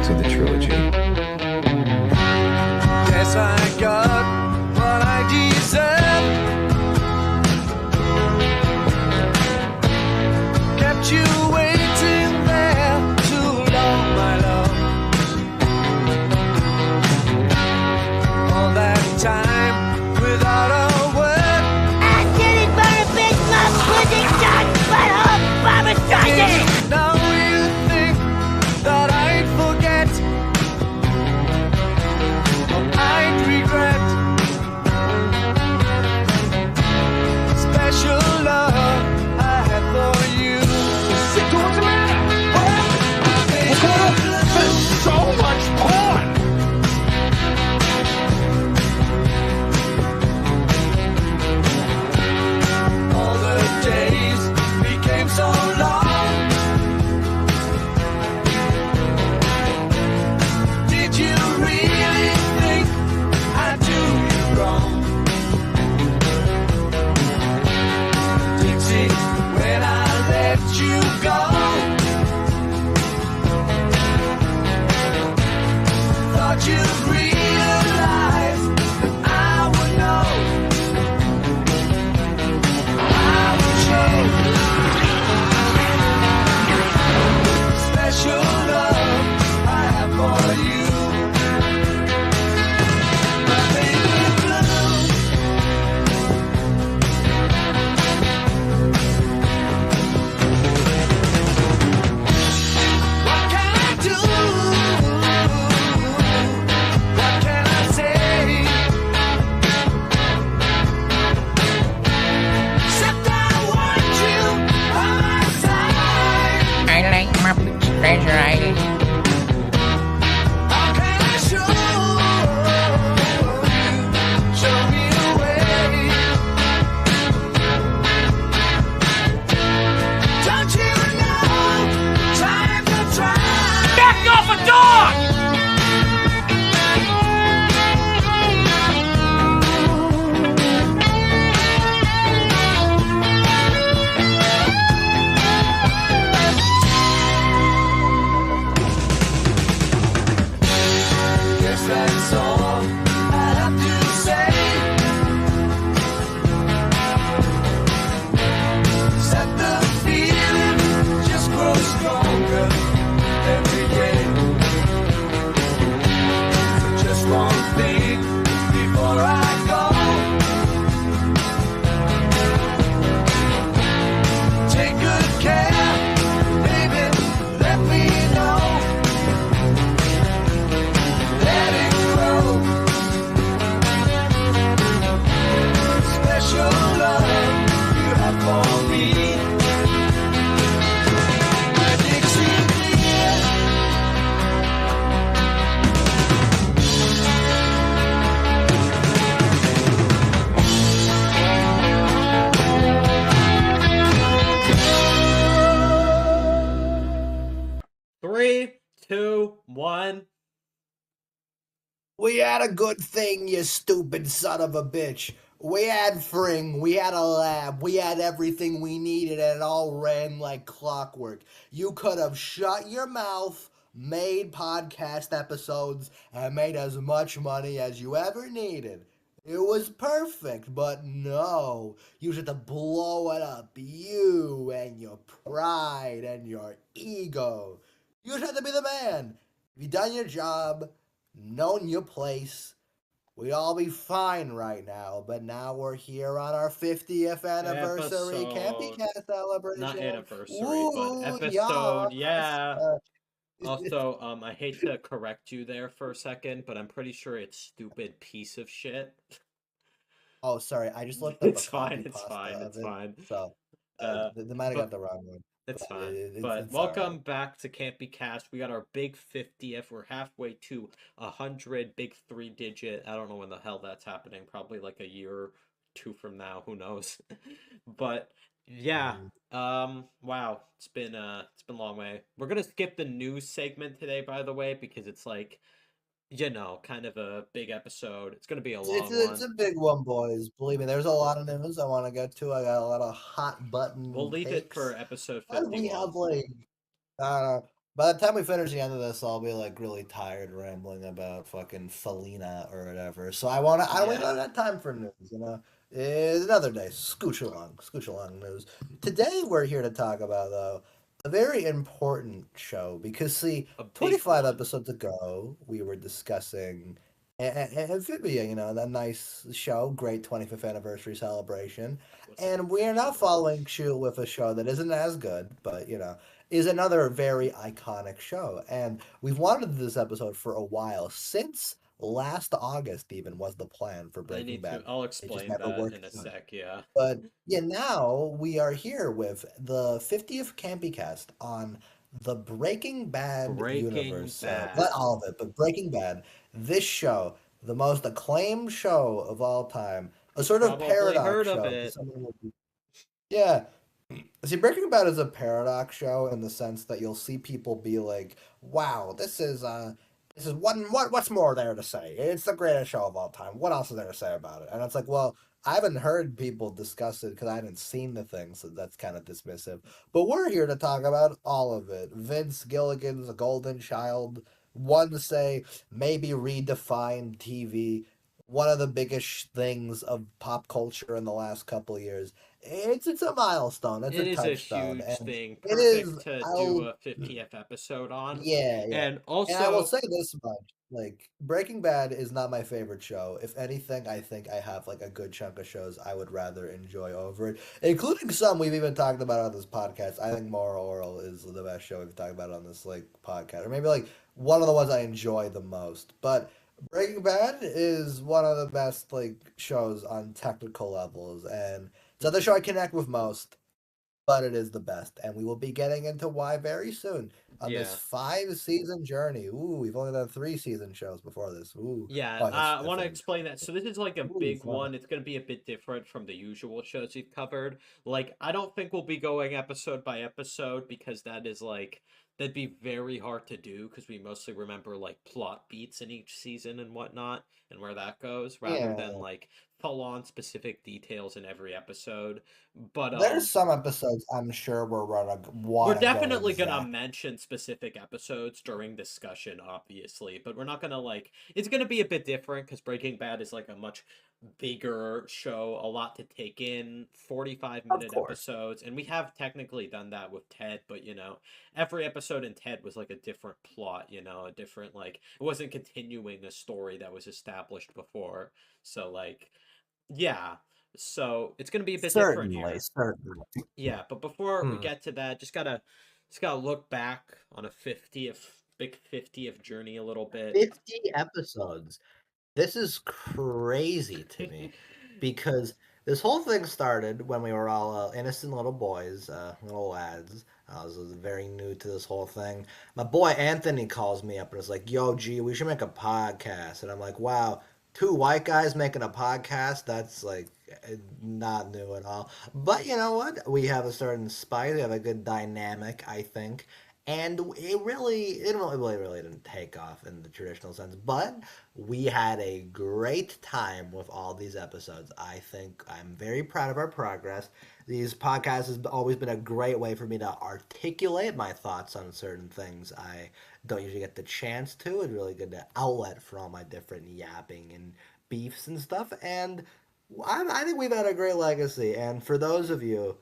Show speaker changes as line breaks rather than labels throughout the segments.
to the trilogy.
Yes, I got what I deserve. Kept you waiting there too long, my love. All that time without a word.
I didn't burn a big love pudding done, but hope Barbara Streisand!
Now you think that I'd forget, or I'd regret. Special love I had for you.
What's the matter? What's going on? There's so much porn!
All the days became so long. Did you really think I'd do you wrong? Dixie, when I let you go, thought you'd realize that I would know. I would show special love I have for you. My baby blue. What can I do? What can I say? Except I want you on my side.
I like my pleasure.
How can I show you? Show me the way. Don't you know? Time to try.
Back off a dog!
Guess that's all I have to say. Set the feeling just grows stronger every day. Just one thing before I go. Take good care, baby. Let me know. Let it grow. Special love you have for me. My Dixie dear.
Three, two, one.
We had a good thing, you stupid son of a bitch. We had Fring, we had a lab, we had everything we needed, and it all ran like clockwork. You could have shut your mouth, made podcast episodes, and made as much money as you ever needed. It was perfect, but no. You just had to blow it up. You and your pride and your ego. You just had to be the man. If you done your job, known your place, we'd all be fine right now. But now we're here on our 50th anniversary Campy Cat celebration.
Not anniversary,
Ooh,
but episode.
yes.
Yeah. Also, I hate to correct you there for a second, but I'm pretty sure it's stupid piece of shit.
Oh, sorry. I just looked up
It's
a
fine.
copy
It's
pasta
fine.
of
It's
it,
fine.
So they might have got the wrong one.
It's
But
fine.
it-
But
it's all right.
welcome back to Can't Be Cast. We got our big 50th. We're halfway to 100, big 3-digit. I don't know when the hell that's happening. Probably like a year or two from now. Who knows? But yeah. Wow. It's been a long way. We're gonna skip the news segment today, by the way, because it's like, you know, kind of a big episode. It's gonna be a long
It's
one.
a big one, boys. Believe me, there's a lot of news I want to get to. I got a lot of hot button.
We'll leave it
takes.
for episode
But we
51.
have like, I don't know, By the time we finish the end of this, I'll be like really tired rambling about fucking Felina or whatever. So I want to. I don't
Yeah.
have time for news. Another day. Scooch along news. Today we're here to talk about though a very important show because see,
A big
25
one.
episodes ago we were discussing Amphibia. That nice show, great 25th anniversary celebration,
Was it
and we are now
exceptional?
following suit with a show that isn't as good, but is another very iconic show. And we've wanted to do this episode for a while. Since last August, even, was the plan for
I
Breaking
need to.
Bad.
I'll
It just
explain
never
that in
worked
a
out.
sec. Yeah.
But yeah, now we are here with the 50th Campy Cast on the Breaking Bad
Breaking
universe.
Bad.
Not all of it, but Breaking Bad. This show, the most acclaimed show of all time, a sort of
Probably
paradox
heard of
show.
it.
Yeah. See, Breaking Bad is a paradox show in the sense that you'll see people be like, "Wow, this is what's more there to say? It's the greatest show of all time. What else is there to say about it?" And it's like, well, I haven't heard people discuss it because I haven't seen the thing, so that's kind of dismissive. But we're here to talk about all of it. Vince Gilligan's A Golden Child. One say maybe redefined TV. One of the biggest things of pop culture in the last couple of years. It's a milestone. It's
It
a
is a
touchstone,
huge
and
thing.
it is.
Perfect to do
I'll
a 50th episode on.
yeah, yeah.
And
And I will
also,
say this much, like Breaking Bad is not my favorite show. If anything, I think I have like a good chunk of shows I would rather enjoy over it, including some we've even talked about on this podcast. I think Moral Oral is the best show we've talked about on this like podcast, or maybe like one of the ones I enjoy the most. But Breaking Bad is one of the best like shows on technical levels, and it's the show I connect with most, but it is the best. And we will be getting into why very soon on this
yeah.
5-season journey. Ooh, we've only done 3-season shows before this. Ooh,
Yeah,
oh,
I want to explain that. So this is like a
ooh,
big
fun.
one. It's going to be a bit different from the usual shows we've covered. Like, I don't think we'll be going episode by episode because that is like that'd be very hard to do because we mostly remember like plot beats in each season and whatnot and where that goes rather than
Yeah,
like full on specific details in every episode. But
there's some episodes I'm sure
we're
wanna go
definitely gonna
exact.
mention specific episodes during discussion, obviously, but we're not gonna like. It's gonna be a bit different because Breaking Bad is like a much bigger show, a lot to take in, 45
Of
minute
course.
episodes, and we have technically done that with Ted, but every episode in Ted was like a different plot, a different like it wasn't continuing a story that was established before. So like, yeah. So it's gonna be a bit different
Certainly,
here.
certainly.
Yeah, but before we
Hmm.
get to that, just gotta look back on a 50th journey a little bit.
50 episodes. This is crazy to me because this whole thing started when we were all innocent little boys, little lads. I was very new to this whole thing. My boy Anthony calls me up and is like, "Yo, G, we should make a podcast." And I'm like, "Wow, two white guys making a podcast? That's like not new at all." But you know what? We have a certain spice. We have a good dynamic, I think. And it really didn't take off in the traditional sense, but we had a great time with all these episodes. I think I'm very proud of our progress. These podcasts has always been a great way for me to articulate my thoughts on certain things I don't usually get the chance to. It's really good to outlet for all my different yapping and beefs and stuff. And I think we've had a great legacy. And for those of you,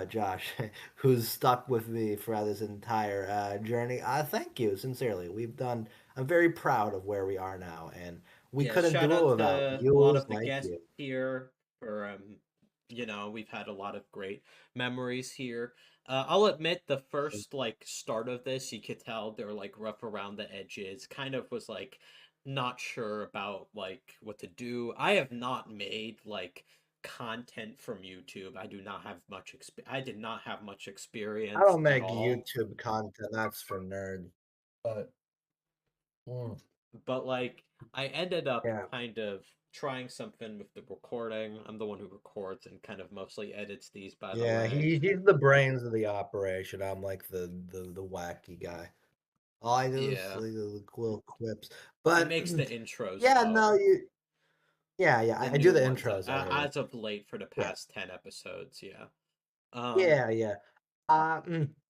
Josh, who's stuck with me throughout this entire journey, thank you sincerely. I'm very proud of where we are now, and we
Yeah,
couldn't
shout
do it
out
without
to a lot
viewers
of the
like
guests
you.
here for we've had a lot of great memories here. I'll admit the first like start of this, you could tell they're like rough around the edges, kind of was like not sure about like what to do. I have not made like content from YouTube. I did not have much
I
experience
don't
at
make
all.
YouTube content. That's for nerds. But mm,
But like I ended up
yeah,
kind of trying something with the recording. I'm the one who records and kind of mostly edits these, by the
yeah,
way.
he's the brains of the operation. I'm like the wacky guy. All I do is
Yeah.
like, the little quips.
He
But
makes the intros
yeah,
though.
no, yeah,
The
I do
new
the
ones
intros. I heard.
as of late for the
Yeah,
past 10 episodes, yeah. Um
yeah, yeah.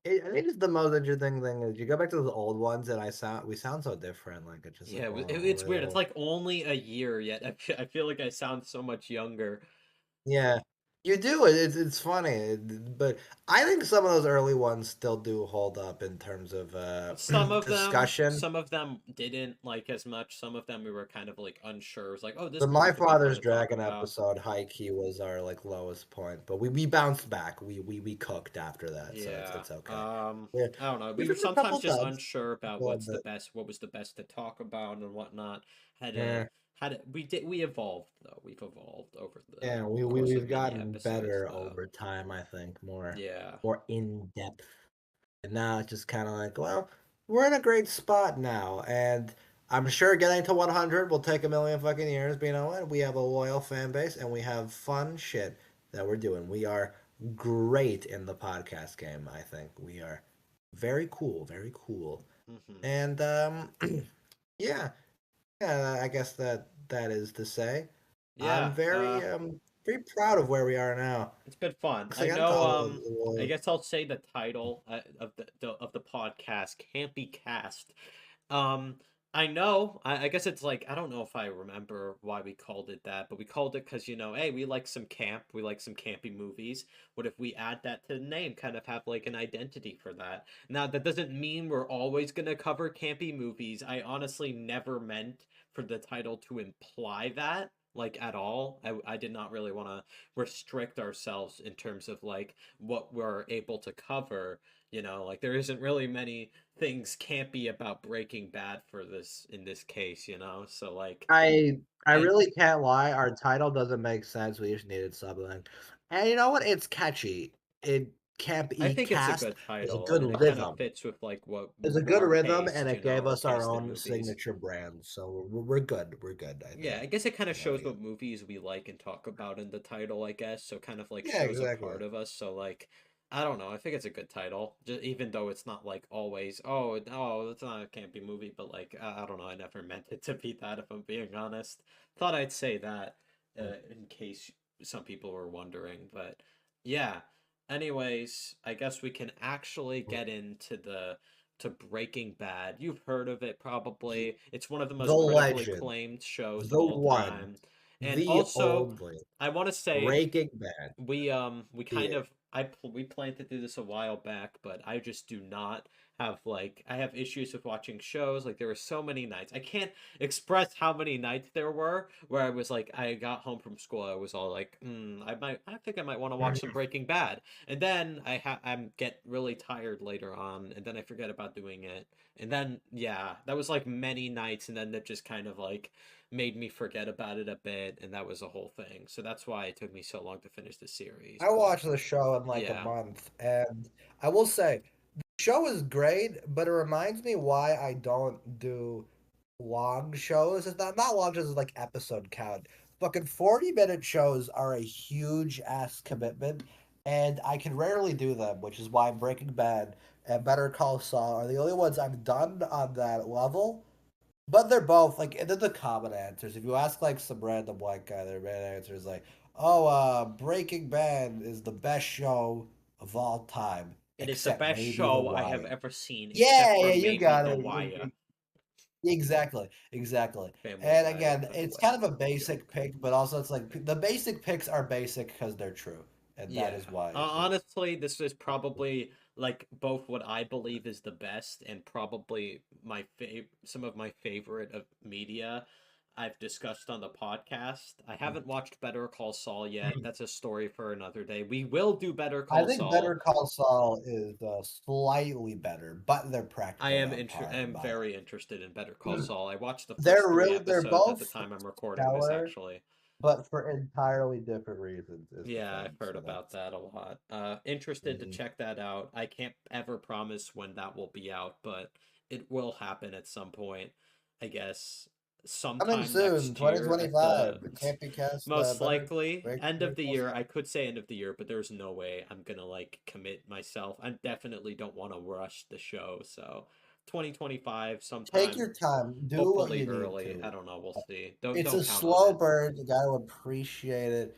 I think it's the most interesting thing is you go back to those old ones and we sound so different. Like it's just
Yeah,
like
it's weird. It's
real.
like only a year yet. I feel like I sound so much younger.
Yeah, you do. It's funny, but I think some of those early ones still do hold up in terms of discussion.
Some of them didn't like as much. Some of them we were kind of like unsure. It was like, oh, this
The My
part could be fun
Father's
to talk
Dragon
about.
episode, high key, was our like lowest point, but we bounced back. We cooked after that, so
Yeah.
it's okay. Yeah,
I don't know. We
we've
were
been a couple
sometimes just
times.
unsure about
Well, but
what was the best to talk about and whatnot.
yeah,
We evolved though. We've evolved over the
yeah,
course of
we've
many
gotten
episodes
better
though.
over time. I think
Yeah.
more in depth. And now it's just kind of like, well, we're in a great spot now, and I'm sure getting to 100 will take a million fucking years. But you know what? We have a loyal fan base, and we have fun shit that we're doing. We are great in the podcast game. I think we are very cool, very cool.
Hmm.
And yeah, yeah. I guess that is to say, I'm
Yeah.
very proud of where we are now.
It's been fun.
Because I
I
got
know.
to
I guess I'll say the title of the podcast can't be cast. Um, I know. I guess it's like I don't know if I remember why we called it that, but we called it because hey, we like some camp. We like some campy movies. What if we add that to the name? Kind of have like an identity for that. Now that doesn't mean we're always gonna cover campy movies. I honestly never meant for the title to imply that like at all. I did not really want to restrict ourselves in terms of like what we're able to cover. Like there isn't really many things campy about Breaking Bad for this in this case. So like
I
I
really can't lie. Our title doesn't make sense. We just needed something. And you know what? It's catchy. It Camp
I
E
think it's a
cast
good
is a
title
good
and it kind of
rhythm.
fits with like what
It's a good
our
rhythm, and
taste,
it gave
our
us our
taste in
own
movies.
signature brand. So we're good. We're good. I
Yeah,
think.
I guess it kind of
Yeah,
shows
we
what
good.
movies we like and talk about in the title, I guess. So kind of like
Yeah,
shows a
exactly.
part of us. So like, I don't know. I think it's a good title, just even though it's not like always. Oh no, it's not a campy movie, but like I don't know. I never meant it to be that. If I'm being honest, thought I'd say that in case some people were wondering. But yeah. Anyways, I guess we can actually get into the to Breaking Bad. You've heard of it probably. It's one of the
The
most critically
legend,
acclaimed shows of
the
all
one,
time. And
the
also,
only
I want to say
Breaking Bad.
we kind
Yeah.
of we planned to do this a while back, but I just do not have like I have issues with watching shows. Like there were so many nights. I can't express how many nights there were where I was like I got home from school, I was all like, I think I might want to watch some Breaking Bad. And then I'm get really tired later on and then I forget about doing it. And then yeah, that was like many nights and then that just kind of like made me forget about it a bit and that was a whole thing. So that's why it took me so long to finish the series.
I
But
watched the show in like a
yeah.
month, and I will say the show is great, but it reminds me why I don't do long shows. It's not long shows, it's like episode count. Fucking 40-minute shows are a huge ass commitment, and I can rarely do them, which is why Breaking Bad and Better Call Saul are the only ones I've done on that level. But they're both like they're the common answers. If you ask like some random white guy, their main answer is like, "Oh, Breaking Bad is the best show of all time,
It is the
except
best
maybe The
show I have
Wire."
ever seen,
Yeah,
except for
yeah, you
maybe
got
The
it.
Wire.
Exactly, exactly.
Family
And
Guy and
again,
The
it's kind of
Wire.
a basic
Joke.
pick, but also it's like the basic picks are basic because they're true, and that
Yeah.
is why it's.
Honestly, this is probably like both what I believe is the best and probably some of my favorite of media I've discussed on the podcast. I haven't watched Better Call Saul yet. That's a story for another day. We will do Better
I
Call
think Better
Saul.
Call Saul is slightly better, but they're practically on
I
par in
am
my
very interested in Better Call
opinion.
Saul. I watched the
They're
first three
really they're
episodes at the
both
time I'm recording this
stellar,
actually.
but for entirely different reasons is the
Yeah,
thing.
I've heard
So
about
that's
that a lot. Interested to
mhm.
check that out. I can't ever promise when that will be out, but it will happen at some point. I guess
Coming
sometime
soon,
next year at the
2025. It can't be cast
most
better.
likely
Break
end of the
Call
year.
Saul.
I could say end of the year, but there's no way I'm gonna like commit myself. I definitely don't want to rush the show, so 2025
Take
sometime,
your time. Do what
hopefully
you need
early. I
to.
don't know. We'll see. Don't
It's
don't
a
count on
slow
it.
burn. You got to appreciate it.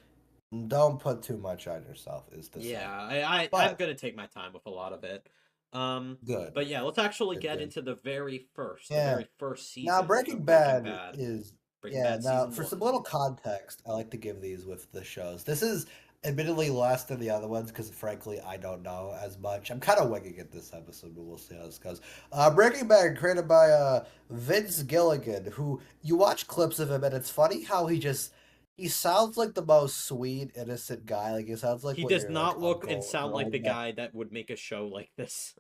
Don't put too much on yourself. Is to say.
Yeah, I'm
But
gonna take my time with a lot of it.
Good.
But yeah, let's actually
Good,
get
good.
into the
Yeah.
very first
Now,
season
Breaking
of Breaking
Bad
Bad.
is,
Breaking
yeah,
Bad
now
season
for some
1.
little context, I like to give these with the shows. This is admittedly less than the other ones because, frankly, I don't know as much. I'm kind of winging it this episode, but we'll see how this goes. Breaking Bad, created by Vince Gilligan, who you watch clips of him, and it's funny how he sounds like the most sweet, innocent guy. Like, he sounds like
He
what
does
your, like,
not look and
uncle
sound
or
like
old
the
man.
guy that would make a show like this.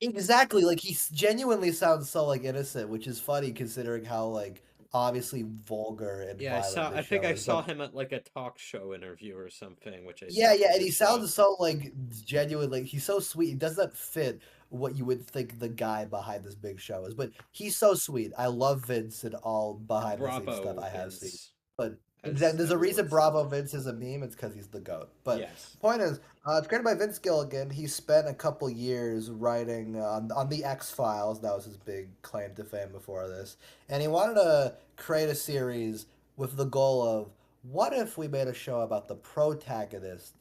Exactly, like genuinely sounds so like innocent, which is funny considering how like obviously vulgar and
Yeah,
violent
I
this
think
show
I
is.
saw
But
him at like a talk show interview or something, which I
yeah,
saw
yeah,
from
and
this
he
show.
sounds so like genuine, like he's so sweet. It doesn't fit what you would think the guy behind this big show is, but he's so sweet. I love Vince and all behind the scenes stuff
Bravo,
I have seen.
Vince,
But
as
exactly, there's a
everyone
reason
says.
Bravo Vince is a meme. It's because he's the goat. But
Yes.
point is, it's created by Vince Gilligan. He spent a couple years writing on the X Files. That was his big claim to fame before this, and he wanted to create a series with the goal of what if we made a show about the protagonist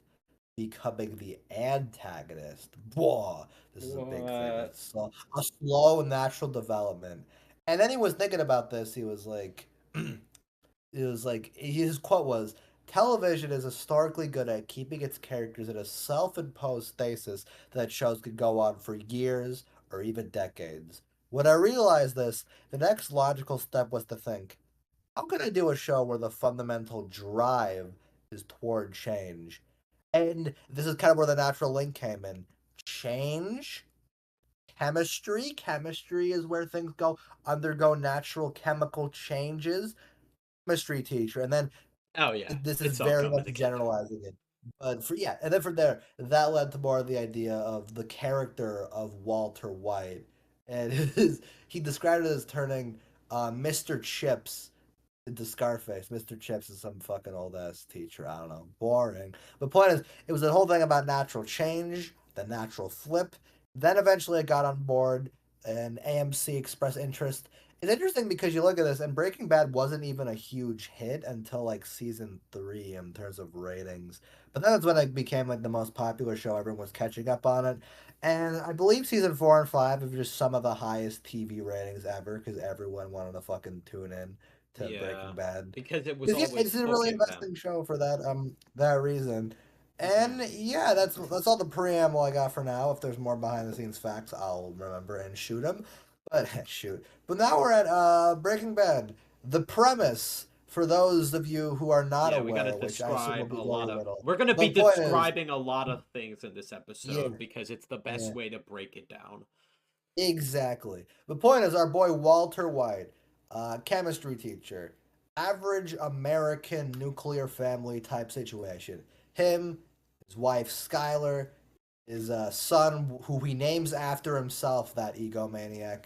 becoming the antagonist. Whoa, this is a big thing.
What?
A slow natural development. And then he was thinking about this. He was like, it was like his quote was, "Television is historically good at keeping its characters in a self-imposed stasis that shows could go on for years or even decades." When I realized this, the next logical step was to think, how can I do a show where the fundamental drive is toward change? And this is kind of where the natural link came in. Change, chemistry. Chemistry is where things undergo natural chemical changes. Chemistry teacher, and then
Oh yeah,
this is
it's all
very
coming
much
together.
generalizing it. But and then from there, that led to more of the idea of the character of Walter White, and he described it as turning Mr. Chips into Scarface. Mr. Chips is some fucking old ass teacher. I don't know, boring. The point is, it was the whole thing about natural change, the natural flip. Then eventually, I got on board, and AMC expressed interest. It's interesting because you look at this, and Breaking Bad wasn't even a huge hit until like season 3 in terms of ratings. But then that's when it became like the most popular show. Everyone was catching up on it, and I believe season 4 and 5 have just some of the highest TV ratings ever because everyone wanted to fucking tune in to
Yeah,
Breaking Bad.
because it was
Because yeah,
always
it's a really
hooking them.
investing show for that reason. And
Mhm.
yeah, that's all the preamble I got for now. If there's more behind the scenes facts, I'll remember and shoot them. But shoot. But now we're at Breaking Bad. The premise for those of you who are not
Yeah, we gotta
aware, which I assume will
describe
be
a
very
lot of.
little.
We're gonna
The
be
point is,
describing a lot of things in this
yeah,
episode because it's the
yeah.
best way to break it down.
Exactly. The point is, our boy Walter White, chemistry teacher, average American nuclear family type situation. Him, his wife Skylar, his son, who he names after himself, that egomaniac.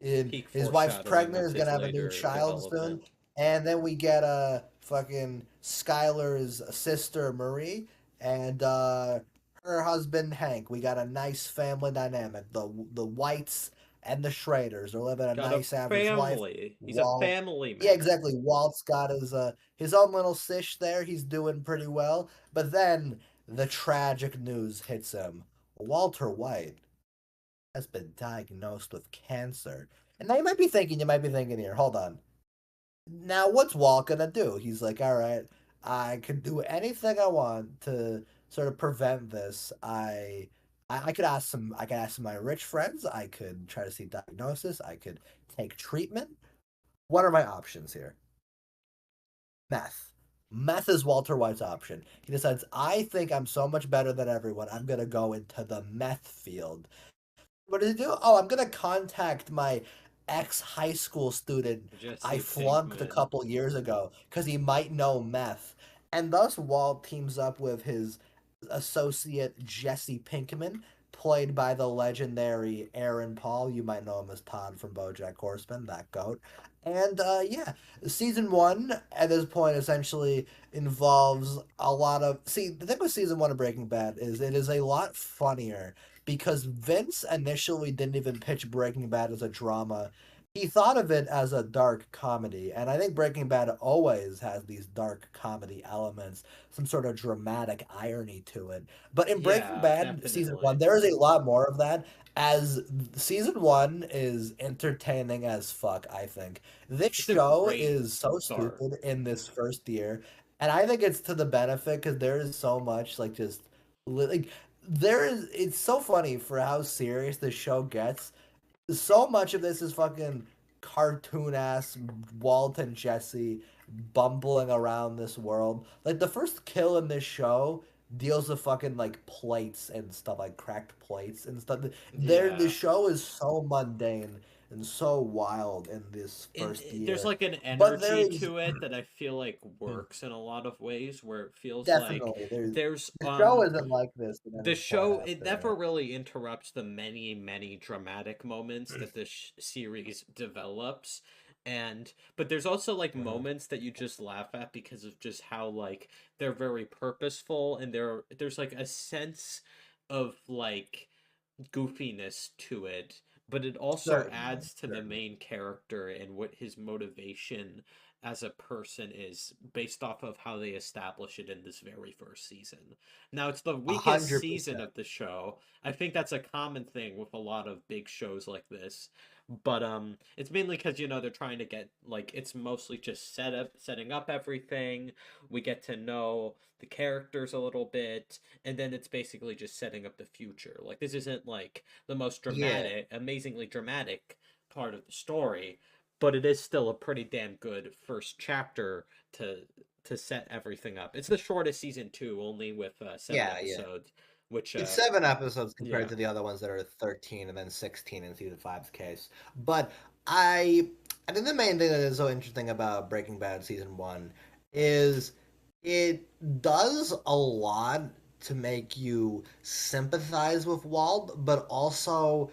And
Peak
his wife's
foreshadowing
pregnant,
of
is
his
gonna have a new
later
child soon.
development.
And then we get fucking Skylar's sister Marie and her husband Hank. We got a nice family dynamic. The Whites and the Schraders are living a
Got a
nice average life.
family. He's a
Walt,
family
yeah,
man.
exactly. Walt's got his own little sish there. He's doing pretty well. But then the tragic news hits him. Walter White has been diagnosed with cancer. And now you might be thinking here, hold on. Now what's Walt gonna do? He's like, all right, I can do anything I want to sort of prevent this. I could ask some of my rich friends. I could try to seek diagnosis. I could take treatment. What are my options here? Meth. Meth is Walter White's option. He decides, I think I'm so much better than everyone. I'm gonna go into the meth field. What does he do? Oh, I'm gonna contact my ex high school student I
Jesse
flunked a
Pinkman.
couple years ago because he might know meth. And thus Walt teams up with his associate Jesse Pinkman, played by the legendary Aaron Paul. You might know him as Todd from BoJack Horseman, that goat. And yeah, season 1 at this point essentially involves a lot of. See, the thing with season 1 of Breaking Bad is it is a lot funnier because Vince initially didn't even pitch Breaking Bad as a drama. he thought of it as a dark comedy, and I think Breaking Bad always has these dark comedy elements, some sort of dramatic irony to it. But in Breaking
Yeah,
Bad season
definitely.
one, there is a lot more of that. As season one is entertaining as fuck, I think. This
It's a
show
great
is so
start.
stupid in this first year, and I think it's to the benefit because there is so much like just like there is. It's so funny for how serious the show gets. So much of this is fucking cartoon ass Walt and Jesse bumbling around this world. Like the first kill in this show deals with fucking like plates and stuff, like cracked plates and stuff. The
Yeah.
show is so mundane and so wild in this
And
first
there's
year.
like an
But there
energy
is
to it that I feel like works in a lot of ways where it feels like
definitely there's
there's
the show isn't like this at
the
any point
show, it
after
never
it.
really interrupts the many dramatic moments that this series develops. And but there's also like
Mhm.
moments that you just laugh at because of just how like they're very purposeful, and there's like a sense of like goofiness to it, but it also
Certainly,
adds to the
certainly.
main character and what his motivation as a person is based off of how they establish it in this very first season. Now, it's the
A
weakest
hundred
season
percent.
of the show. I think that's a common thing with a lot of big shows like this. But it's mainly because they're trying to get like it's mostly just setting up everything. We get to know the characters a little bit, and then it's basically just setting up the future. Like this isn't like the most
Yeah.
amazingly dramatic part of the story, but it is still a pretty damn good first chapter to set everything up. It's the shortest season too, only with 7
Yeah, yeah.
episodes, which
It's 7 episodes compared
yeah.
to the other ones that are 13 and then 16 in season five's case. But I I think the main thing that is so interesting about Breaking Bad season one is it does a lot to make you sympathize with Walt, but also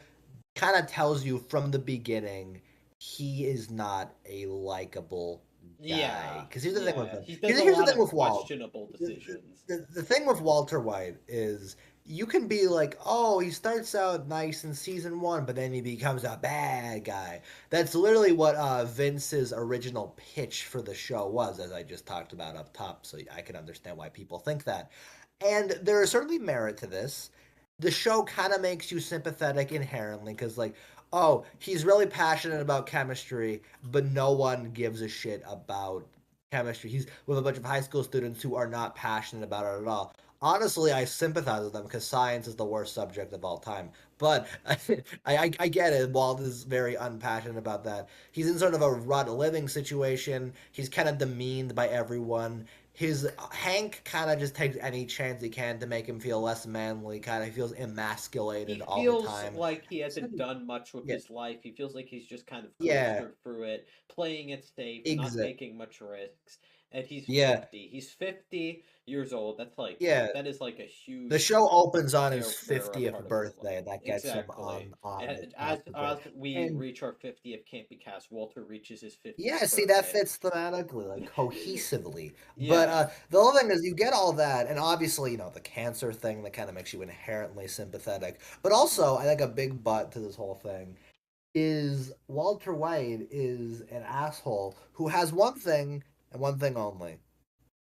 kind of tells you from the beginning he is not a likable guy.
Yeah,
Because here's the thing with
yeah.
him.
He does a
Here's the
lot
thing
of
with Walt.
questionable
The,
decisions.
the thing with Walter White is you can be like, oh, he starts out nice in season one, but then he becomes a bad guy. That's literally what Vince's original pitch for the show was, as I just talked about up top, so I can understand why people think that. And there is certainly merit to this. The show kind of makes you sympathetic inherently because, like, oh, he's really passionate about chemistry, but no one gives a shit about chemistry. He's with a bunch of high school students who are not passionate about it at all. Honestly, I sympathize with them because science is the worst subject of all time. But I get it. Walt is very unpassionate about that. He's in sort of a rut living situation. He's kind of demeaned by everyone. His Hank kind of just takes any chance he can to make him feel less manly. Kind of feels
He
emasculated all the
feels
time.
like he hasn't done much with
Yeah,
his life. He feels like he's just kind of
yeah,
coasted through it, playing it safe, not
exactly.
taking much risks. And he's
Yeah,
50. He's 50 years old. That's like
yeah.
that is like a
The
huge
show opens on his
era
50th
part of his life.
birthday, and that gets him
Exactly.
on it
And
on the
as
boat.
we
And
reach our 50th Can't Be Cast, Walter reaches his 50th
yeah, see that
birthday.
fits thematically, like cohesively. But
Yeah.
the whole thing is you get all that, and obviously, the cancer thing that kind of makes you inherently sympathetic. But also, I think a big but to this whole thing is Walter White is an asshole who has one thing and one thing only: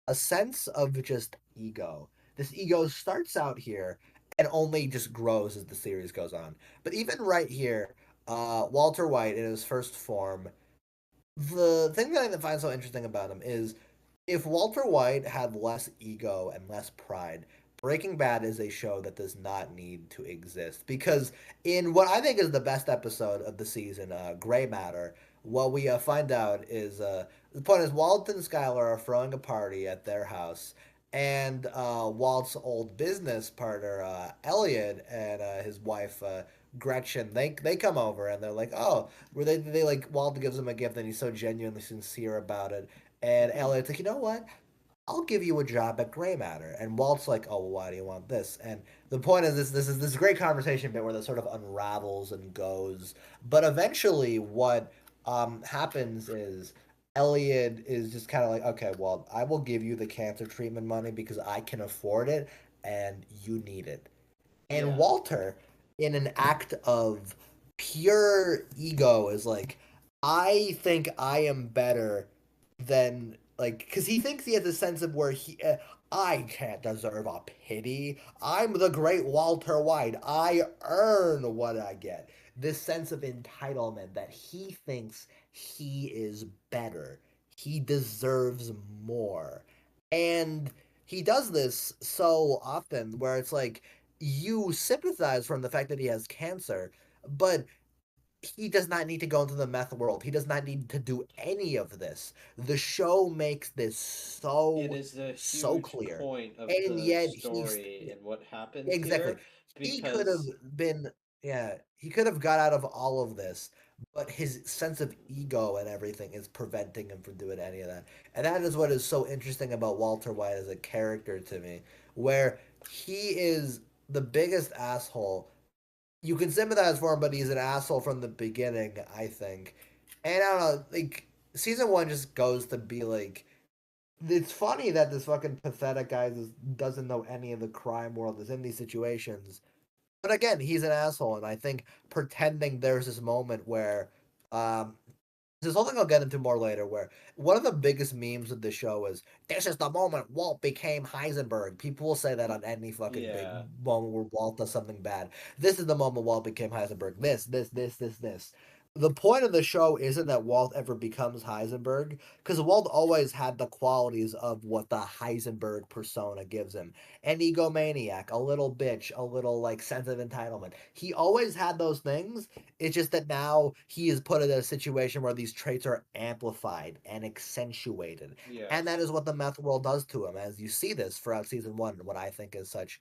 a sense of just ego. This ego starts out here and only just grows as the series goes on. But even right here, Walter White in his first form, the thing that I find so interesting about him is if Walter White had less ego and less pride, Breaking Bad is a show that does not need to exist. Because in what I think is the best episode of the season, Gray Matter, what we find out is the point is Walt and Skylar are throwing a party at their house, and Walt's old business partner, Elliot, and his wife, Gretchen, they come over and they're like, oh, were they like Walt gives him a gift and he's so genuinely sincere about it, and Elliot's like, you know what? I'll give you a job at Gray Matter. And Walt's like, oh, well, why do you want this? And the point is this great conversation bit where this sort of unravels and goes. But eventually, what happens is Elliot is just kind of like, okay, well, I will give you the cancer treatment money because I can afford it and you need it. And
Yeah.
Walter, in an act of pure ego, is like, I think I am better than like because he thinks he has a sense of where I can't deserve a pity. I'm the great Walter White. I earn what I get. This sense of entitlement that he thinks he is better. He deserves more. And he does this so often where it's like you sympathize from the fact that he has cancer, but he does not need to go into the meth world. He does not need to do any of this. The show makes this
It
so
is the
so
huge
clear.
point of
And
the
yet he's
story and what happens
exactly.
here
He could have
because
been he could have got out of all of this, but his sense of ego and everything is preventing him from doing any of that. And that is what is so interesting about Walter White as a character to me, where he is the biggest asshole. You can sympathize for him, but he's an asshole from the beginning, I think. And I don't know, like season one just goes to be like it's funny that this fucking pathetic guy doesn't know any of the crime world is in these situations. But again, he's an asshole, and I think pretending there's this moment where um there's something I'll get into more later where one of the biggest memes of the show is this is the moment Walt became Heisenberg. People will say that on any fucking big
yeah.
moment where Walt does something bad. This is the moment Walt became Heisenberg. This. The point of the show isn't that Walt ever becomes Heisenberg, because Walt always had the qualities of what the Heisenberg persona gives him. An egomaniac, a little bitch, a little like sense of entitlement. He always had those things. It's just that now he is put in a situation where these traits are amplified and accentuated.
Yes.
And that is what the meth world does to him, as you see this throughout season one, what I think is such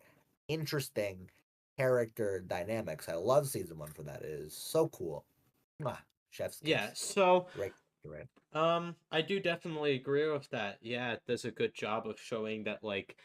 interesting character dynamics. I love season one for that. It is so cool. Mwah. Chef's kiss.
Yeah, so
Right. Right.
I do definitely agree with that. Yeah, it does a good job of showing that like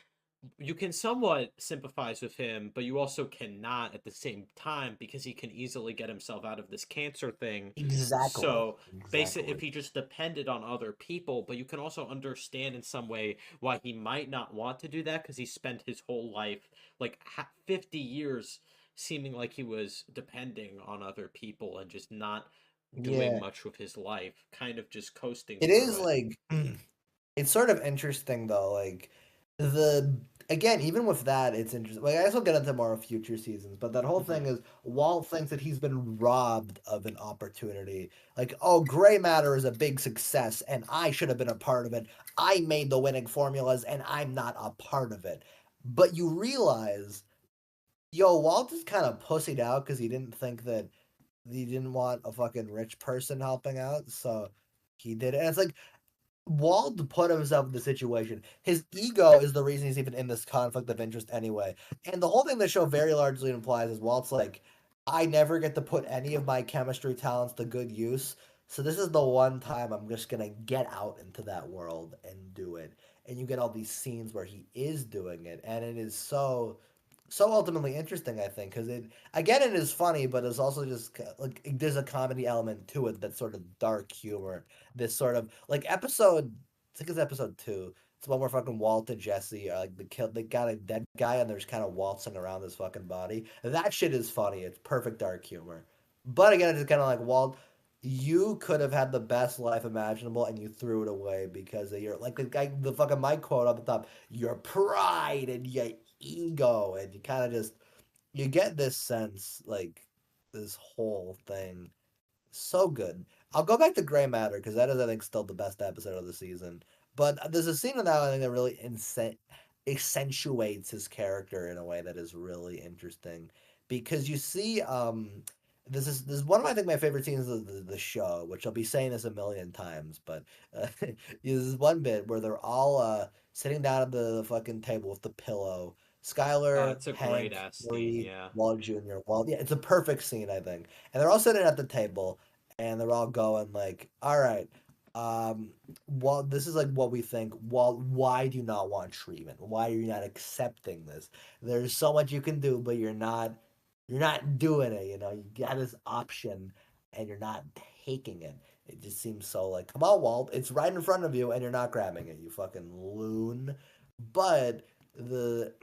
you can somewhat sympathize with him, but you also cannot at the same time because he can easily get himself out of this cancer thing.
Exactly.
So basically, if
Exactly.
he just depended on other people, but you can also understand in some way why he might not want to do that because he spent his whole life, like 50 years, seeming like he was depending on other people and just not doing
Yeah.
much with his life, kind of just coasting
It
through
is
it.
like it's sort of interesting though, like the again, even with that, it's interesting. Like I guess we'll get into more future seasons, but that whole thing is Walt thinks that he's been robbed of an opportunity. Like, oh, gray matter is a big success, and I should have been a part of it. I made the winning formulas, and I'm not a part of it. But you realize, yo, Walt is kind of pussied out because he didn't think that he didn't want a fucking rich person helping out, so he did it. And it's like Walt put himself in the situation. His ego is the reason he's even in this conflict of interest anyway. And the whole thing the show very largely implies is Walt's like, I never get to put any of my chemistry talents to good use. So this is the one time I'm just gonna get out into that world and do it. And you get all these scenes where he is doing it, and it is so ultimately interesting, I think, because it again it is funny, but it's also just like there's a comedy element to it that's sort of dark humor. This sort of like episode, I think it's episode two. It's one where fucking Walt and Jesse are like they got a dead guy and there's kind of waltzing around his fucking body. That shit is funny. It's perfect dark humor. But again, it's kind of like Walt. You could have had the best life imaginable and you threw it away because of your like the guy the fucking mic quote up the top, your pride and your ego, and you kind of just you get this sense like this whole thing so good. I'll go back to Gray Matter because that is I think still the best episode of the season. But there's a scene in that I think that really accentuates his character in a way that is really interesting because you see this is one of I think my favorite scenes of the show, which I'll be saying this a million times, but there's one bit where they're all sitting down at the fucking table with the pillow. Skylar,
It's a great
Hank,
ass scene,
Marie,
yeah.
Walt Jr. Walt, yeah, it's a perfect scene, I think. And they're all sitting at the table, and they're all going like, "All right, well, this is like what we think. Well, why do you not want treatment? Why are you not accepting this? There's so much you can do, but you're not doing it. You know, you got this option, and you're not taking it. It just seems so like, come on, Walt, it's right in front of you, and you're not grabbing it. You fucking loon." But the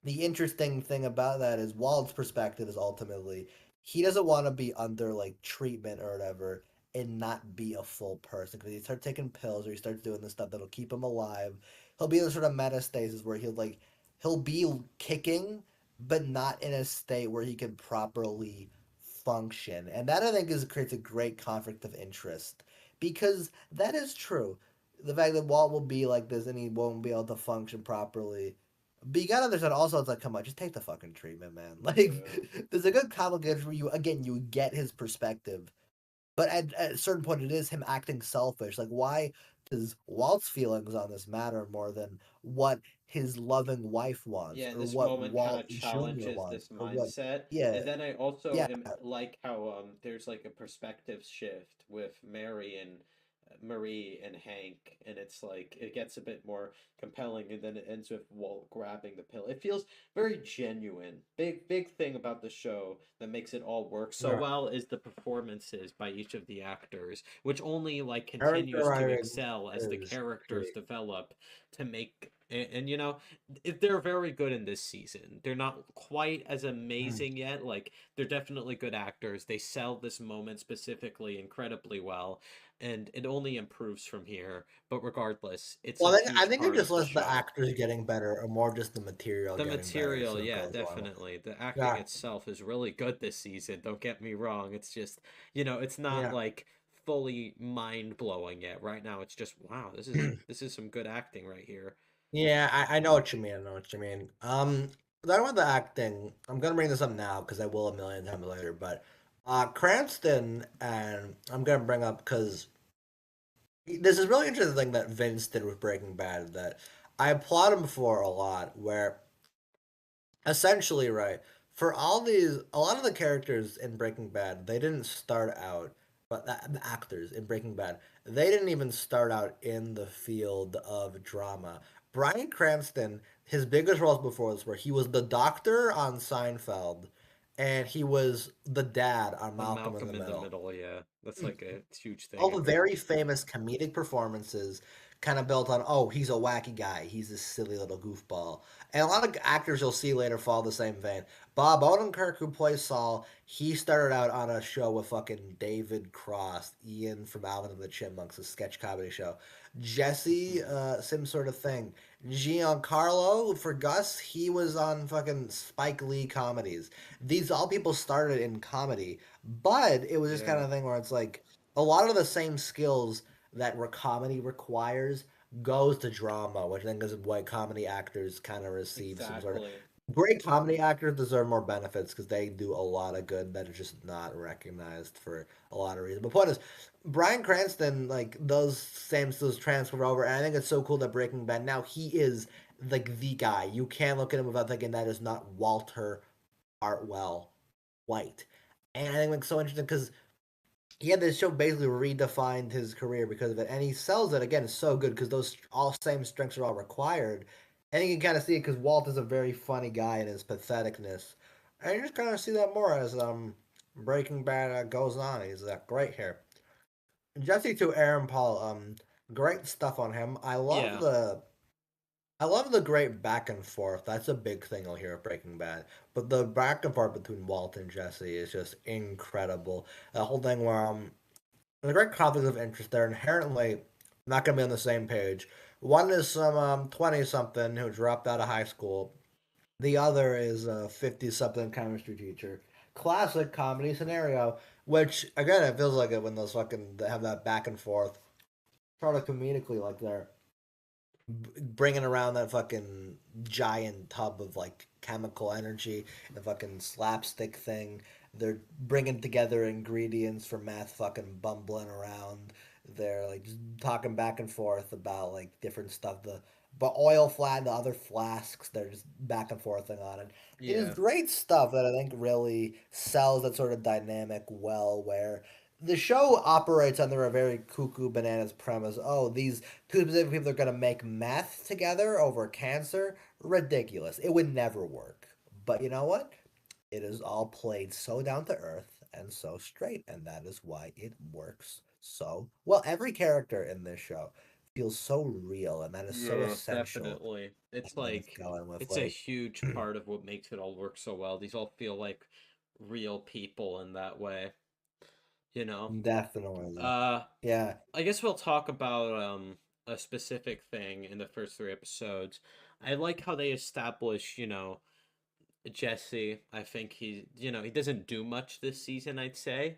the interesting thing about that is Walt's perspective is ultimately he doesn't want to be under like treatment or whatever, and not be a full person because he starts taking pills or he starts doing this stuff that'll keep him alive. He'll be in a sort of metastasis where he'll be kicking, but not in a state where he can properly function. And that I think creates a great conflict of interest because that is true. The fact that Walt will be like this and he won't be able to function properly. But you gotta understand also, it's like, come on, just take the fucking treatment, man. Like, there's a good complication where you get his perspective. But at a certain point, it is him acting selfish. Like, why does Walt's feelings on this matter more than what his loving wife wants,
Yeah,
or
this
what
moment kind
Walt
of
Jr.
challenges
wants,
this
or what?
mindset.
Yeah,
And then I also
yeah,
like how there's like a perspective shift with Marie and Hank, and it's like it gets a bit more compelling, and then it ends with Walt grabbing the pill. It feels very genuine. Big thing about the show that makes it all work so
yeah.
well is the performances by each of the actors, which only like
Character
continues to
writing
excel as the
is
characters
great.
develop to make and you know they're very good in this season. They're not quite as
Mm.
amazing yet. Like they're definitely good actors. They sell this moment specifically incredibly well, and it only improves from here. But regardless, it's
Well,
a
I
huge
think it
part
just
of the
less the
show.
actors getting better, or more just the material
The
getting better as
material,
it
yeah,
goes on.
definitely. The acting
Yeah,
itself is really good this season. Don't get me wrong. It's just, it's not
yeah.
like fully mind blowing yet. Right now, it's just wow. This is some good acting right here.
Yeah, I know what you mean. I know what you mean. Talking about the acting, I'm gonna bring this up now because I will a million times later. But Cranston, and I'm gonna bring up because this is really interesting thing that Vince did with Breaking Bad that I applaud him for a lot. Where essentially, right, for a lot of the characters in Breaking Bad, they didn't start out, but the actors in Breaking Bad, they didn't even start out in the field of drama. Bryan Cranston, his biggest roles before this were he was the doctor on Seinfeld, and he was the dad on
On
Malcolm in the
Malcolm in the
Middle.
Middle, yeah, that's like a huge
All
thing.
the very famous comedic performances kind of built on, oh, he's a wacky guy, he's this silly little goofball. And a lot of actors you'll see later follow the same vein. Bob Odenkirk, who plays Saul, he started out on a show with fucking David Cross, Ian from Alvin and the Chipmunks, a sketch comedy show. Jesse, same sort of thing. Giancarlo, for Gus, he was on fucking Spike Lee comedies. These all people started in comedy, but it was just kind
Yeah,
of thing where it's like, a lot of the same skills that comedy requires goes to drama, which I think is why comedy actors kind of receive some sort of
exactly.
great comedy actors deserve more benefits because they do a lot of good that is just not recognized for a lot of reasons. But point is, Bryan Cranston like those same skills transfer over, and I think it's so cool that Breaking Bad now he is like the guy. You can't look at him without thinking that is not Walter Hartwell White. And I think it's so interesting because yeah, this show basically redefined his career because of it, and he sells it again so good because those all same strengths are all required, and you can kind of see it because Walt is a very funny guy in his patheticness, and you just kind of see that more as Breaking Bad goes on. He's great here. Jesse to Aaron Paul, great stuff on him.
Yeah,
I love the great back and forth. That's a big thing you'll hear of Breaking Bad. But the back and forth between Walt and Jesse is just incredible. The whole thing where there's a great conflict of interest. They're inherently not going to be on the same page. One is some 20 something who dropped out of high school. The other is a 50 something chemistry teacher. Classic comedy scenario, which again, it feels like it when those fucking they have that back and forth, sort of comedically, like they're bringing around that fucking giant tub of like chemical energy, the fucking slapstick thing. They're bringing together ingredients for meth, fucking bumbling around. They're like just talking back and forth about like different stuff. The oil flat, the other flasks, they're just back and forthing on it. It is
yeah.
great stuff that I think really sells that sort of dynamic well. Where the show operates under a very cuckoo bananas premise. Oh, these two specific people are going to make meth together over cancer. Ridiculous. It would never work. But you know what? It is all played so down to earth and so straight, and that is why it works so well. Every character in this show feels so real, and that is so
Yeah,
essential.
definitely. It's
What it's
like
going with,
it's a
like,
huge part of what makes it all work so well. These all feel like real people in that way. you know.
Definitely.
Uh,
Yeah.
I guess we'll talk about a specific thing in the first three episodes. I like how they establish, Jesse. I think he doesn't do much this season, I'd say.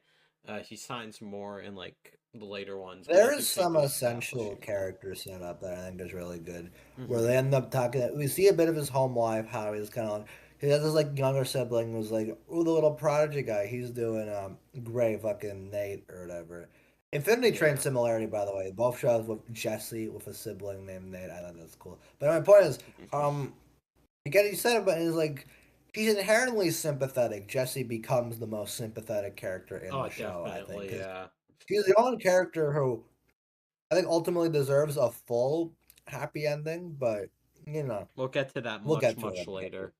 He signs more in like the later ones, but I
There
do
is
think
some
they're
essential
establishing more.
character setup that I think is really good, where
Hmm.
they end up talking. We see a bit of his home life, how he's kind of like, he has this like younger sibling who's like, oh, the little prodigy guy. He's doing great, fucking Nate or whatever. Infinity Train
Yeah.
similarity, by the way. Both shows with Jesse with a sibling named Nate. I think that's cool. But my point is,
Mhm.
um, again, he said it, but he's like, he's inherently sympathetic. Jesse becomes the most sympathetic character in
Oh,
the show, I think,
definitely.
because
Yeah.
he's the only character who I think ultimately deserves a full happy ending, but you know,
We'll get to that
we'll
much,
get to
much
it.
later.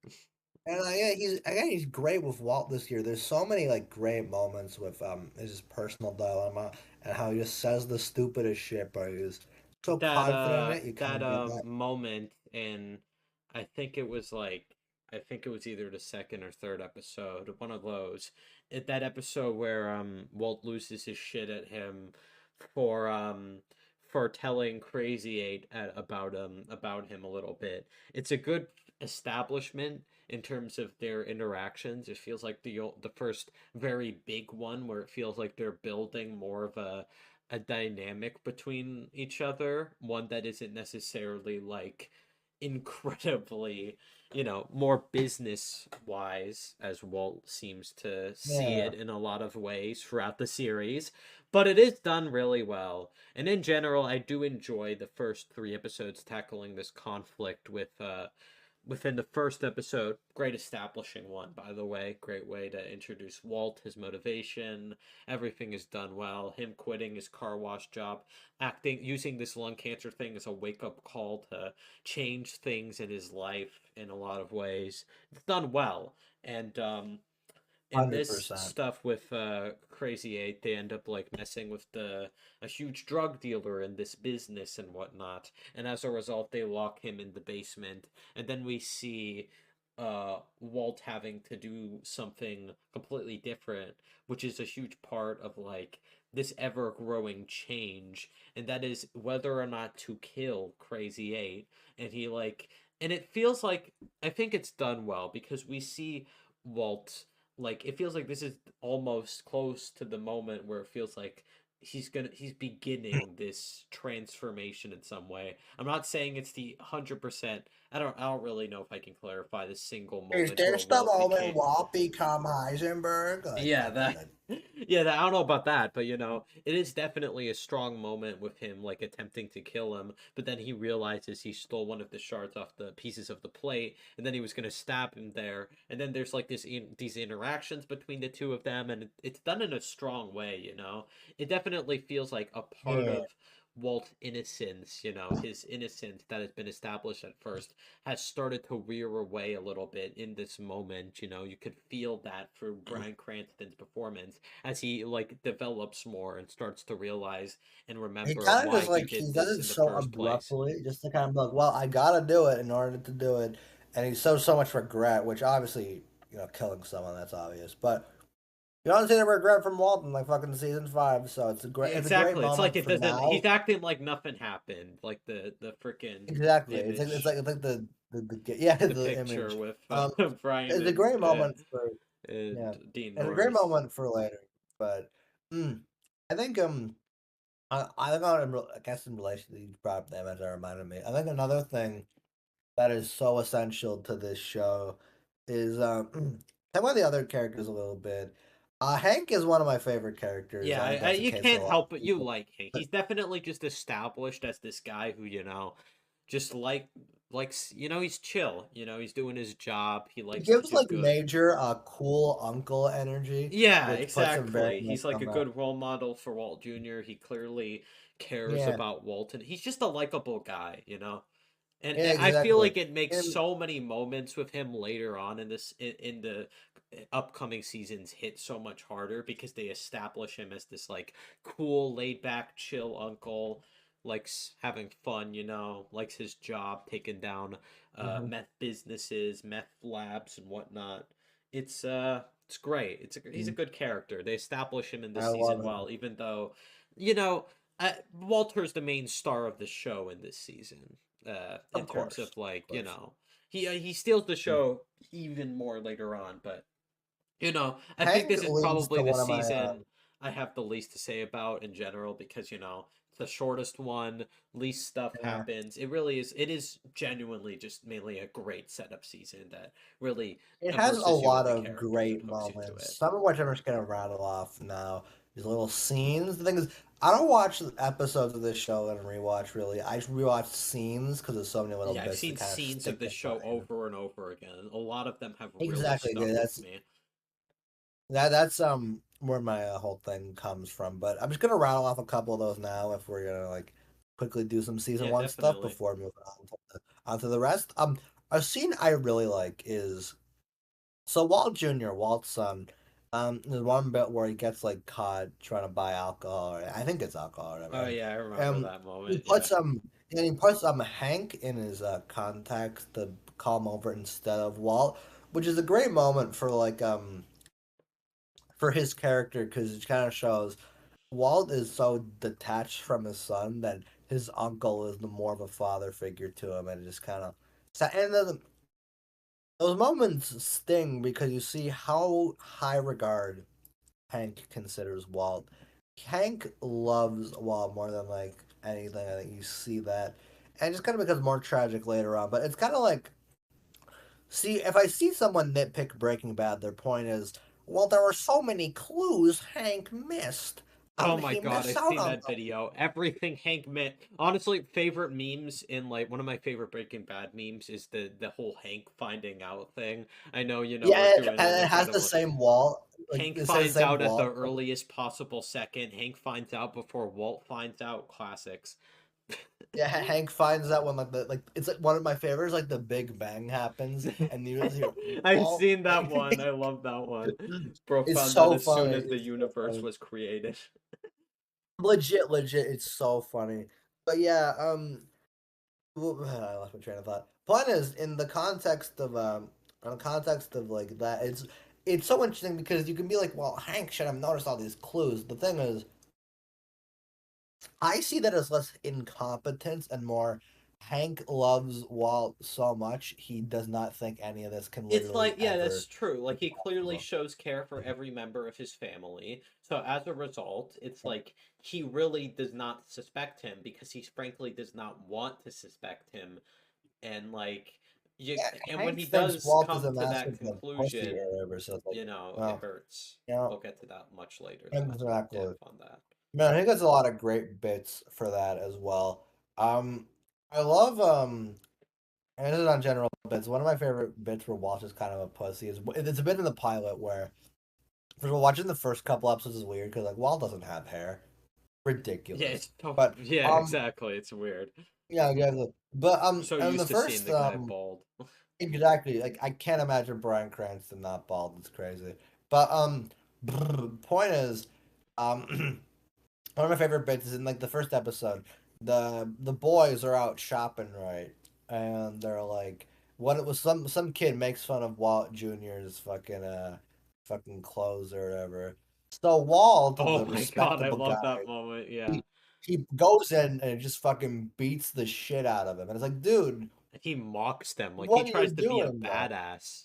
And yeah, he's great with Walt this year. There's so many like great moments with his personal dilemma and how he just says the stupidest shit, but he's so
that
confident in it. You kind
that
of get that.
moment in I think it was like I think it was either the second or third episode, one of those. That episode where Walt loses his shit at him for um for telling Crazy Eight about him a little bit. It's a good establishment in terms of their interactions. It feels like the first very big one where it feels like they're building more of a dynamic between each other, one that isn't necessarily like incredibly, more business wise, as Walt seems to see
Yeah,
it in a lot of ways throughout the series. But it is done really well. And in general, I do enjoy the first three episodes tackling this conflict within the first episode. Great establishing one, by the way. Great way to introduce Walt, his motivation. Everything is done well. Him quitting his car wash job, using this lung cancer thing as a wake up call to change things in his life in a lot of ways. It's done well. And in
hundred
this
percent.
stuff with Crazy Eight, they end up like messing with a huge drug dealer in this business and whatnot, and as a result, they lock him in the basement, and then we see Walt having to do something completely different, which is a huge part of like this ever growing change, and that is whether or not to kill Crazy Eight, and he like. And it feels like I think it's done well because we see Walt like it feels like this is almost close to the moment where it feels like he's beginning this transformation in some way. I'm not saying it's the 100%. I don't really know if I can clarify the single
Is
moment where
this the
Walt
moment
became.
Walt become Heisenberg? Like,
Yeah,
okay,
that
good.
yeah, that I don't know about that, but it is definitely a strong moment with him like attempting to kill him, but then he realizes he stole one of the shards off the pieces of the plate, and then he was going to stab him there, and then there's like these interactions between the two of them, and it's done in a strong way. It definitely feels like a part
Yeah.
of Walt's innocence, his innocence that has been established at first has started to wear away a little bit in this moment. You could feel that through Bryan Cranston's performance as he like develops more and starts to realize and
He
remember
kind of
why
just
he
like
did
he does
this
it
in the
so
first place.
abruptly, just to kind of be like, well, I gotta do it in order to do it, and he shows so much regret, which obviously, killing someone that's obvious, but you don't see the regret from Walton like fucking season 5, so it's a great
Exactly. It's like
moment
it
for
doesn't.
now.
He's acting like nothing happened. Like the freaking
Exactly,
image,
it's like yeah,
the
the
picture
image.
with
Um,
Brian
it's a great moment for yeah,
and Dean
it's a great
Norris.
moment for later, but mm, I think I think I guess in relation to you brought up the image that reminded me. I think another thing that is so essential to this show is talk about the other characters a little bit. Hank is one of my favorite characters.
Yeah,
I think that's the
you
case with a
can't
lot
help
of
but you
people.
like Hank.
But
He's definitely just established as this guy who, just he's chill. He's doing his job. He
he
likes to
gives
do
like
good.
Major a cool uncle energy,
Yeah,
which puts him very
exactly.
much
He's like
on
a
the
good role model for Walt Jr. He clearly cares
yeah
about Walton. He's just a likable guy. And
yeah
I feel
exactly.
like it makes
Him
so many moments with him later on in the upcoming seasons hit so much harder because they establish him as this like cool, laid back, chill uncle, likes having fun, likes his job, taking down
mhm.
meth businesses, meth labs and whatnot. It's It's great. He's a good character. They establish him in this
I
season
love it.
well, even though, you know, Walter's the main star of the show in this season. In
Of
terms
course,
of like,
of course.
he steals the show even more later on, but I think
Hank
this is
leads
probably
to
the
one of my
season I have the least to say about in general because it's the shortest one, least stuff
yeah.
happens. It is genuinely just mainly a great setup season that really
It has a
immerses you in
lot
the
of
characters and
great
hooks you into
moments.
it.
Some of which I'm just gonna rattle off now. These little scenes. The thing is, I don't watch episodes of this show and rewatch really. I just rewatch scenes because there's so many little
Yeah, I've
bits
seen
that kind of
scenes of
stick
this
in
show
mind.
over and over again. A lot of them have really
Exactly.
stuck with
That's
me.
that's where my whole thing comes from. But I'm just gonna rattle off a couple of those now if we're gonna like quickly do some season
Yeah,
one stuff
definitely.
before moving onto the rest. A scene I really like is so Walt Jr., Walt's son, there's one bit where he gets like caught trying to buy alcohol, or I think it's alcohol or
Oh
whatever.
yeah, I remember
And
that
he
moment. Yeah.
puts and he puts Hank in his contacts to call him over instead of Walt, which is a great moment for like for his character because it kind of shows Walt is so detached from his son that his uncle is the more of a father figure to him, and it just kind of and then those moments sting because you see how high regard Hank considers Walt. Hank loves Walt more than like anything. I think you see that, and it just kind of becomes more tragic later on. But it's kind of like, see, if I see someone nitpick Breaking Bad, their point is, well, there were so many clues Hank missed.
Oh my
He
god,
missed
I've
out
seen
on
that
them.
video. Everything Hank meant. Honestly, favorite memes in like one of my favorite Breaking Bad memes is the whole Hank finding out thing. I know, we're
Yeah,
doing
and it
like
has
kind of
the
a
same wall. Like
Hank
it says
finds
same
out at the
wall.
earliest possible second. Hank finds out before Walt finds out. Classics.
Yeah, Hank finds out when like it's like one of my favorites, like the Big Bang happens, and you just hear
I've
Walt.
seen that one. I love that one. Bro
It's
found out
so
as soon
funny.
as the
It's so
universe
funny.
was created.
Legit, it's so funny. But yeah, I lost my train of thought. Point is, in the context of like that, it's so interesting because you can be like, well, Hank should have noticed all these clues. The thing is, I see that as less incompetence and more Hank loves Walt so much he does not think any of this can
It's
literally
like, yeah, that's
ever
true.
be
Like he clearly
possible.
shows care for every member of his family. So as a result, it's like he really does not suspect him because he frankly does not want to suspect him. And like
Yeah,
and when
Hank
he
thinks
does
Walt is
come
a
to that
massive like, pussy or
conclusion,
whatever. So it's like,
it
well,
hurts.
you know,
We'll get to that much later though. That's why I
exactly.
dip on that.
Man, he gets a lot of great bits for that as well. Um, I love and this is on general bits. One of my favorite bits where Walt is kind of a pussy is it's a bit in the pilot where, first of all, watching the first couple episodes is weird because like Walt doesn't have hair,
Yeah,
ridiculous.
it's so,
But
yeah, exactly. It's weird.
yeah, exactly. But
So
and the
used to seeing
first
the guy bald.
exactly like I can't imagine Bryan Cranston not bald. It's crazy. But point is, um. One of my favorite bits is in like the first episode. The boys are out shopping, right? And they're like, what it was some kid makes fun of Walt Jr.'s fucking clothes or whatever. So Walt,
Oh
the
my god, I
respectable
love
guy,
that moment. Yeah.
he he goes in and just fucking beats the shit out of him. And it's like, dude,
He mocks them. Like he
what are you
tries to be a
doing, man?
badass.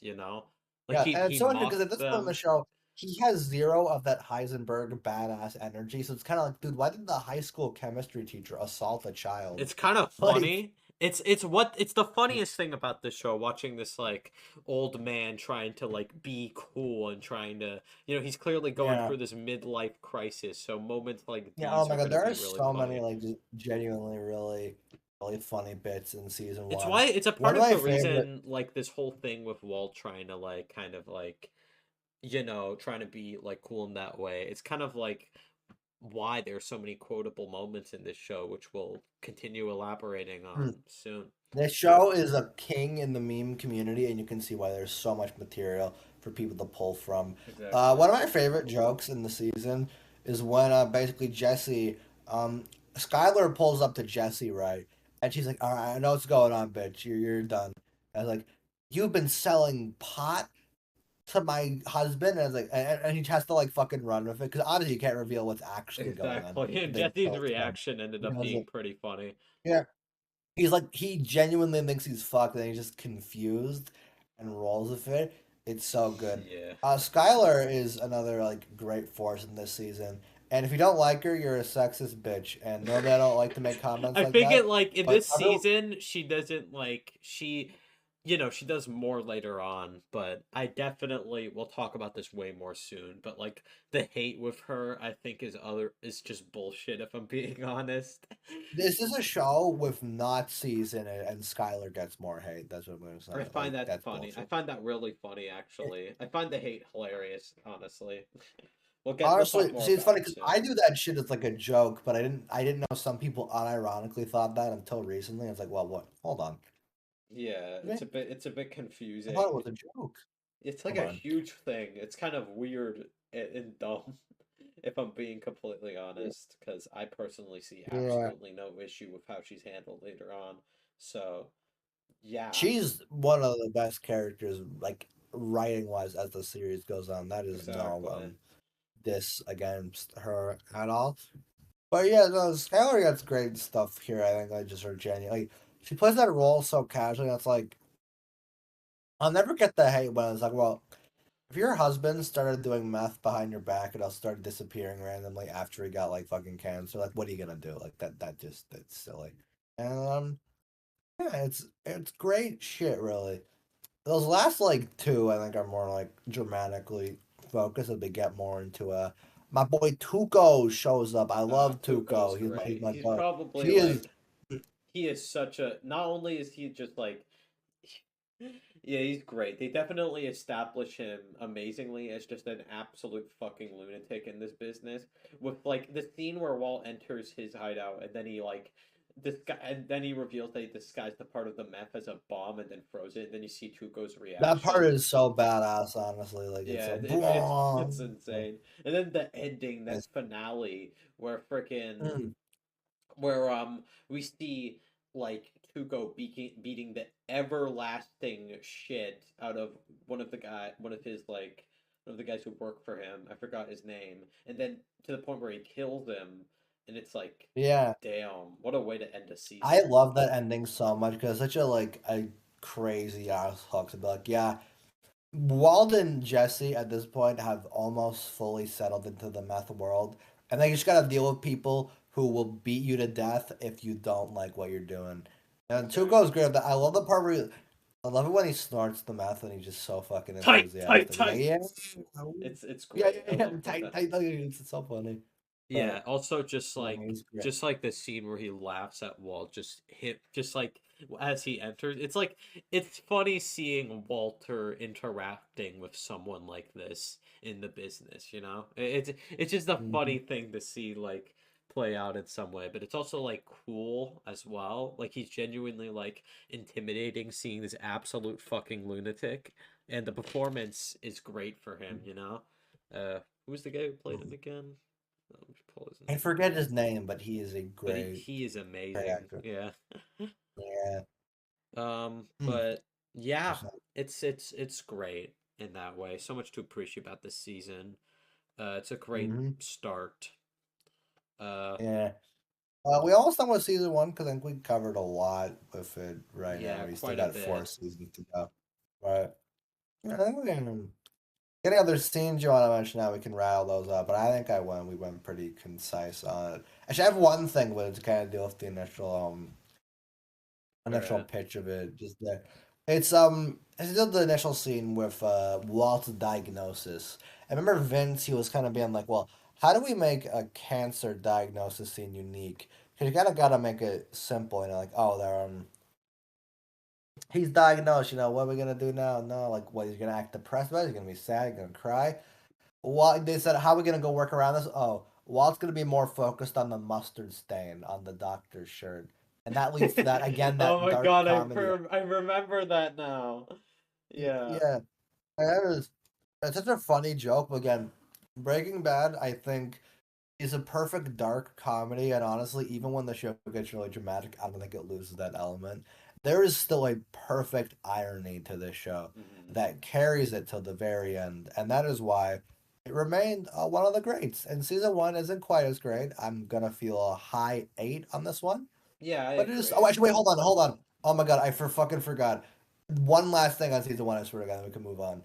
Like
Yeah,
he
and it's
he
so interesting
mocks
because at this point in the
them.
show, he has zero of that Heisenberg badass energy. So it's kind of like, dude, why did the high school chemistry teacher assault a child?
It's kind of
Like,
funny. It's the funniest thing about this show, watching this like old man trying to like be cool and trying to, he's clearly going
yeah,
through this midlife crisis. So moments like
yeah. Oh
these
my
are
god,
gonna
there
be
are
really
so many
funny.
like just genuinely really funny bits in season
It's
one.
why it's a
One
part
of
of
my
the
favorite,
reason like this whole thing with Walt trying to like kind of like trying to be like cool in that way. It's kind of like why there's so many quotable moments in this show, which we'll continue elaborating on soon.
this show is a king in the meme community, and you can see why there's so much material for people to pull from.
Exactly.
One of my favorite jokes in the season is when basically Jesse, Skylar pulls up to Jesse, right? And she's like, all right, I know what's going on, bitch. You're done. I was like, you've been selling pot to my husband, and it's like, and he has to like fucking run with it because obviously you can't reveal what's actually going on.
Exactly. And
They
Jesse's
told him.
reaction ended
He
up
was
being
like,
pretty funny.
yeah, he's like he genuinely thinks he's fucked, and he's just confused and rolls with it. It's so good.
Yeah.
Skylar is another like great force in this season. And if you don't like her, you're a sexist bitch. And normally I don't like to make comments
I
like
think
that.
it like in
but
this
everyone-
season she doesn't like she does more later on, but I definitely we'll talk about this way more soon. But like the hate with her, I think is just bullshit if I'm being honest.
This is a show with Nazis in it, and Skylar gets more hate. That's what I'm gonna say.
I find
Like,
that
that's
funny. I
bullshit.
find that really funny actually. I find the hate hilarious, honestly. We'll
Honestly,
talk more
see, it's
about
funny
it
because
soon.
I do that shit as like a joke, but I didn't know some people unironically thought that until recently. I was like, well, what? Hold on,
Yeah, it's a bit
I
confusing.
thought it was a joke.
It's like
Come
a
on.
huge thing. It's kind of weird and dumb, if I'm being completely honest, because I personally see
Yeah.
absolutely no issue with how she's handled later on. So, yeah.
She's one of the best characters, like writing wise, as the series goes on. That is no
Exactly.
diss against her at all. But yeah, no, Skylar gets great stuff here. I think like just her genuine, like she plays that role so casually. That's like I'll never get the hate when it's like, well, if your husband started doing meth behind your back and started disappearing randomly after he got like fucking cancer, like what are you gonna do? Like that's silly. And yeah, it's great shit really. Those last like two I think are more like dramatically focused as they get more into my boy Tuco shows up. I love
Tuco's
Tuco. He's
great.
my
He's
dog.
probably
He is
he is such a not only is he just like yeah, he's great. They definitely establish him amazingly as just an absolute fucking lunatic in this business. With like the scene where Walt enters his hideout and then he like and then he reveals that he disguised the part of the meth as a bomb and then froze it, and then you see Tuco's reaction.
that part is so badass, honestly. Like
Yeah,
it's
it's insane. And then the ending, that
It's-
finale, where freaking
Mm.
where we see like Tuco beating the everlasting shit out of one of the guys who work for him. I forgot his name. And then to the point where he kills him, and it's like,
Yeah,
damn, what a way to end a season.
I love that ending so much because it's such a like a crazy ass hook to be like, yeah, Walt and Jesse at this point have almost fully settled into the meth world, and they just gotta deal with people who will beat you to death if you don't like what you're doing. And Tuco's great at that. I love the part where I love it when he snorts the meth and he's just so fucking
Tight,
enthusiastic.
tight,
He's like,
tight.
yeah,
It's
yeah,
great. I
yeah,
love
tight,
that.
tight, tight. It's so funny.
Yeah, also just
Yeah,
like
he's great.
the scene where he laughs at Walt just like as he enters. It's funny seeing Walter interacting with someone like this in the business, you know? It's just a funny thing to see like play out in some way, but it's also like cool as well. Like he's genuinely like intimidating seeing this absolute fucking lunatic, and the performance is great for him, you know? Who's the guy who played him again? Let me pull his
I
name.
forget his name, but he is a
But
great.
he is amazing.
actor.
Yeah.
Yeah.
But yeah,
Percent.
it's great in that way. So much to appreciate about this season. It's a great
Mhm.
start.
Yeah. We almost done with season one because I think we covered a lot with it right
Yeah,
now. We still
quite a
got 4
bit.
seasons to go. Right. Yeah, I think we can. Any other scenes you want to mention now? We can rattle those up. But I think we went pretty concise on it. Actually, I have one thing with it to kind of deal with the initial
Alright.
pitch of it. Just there. It's still the initial scene with Walt's diagnosis. I remember Vince. He was kind of being like, "Well, how do we make a cancer diagnosis scene unique? Because you kind of got to make it simple. You know, like, oh, he's diagnosed. You know, what are we gonna do now? No, like, what? He's gonna act depressed about it? He's gonna be sad. He's gonna cry. Well, they said, how are we gonna go work around this? Oh, Walt's gonna be more focused on the mustard stain on the doctor's shirt, and that leads to that again. That
Oh my
dark
god,
comedy.
I remember that now. Yeah.
Yeah, it's such a funny joke. But again, Breaking Bad, I think, is a perfect dark comedy, and honestly, even when the show gets really dramatic, I don't think it loses that element. there is still a perfect irony to this show
Mhm.
that carries it till the very end, and that is why it remained one of the greats. And season one isn't quite as great. I'm gonna feel a high 8 on this one,
Yeah, I
but it is.
agree.
Oh, actually, wait, hold on. Oh my god, I fucking forgot. One last thing on season one. I swear to God, then we can move on.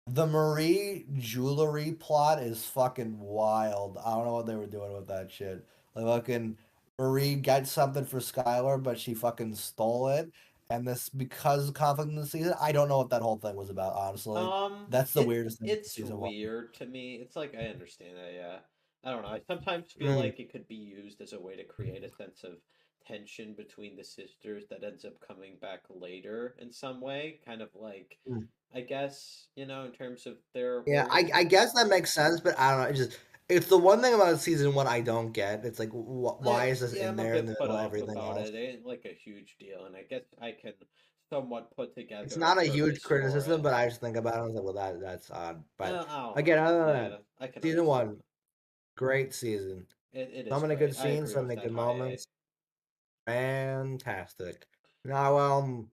The Marie jewelry plot is fucking wild. I don't know what they were doing with that shit. Like fucking Marie got something for Skylar, but she fucking stole it. And this because of conflict in the season, I don't know what that whole thing was about, honestly. That's the weirdest thing in
It's
season one.
weird to me. It's like I understand that, yeah. I don't know. I sometimes feel
Mm,
like it could be used as a way to create a sense of tension between the sisters that ends up coming back later in some way. Kind of like,
mm.
I guess, in terms of their
Yeah, I
origin.
guess that makes sense, but I don't know. It's the one thing about season one I don't get. It's like, why is this
Yeah,
in
I'm a
there in
bit
the
put
middle of
off
everything
about
else?
it. It ain't like a huge deal, and I guess I can somewhat put
It's
together a
not a huge
purpose for
criticism,
it.
but I just think about it. I was like, well, that's odd. But
I don't
again,
know.
other than that,
Yeah, I can
season
understand
one,
that.
great season.
It
So
is
many good
great. I
scenes,
agree
so
with
many
that
good
high A.
moments. Fantastic. Now,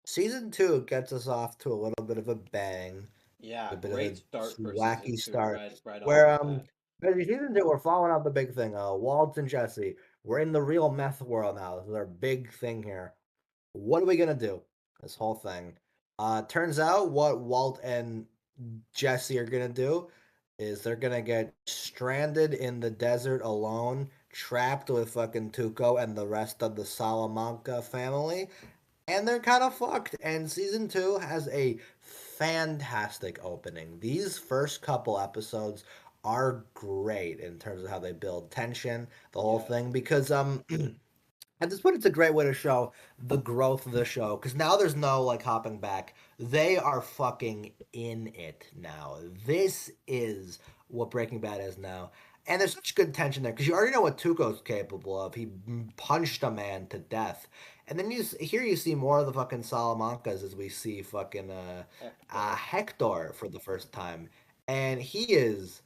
season two gets us off to a little bit of a bang,
Yeah,
a bit of
great
a
start for season
wacky
two,
start.
right off
Where
the bat.
in season two we're following out the big thing. Walt and Jesse, we're in the real meth world now. This is our big thing here. What are we gonna do? This whole thing. Turns out what Walt and Jesse are gonna do is they're gonna get stranded in the desert alone, trapped with fucking Tuco and the rest of the Salamanca family, and they're kind of fucked. And season two has a fantastic opening. These first couple episodes are great in terms of how they build tension, the whole
Yeah.
thing, because at this point, it's a great way to show the growth of the show because now there's no like hopping back. They are fucking in it now. This is what Breaking Bad is now. And there's such good tension there because you already know what Tuco's capable of. He punched a man to death. And then here you see more of the fucking Salamancas as we see fucking
Hector.
Hector for the first time. And he's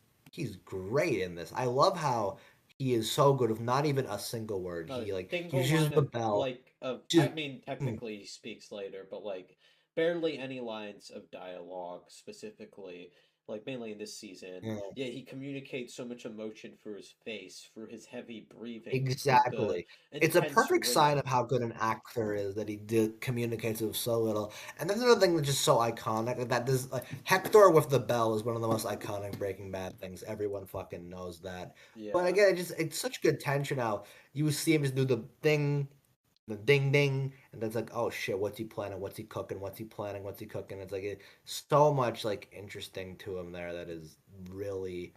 great in this. I love how he is so good with not even a single word.
No,
He
single
uses
line
the
of
bell.
I
Just
mean
mm,
technically he speaks later, but like barely any lines of dialogue specifically, like mainly in this season.
mm,
Yeah, he communicates so much emotion through his face, through his heavy breathing, through the
exactly. It's a
intense
perfect sign
rhythm.
of how good an actor is that he did communicates with so little. And that's another thing that's just so iconic. That this Hector with the bell is one of the most iconic Breaking Bad things. Everyone fucking knows that. But
Yeah.
again, it's such good tension how you see him just do the thing, the ding ding, and then it's like, oh shit, what's he planning? What's he cooking? What's he planning? What's he cooking? It's like so much like interesting to him there that is really,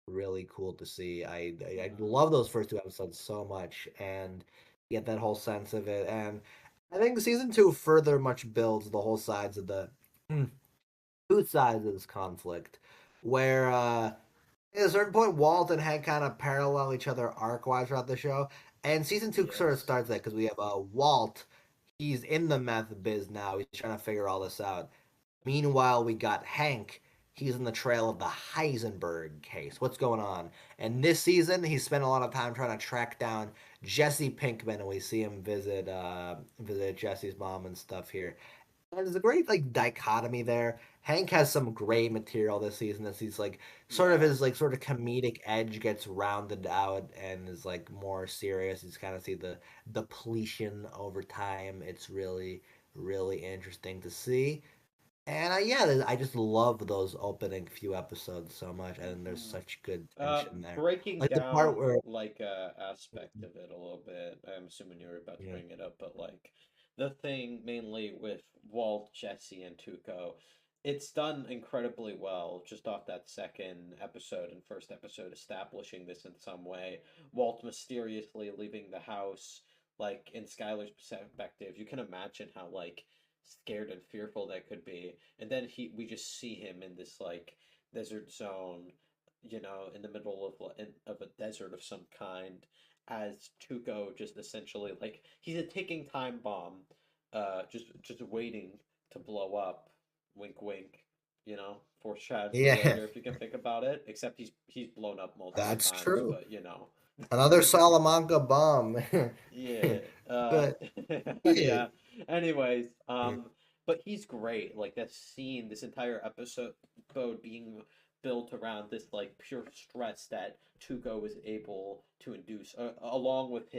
really cool to see. I
Mhm.
love those first two episodes so much, and get that whole sense of it. And I think season two further much builds the whole sides of the two sides of this conflict, where at a certain point, Walt and Hank kind of parallel each other arc wise throughout the show. And season two sort of
Yes.
starts that because we have Walt. He's in the meth biz now. He's trying to figure all this out. Meanwhile, we got Hank. He's in the trail of the Heisenberg case. What's going on? And this season, he spent a lot of time trying to track down Jesse Pinkman, and we see him visit Jesse's mom and stuff here. And there's a great like dichotomy there. Hank has some great material this season as he's like
Yeah.
sort of comedic edge gets rounded out and is like more serious. You just kind of see the depletion over time. It's really, really interesting to see. And yeah, I just love those opening few episodes so much, and there's
Mhm.
such good tension there.
Breaking
Like the part
down
where
like aspect of it a little bit. I'm assuming you were about to
yeah,
bring it up, but like the thing mainly with Walt, Jesse, and Tuco, it's done incredibly well just off that second episode and first episode establishing this in some way. Walt mysteriously leaving the house, like in Skylar's perspective, you can imagine how like scared and fearful that could be. And then we just see him in this like desert zone, in the middle of a desert of some kind, as Tuco just essentially like he's a ticking time bomb, just waiting to blow up. Wink, wink. Foreshadowing for
yeah,
later if you can think about it. Except he's blown up multiple
that's
times,
true.
but.
Another Salamanca bomb.
Yeah.
But yeah.
Yeah. Anyways, but he's great. Like that scene, this entire episode being built around this like pure stress that Tuco was able to induce, along with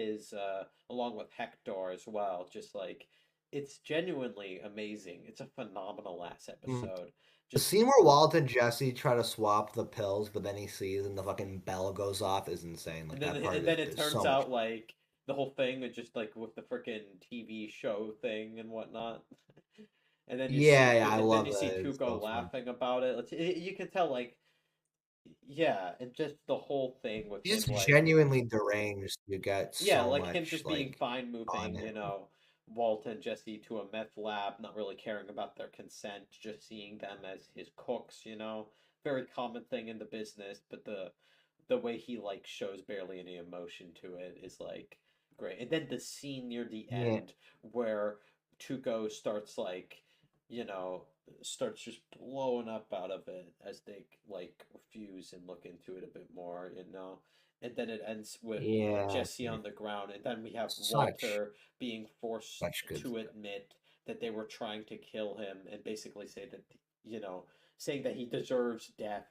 along with Hector as well. Just like it's genuinely amazing. It's a phenomenal last
Mm.
episode.
The
Just
scene where Walt and Jesse try to swap the pills, but then he sees and the fucking bell goes off is insane. Like that part
and
is
then it
there's
turns
so much.
out like the whole thing is just like with the freaking TV show thing and whatnot. And then you
Yeah,
see
yeah, I
and then
love
you
that.
see
It's
Tuco
so fun.
laughing about it. You can tell like yeah, and just the whole thing with him
He's
like
genuinely deranged. You get
yeah,
so
like him
much
just being
like
fine
on
moving,
him.
Walt and Jesse to a meth lab, not really caring about their consent, just seeing them as his cooks. Very common thing in the business, but the way he like shows barely any emotion to it is like great. And then the scene near the
Yeah,
end where Tuco starts like, you know, starts just blowing up out of it as they like refuse and look into it a bit more. And then it ends with
yeah,
Jesse on the ground, and then we have
such
Walter being forced
such good
to
stuff.
admit that they were trying to kill him and basically say that, you know, saying that he deserves death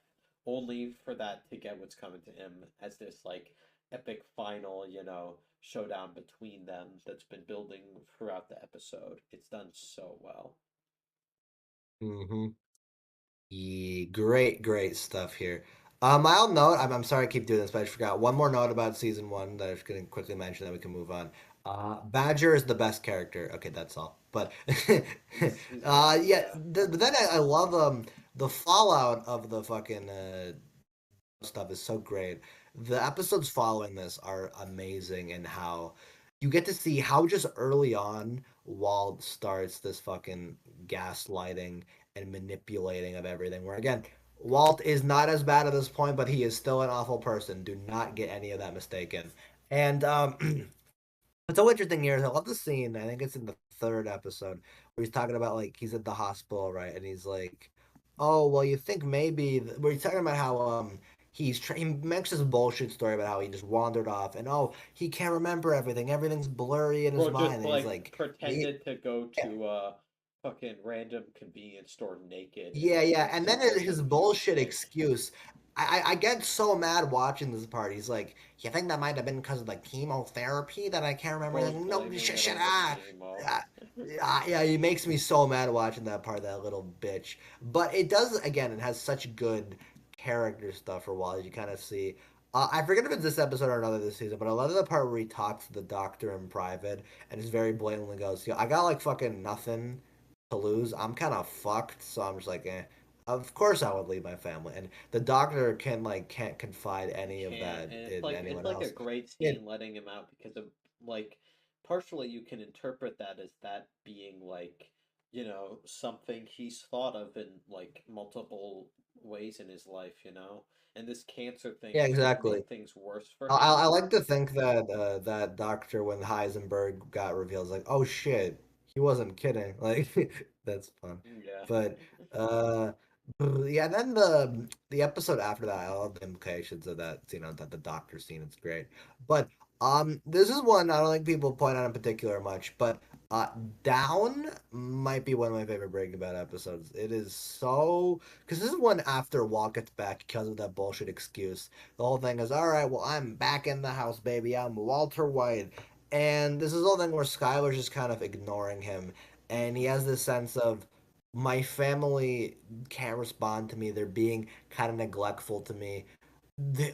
only for that to get what's coming to him as this like epic final, showdown between them that's been building throughout the episode. It's done so well.
Hmm. Yeah, great, great stuff here. I'll note, I'm sorry I keep doing this, but I forgot one more note about season one that I was going to quickly mention that we can move on. Badger is the best character. Okay, that's all. But
He's great,
yeah,
yeah.
but then I love the fallout of the fucking stuff is so great. The episodes following this are amazing and how you get to see how just early on Walt starts this fucking gaslighting and manipulating of everything. Where again, Walt is not as bad at this point, but he is still an awful person. Do not get any of that mistaken. And what's so interesting here is I love the scene. I think it's in the third episode where he's talking about like he's at the hospital, right? And he's like, "Oh, well, you think maybe?" Where he's talking about how he makes this bullshit story about how he just wandered off and oh he can't remember everything. Everything's blurry in his
Or just
mind, and he's
like
like, he,
pretended to go to a fucking random convenience store naked and
yeah, yeah,
was
and then
super
his
confused
bullshit
and
excuse. I get so mad watching this part. He's like, "You think that might have been because of the chemotherapy that I can't remember?"
was
Anything? No,
blaming
shit,
it
shit,
on the chemo.
yeah. He makes me so mad watching that part. That little bitch. But it does again. It has such good character stuff for Wally. You kind of see. I forget if it's this episode or another this season, but I love the part where he talks to the doctor in private and just very blatantly goes, "Yo, I got like fucking nothing to lose. I'm kind of fucked, so I'm just like, eh. Of course, I would leave my family." And the doctor can't confide any of
Can't,
that
and
in
it's
anyone
like a
else.
great
Yeah,
scene letting him out because of like partially you can interpret that as that being like something he's thought of in like multiple ways in his life. And this cancer thing
yeah,
has just
exactly.
made things worse for
I
him.
like to think that that doctor when Heisenberg got revealed is like, oh shit, he wasn't kidding. Like that's fun.
Yeah.
But uh yeah, then the episode after that, I love the implications of that, that the doctor scene. It's great. But this is one I don't think people point out in particular much, but uh Down might be one of my favorite Breaking Bad episodes. It is so because this is one after Walt gets back because of that bullshit excuse. The whole thing is, all right, well, I'm back in the house, baby. I'm Walter White. And this is the whole thing where Skylar's just kind of ignoring him. And he has this sense of, my family can't respond to me. They're being kind of neglectful to me.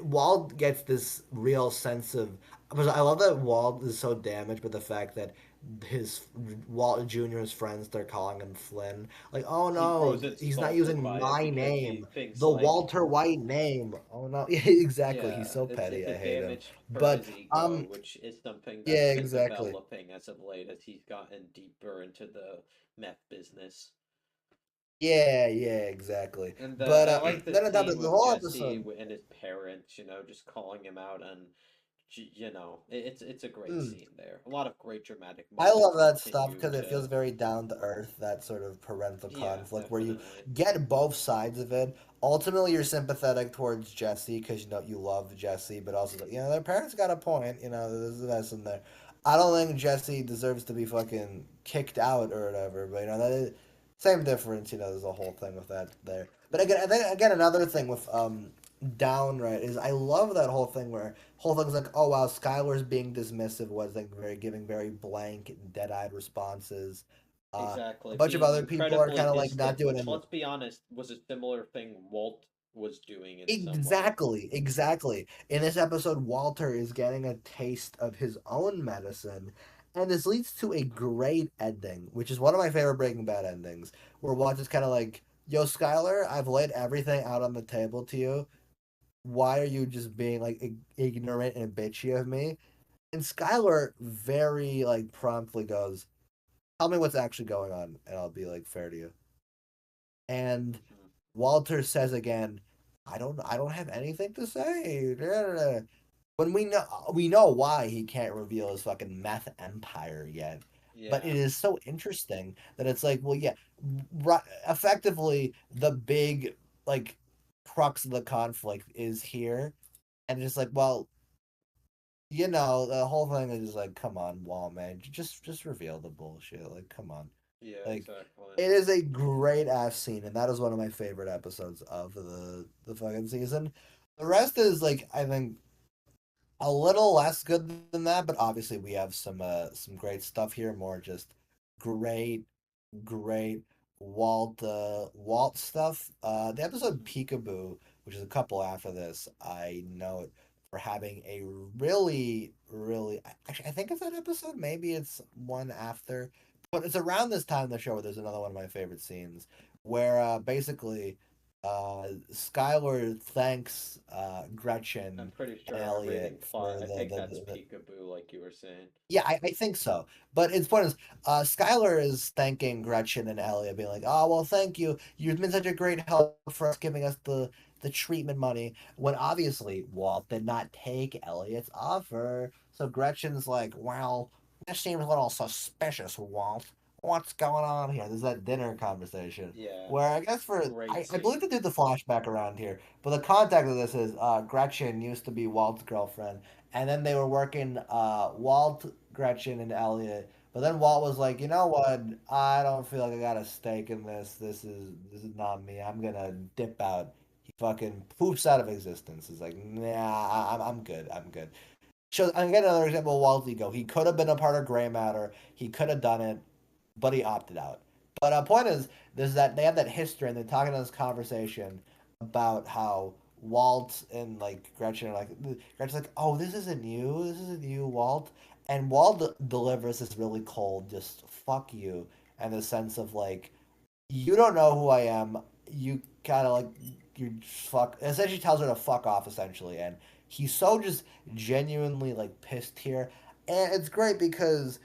Walt gets this real sense of. Because I love that Walt is so damaged by the fact that his Walt Jr.'s friends start calling him Flynn. Like, oh
He
no,
grows
he's not
insulted
using
by it
my
because he
name,
thinks
the
like
Walter White name. Oh no, yeah, exactly. He's
yeah,
so
it's
petty.
a
I hate him.
damage for
But
his ego, which is something that's
yeah,
been
exactly.
developing as of late as he's gotten deeper into the meth business.
Yeah, yeah, exactly.
And
But
I like the
then on top
scene
of the
with
whole
Jesse
episode,
and his parents, just calling him out on you know, it's a great
Mm.
scene there. A lot of great dramatic
I
moments
love that stuff
continue
because it feels
to.
very down to earth, that sort of parental
Yeah,
conflict where you
definitely.
get both sides of it. Ultimately, you're sympathetic towards Jesse because you love Jesse, but also their parents got a point. There's a mess in there. I don't think Jesse deserves to be fucking kicked out or whatever, but same difference. There's a whole thing with that there. But again, and then again, another thing with downright is I love that whole thing where whole thing's like, oh wow, Skylar's being dismissive was like giving very blank, dead-eyed responses. A
Exactly.
bunch of
Being
other people are
incredibly
kind of like not
distant,
doing
which
it.
let's be honest, was a similar thing Walt was doing in some way.
Exactly, exactly. In this episode, Walter is getting a taste of his own medicine, and this leads to a great ending, which is one of my favorite Breaking Bad endings, where Walter's kind of like, "Yo, Skylar, I've laid everything out on the table to you. Why are you just being like ignorant and bitchy of me?" And Skylar very like promptly goes, "Tell me what's actually going on, and I'll be like fair to you." And
Mhm.
Walter says again, I don't have anything to say." When we know why he can't reveal his fucking meth empire yet. But it
Yeah.
is so interesting that it's like, well, yeah, effectively the big like crux of the conflict is here, and it's just like, well, the whole thing is just like, come on, Wall man, just reveal the bullshit. Like, come on.
Yeah,
Like,
exactly.
it is a great ass scene, and that is one of my favorite episodes of the fucking season. The rest is like, I think, a little less good than that, but obviously we have some great stuff here. More just great, great Walt stuff. The episode Peekaboo, which is a couple after this, I note for having a really, really. Actually, I think it's that episode. Maybe it's one after, but it's around this time in the show where there's another one of my favorite scenes where basically Skylar thanks
I'm
Gretchen
pretty
and
sure our rating
Elliot for
plot. I think that's Peekaboo, like you were saying.
yeah, I think so. But its point is, Skylar is thanking Gretchen and Elliot, being like, "Oh well, thank you. You've been such a great help for us, giving us the treatment money." When obviously Walt did not take Elliot's offer, so Gretchen's like, "Well, this seems a little suspicious, Walt. What's going on here?" There's that dinner conversation
Yeah.
where I guess
Great
I believe
scene.
they did the flashback around here, but the context of this is Gretchen used to be Walt's girlfriend, and then they were working Walt, Gretchen, and Elliot. But then Walt was like, you know what? I don't feel like I got a stake in this. This is not me. I'm gonna dip out. He fucking poops out of existence. He's like, nah, I'm good. I'm good. So I get another example of Walt's ego. He could have been a part of Gray Matter. He could have done it, but he opted out. But point is that they have that history, and they're talking in this conversation about how Walt and like Gretchen are like, Gretchen's like, oh, this isn't you, Walt. And Walt delivers this really cold, just fuck you, and the sense of like, you don't know who I am. You kind of like, you fuck. Essentially tells her to fuck off, essentially. And he's so just genuinely like pissed here. And it's great because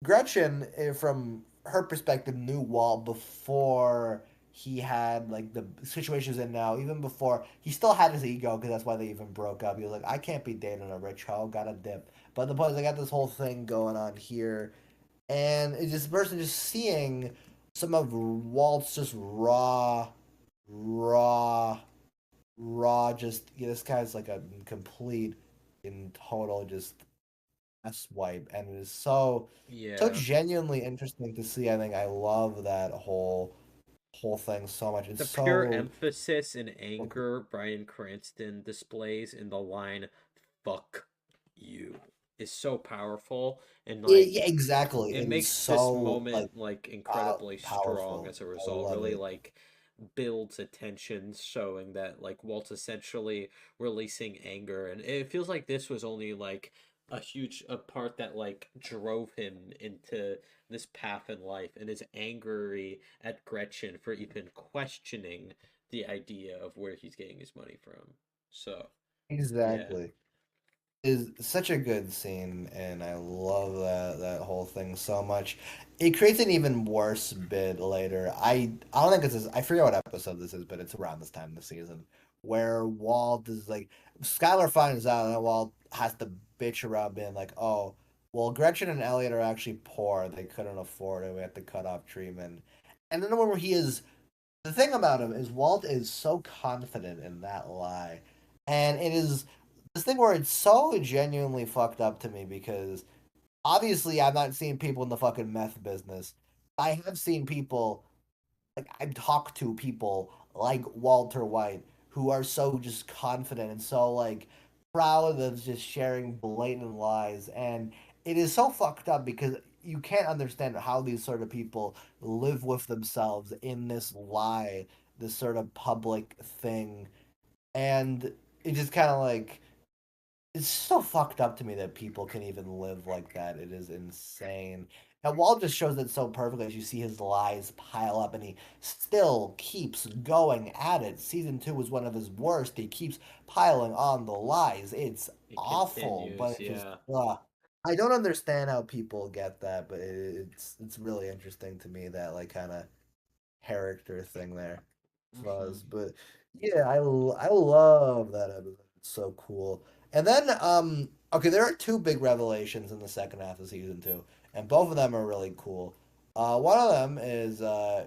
Gretchen, from her perspective, knew Walt before he had like the situations in now. Even before he still had his ego, because that's why they even broke up. He was like, I can't be dating a rich hoe, gotta dip. But the point is, I got this whole thing going on here, and it's this person just seeing some of Walt's just raw, Just this guy's like a complete, in total, just ass wipe, and it is so
Yeah.
genuinely interesting to see. I think I love that whole thing so much. It's
The pure
so
emphasis and anger Bryan Cranston displays in the line "fuck you" is so powerful, and
yeah,
like
yeah, exactly.
it
It is
makes this
so like
moment like incredibly strong
powerful.
as a
I
result.
love
Really
it.
like builds attention, showing that like Walt's essentially releasing anger, and it feels like this was only like a huge a part that like drove him into this path in life, and is angry at Gretchen for even questioning the idea of where he's getting his money from. So yeah.
Exactly. Is such a good scene, and I love that whole thing so much. It creates an even worse bit later. I don't think this is, I forget what episode this is, but it's around this time of the season where Walt is like, Skylar finds out that Walt has to bitch around being like, oh, well, Gretchen and Elliot are actually poor. They couldn't afford it. We have to cut off treatment. And then the one where he is, the thing about him is Walt is so confident in that lie. And it is this thing where it's so genuinely fucked up to me because obviously I'm not seeing people in the fucking meth business. I have seen people, like, I've talked to people like Walter White who are so just confident and so like proud of just sharing blatant lies. And it is so fucked up because you can't understand how these sort of people live with themselves in this lie, this sort of public thing. And it just kind of like, it's so fucked up to me that people can even live like that. It is insane. And Walt just shows it so perfectly as you see his lies pile up and he still keeps going at it. Season 2 was one of his worst. He keeps piling on the lies. It's
It
awful,
continues,
but it just
yeah.
I don't understand how people get that, but it's really interesting to me, that like kind of character thing there was. But yeah, I love that episode. It's so cool. And then okay, there are two big revelations in the second half of season 2, and both of them are really cool. One of them is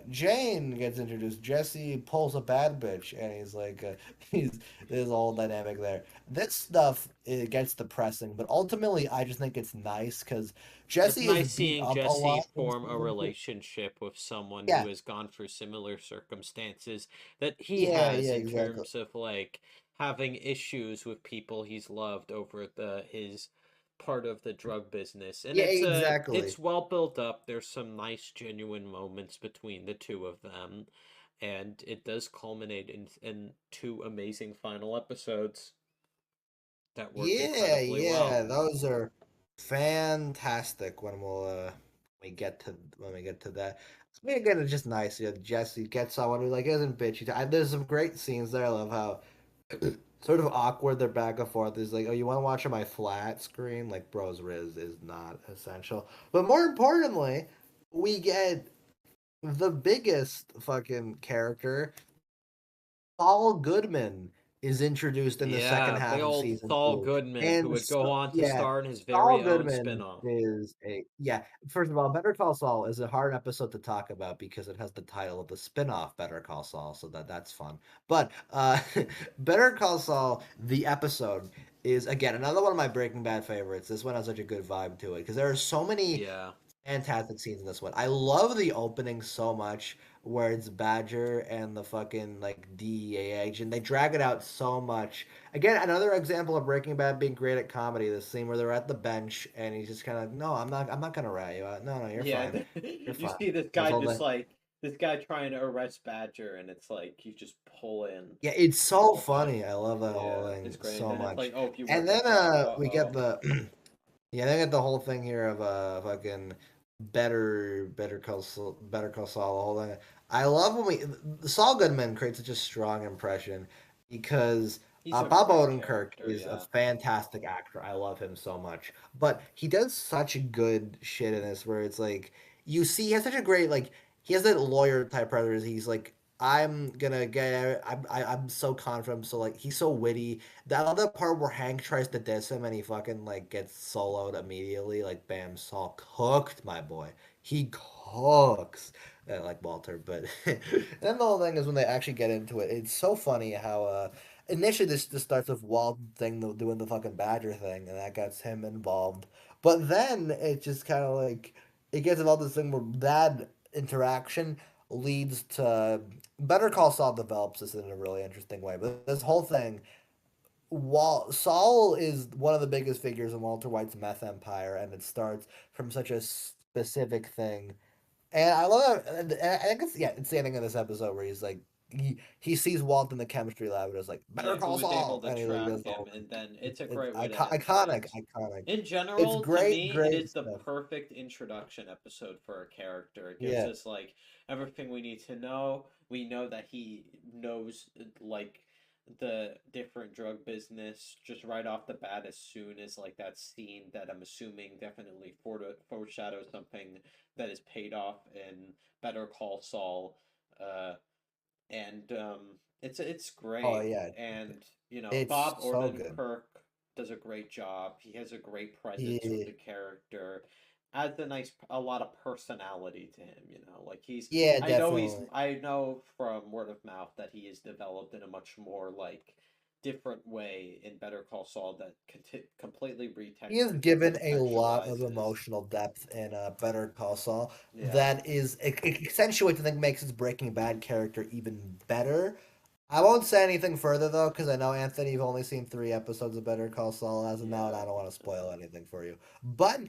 Jane gets introduced. Jesse pulls a bad bitch, and he's like, he's there's a whole dynamic there. This stuff, it gets depressing, but ultimately, I just think it's nice because
It's
Jesse is
nice
beat
seeing
up a
Jesse
lot in
form a
season 2.
relationship with someone
Yeah,
who has gone through similar circumstances that he
yeah,
has
yeah,
in
exactly.
terms of like having issues with people he's loved over the his part of the drug business. And
Yeah, exactly.
it's well built up. There's some nice genuine moments between the two of them, and it does culminate in two amazing final episodes that work
Yeah,
incredibly well.
yeah, those are fantastic when we get to that. I mean, again, it's just nice. You know, Jesse gets someone who like isn't bitchy. There's some great scenes there. I love how sort of awkward their back and forth is. Like, oh, you want to watch on my flat screen? Like, bros, Riz is not essential. But more importantly, we get the biggest fucking character. Saul Goodman is introduced in the second
Yeah, big
half of
old
season
Saul
2.
Goodman, who
And
would go
so,
on to
yeah,
star in his
Saul
very own
Goodman
spin-off.
is a yeah. First of all, Better Call Saul is a hard episode to talk about because it has the title of the spin-off Better Call Saul, so that's fun. But Better Call Saul, the episode, is again another one of my Breaking Bad favorites. This one has such a good vibe to it because there are so many
Yeah.
fantastic scenes in this one. I love the opening so much, where it's Badger and the fucking like DEA agent. They drag it out so much. Again, another example of Breaking Bad being great at comedy. The scene where they're at the bench and he's just kind of, no, I'm not gonna rat you out. No, no, you're
Yeah,
fine. You're
you
fine.
see this
That's
guy
all
just
that.
like this guy trying to arrest Badger, and it's like you just pull in
Yeah, it's
the
so
whole time.
funny. I love that whole
Yeah,
thing
it's great. And
so
then it's like,
much.
oh, if you
And
work at
then
Bravo,
we get
uh-oh.
the yeah, they get the whole thing here of fucking Better Call Saul. The whole thing. I love when Saul Goodman creates such a strong impression because
He's a
Bob
great
Odenkirk
character,
is a
yeah.
fantastic actor. I love him so much, but he does such good shit in this where it's like you see he has such a great like he has that lawyer type prejudice. He's like. I'm gonna get. I'm so confident. So like he's so witty. That other part where Hank tries to diss him and he fucking like gets soloed immediately, like bam, Saul cooked my boy. He cooks. Like Walter, but then the whole thing is when they actually get into it. It's so funny how initially this starts with Walt thing doing the fucking Badger thing, and that gets him involved. But then it just kind of like it gets involved this thing where that interaction leads to Better Call Saul develops this in a really interesting way. But this whole thing Saul is one of the biggest figures in Walter White's meth empire, and it starts from such a specific thing. And I love that. And I think it's the ending of this episode where he's like, he sees Walt in the chemistry lab and is like, "Better
Yeah, who
call
was able
Saul,"
to
and he like
track
does the
him,
whole thing.
and then it's a
It's
great way to end
iconic,
things.
iconic.
In
It's
general, to
great,
me, it
great
is the
stuff.
perfect introduction episode for a character. It gives
Yeah.
us like everything we need to know. We know that he knows like the different drug business just right off the bat as soon as like that scene that I'm assuming definitely foreshadows something that is paid off in Better Call Saul. Uh, and it's
Oh
great.
yeah,
And you know,
it's
Bob
so good.
Odenkirk does a great job. He has a great presence with
Yeah,
the character. Adds a lot of personality to him, like
yeah, definitely.
I know from word of mouth that he is developed in a much more like different way in Better Call Saul that completely
He is given a lot of
recontextualizes.
emotional depth in Better Call Saul
Yeah.
that is accentuates, I think, makes his Breaking Bad character even better. I won't say anything further though, because I know Anthony, you've only seen 3 episodes of Better Call Saul as of now, and
Yeah.
I don't want to spoil anything for you. But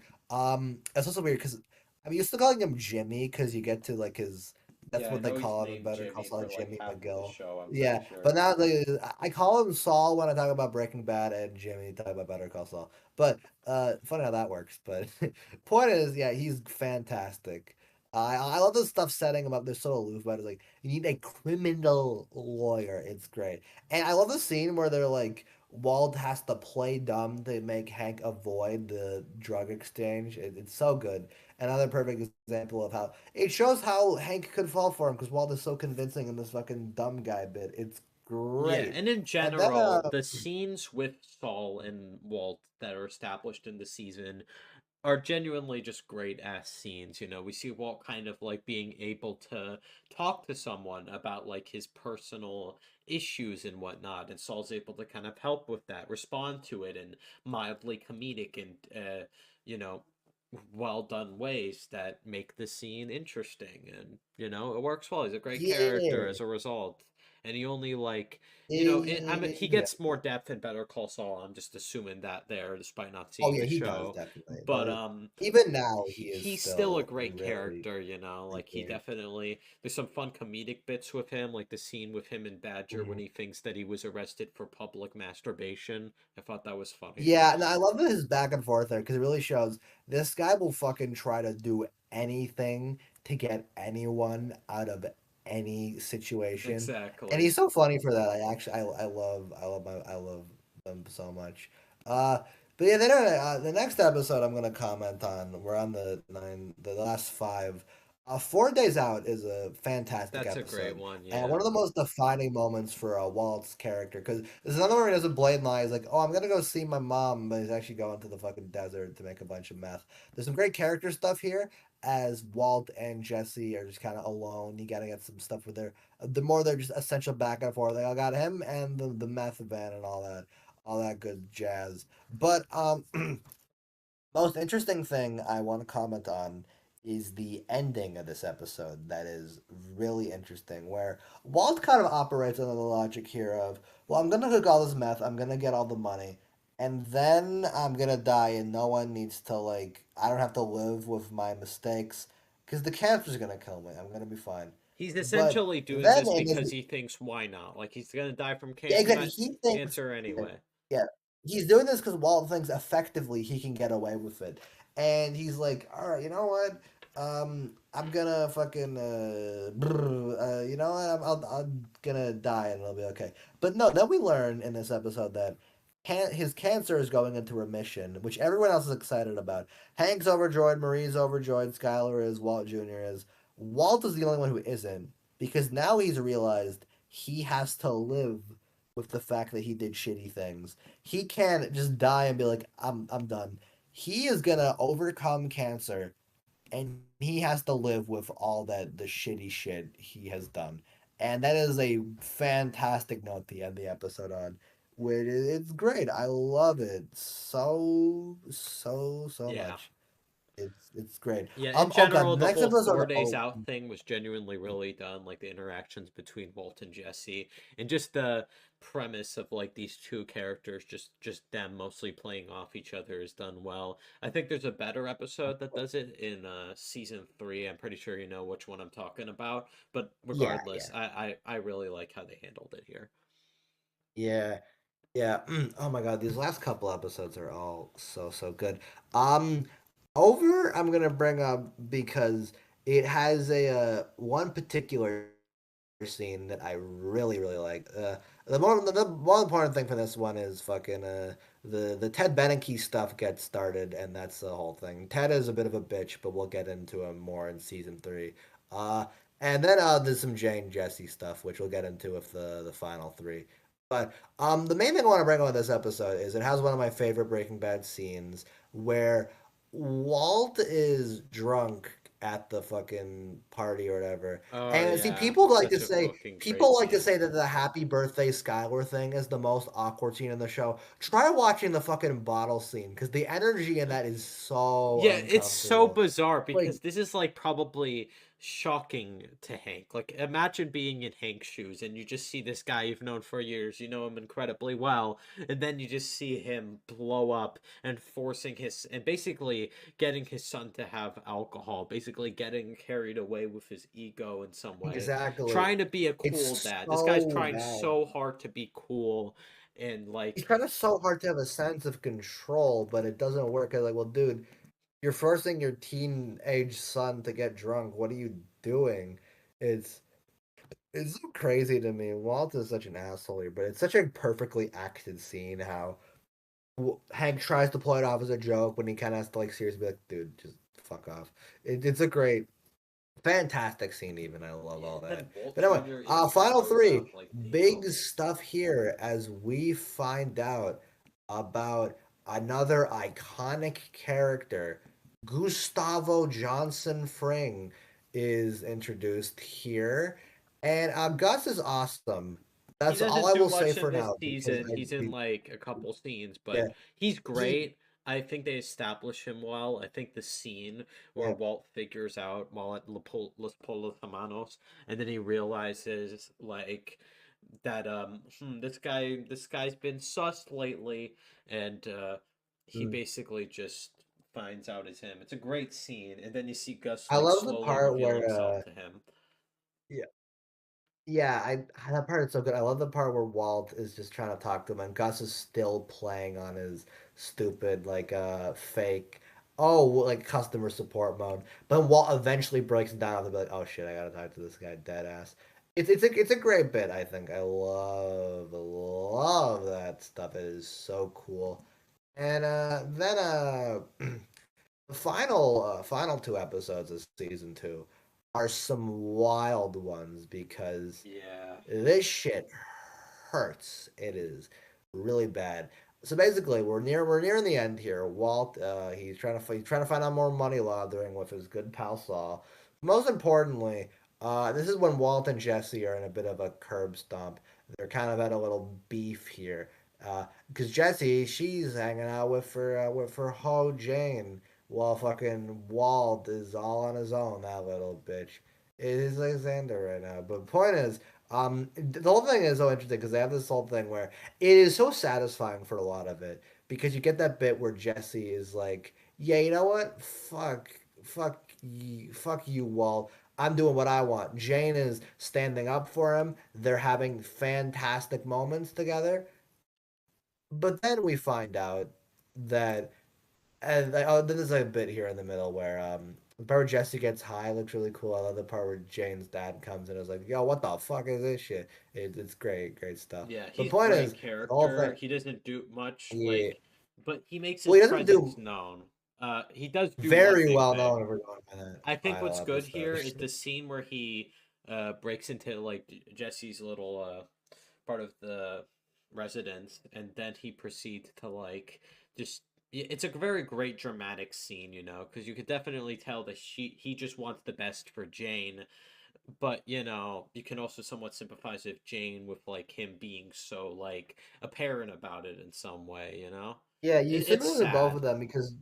it's also weird because I'm used to calling him Jimmy because you get to like his. That's
Yeah, I
what they
know he's
call him in
named
Better Call
Jimmy
Saul,
for like
Jimmy
half of the
McGill.
show, I'm pretty
Yeah,
sure.
but now I call him Saul when I talk about Breaking Bad and Jimmy talk about Better Call Saul. But funny how that works. But point is, yeah, he's fantastic. I love the stuff setting him up. They're so aloof about it. Like you need a criminal lawyer. It's great, and I love the scene where they're like Walt has to play dumb to make Hank avoid the drug exchange. It's so good. Another perfect example of how it shows how Hank could fall for him because Walt is so convincing in this fucking dumb guy bit. It's
Yeah,
great.
and in
And then
general, the scenes with Saul and Walt that are established in the season are genuinely just great ass scenes. We see Walt kind of like being able to talk to someone about like his personal issues and whatnot, and Saul's able to kind of help with that, respond to it in mildly comedic and you know, well done ways that make the scene interesting, and it works well. He's a great character
yeah,
as a result. And he only like he
yeah.
gets more depth in Better Call Saul. I'm just assuming that there, despite not
Oh
seeing
yeah,
the
he does
show.
definitely.
But
But even now, he is
he's still a
still
great
really,
character,
really
like he
great.
definitely there's some fun comedic bits with him, like the scene with him and Badger when
Mhm.
he thinks that he was arrested for public masturbation. I thought that was funny.
Yeah, and I love his back and forth there because it really shows this guy will fucking try to do anything to get anyone out of any situation, and
Exactly.
he's so funny for that. I love them so much. Uh, but yeah, then the next episode I'm gonna comment on. We're on the last five. 4 Days Out is a fantastic
That's a great
episode.
one,
And
yeah.
one of the most defining moments for Walt's character, because there's another one where he doesn't blatant lie. He's like, "Oh, I'm gonna go see my mom," but he's actually going to the fucking desert to make a bunch of meth. There's some great character stuff here, as Walt and Jesse are just kind of alone. You gotta get some stuff with the more they're just essential back and forth. Like I got him and the meth van and all that good jazz. But most interesting thing I want to comment on is the ending of this episode that is really interesting, where Walt kind of operates under the logic here of, well, I'm gonna cook all this meth, I'm gonna get all the money, and then I'm gonna die, and no one needs to, like, I don't have to live with my mistakes, because the cancer's gonna kill me, I'm gonna be fine.
He's
But
essentially doing
then
this
in
because
his,
he thinks why not? Like he's gonna die from
yeah, exactly, he thinks,
cancer
yeah,
anyway.
yeah. He's doing this because Walt thinks effectively he can get away with it. And he's like, all right, you know what? I'm gonna fucking, you know what? I'm gonna die and it'll be okay. But no, then we learn in this episode that his cancer is going into remission, which everyone else is excited about. Hank's overjoyed, Marie's overjoyed, Skylar is, Walt Jr. is. Walt is the only one who isn't because now he's realized he has to live with the fact that he did shitty things. He can't just die and be like, I'm done. He is gonna overcome cancer and he has to live with all that the shitty shit he has done. And that is a fantastic note to end the episode on. Where it's great. I love it so
Yeah.
much. It's great.
Yeah, in
Oh god,
general,
the
the
next
whole
episode.
4 days
Oh
out thing was genuinely really done, like the interactions between Walt and Jesse, and just the premise of like these two characters, just them mostly playing off each other is done well. I think there's a better episode that does it in season 3. I'm pretty sure you know which one I'm talking about, but
yeah,
regardless,
yeah,
I really like how they handled it here.
yeah. Yeah. Oh my God, these last couple episodes are all so good. Um, over I'm gonna bring up because it has a one particular scene that I really like. The more important thing for this one is fucking the Ted Beneke stuff gets started, and that's the whole thing. Ted is a bit of a bitch, but we'll get into him more in season 3. Uh, and then there's some Jane Jesse stuff, which we'll get into with the final 3. But the main thing I want to bring up with this episode is it has one of my favorite Breaking Bad scenes where Walt is drunk at the fucking party or whatever.
Oh
And see,
yeah, such a fucking great
people like to
scene.
say that the happy birthday Skylar thing is the most awkward scene in the show. Try watching the fucking bottle scene because the energy in that is so
Yeah, it's so
uncomfortable.
bizarre
Like
because this is like probably shocking to Hank. Like imagine being in Hank's shoes and you just see this guy you've known for years, you know him incredibly well, and then you just see him blow up and forcing his and basically getting his son to have alcohol, basically getting carried away with his ego in some way.
exactly.
Trying to be a cool
It's
dad. This guy's
so
trying
bad.
so hard to be cool and
He's
like
trying to so hard to have a sense of control, but it doesn't work. 'Cause, like, well, dude, you're forcing your teenage son to get drunk. What are you doing? It's it's so crazy to me. Walt is such an asshole here, but it's such a perfectly acted scene. How Hank tries to play it off as a joke when he kind of has to like seriously be like, "Dude, just fuck off." It's a great, fantastic scene. Even I love all
yeah,
that.
then Walt
But anyway,
Jr. even
final
shows up
three,
like
big
April.
stuff here as we find out about another iconic character. Gustavo Johnson Fring is introduced here, and Gus is awesome.
He
That's all
doesn't
I
do
will say
much
for
in this
now because
season. He's in like a couple scenes,
yeah,
but he's
he
great. I think they establish him well. I think the scene where
yeah.
Walt figures out while at Los Polos Hermanos, and then he realizes like that this guy's been sussed lately, and he
Mm.
basically just finds out it's him. It's a great scene, and then you see Gus
I
like
love the
slowly
part
reveal
where
himself to him.
yeah, yeah, that part is so good. I love the part where Walt is just trying to talk to him, and Gus is still playing on his stupid like fake like customer support mode. But then Walt eventually breaks it down and be like, "Oh shit, I gotta talk to this guy dead ass." It's a great bit. I think I love that stuff. It is so cool. And then the final two episodes of season two are some wild ones because
Yeah.
this shit hurts. It is really bad. So basically, we're nearing the end here. Walt, he's trying to find out more money laundering with his good pal Saul. Most importantly, this is when Walt and Jesse are in a bit of a curb stomp. They're kind of at a little beef here, because Jesse she's hanging out with her hoe Jane, while fucking Walt is all on his own. That little bitch. It is Alexander right now. But point is, the whole thing is so interesting because they have this whole thing where it is so satisfying for a lot of it because you get that bit where Jesse is like, "Yeah, you know what? Fuck you, Walt. I'm doing what I want." Jane is standing up for him. They're having fantastic moments together. But then we find out that then there's like a bit here in the middle where the part where Jesse gets high looks really cool. I love the part where Jane's dad comes in and is like, "Yo, what the fuck is this shit?" It's great, great stuff.
Yeah,
The
he's
point
great
is, the whole
character.
thing,
He doesn't do much,
yeah.
like, but he makes
Well,
his
he doesn't
presence
do
known. He does do one
very
big
well
thing.
known if we're going by that
I think
final
what's good here
episode.
is the scene where he breaks into like Jesse's little part of the residence, and then he proceeds to like just. It's a very great dramatic scene, you know, because you could definitely tell that he just wants the best for Jane, but you know you can also somewhat sympathize with Jane with like him being so like apparent about it in some way, you know.
Yeah, you
It's
sympathize with both
sad.
of them because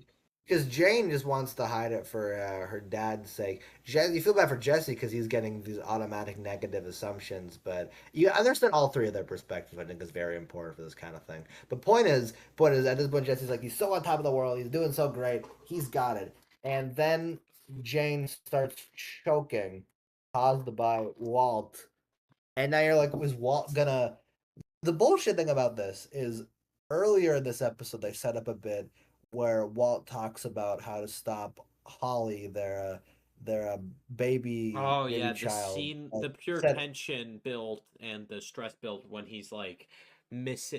Jane just wants to hide it for her dad's sake. You feel bad for Jesse because he's getting these automatic negative assumptions, but you understand all three of their perspectives. I think is very important for this kind of thing. But point is, at this point, Jesse's like he's so on top of the world, he's doing so great, he's got it, and then Jane starts choking, caused by Walt, and now you're like, was Walt gonna? The bullshit thing about this is earlier in this episode they set up a bit where Walt talks about how to stop Holly, their
Oh
baby
yeah, the
child.
scene, the pure
Said
tension built and the stress built when he's like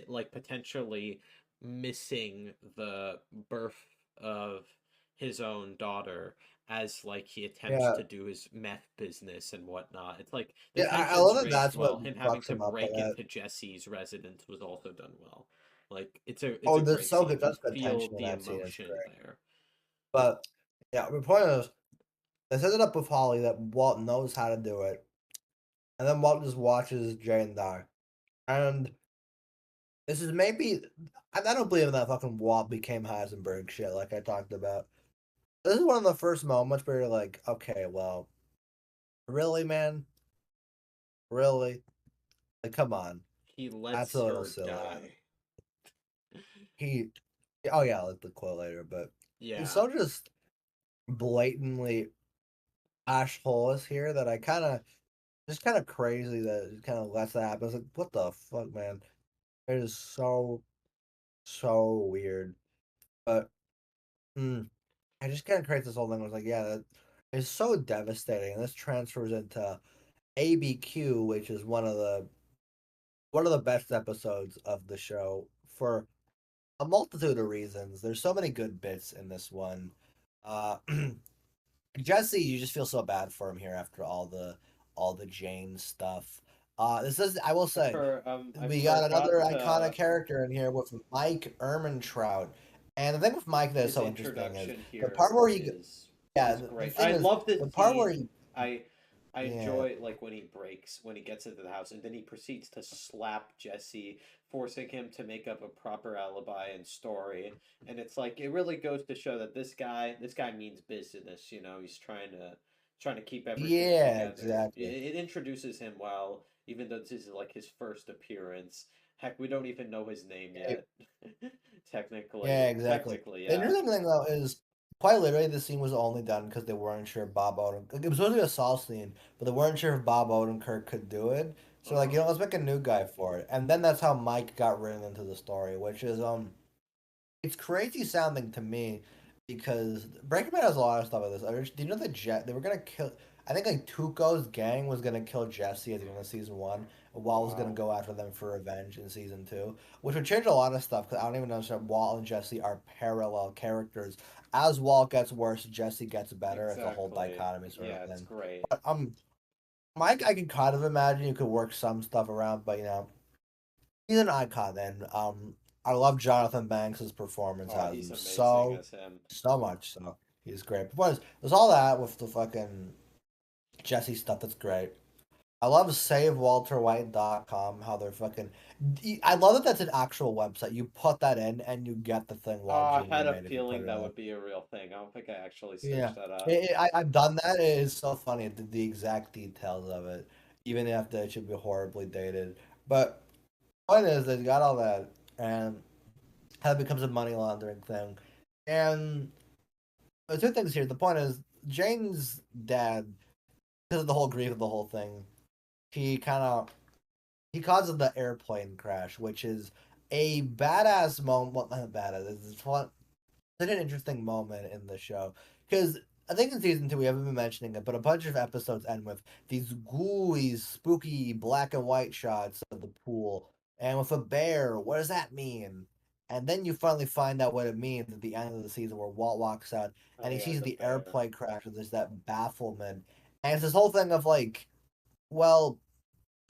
like potentially missing the birth of his own daughter, as like he attempts
Yeah,
to do his meth business and whatnot. It's like the
yeah. I
tension's
love that.
raised
That's what
well. Him having
fucks
to
him up.
break
That
into Jesse's residence was also done well. Like it's
oh,
a
there's
great
so
scene.
good.
You
That's good
feel
tension in
the
that scene. It's
emotion
great.
there.
But yeah, the point is, they set it up with Holly that Walt knows how to do it, and then Walt just watches Jane die. And this is maybe I don't believe in that fucking Walt became Heisenberg shit like I talked about. This is one of the first moments where you're like, okay, well, really, man, really, like, come on,
He
that's
lets
a little
her
silly.
die.
He, oh yeah, I'll let the quote later, but he's
Yeah.
so just blatantly ashholes here that I kind of just kind of crazy that it kind of lets that happen. I was like, what the fuck, man? It is so weird. But I just kind of creates this whole thing. I was like, yeah, that is so devastating. And this transfers into ABQ, which is one of the best episodes of the show for a multitude of reasons. There's so many good bits in this one. Uh, Jesse, you just feel so bad for him here after all the Jane stuff. This is, I will say,
I
we got another
forgot
iconic character in here with Mike Ehrmantraut. And the thing with Mike that is
his
so interesting is
introduction
the
here
part where
is
the
great.
thing
I
is
love this
the part where
scene. I
yeah,
enjoy like when he gets into the house and then he proceeds to slap Jesse, forcing him to make up a proper alibi and story. And it's like it really goes to show that this guy means business, you know, he's trying to keep everything
yeah,
together.
exactly.
It introduces him well, even though this is like his first appearance. Heck, we don't even know his name yet.
Yeah, exactly.
Technically,
The
yeah.
interesting thing though is quite literally the scene was only done because they weren't sure if Bob Odenkirk. It was supposed to be a Saul scene, but they weren't sure if Bob Odenkirk could do it. So like, let's make a new guy for it. And then that's how Mike got written into the story, which is it's crazy sounding to me because Breaking Bad has a lot of stuff like this. Do you know that they were gonna kill? I think like Tuco's gang was gonna kill Jesse at the end of season 1. Walt was gonna
Wow.
go after them for revenge in season 2, which would change a lot of stuff because I don't even understand. Walt and Jesse are parallel characters. As Walt gets worse, Jesse gets better. It's a whole
Exactly.
dichotomy sort of
Yeah, it's
thing.
great.
But Mike, I can kind of imagine you could work some stuff around, but he's an icon, and I love Jonathan Banks' performance
Oh,
as
he's
him
amazing as him.
so much. So he's great. But there's all that with the fucking Jesse stuff that's great. I love SaveWalterWhite.com. How they're fucking. I love that that's an actual website. You put that in and you get the thing
Oh,
Walt
I
Jr.
had a
made if you put
feeling
it
that
in.
would be a real thing. I don't think I actually
Yeah,
searched that up.
I've done that. It is so funny. The exact details of it, even after it should be horribly dated. But point is, they got all that, and how it becomes a money laundering thing. And the two things here. The point is, Jane's dad, because of the whole grief of the whole thing, he kind of he causes the airplane crash, which is a badass moment. Well, not badass. It's an interesting moment in the show because I think in season 2 we haven't been mentioning it, but a bunch of episodes end with these gooey, spooky black and white shots of the pool and with a bear. What does that mean? And then you finally find out what it means at the end of the season, where Walt walks out
Oh
and he
yeah,
sees
the
the
bear.
airplane crash, and there's that bafflement, and it's this whole thing of like, well,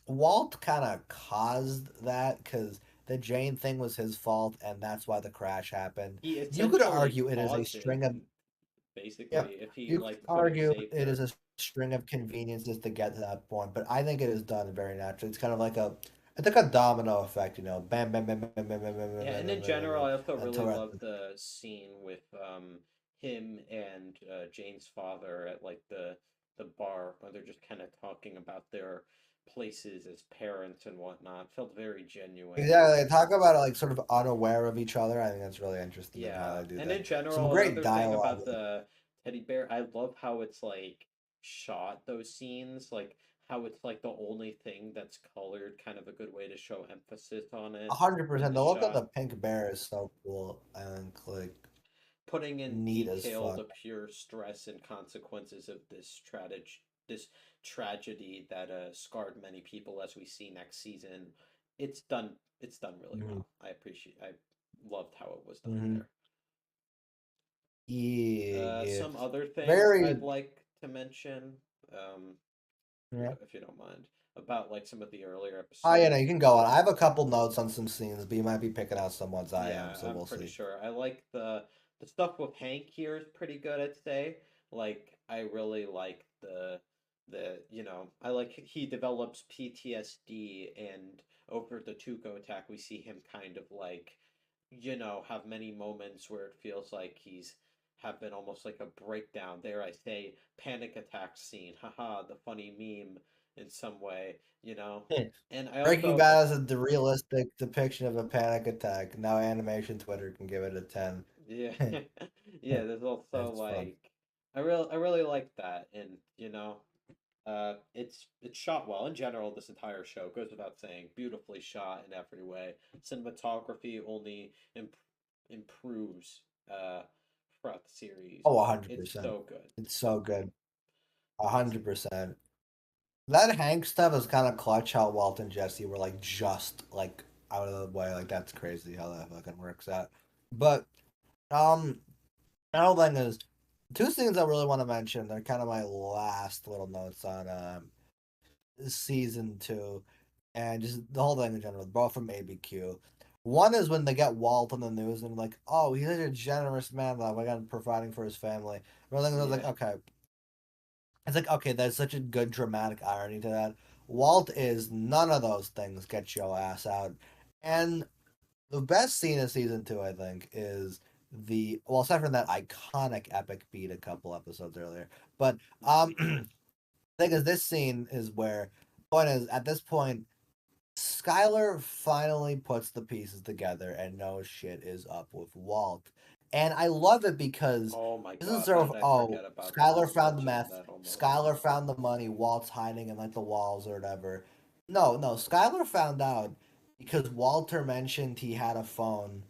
Walt kind of caused that because the Jane thing was his fault, and that's why the crash happened.
He
You could
essentially
argue it is a
caused it,
string of
basically,
Yep.
if he
You could
like couldn't
argue
save
it is
her.
a string of conveniences to get to that point, but I think it is done very naturally. It's kind of like it's like a domino effect, bam, bam, bam, bam, bam, bam, bam, bam,
Yeah,
bam,
and
bam,
in
bam,
general,
bam,
I also really
until
love the scene with him and Jane's father at like the bar where they're just kind of talking about their places as parents and whatnot. Felt very genuine.
exactly. They talk about it like sort of unaware of each other. I think that's really interesting in how
Yeah,
they do
and
that.
in
Some
general,
great
another thing
dialogue.
about the teddy bear, I love how it's like shot those scenes, like how it's like the only thing that's colored, kind of a good way to show emphasis on it in
100%.
the
The look on
shot.
the pink bear is so cool and like
Putting in
neat as
detail
fuck.
the pure stress and consequences of this tragedy that scarred many people as we see next season. It's done really
Mhm.
well. I loved how it was done
Mhm.
there.
Yeah.
Some other things
Very.
I'd like to mention,
Yeah.
if you don't mind, about like some of the earlier
Oh, yeah, no,
episodes.
you can go on. I have a couple notes on some scenes, but you might be picking out some ones I am,
Yeah,
so
I'm
we'll
pretty
see.
sure. I like the stuff with Hank here is pretty good, I'd say. Like I really like I like he develops PTSD, and over the Tuco attack we see him kind of like, have many moments where it feels like he's having almost like a breakdown. There I say panic attack scene. Haha, the funny meme in some way, you know. And I
Breaking
also
Bad is the realistic depiction of a panic attack. Now animation Twitter can give it a 10.
Yeah, yeah. There's also
It's fun.
like, I really like that, and it's shot well in general. This entire show goes without saying, beautifully shot in every way. Cinematography only improves throughout the series.
Oh,
It's
100%.
so good.
It's so good.
It's
100%. That Hank stuff is kind of clutch how Walt and Jesse were like just like out of the way. Like that's crazy how that fucking works out. But another thing is two things I really want to mention. They're kind of my last little notes on season 2 and just the whole thing in general, both from ABQ. One is when they get Walt on the news and like, oh, he's such a generous man that we're providing for his family. Another thing I was like,
yeah,
okay, it's like, okay, there's such a good dramatic irony to that. Walt is none of those things get your ass out. And the best scene of season 2, I think, is aside from that iconic epic beat a couple episodes earlier. But the thing is this scene is where point is at this point, Skylar finally puts the pieces together and knows shit is up with Walt. And I love it because
oh my
this is
God,
sort
how
of,
did I
oh,
forget about that?
Skylar
You
found the
mentioned
meth,
that almost.
Skylar found the money, Walt's hiding in like the walls or whatever. No, no, Skylar found out because Walter mentioned he had a phone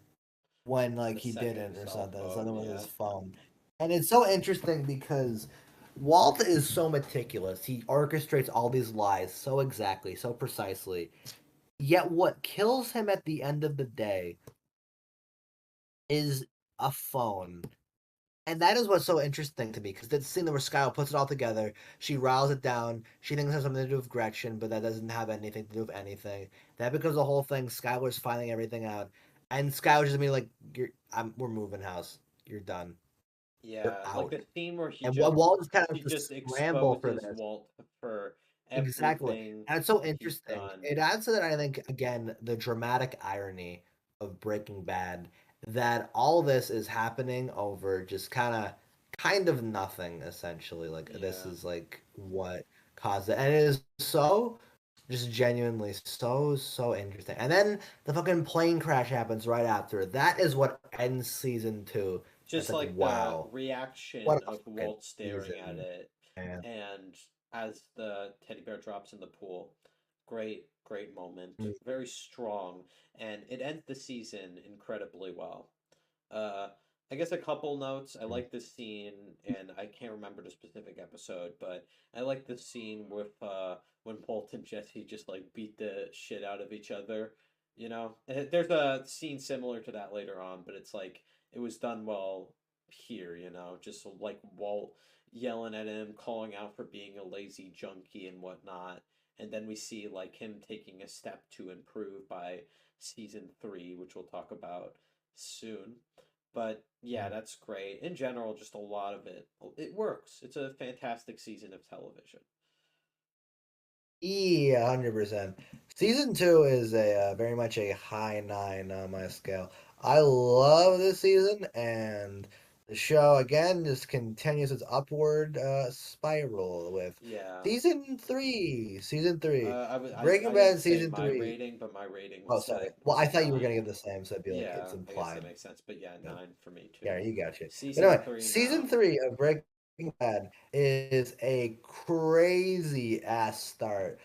when like
The
he
second
didn't or
cell
something.
phone,
Something with
yeah.
his phone. And it's so interesting because Walt is so meticulous. He orchestrates all these lies so exactly, so precisely. Yet what kills him at the end of the day is a phone. And that is what's so interesting to me, because the scene where Skylar puts it all together, she riles it down, she thinks it has something to do with Gretchen, but that doesn't have anything to do with anything. That becomes the whole thing, Skylar's finding everything out, and Skylar's just being like, we're moving house, you're done, you're
Yeah, like
out.
the scene where
And Walt is kind of
he
to
just
scramble for
exposes
this.
Walt for
Exactly.
everything
And it's so
he's
interesting.
done.
It adds to that, I think, again, the dramatic irony of Breaking Bad that all this is happening over just kind of nothing, essentially. Like this
Yeah.
is like what caused it. And it is so just genuinely so interesting. And then the fucking plane crash happens right after. That is what ends season 2. It's
Just
like,
like the
wow,
reaction
what a
of
fucking
Walt staring at
season,
it,
man.
and as the teddy bear drops in the pool. Great, great moment. Very strong, and it ends the season incredibly well. Uh, I guess a couple notes. I like this scene, and I can't remember the specific episode, but I like this scene with when Walt and Jesse just like beat the shit out of each other. There's a scene similar to that later on, but it's like it was done well here. Just like Walt yelling at him, calling out for being a lazy junkie and whatnot. And then we see like him taking a step to improve by season 3, which we'll talk about soon. But yeah, that's great. In general, just a lot of it. It works. It's a fantastic season of television.
Yeah, 100%. Season 2 is a very much a high 9 on my scale. I love this season, and the show again just continues its upward spiral with
Yeah.
season 3. Season 3,
I
Breaking
didn't
Bad
say
season
my
3.
rating, but my rating
Oh,
was
sorry.
set
Well,
was
I
a
thought you were gonna give
9.
the same, so it'd be like
Yeah,
it's
I guess that
implied.
makes sense. But yeah,
Yeah,
9 for me too.
yeah, you got you. But
Season
anyway,
3
season
now.
3 of Breaking Bad is a crazy ass start.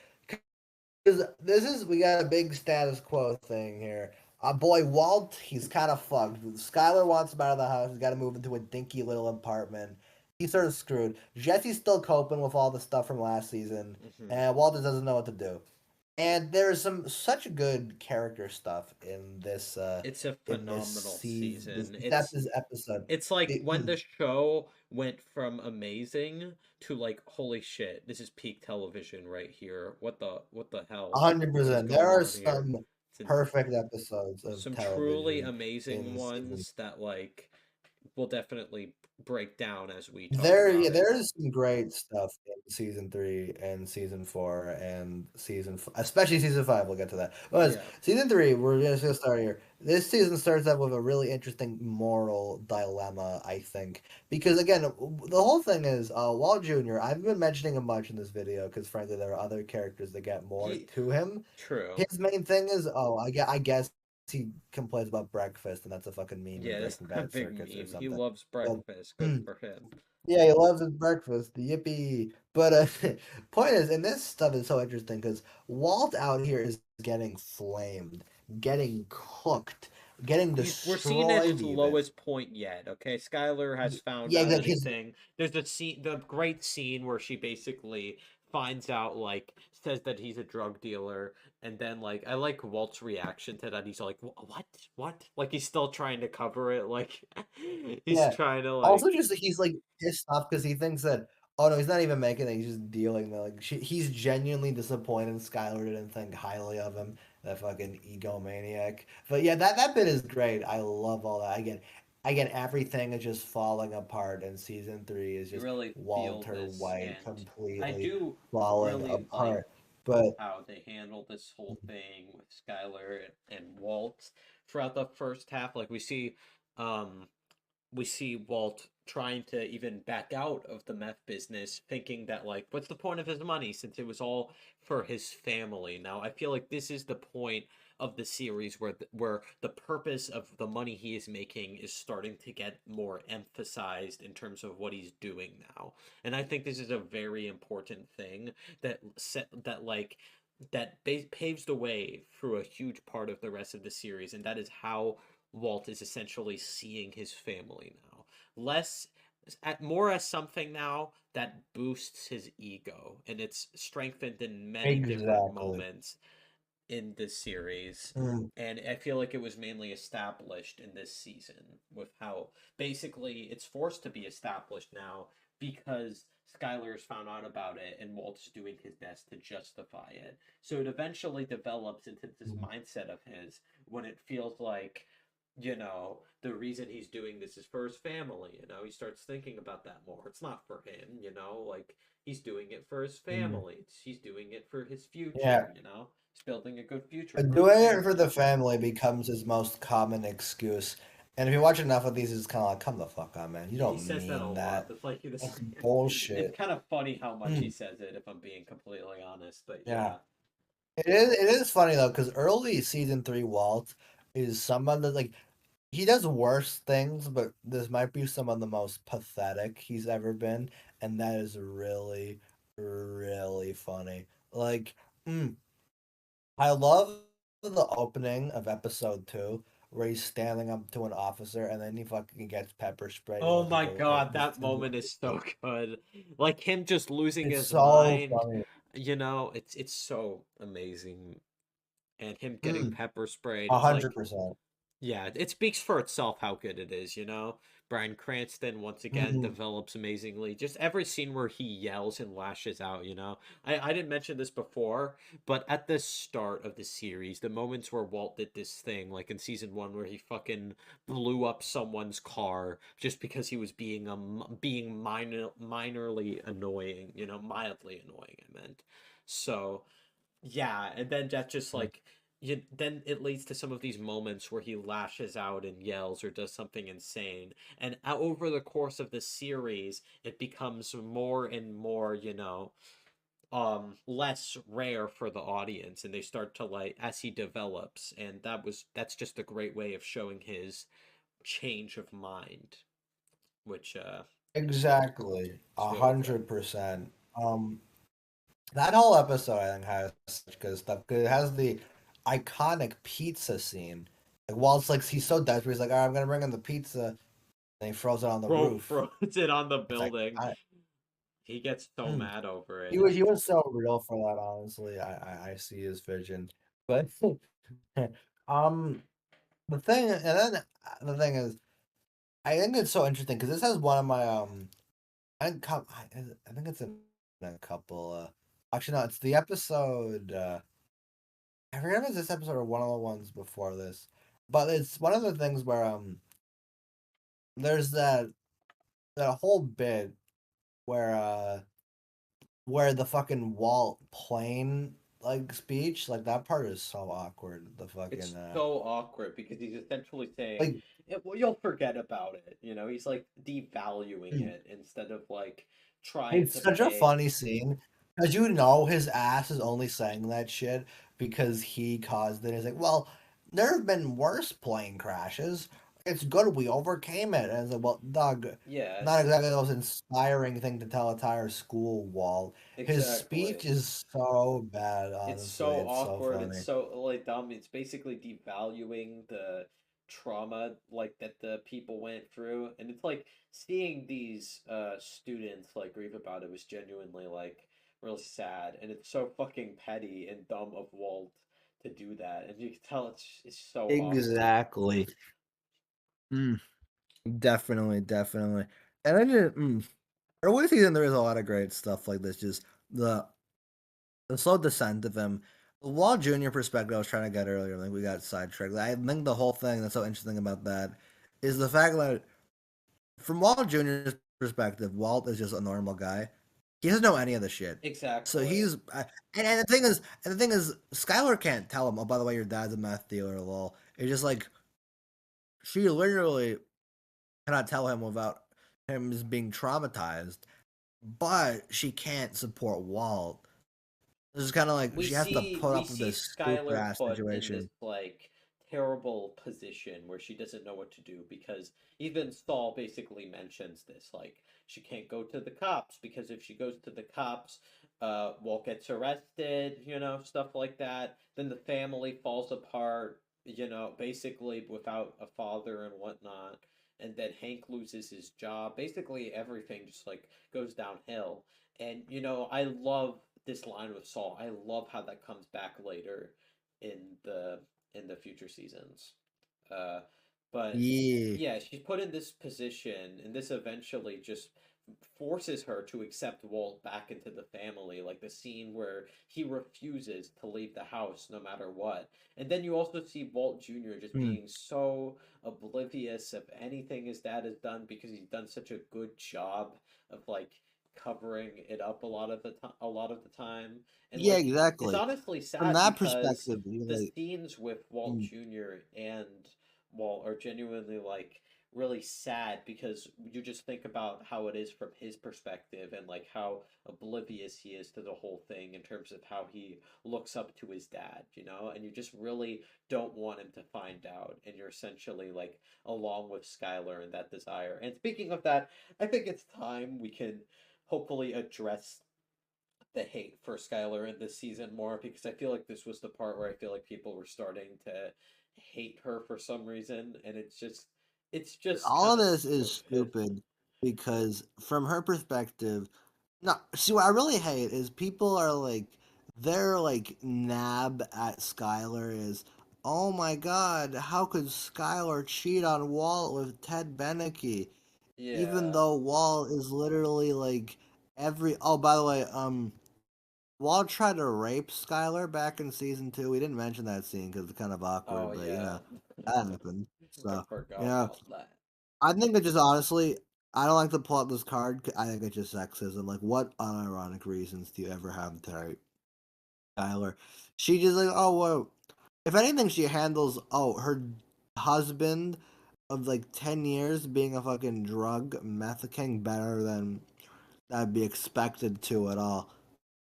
Because we got a big status quo thing here. Boy, Walt, he's kind of fucked. Skylar wants him out of the house. He's got to move into a dinky little apartment. He's sort of screwed. Jesse's still coping with all the stuff from last season,
Hmm.
and Walter doesn't know what to do. And there's such good character stuff in this
It's a
in this
phenomenal
season.
season.
This episode.
It's like
It-
when the show went from amazing to like holy shit, this is peak television right here. What the hell? is
100%. There
going
are
on here?
some
It's
perfect episodes of
some
television
truly amazing
in season.
ones that like will definitely break down as we talk
There,
about
yeah,
it.
there is some great stuff in season 3 and season 4 and especially season 5. We'll get to that. But
Yeah.
season 3, we're just gonna start here. This season starts out with a really interesting moral dilemma, I think, because again, the whole thing is Walt Jr. I've been mentioning him much in this video because frankly, there are other characters that get more
He-
to him.
True.
His main thing is, I guess he complains about breakfast, and that's a fucking meme
Yeah,
in
that's
Breaking
a
Bad
big
circuits or
meme. He
something.
loves breakfast. Good for him.
Yeah, he loves his breakfast. Yippee! But point is, and this stuff is so interesting because Walt out here is getting flamed, getting cooked, getting
We're
destroyed.
seeing it at its
even.
lowest point yet. Okay, Skylar has found
yeah,
out
like his-
anything. There's the great scene where she basically finds out, like, says that he's a drug dealer, and then like I like Walt's reaction to that. He's like, what? Like he's still trying to cover it. Like he's
Yeah.
trying to like.
Also, just he's like pissed off because he thinks that oh no, he's not even making it. He's just dealing. Like he's genuinely disappointed. Skylar didn't think highly of him. That fucking egomaniac. But yeah, that bit is great. I love all that. Again, everything is just falling apart, and season 3 is
You
just
really feel
Walter
this,
White
and
completely
I do
falling
really like
apart. But
how they handle this whole thing with Skylar and Walt throughout the first half. Like we see Walt trying to even back out of the meth business, thinking that like, what's the point of his money since it was all for his family? Now I feel like this is the point of the series where the purpose of the money he is making is starting to get more emphasized in terms of what he's doing now. And I think this is a very important thing that paves the way through a huge part of the rest of the series, and that is how Walt is essentially seeing his family now. More as something now that boosts his ego, and it's strengthened in many different
Exactly.
moments in this series.
mm,
And I feel like it was mainly established in this season with how basically it's forced to be established now because Skylar's found out about it and Walt's doing his best to justify it. So it eventually develops into this mindset of his when it feels like, you know, the reason he's doing this is for his family. You know, he starts thinking about that more. It's not for him, you know, like he's doing it for his family. He's doing it for his future,
Yeah.
you know. He's building a good future.
But
for
doing
his
it for the family becomes his most common excuse. And if you watch enough of these, it's kind of like, come the fuck on, man. You don't
He says that a
mean
lot.
that.
It's like this.
That's bullshit.
It's kind of funny how much he says it, if I'm being completely honest. But
Yeah. It is funny though, because early season 3 Walt is someone that like he does worse things, but this might be some of the most pathetic he's ever been, and that is really, really funny. Like, I love the opening of episode 2 where he's standing up to an officer and then he fucking gets pepper sprayed.
Oh
with
my
the-
god, that moment is so good. Like him just losing
It's
his
so
mind.
funny.
You know, it's so amazing. And him getting pepper sprayed. It's
100%.
yeah, it speaks for itself how good it is, you know? Bryan Cranston, once again, develops amazingly. Just every scene where he yells and lashes out, you know? I didn't mention this before, but at the start of the series, the moments where Walt did this thing, like in season 1, where he fucking blew up someone's car just because he was being minorly annoying, you know? Mildly annoying, I meant. So, yeah, and then that just like... then it leads to some of these moments where he lashes out and yells or does something insane. And over the course of the series, it becomes more and more, you know, less rare for the audience. And they start to like, as he develops. And that's just a great way of showing his change of mind. Which,
Exactly.
really
100%. That whole episode I think has such good stuff because it has the iconic pizza scene. Like Walt's like he's so desperate, he's like, all right, I'm gonna bring him the pizza, and he throws it on the roof.
throws it on the
It's like,
building. He gets so
Hmm.
mad over it.
He was so real for that, honestly. I see his vision. But um the thing is I think it's so interesting because this has one of my I think it's in a couple actually no, it's the episode I forget if it's this episode or one of the ones before this. But it's one of the things where there's that whole bit where the fucking Walt plane like speech, like that part is so awkward. The
It's
fucking
so awkward because he's essentially saying,
like
well, you'll forget about it. He's like devaluing it instead of like trying
it's
to
such a
pay.
funny scene because you know his ass is only saying that shit because he caused it. He's like, well, there have been worse plane crashes. It's good we overcame it. And it's like, well, Doug,
Yeah,
not exactly the most inspiring thing to tell a entire school, Walt. His
exactly.
speech is so bad,
It's
honestly.
so
It's so
awkward. It's
funny.
so like dumb. It's basically devaluing the trauma like that the people went through, and it's like seeing these students like grieve about it was genuinely like really sad, and it's so fucking petty and dumb of Walt to do that, and you can tell it's so awkward.
Exactly. Mm, definitely, definitely. And I didn't. Early season, there is a lot of great stuff like this. Just the the slow descent of him. The Walt Jr. perspective I was trying to get earlier, like we got sidetracked. I think the whole thing that's so interesting about that is the fact that from Walt Jr.'s perspective, Walt is just a normal guy. He doesn't know any of the shit. So
Exactly.
he's and the thing is, Skylar can't tell him. Oh, by the way, your dad's a meth dealer. Lol. It's just like she literally cannot tell him without him just being traumatized. But she can't support Walt. This is kind of like
we
she has to
see
put
we
up with
see
this stupid
Skylar
ass
put in this
situation.
like terrible position where she doesn't know what to do because even Saul basically mentions this like she can't go to the cops because if she goes to the cops Walt gets arrested, stuff like that. Then the family falls apart, basically without a father and whatnot. And then Hank loses his job. Basically everything just like goes downhill. And I love this line with Saul. I love how that comes back later in the future seasons. Uh, but
Yeah,
yeah, she's put in this position, and this eventually just forces her to accept Walt back into the family, like the scene where he refuses to leave the house no matter what. And then you also see Walt Jr. just
mm,
being so oblivious of anything his dad has done because he's done such a good job of like covering it up a lot of the time. And
yeah,
like it's
exactly.
honestly
From
sad
that
because
perspective, you
the
like,
scenes with Walt
mm,
Jr. and Walt are genuinely like really sad because you just think about how it is from his perspective and like how oblivious he is to the whole thing in terms of how he looks up to his dad, and you just really don't want him to find out, and you're essentially like along with Skylar in that desire. And speaking of that, I think it's time we can hopefully address the hate for Skylar in this season more because I feel like this was the part where I feel like people were starting to hate her for some reason, and it's just
all
kind
of
of
this is
stupid.
stupid because from her perspective, no. See, what I really hate is people are like, their like nab at Skylar is, oh my god, how could Skylar cheat on Walt with Ted Beneke? Even
Yeah.
though Walt is literally like every. Oh, by the way, Walt tried to rape Skylar back in season 2. We didn't mention that scene because it's kind of
Oh
awkward, but
yeah.
that happened.
I
So you
forgot
know,
about that.
I think it just honestly, I don't like to pull out this card. I think it's just sexism. Like, what unironic reasons do you ever have to rape Skylar? She just like, oh well. If anything, she handles her husband of like 10 years being a fucking drug meth king better than that'd be expected to at all.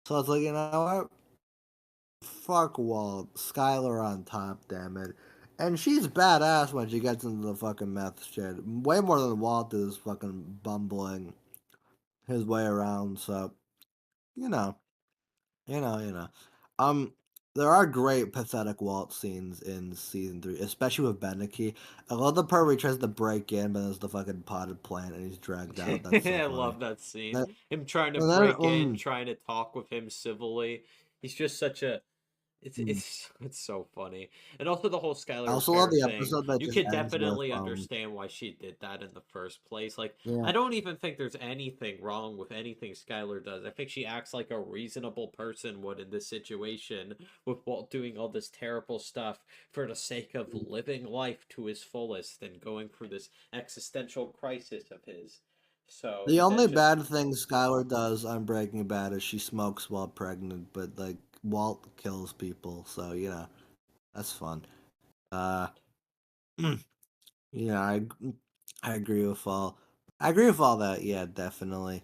So it's like, you know what? Fuck Walt. Skylar on top, damn it. And she's badass when she gets into the fucking meth shit. Way more than Walt is fucking bumbling his way around. So, you know, you know. Um, there are great pathetic Walt scenes in season 3, especially with Beneke. I love the part where he tries to break in, but there's the fucking potted plant and he's dragged out. That's so
I
funny.
love that scene.
That,
Him trying to
and then,
break in, trying to talk with him civilly. He's just such a it's
mm.
it's so funny. And also the whole
I
Skylar
also
O'Hara
love the
thing.
episode that
You
just
could
ends with
definitely understand why she did that in the first place. Like
yeah.
I don't even think there's anything wrong with anything Skylar does. I think she acts like a reasonable person would in this situation with Walt doing all this terrible stuff for the sake of living life to his fullest and going through this existential crisis of his. So
The
that's
only
just
bad thing Skylar does on Breaking Bad is she smokes while pregnant, but like Walt kills people, so you know that's fun. Uh, yeah, I agree with all. I agree with all that. Yeah, definitely.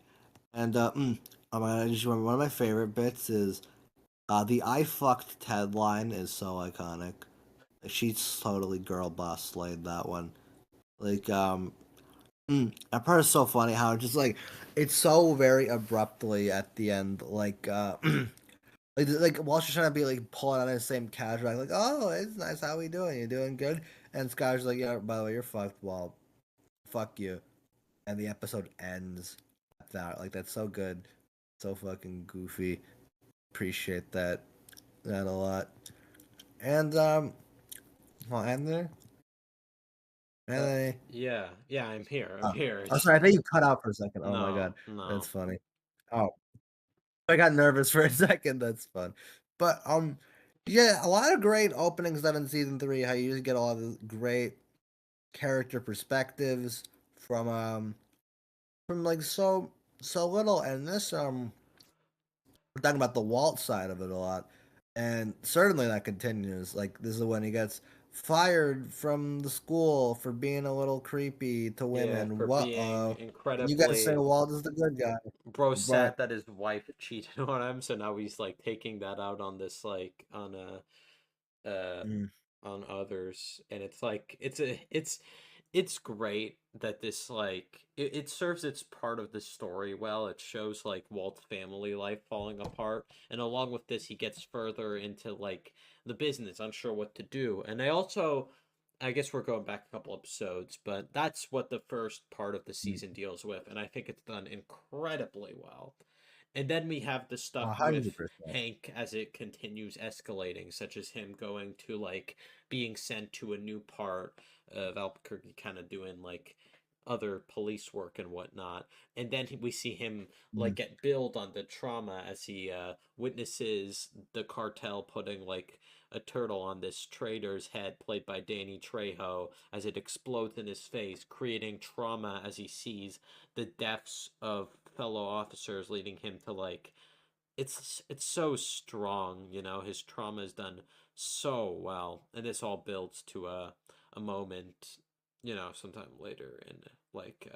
And oh my God, I just remember one of my favorite bits is the "I fucked Ted" line is so iconic. She's totally girl boss slayed that one. Like that part is so funny how it just like it's so very abruptly at the end, like Walsh is trying to be like pulling on his same casual act, like, oh, it's nice, how we doing? You doing good? And Sky's like, yeah, by the way, you're fucked. Well, fuck you. And the episode ends at that. Like that's so good, so fucking goofy. Appreciate that a lot. And well, Anthony, Anthony.
yeah, I'm here. I'm
Oh,
here.
oh, sorry, I think you cut out for a second. Oh my
No,
God,
no.
that's funny. Oh, I got nervous for a second. That's fun. But yeah, a lot of great opening stuff in season 3. How you usually get a lot of great character perspectives from like so little. And this we're talking about the Walt side of it a lot, and certainly that continues. Like this is when he gets fired from the school for being a little creepy to
Yeah,
women.
for
What?
being
And you guys say
incredibly
Walt is the good guy,
bro
but
sad that his wife cheated on him, so now he's like taking that out on this like on uh
mm,
on others, and it's like it's great that this like it serves its part of the story well. It shows like Walt's family life falling apart, and along with this he gets further into like the business, unsure what to do. And I guess we're going back a couple episodes, but that's what the first part of the
mm,
season deals with, and I think it's done incredibly well. And then we have the stuff with
100%.
Hank as it continues escalating, such as him going to like being sent to a new part of Albuquerque, kind of doing like other police work and whatnot. And then we see him like
Mm,
get billed on the trauma as he witnesses the cartel putting like a turtle on this trader's head, played by Danny Trejo, as it explodes in his face, creating trauma as he sees the deaths of fellow officers, leading him to like it's so strong, you know. His trauma is done so well, and this all builds to a moment, you know, sometime later in like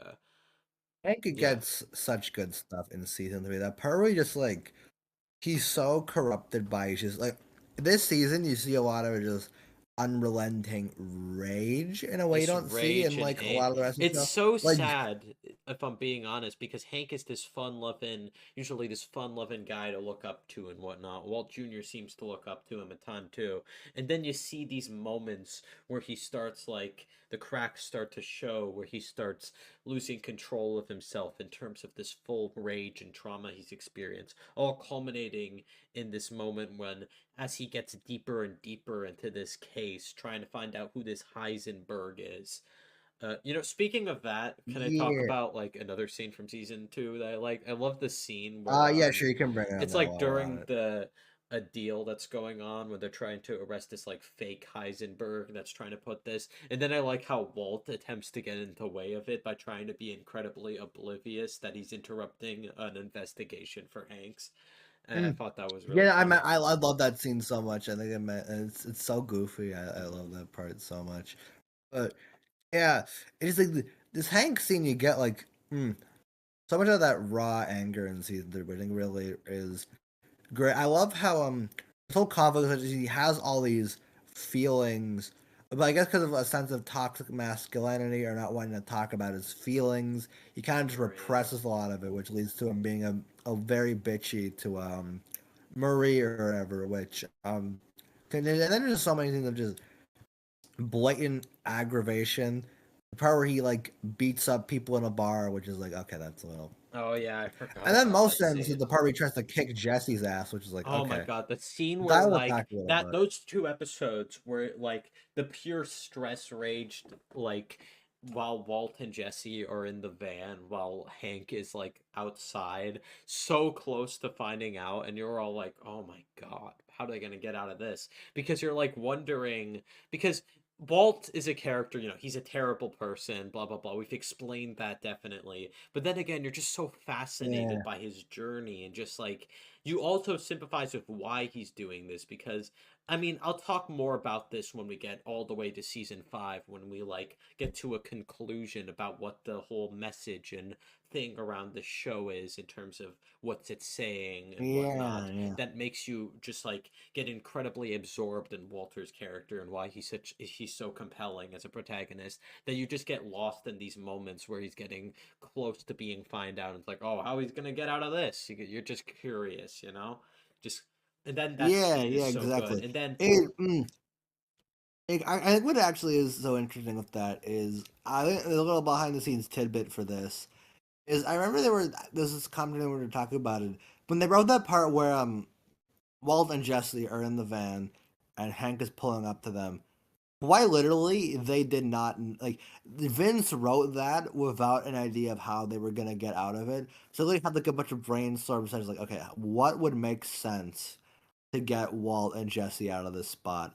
Hank
yeah.
gets such good stuff in season 3. That part where he just like he's so corrupted by just like this season you see a lot of just unrelenting rage in a way you
This
don't see
rage
in
and
like a lot of the rest of the
it's
show.
so
Like
sad, if I'm being honest, because Hank is this fun-loving, usually this fun-loving guy to look up to and whatnot. Walt Jr. seems to look up to him a ton too. And then you see these moments where he starts like the cracks start to show, where he starts losing control of himself in terms of this full rage and trauma he's experienced, all culminating in this moment when, as he gets deeper and deeper into this case, trying to find out who this Heisenberg is. You know, speaking of that, can I talk
yeah.
about like another scene from season 2 that I like? I love the scene where
Yeah, sure, you can bring it on
it's
now
like
while we're on
during
it.
the a deal that's going on where they're trying to arrest this like fake Heisenberg that's trying to put this. And then I like how Walt attempts to get in the way of it by trying to be incredibly oblivious that he's interrupting an investigation for Hanks. And I
Mm.
thought that was really
Yeah,
funny.
I love that scene so much. I think it's so goofy. I love that part so much. But yeah, it's like this Hank scene you get like so much of that raw anger in season 3, which I think really is great. I love how this whole conflict he has all these feelings, but I guess because of a sense of toxic masculinity or not wanting to talk about his feelings, he kind of just
Right.
represses a lot of it, which leads to him being a very bitchy to Marie or whatever, which and then there's so many things of just blatant aggravation. The part where he like beats up people in a bar, which is like, okay, that's a little.
Oh yeah, I forgot
And then
about
most
that
ends is
scene.
the part where he tries to kick Jesse's ass, which is like,
Oh my
okay,
god, the scene where
dial it
like
back a little
that
bit.
those two episodes where like the pure stress raged like while Walt and Jesse are in the van while Hank is like outside so close to finding out, and you're all like, "Oh my god, how are they going to get out of this?" Because you're like wondering, because Walt is a character, he's a terrible person, blah blah blah. We've explained that definitely. But then again, you're just so fascinated
Yeah.
by his journey, and just like you also sympathize with why he's doing this, because I mean, I'll talk more about this when we get all the way to season 5, when we like get to a conclusion about what the whole message and thing around the show is in terms of what's it saying and
Yeah,
whatnot.
yeah.
That makes you just like get incredibly absorbed in Walter's character and why he's so compelling as a protagonist, that you just get lost in these moments where he's getting close to being found out, and it's like, oh, how he's gonna get out of this? You're just curious, just. And then that
Yeah,
scene is
yeah,
so good.
exactly.
And then
I think what actually is so interesting with that is I think a little behind the scenes tidbit for this is I remember this is comment when we were talking about it when they wrote that part where Walt and Jesse are in the van and Hank is pulling up to them. Why literally they did not like Vince wrote that without an idea of how they were gonna get out of it. So they had like a bunch of brainstorms. I was like, okay, what would make sense to get Walt and Jesse out of this spot?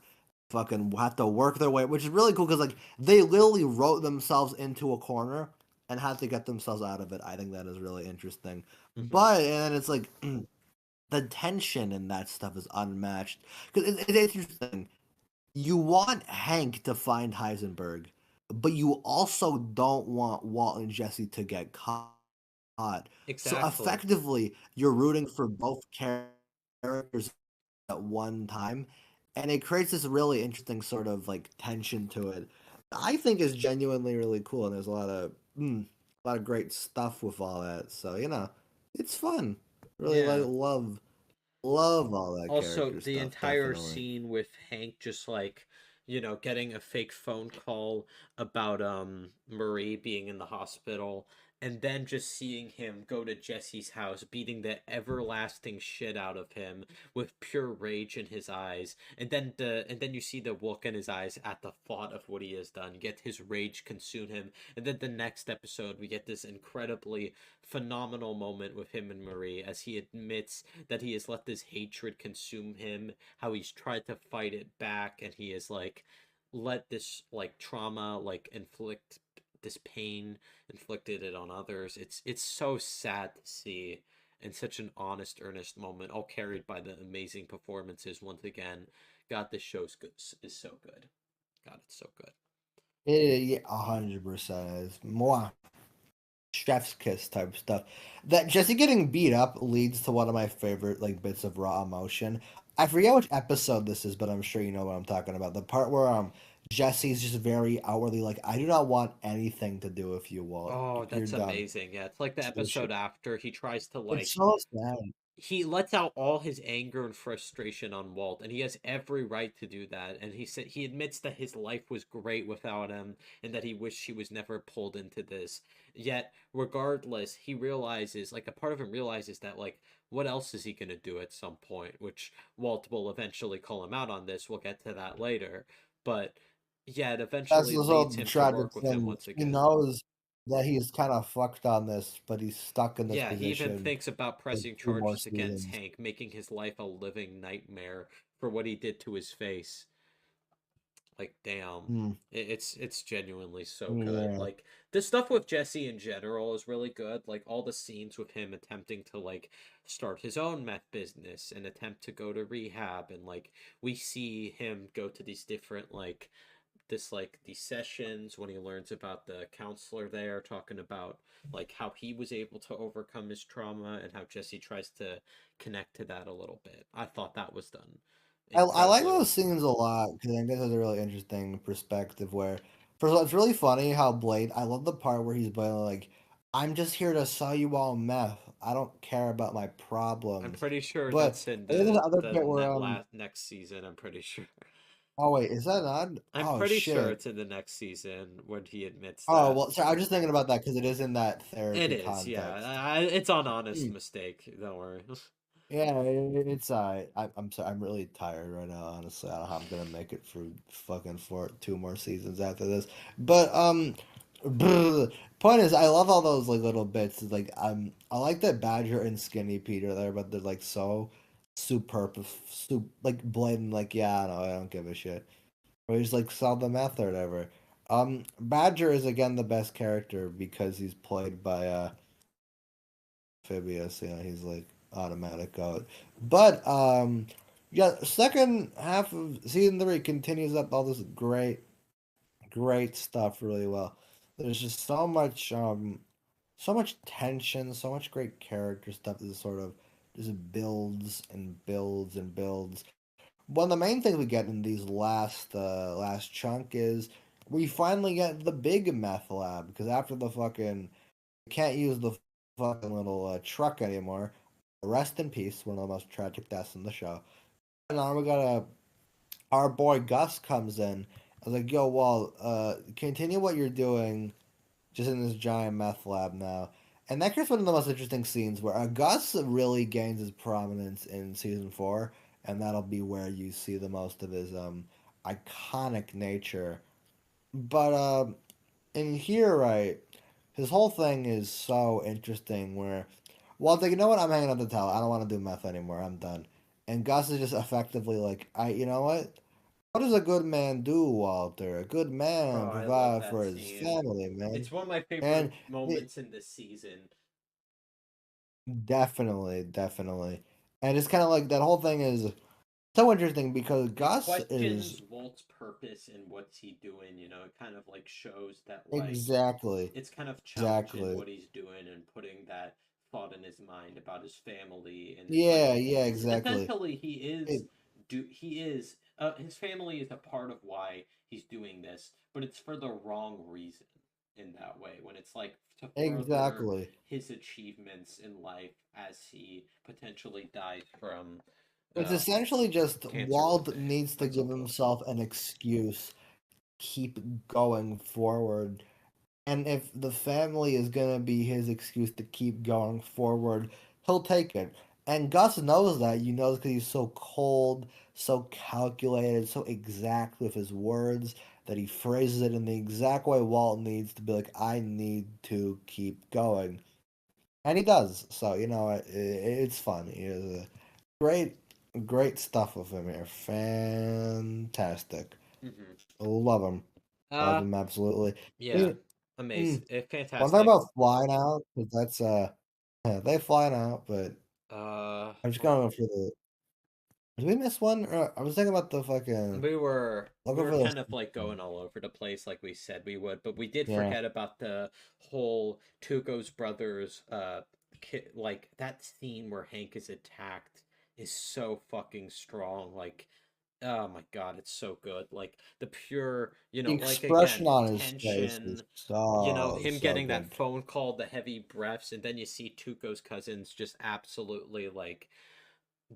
Fucking have to work their way, which is really cool because like they literally wrote themselves into a corner and had to get themselves out of it. I think that is really interesting. But and it's like the tension in that stuff is unmatched because it's interesting. You want Hank to find Heisenberg, but you also don't want Walt and Jesse to get caught. So
exactly.
effectively, you're rooting for both characters at one time, and it creates this really interesting sort of like tension to it. I think is genuinely really cool, and there's a lot of great stuff with all that. So it's fun. Really
Yeah.
love all that
Also,
character
the
stuff.
entire
Definitely.
scene with Hank just like, getting a fake phone call about Marie being in the hospital, and then just seeing him go to Jesse's house, beating the everlasting shit out of him with pure rage in his eyes, and then you see the look in his eyes at the thought of what he has done. You get his rage consume him, and then the next episode we get this incredibly phenomenal moment with him and Marie as he admits that he has let this hatred consume him, how he's tried to fight it back, and he has like let this like trauma like inflict this pain, inflicted it on others. It's so sad to see, and such an honest, earnest moment, all carried by the amazing performances once again. God, this show's good is so good. God, it's so good.
Yeah, 100% is more chef's kiss type stuff. That Jesse getting beat up leads to one of my favorite like bits of raw emotion. I forget which episode this is, but I'm sure you know what I'm talking about. The part where Jesse's just very outwardly like, I do not want anything to do with you, Walt.
Oh,
You're
that's
done.
amazing. Yeah, it's like the
Bullshit.
episode after he tries to
It's
like
so sad.
he lets out all his anger and frustration on Walt, and he has every right to do that. And he admits that his life was great without him, and that he wished he was never pulled into this. Yet, regardless, he realizes, like a part of him realizes that, like, what else is he gonna do at some point? Which Walt will eventually call him out on this. We'll get to that later, but yeah, it
That's
eventually
also
leads
the
him to
tragic
work with him
thing.
once
He
again.
knows that he's kind of fucked on this, but he's stuck in this
Yeah, he even
position
thinks about
for
pressing
2 more
charges against
seasons.
Hank, making his life a living nightmare for what he did to his face. Like, damn.
Hmm.
It's genuinely so good.
Yeah.
Like, the stuff with Jesse in general is really good. Like, all the scenes with him attempting to, like, start his own meth business and attempt to go to rehab. And, like, we see him go to these different, like, these sessions when he learns about the counselor there talking about like how he was able to overcome his trauma, and how Jesse tries to connect to that a little bit. I thought that was done
I like
incredibly
those
well.
scenes a lot because I think this is a really interesting perspective where, first of all, it's really funny how Blade, I love the part where he's blatantly like, I'm just here to sell you all meth. I don't care about my
I'm
problems.
pretty sure
But
that's in
there's this other
the
bit where
next season. I'm pretty sure.
oh wait, is that not?
I'm
Oh
pretty sure
shit.
it's in the next season when he admits
Oh
that.
well, sorry, I was just thinking about that because it is in that
It
therapy
is, yeah.
context.
It's an honest
Hmm.
mistake. Don't worry.
Yeah, it's I'm sorry, I'm really tired right now. Honestly, I don't know how I'm gonna make it through fucking four, 2 more seasons after this. But point is, I love all those like little bits. Like I like that Badger and Skinny Pete are there, but they're like so superb, like blatant. Like yeah, no, I don't give a shit. Or he's like sell the meth or whatever. Badger is again the best character because he's played by Amphibious, he's like automatic goat. But yeah, second half of season 3 continues up all this great stuff really well. There's just so much tension, so much great character stuff that sort of just builds and builds and builds. One of the main things we get in these last chunk is we finally get the big meth lab because after the fucking can't use the fucking little truck anymore. Rest in peace, one of the most tragic deaths in the show. And now we got our boy Gus comes in. I was like, yo, Walt, continue what you're doing just in this giant meth lab now. And that creates one of the most interesting scenes where Gus really gains his prominence in season 4, and that'll be where you see the most of his iconic nature. But in here, right, his whole thing is so interesting where Walter, you know what? I'm hanging up the towel. I don't want to do meth anymore. I'm done. And Gus is just effectively like, you know what? What does a good man do, Walter? A good
Oh,
man
I love
provide
that
for his
scene.
family, man.
It's one of my
And
favorite
it,
moments in this season.
definitely, definitely. And it's kind of like that whole thing is so interesting because
It
Gus is
questions Walt's purpose and what's he doing, It kind of like shows that
exactly,
it's kind of challenging
exactly.
what he's doing and putting that thought in his mind about his family and it's like
Yeah, yeah, exactly.
essentially
It,
he is his family is a part of why he's doing this, but it's for the wrong reason in that way when it's like to further
exactly.
his achievements in life as he potentially dies from
It's
uh,
essentially just
cancer one
Walt
day.
needs to
Let's
give
hope.
himself an excuse, keep going forward. And if the family is gonna be his excuse to keep going forward, he'll take it. And Gus knows that, because he's so cold, so calculated, so exact with his words that he phrases it in the exact way Walt needs to be like, I need to keep going. And he does. So, it's fun. Great, great stuff with him here. Fantastic.
Hmm.
Love him. Love
Uh,
him absolutely.
yeah,
Mm,
amazing,
mm. One thing
fantastic.
about flying out, 'cause that's yeah, they flying out, but
Uh,
I'm just going for the. Did we miss one? I was thinking about the fucking.
we
Looking
were
for
kind of
this.
like going all over the place like we said we would, but we did
Yeah,
forget about the whole Tuco's brothers like that scene where Hank is attacked is so fucking strong. Like oh my god, it's so good. Like the pure,
the
like
expression
again,
on his face is
tension,
so
him
so
getting that
good.
phone call, the heavy breaths, and then you see Tuco's cousins just absolutely like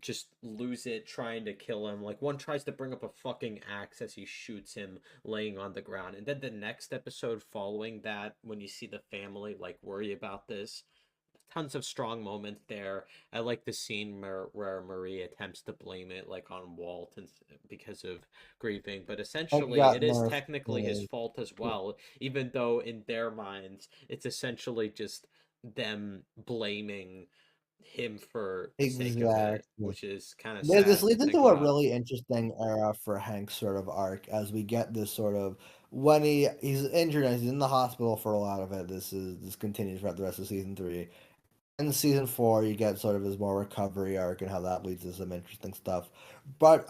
just lose it trying to kill him. Like one tries to bring up a fucking axe as he shoots him laying on the ground. And then the next episode following that, when you see the family like worry about this, tons of strong moments there. I like the scene where Marie attempts to blame it like on Walt and because of grieving, but
Hank
essentially
got
it is
nerfed.
technically his fault as well, even though in their minds it's essentially just them blaming him for the sake of it,
Exactly.
which is kind of
This
sad to
leads
think
into a
about.
really interesting era for Hank's sort of arc as we get this sort of when he's injured and he's in the hospital for a lot of it. This continues throughout the rest of season 3. In season 4, you get sort of his more recovery arc and how that leads to some interesting stuff. But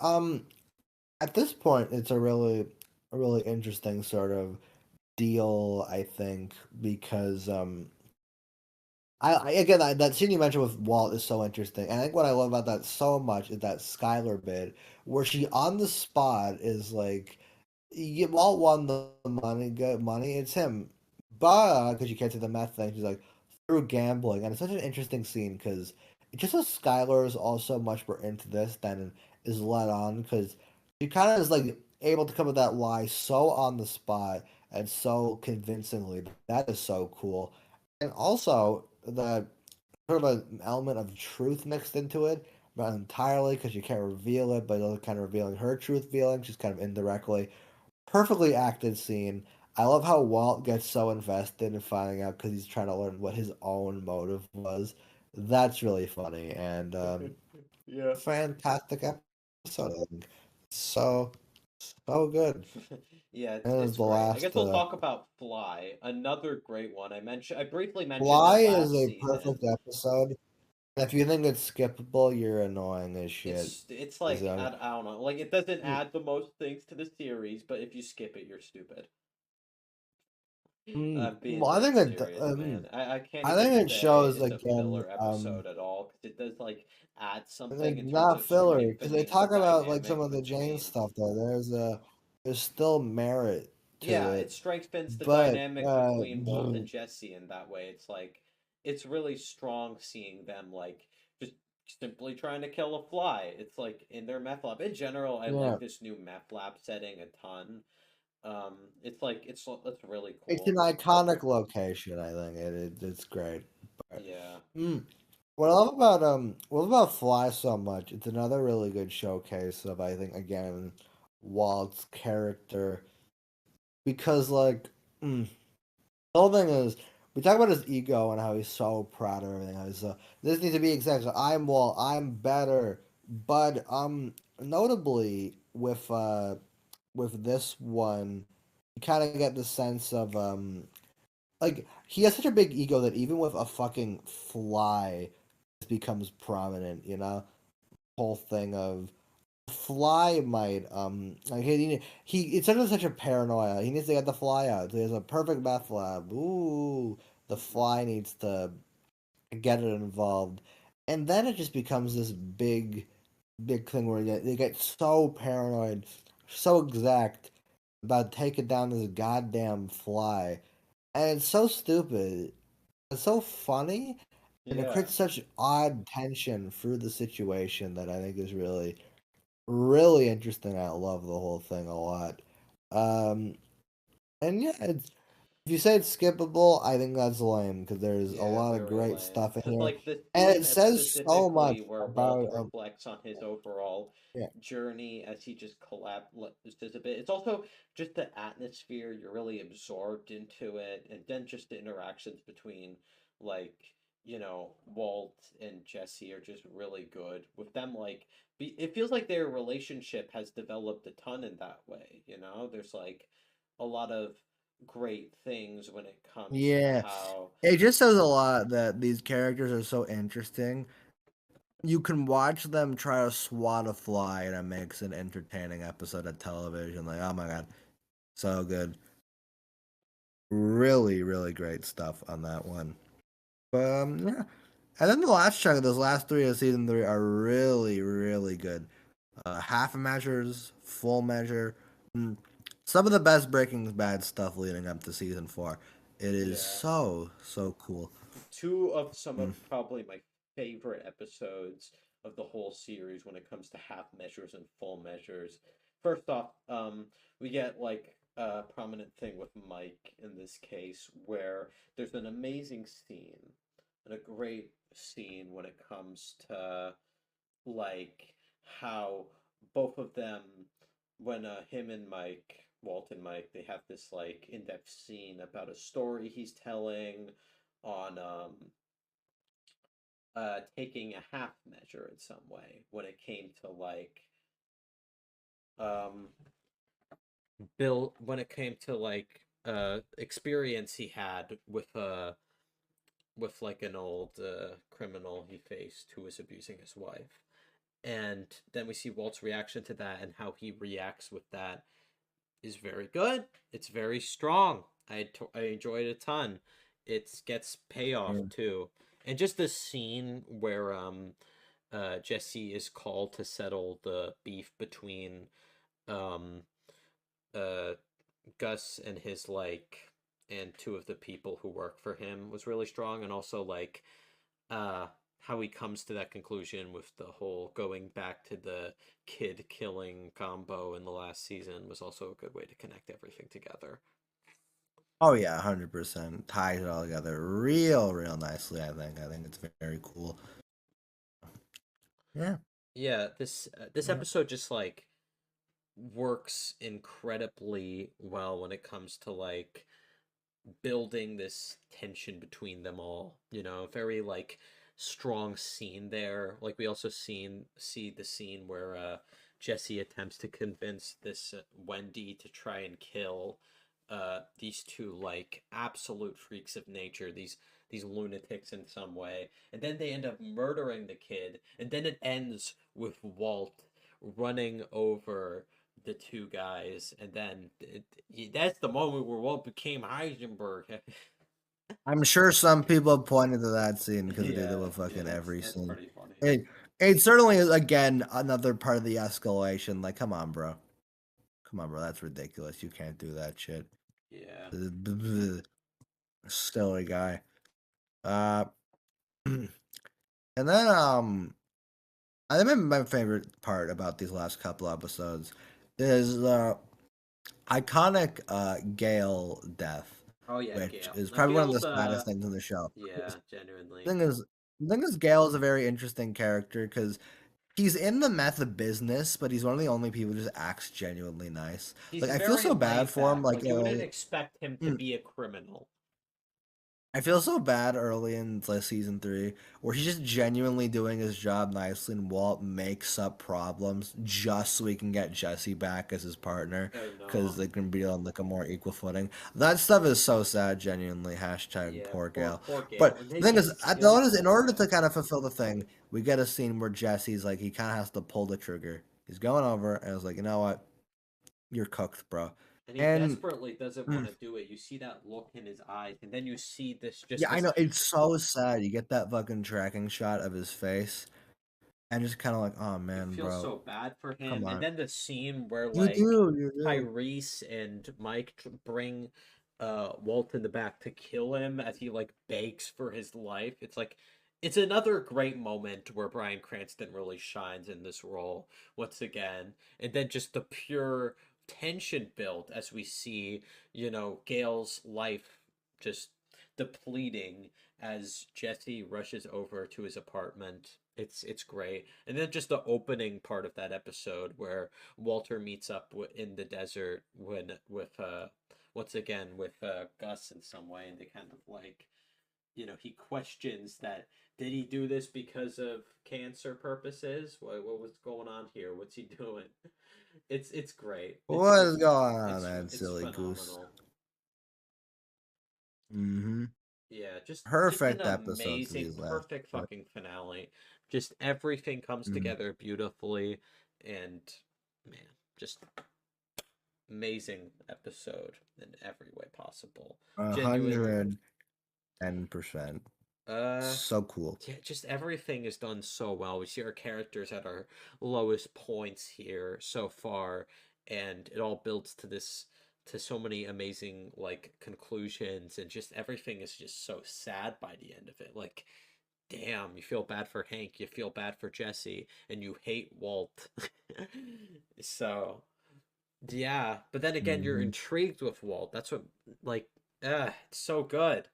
at this point, it's a really interesting sort of deal, I think, because again that scene you mentioned with Walt is so interesting, and I think what I love about that so much is that Skylar bit where she on the spot is like, Walt won the money, good money, it's him, but because you can't see the meth thing, she's like, through gambling, and it's such an interesting scene because it just shows Skylar is also much more into this than is let on because she kind of is like able to come with that lie so on the spot and so convincingly. That is so cool, and also the sort of an element of truth mixed into it, not entirely because you can't reveal it, but also kind of revealing her truth feeling, just kind of indirectly. Perfectly acted scene. I love how Walt gets so invested in finding out because he's trying to learn what his own motive was. That's really funny and
Yeah.
fantastic episode. I think. So so good.
Yeah,
And
it's
the
great. I
last
guess we'll talk about Fly, another great one. I briefly mentioned
Fly
it
is
last
a
season.
perfect episode. If you think it's skippable, you're annoying as shit.
It's
'Cause,
like I don't know, like it doesn't
mm,
add the most things to the series, but if you skip it, you're stupid. I'm being
well, I
dead
think it.
serious, man. I can't
I
even
think it
say
shows
it's a
again.
filler episode at all because it does like add something
Like
in terms
not
of
filler because they
strengthening the
talk about like some
dynamic
of the Jane
between.
stuff though. There's still merit to
Yeah, it
it,
strengthens the
but
dynamic between Walt and Jesse in that way. It's like it's really strong seeing them like just simply trying to kill a fly. It's like in their meth lab. In general, I
yeah,
like this new meth lab setting a ton. It's like it's really
it's an
cool.
iconic location. I think it's great. But,
Yeah.
mm, what about Fly so much? It's another really good showcase of I think again Walt's character because like. The whole thing is, we talk about his ego and how he's so proud of everything. How he's this needs to be exact. So I'm Walt. I'm better. But notably with this one, you kind of get the sense of like he has such a big ego that even with a fucking fly, this becomes prominent. You know, whole thing of fly might like he it's such a paranoia. He needs to get the fly out. There's a perfect meth lab. Ooh, the fly needs to get it involved, and then it just becomes this big thing where they get so paranoid, so exact about taking down this goddamn fly, and it's so stupid. It's so funny, and it
Yeah.
creates such odd tension through the situation that I think is really interesting. I love the whole thing a lot. Um, and yeah, if you say it's skippable, I think that's lame because there's a
Yeah,
lot of
very
great
lame.
stuff in
Because
here,
like the
and
scene
it
as
says so much
specifically where Walt
about
reflects on his overall
yeah,
journey as he just collapses a bit. It's also just the atmosphere. You're really absorbed into it, and then just the interactions between like Walt and Jesse are just really good. With them, like it feels like their relationship has developed a ton in that way. There's like a lot of great things when it comes to
yeah.
how.
It just says a lot that these characters are so interesting. You can watch them try to swat a fly, and it makes an entertaining episode of television. Like, oh my god, so good. Really, really great stuff on that one. But yeah. And then the last chunk of those last three of season three are really, really good. Half measures, full measure. Mm, some of the best Breaking Bad stuff leading up to season four. It is
Yeah.
so cool.
Two of some
Mm.
of probably my favorite episodes of the whole series when it comes to half measures and full measures. First off, we get like a prominent thing with Mike in this case where there's an amazing scene and a great scene when it comes to like how both of them when him and Mike, Walt and Mike, they have this like in-depth scene about a story he's telling on taking a half measure in some way when it came to like um Bill when it came to like experience he had with like an old criminal he faced who was abusing his wife. And then we see Walt's reaction to that and how he reacts with that is very good. It's very strong. I enjoyed it a ton. It gets payoff
Mm.
too, and just the scene where Jesse is called to settle the beef between um, uh, Gus and his like and two of the people who work for him was really strong, and also like how he comes to that conclusion with the whole going back to the kid killing combo in the last season was also a good way to connect everything together.
Oh yeah, 100%. Ties it all together real nicely. I think it's very cool. Yeah.
Yeah, this
Yeah.
episode just like works incredibly well when it comes to like building this tension between them all. You know, very like strong scene there. Like we also see the scene where Jesse attempts to convince this Wendy to try and kill these two like absolute freaks of nature, these lunatics in some way, and then they end up murdering the kid, and then it ends with Walt running over the two guys, and then that's the moment where Walt became Heisenberg.
I'm sure some people have pointed to that scene because they do that with fucking every
it's
scene.
pretty funny.
It certainly is again another part of the escalation. Like, come on, bro. Come on, bro. That's ridiculous. You can't do that shit.
Yeah.
Still a guy. And then I think my favorite part about these last couple episodes is the iconic Gale death,
Oh yeah,
which
Gale.
is
Now,
probably one of the
Gale's
saddest things in the show.
yeah, genuinely.
The thing is, Gale is a very interesting character because he's in the meth business, but he's one of the only people who just acts genuinely nice.
He's
Like I feel
very
so bad
laid
for him.
back.
Like
you wouldn't expect him to be a criminal.
I feel so bad early in like season 3 where he's just genuinely doing his job nicely, and Walt makes up problems just so he can get Jesse back as his partner
I
because
know.
they can be on like a more equal footing. That stuff is so sad. Genuinely, hashtag
Yeah,
poor Gale.
poor Gale.
But
And
the
they
thing is,
just
I
killed
notice in
poor
order to
Gale.
kind of fulfill the thing, we get a scene where Jesse's like he kind of has to pull the trigger. He's going over, and I was like, you know what, you're cooked, bro.
And he
And
desperately doesn't want to do it. You see that look in his eyes, and then you see this
yeah, I know it's so sad. You get that fucking tracking shot of his face, and just kind of like, oh
You
man,
feel
bro,
so bad for
come
him. And
on.
then the scene where
You
like
do.
Tyrese and Mike bring Walt in the back to kill him as he like begs for his life. It's like it's another great moment where Bryan Cranston really shines in this role once again. And then just the pure tension built as we see, you know, Gale's life just depleting as Jesse rushes over to his apartment. It's great. And then just the opening part of that episode where Walter meets up in the desert when with once again with Gus in some way, and they kind of like, you know, he questions that, did he do this because of cancer purposes? What was going on here? What's he doing? It's great.
What is going on,
It's
that silly goose?
phenomenal.
Mm-hmm.
Yeah, just an
Perfect episodes
amazing,
these last.
perfect fucking finale. Just everything comes
Mhm.
together beautifully, and man, just amazing episode in every way possible. Genuinely,
110%.
uh,
So cool.
yeah, just everything is done so well. We see our characters at our lowest points here so far, and it all builds to this to so many amazing like conclusions, and just everything is just so sad by the end of it. Like, damn, you feel bad for Hank, you feel bad for Jesse, and you hate Walt. So, yeah, but then again, you're
Mhm.
intrigued with Walt. That's what like it's so good.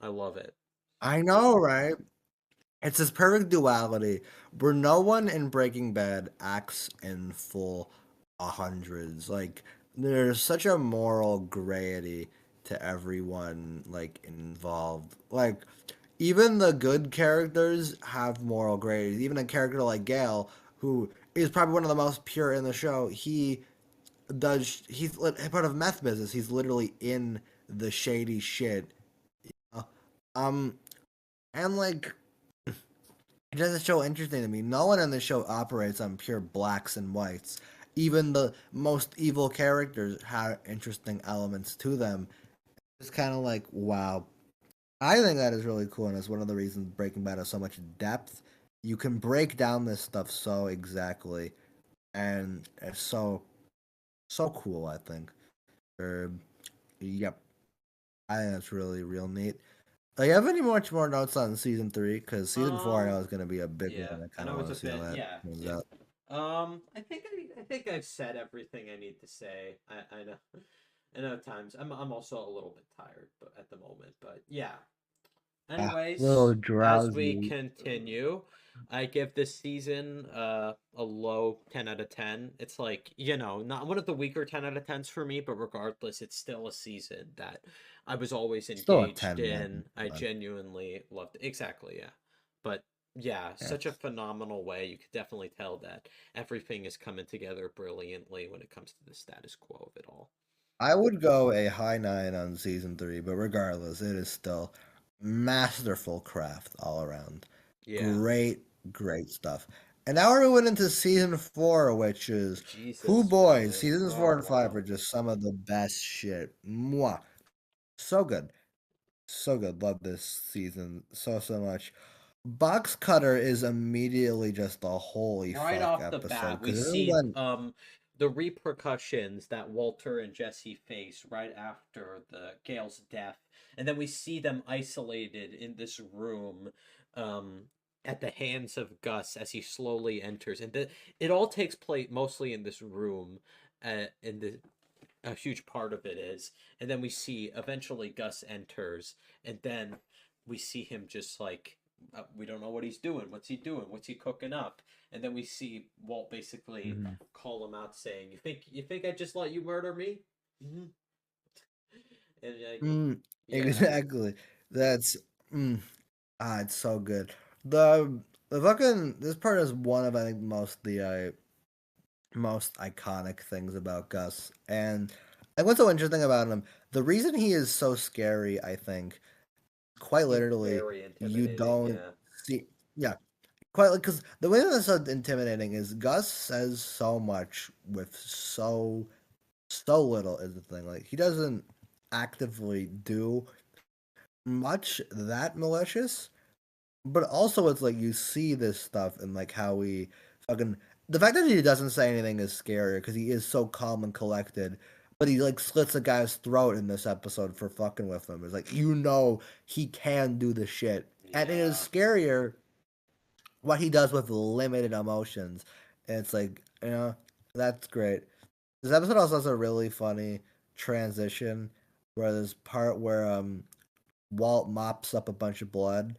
I love it.
I know, right? It's this perfect duality where no one in Breaking Bad acts in full hundreds. Like there's such a moral grayity to everyone like involved. Like even the good characters have moral grayity. Even a character like Gale, who is probably one of the most pure in the show, he's part of meth business. He's literally in the shady shit. Um, and like it doesn't show interesting to me. No one in the show operates on pure blacks and whites. Even the most evil characters have interesting elements to them. It's kind of like, wow. I think that is really cool, and it's one of the reasons Breaking Bad has so much depth. You can break down this stuff so exactly, and it's so cool, I think. Yep. I think that's really real neat. Do you have any much more notes on season 3? Because season 4 I know is going to be a big
Yeah,
one. I
I
kind of
know
want
it's
to
a
see how
bit.
that
Yeah,
turns
yeah.
out.
I think I've said everything I need to say. I know. I know at times I'm also a little bit tired, but at the moment, but yeah.
Ah, little
Anyways, as we
drowsy.
continue, I give this season a low 10 out of 10. It's like, not one of the weaker 10 out of 10s for me, but regardless, it's still a season that I was always
Still a
engaged
10, man.
in. I genuinely loved it. Exactly, yeah. But yeah,
Yeah.
such a phenomenal way. You could definitely tell that everything is coming together brilliantly when it comes to the status quo of it all.
I would go a high 9 on season 3, but regardless, it is still masterful craft all around.
Yeah.
Great, great stuff. And now we're moving into season 4, which is Who
Jesus,
Boys.
really?
Seasons
Oh,
4 and 5
wow.
are just some of the best shit. Mwah. So good. So good. Love this season so much. Box Cutter is immediately just a holy
Right
fuck
off the
episode
bat, we
because this is
see
when
the repercussions that Walter and Jesse face right after the Gail's death, and then we see them isolated in this room, at the hands of Gus as he slowly enters, and it all takes place mostly in this room, in the a huge part of it is, and then we see eventually Gus enters, and then we see him just like, we don't know what he's doing. What's he doing? What's he cooking up? And then we see Walt basically
Mhm.
call him out, saying, "You think I just let you murder me?" Mm-hmm. And yeah,
Exactly. That's it's so good. The fucking this part is one of I think most iconic things about Gus. And like what's so interesting about him, the reason he is so scary, I think, quite
he's
literally,
very
you
intimidating.
don't
Yeah,
see yeah, quite like because the way that's so intimidating is Gus says so much with so little is the thing. Like he doesn't actively do much that malicious, but also it's like you see this stuff and like how he fucking the fact that he doesn't say anything is scarier because he is so calm and collected. But he like slits a guy's throat in this episode for fucking with him. It's like he can do the shit, and it is
yeah,
scarier what he does with limited emotions. And it's like that's great. This episode also has a really funny transition where there's part where Walt mops up a bunch of blood,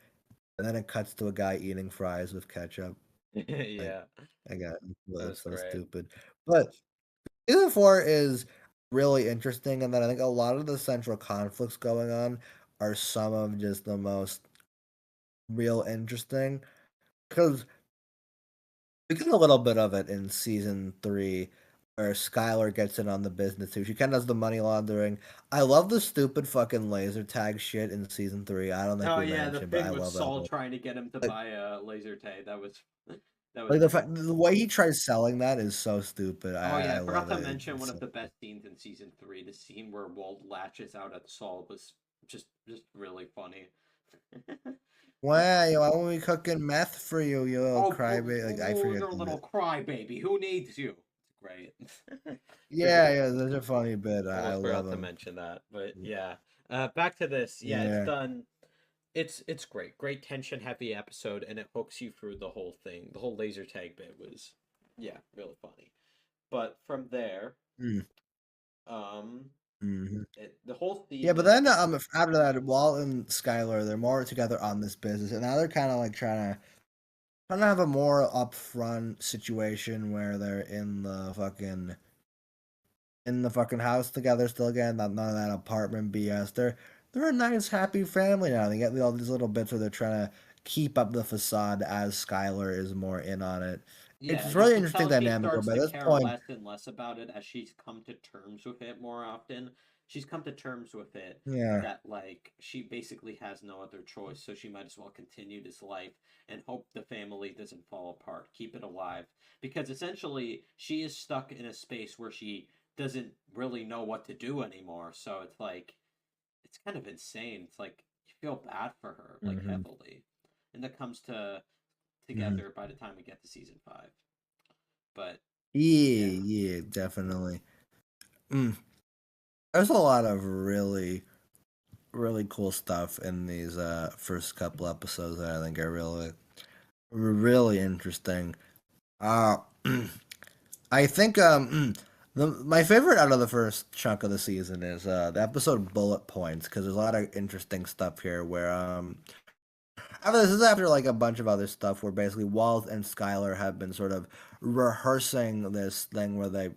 and then it cuts to a guy eating fries with ketchup. Like,
yeah.
again,
That
that's
was
so
great.
stupid. But season 4 is really interesting, and then I think a lot of the central conflicts going on are some of just the most real interesting. Because we get a little bit of it in season 3 where Skylar gets in on the business too. She kind of does the money laundering. I love the stupid fucking laser tag shit in season 3. I don't think
Oh
we
yeah, the
mentioned, but I
thing with
love that
Saul
whole
trying to get him to
like
buy a laser tag. That was that was
like
funny.
the way he tries selling that is so stupid.
Oh yeah,
I
I forgot
love
to
it.
mention
It's
one
so
of the best scenes in season 3. The scene where Walt latches out at Saul was just really funny.
why won't we cooking meth for you, you little crybaby? Like I forget
You're a
the
little crybaby. Who needs you? It's great.
yeah, that's a funny bit. I
Almost
love
forgot to
him.
mention that, but yeah. Back to this. Yeah, it's
Yeah.
done. It's great. Great tension heavy episode, and it hooks you through the whole thing. The whole laser tag bit was, yeah, really funny. But from there,
Mm.
um,
Hmm.
the whole
Yeah, but
season.
then after that, Walt and Skylar, they're more together on this business, and now they're kind of like trying to have a more upfront situation where they're in the fucking house together still again, not none of that apartment BS. They're a nice, happy family now. They get all these little bits where they're trying to keep up the facade as Skylar is more in on it.
Yeah,
It's
you
really
can
interesting
tell she
dynamic where
starts
by
to
this
care
point,
less and less about it as she's come to terms with it more often. She's come to terms with it
yeah.
that like she basically has no other choice, so she might as well continue this life and hope the family doesn't fall apart, keep it alive. Because essentially she is stuck in a space where she doesn't really know what to do anymore. So it's like it's kind of insane. It's like you feel bad for her, like
Hmm.
heavily. And that comes to
Hmm.
together by the time we get to season 5. But
Yeah,
yeah,
yeah, definitely. Mm. There's a lot of really really cool stuff in these first couple episodes that I think are really interesting. Uh, I think my favorite out of the first chunk of the season is the episode Bullet Points because there's a lot of interesting stuff here where after this is after like a bunch of other stuff where basically Walt and Skylar have been sort of rehearsing this thing where they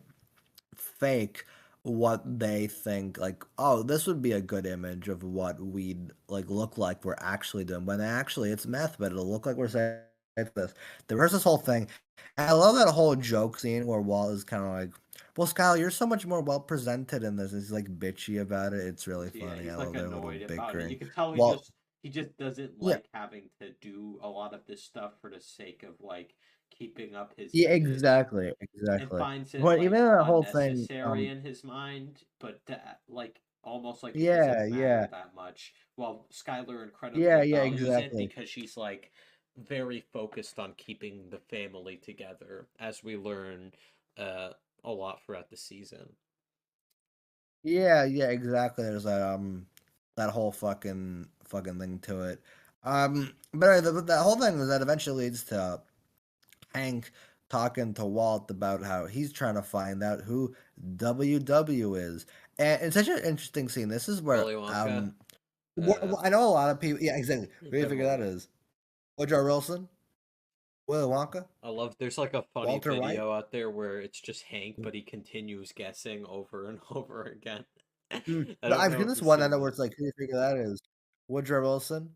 fake what they think like, oh, this would be a good image of what we'd like look like we're actually doing, when actually it's meth, but it'll look like we're saying this. They rehearse this whole thing. And I love that whole joke scene where Walt is kind of like, well, Skylar, you're so much more well presented in this. He's like bitchy about it. It's really
Yeah,
funny.
he's
I
like
love their little
annoyed about it.
bickering.
You can tell
Walt,
he just doesn't
yeah,
like having to do a lot of this stuff for the sake of like keeping up his
yeah,
image,
exactly,
and
exactly.
finds it
But even
like
that whole thing,
unnecessary in his mind, but like almost like it
yeah,
doesn't matter
yeah,
that much. While Skylar incredibly
yeah, yeah,
values it
exactly.
because she's like very focused on keeping the family together, as we learn uh a lot throughout the season.
Yeah, yeah, exactly. There's that whole fucking thing to it. But the whole thing is that eventually leads to Hank talking to Walt about how he's trying to find out who WW is, and it's such an interesting scene. This is where
Willy Wonka.
I know a lot of people. Yeah, exactly. Where do you figure that
Everyone.
is? Woodrow Wilson, Willy Wonka,
I love there's like a funny
Walter White.
video out there where it's just Hank, but he continues guessing over and over again. I
But
don't
I've
know
seen
if
this
you've
one
seen
end where
that.
it's like, who do you figure that is? Woodrow Wilson.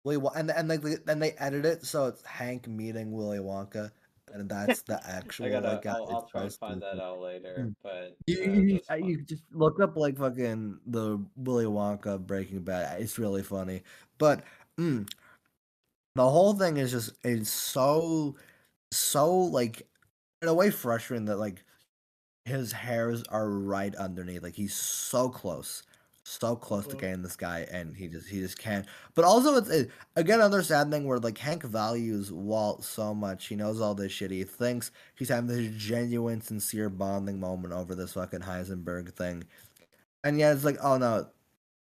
And like then they edit it so it's Hank meeting Willy Wonka, and that's the actual like guy it's
I'll try and
supposed to
find that
be.
out later,
Mm.
but
You
that's fun.
you just look up like fucking the Willy Wonka Breaking Bad. It's really funny, but mm, the whole thing is just is so like in a way frustrating that like his hairs are right underneath. Like he's so close to
Uh-huh.
getting this guy, and he just can't. But also, again another sad thing where like Hank values Walt so much. He knows all this shit. He thinks he's having this genuine, sincere bonding moment over this fucking Heisenberg thing, and yet it's like, oh no,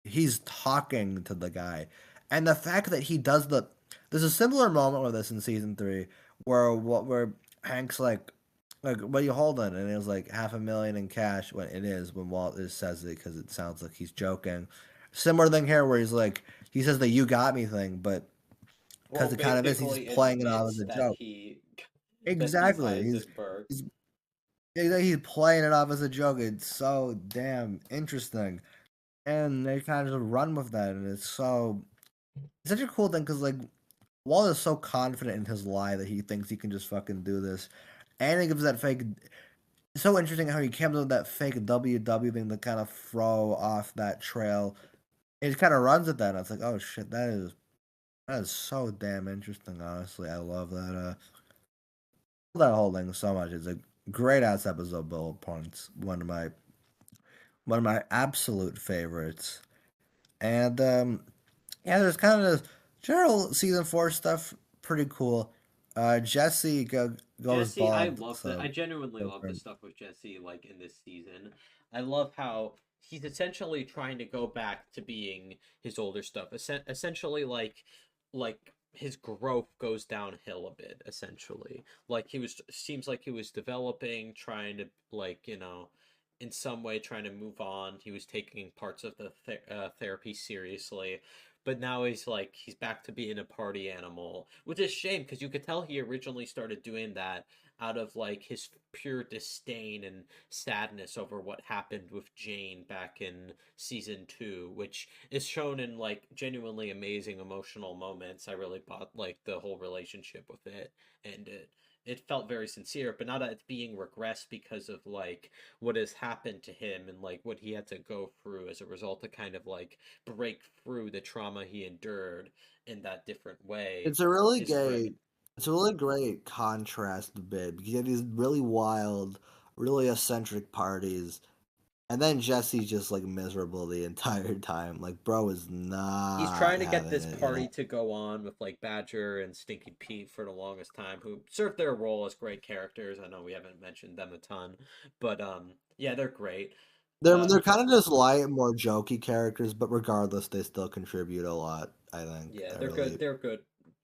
he's talking to the guy, and the fact that he does there's a similar moment with this in season three where Hank's like what are you holding, and it was like 500,000 in cash when it is when Walt is says it because it sounds like he's joking. Similar thing here where he's like he says the "you got me" thing, but
Well,
because it kind of is, he's just
basically
playing it off as
admits
a
that
joke.
he's
Exactly,
Heisenberg.
he's he's playing it off as a joke. It's so damn interesting, and they kind of just run with that, and it's such a cool thing because like Walt is so confident in his lie that he thinks he can just fucking do this, and he gives that fake. It's so interesting how he came up with that fake WW thing to kind of throw off that trail. It kind of runs with that. And it's like, oh shit, that is so damn interesting. Honestly, I love that whole thing so much. It's a great ass episode. Bullet Points, one of my absolute favorites. And yeah, there's kind of general season four stuff pretty cool. Jesse goes
Jesse, I
bald,
love the I
so
genuinely
go
love
for
the
it.
stuff with Jesse like in this season. I love how he's essentially trying to go back to being his older stuff. Essentially like his growth goes downhill a bit essentially. Like he was seems like he was developing, trying to like, in some way trying to move on. He was taking parts of the therapy seriously, but now he's back to being a party animal, which is a shame because you could tell he originally started doing that out of like his pure disdain and sadness over what happened with Jane back in season 2, which is shown in like genuinely amazing emotional moments. I really bought like the whole relationship with it, and it felt very sincere, but now that it's being regressed because of like what has happened to him and like what he had to go through as a result to kind of like break through the trauma he endured in that different way
It's a really
is great.
great, it's a really great contrast bit because you have these really wild, really eccentric parties, and then Jesse's just like miserable the entire time. Like, bro is
He's
not
trying to get
having
this
it.
party to go on with like Badger and Stinky Pete for the longest time, who served their role as great characters. I know we haven't mentioned them a ton, but yeah, they're great.
They're kind of just light, more jokey characters, but regardless, they still contribute a lot. I think.
Yeah,
I
they're
really
good. They're good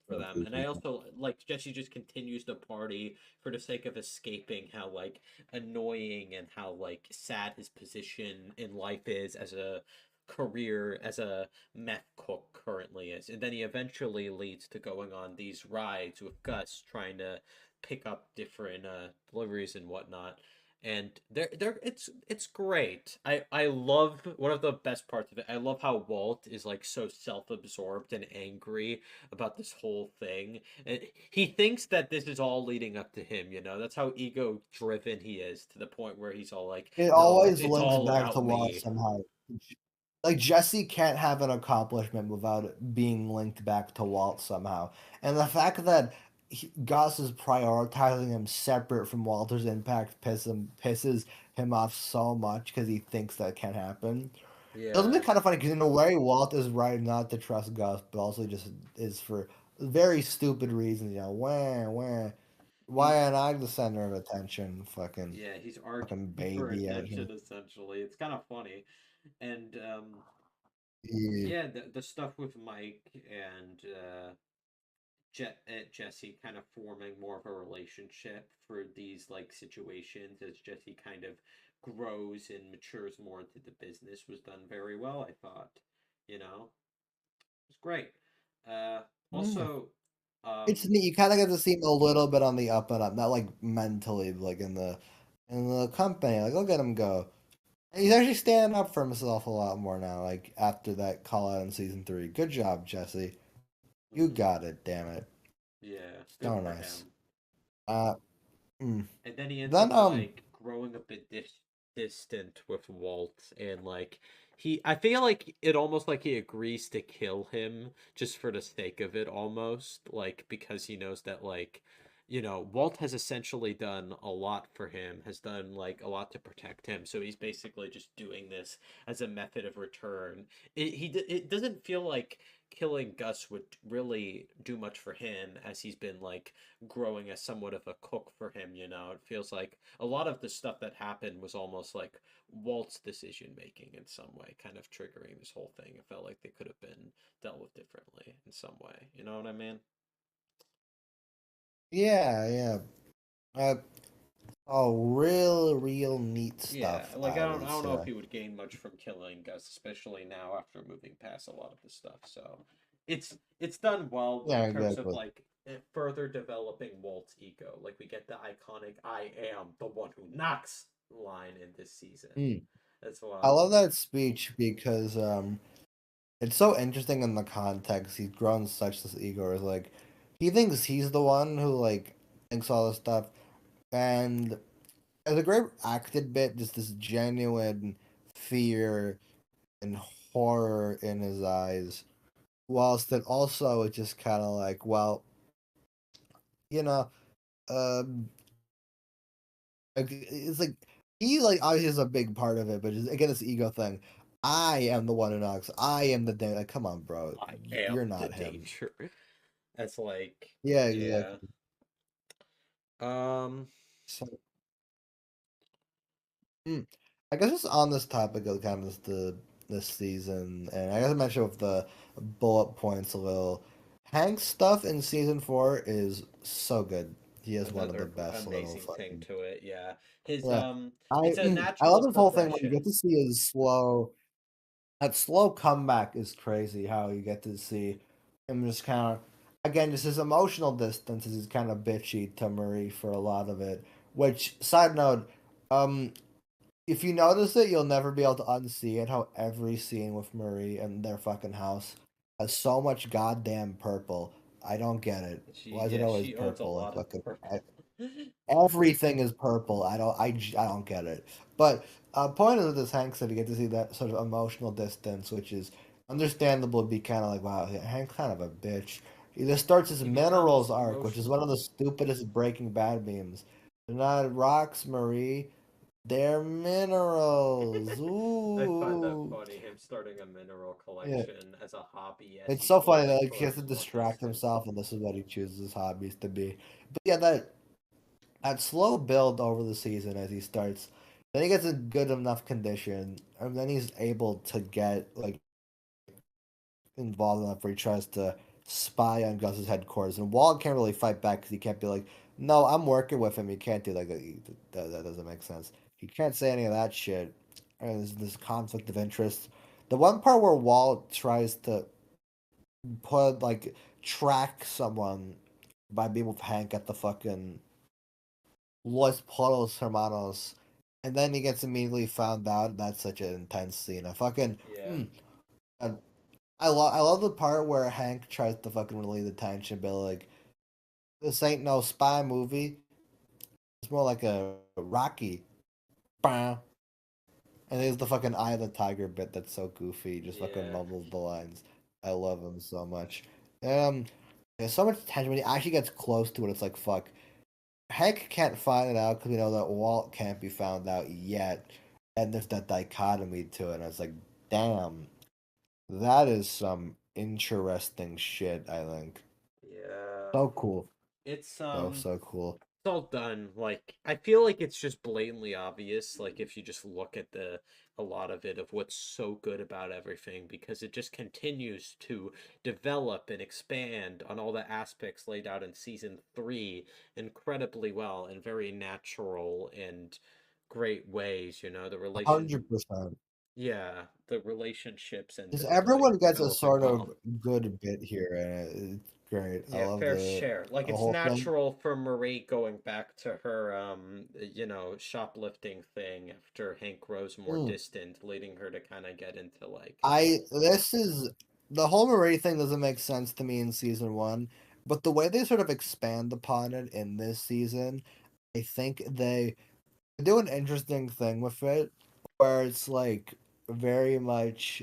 for them. And I
appreciate that.
also like Jesse just continues to party for the sake of escaping how like annoying and how like sad his position in life is as a career as a meth cook currently is. And then he eventually leads to going on these rides with Gus trying to pick up different deliveries and whatnot. And they're it's great. I love one of the best parts of it. I love how Walt is like so self-absorbed and angry about this whole thing. And he thinks that this is all leading up to him, you know. That's how ego driven he is to the point where he's all like,
It
"No,
always
it's
links
all
back to
about
Walt
me."
somehow. Like Jesse can't have an accomplishment without it being linked back to Walt somehow. And the fact that Gus is prioritizing him separate from Walter's impact pisses him off so much because he thinks that can happen. It'll be
Yeah.
kind of funny because in a way, Walt is right not to trust Gus, but also just is for very stupid reasons. You know, why
He's
am I the center of attention?
yeah, he's arguing
Fucking
for
baby out here.
attention essentially. It's kind of funny. And
Yeah.
yeah, the stuff with Mike and Jesse kind of forming more of a relationship for these like situations as Jesse kind of grows and matures more into the business was done very well, I thought. You know, it's great. Uh,
Mm.
also,
It's
um,
neat. You kind of get to see him a little bit on the up and up, not like mentally, like in the company. Like look at him go. And he's actually standing up for himself a lot more now. Like after that call out in season 3. Good job, Jesse. You
mhm,
got it. Damn it.
yeah, good
So
for
nice.
him.
Uh, mm.
And then he ends
Then
up like growing a bit distant with Walt and like I feel like it almost like he agrees to kill him just for the sake of it almost like because he knows that like you know Walt has essentially done a lot for him, has done like a lot to protect him, so he's basically just doing this as a method of return. It doesn't feel like killing Gus would really do much for him as he's been like growing as somewhat of a cook for him, you know. It feels like a lot of the stuff that happened was almost like Walt's decision making in some way, kind of triggering this whole thing. It felt like they could have been dealt with differently in some way. You know what I mean?
yeah, yeah. Uh, oh, real neat
Yeah,
stuff.
like
I
I
would
don't know if
say.
he would gain much from killing Gus, especially now after moving past a lot of the stuff. So it's done well in
Yeah,
terms of
exactly.
like further developing Walt's ego. Like we get the iconic "I am the one who knocks" line in this season.
Mm.
That's what
I
I
love
love.
that speech because it's so interesting in the context. He's grown such this ego. Is like he thinks he's the one who like thinks all this stuff, and it's a great acted bit. Just this genuine fear and horror in his eyes, whilst it also it's just kind of like, well, you know, um, it's like he like obviously is a big part of it, but just again, this ego thing. I am the one who knocks. I am the day. Like, come on, bro.
I am
You're
the
not him.
danger. That's like,
Yeah,
yeah.
exactly.
Um,
So, I guess just on this topic of kind of this season, and I guess I mentioned with the bullet points a little. Hank's stuff in season 4 is so good. He has one of the
another
best little
amazing thing
fucking
to it. Yeah, his
yeah.
it's a
I love
natural
this whole thing when you get
progression.
to see his slow that slow comeback is crazy. How you get to see him just kind of again just his emotional distance as he's kind of bitchy to Marie for a lot of it. Which side note, um, if you notice it, you'll never be able to unsee it. How every scene with Marie and their fucking house has so much goddamn purple. I don't get it. Why is it always
She owns a
purple?
lot of purple.
Everything is purple. I don't get it. But point of this Hank said you get to see that sort of emotional distance, which is understandable. To be kind of like, wow, Hank's kind of a bitch. He just starts his
He becomes
minerals arc, which is one of the
emotional.
stupidest Breaking Bad memes. They're not rocks, Marie. They're minerals.
I find that
Ooh.
funny, him starting a mineral
Yeah.
collection as a hobby as
It's
he
so funny that
grows
like, he has to
towards more
distract
distance.
himself, and this is what he chooses his hobbies to be. But yeah, that slow build over the season as he starts. Then he gets in good enough condition, and then he's able to get like involved enough where he tries to spy on Gus's headquarters, and Walt can't really fight back because he can't be like, "No, I'm working with him." He can't do like that doesn't make sense. He can't say any of that shit. And there's this conflict of interest. The one part where Walt tries to put like track someone by being with Hank at the fucking Los Polos Hermanos, and then he gets immediately found out. That's such an intense scene. I fucking
Yeah.
I, I love the part where Hank tries to fucking relieve the tension, but like this ain't no spy movie. It's more like a Rocky. Bah. And there's the fucking Eye of the Tiger bit that's so goofy. He just fucking
Yeah.
mumbles the lines. I love him so much. There's so much tension when he actually gets close to it. It's like fuck. Hank can't find it out because we know that Walt can't be found out yet, and there's that dichotomy to it. And it's like, damn, that is some interesting shit. I think
Yeah.
so cool,
It's
so cool.
it's all done. Like I feel like it's just blatantly obvious. Like if you just look at a lot of it of what's so good about everything, because it just continues to develop and expand on all the aspects laid out in season 3 incredibly well and very natural and great ways. You know, the relation.
100%.
Yeah, the relationships
Because
and like
everyone gets a
developing
sort of
well.
good bit here, and it's great. I
Yeah,
love
fair share. Like
the
it's
whole thing.
natural for Marie going back to her shoplifting thing after Hank grows more
Mm.
distant, leading her to kind of get into like
This is the whole Marie thing doesn't make sense to me in season one, but the way they sort of expand upon it in this season, I think they do an interesting thing with it, where it's like very much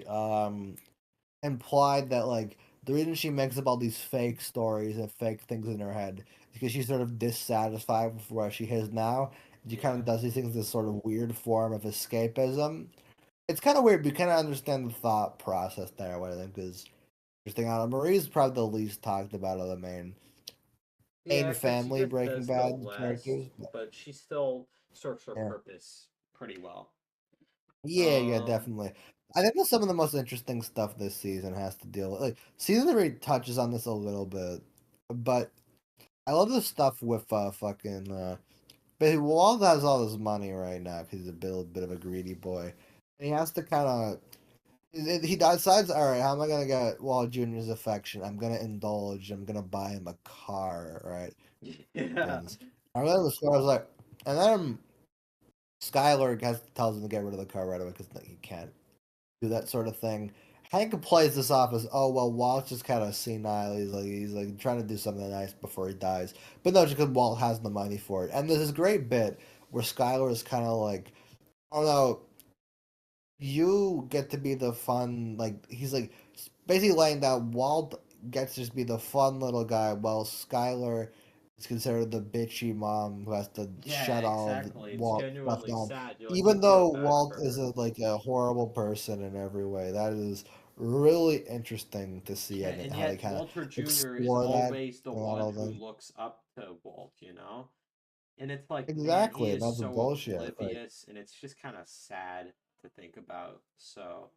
implied that like the reason she makes up all these fake stories and fake things in her head is because she's sort of dissatisfied with where she is now. She kind
yeah.
of does these things this sort of weird form of escapism. It's kind of weird, but you kind of understand the thought process there. What I think is interesting. Marie's probably the least talked about of the main
Yeah, because she
family
just
Breaking
does the
Bad
less,
characters. But,
but she still serves her
yeah,
purpose pretty well.
yeah,
Um,
definitely. I think that some of the most interesting stuff this season has to deal with. Like season three touches on this a little bit, but I love the stuff with fucking But Walt has all this money right now because he's a bit of a greedy boy, and he has to kind of. He decides, all right, how am I gonna get Walt Jr.'s affection? I'm gonna indulge. I'm gonna buy him a car, right?
yeah.
And I remember the story. I was like, and then Skylar tells him to get rid of the car right away because he can't do that sort of thing. Hank plays this off as, oh well, Walt's just kind of senile. He's like trying to do something nice before he dies, but no, just because Walt has the money for it. And there's this great bit where Skylar is kind of like, oh no, you get to be the fun. Like he's like basically laying down. Walt gets to just be the fun little guy, while Skylar is considered the bitchy mom who has to
Yeah,
shut all of
exactly. It's
Walt stuff
genuinely
down.
sad. You like you
Even
feel
though
bad
Walt
for
is
her.
like a horrible person in every way, that is really interesting to see
Yeah,
and
and
how they
yet
kind of
Walter Jr. is
explore that
always the
and all
one
of
who
them.
looks up to Walt, you know? And it's like, man, he
Exactly,
is
that's
so
bullshit. Like
oblivious, and it's just kind of sad to think about. So,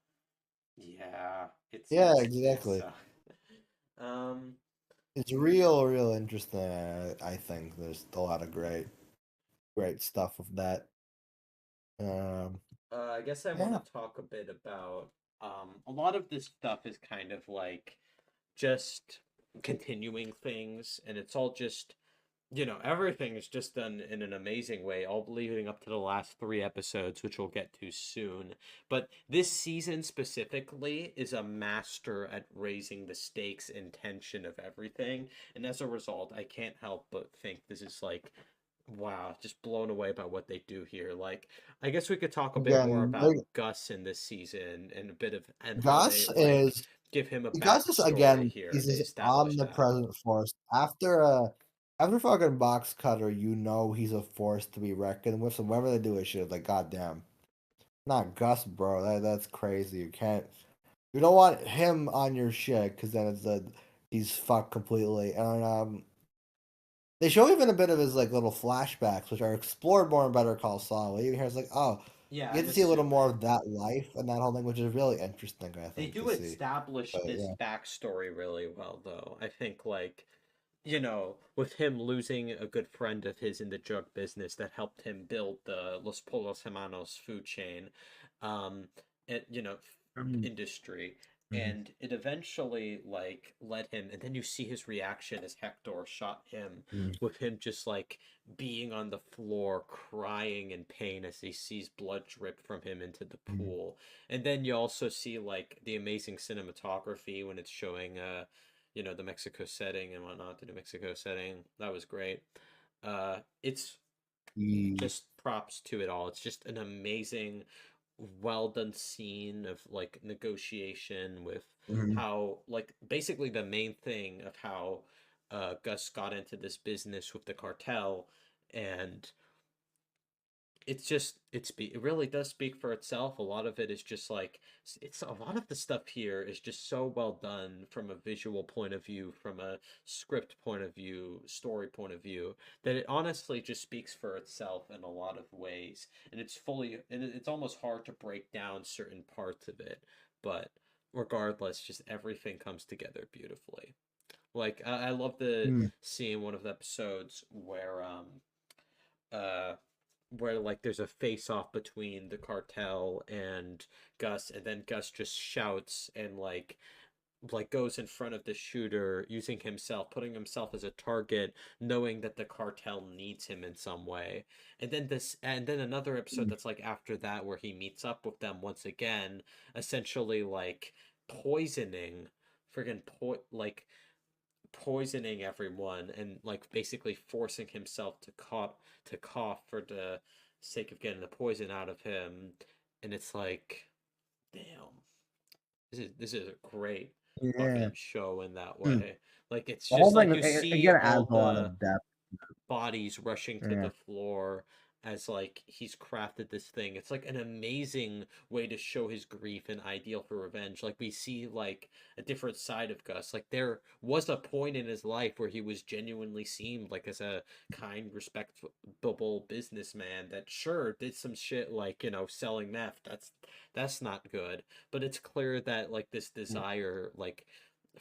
yeah, it's
yeah,
it's it's
exactly.
uh, um
It's real interesting. I think there's a lot of great stuff of that. Um,
I guess I want
yeah.
to talk a bit about a lot of this stuff is kind of like just continuing things, and it's all just everything is just done in an amazing way, all leading up to the last 3 episodes, which we'll get to soon. But this season specifically is a master at raising the stakes and tension of everything. And as a result, I can't help but think this is like, wow, just blown away by what they do here. Like, I guess we could talk a bit more
Again,
about Gus in this season and a bit of, and how they
Gus
like
is
give him a
Gus is
backstory
again
here.
he's
They
this
establish that.
omnipresent force. After fucking box cutter, you know he's a force to be reckoned with. So whenever they do a shit, it's like goddamn, not Gus, bro. That's crazy. You don't want him on your shit because then he's fucked completely. And They show even a bit of his like little flashbacks, which are explored more in Better Call Saul. Even here, it's like, oh,
Yeah,
you get
and
to
the
see a little more
super.
of that life and that whole thing, which is really interesting, I
They
think, to
do
see.
establish
But
this
yeah.
backstory really well, though. I think, like, with him losing a good friend of his in the drug business that helped him build the Los Polos Hermanos food chain, um, and,
Mhm.
industry.
Mhm.
And it eventually, like, led him, and then you see his reaction as Hector shot him,
Mhm.
with him just, like, being on the floor, crying in pain as he sees blood drip from him into the
Mhm.
pool. And then you also see, like, the amazing cinematography when it's showing, the Mexico setting and whatnot, the New Mexico setting. That was great. It's
Mhm.
just props to it all. It's just an amazing, well done scene of like negotiation with
Mhm.
how, like, basically the main thing of how Gus got into this business with the cartel. And it really does speak for itself. A lot of it is just like it's a lot of the stuff here is just so well done from a visual point of view, from a script point of view, story point of view, that it honestly just speaks for itself in a lot of ways. And it's almost hard to break down certain parts of it, but regardless, just everything comes together beautifully. Like I love the
Mhm.
scene, one of the episodes uh where like there's a face off between the cartel and Gus, and then Gus just shouts and like goes in front of the shooter using himself, putting himself as a target, knowing that the cartel needs him in some way. And then another episode that's like after that where he meets up with them once again, essentially like poisoning like poisoning everyone and like basically forcing himself to cough for the sake of getting the poison out of him. And it's like, damn, this is a great
Yeah.
fucking show in that
Mm.
way. Like it's
The whole
just
thing
like you see
again adds
all
a lot
the
of depth.
bodies rushing to
Yeah.
the floor as like he's crafted this thing. It's like an amazing way to show his grief and ideal for revenge. Like we see like a different side of Gus. Like there was a point in his life where he was genuinely seemed like as a kind, respectable businessman that sure did some shit like, selling meth. That's not good. But it's clear that like this desire like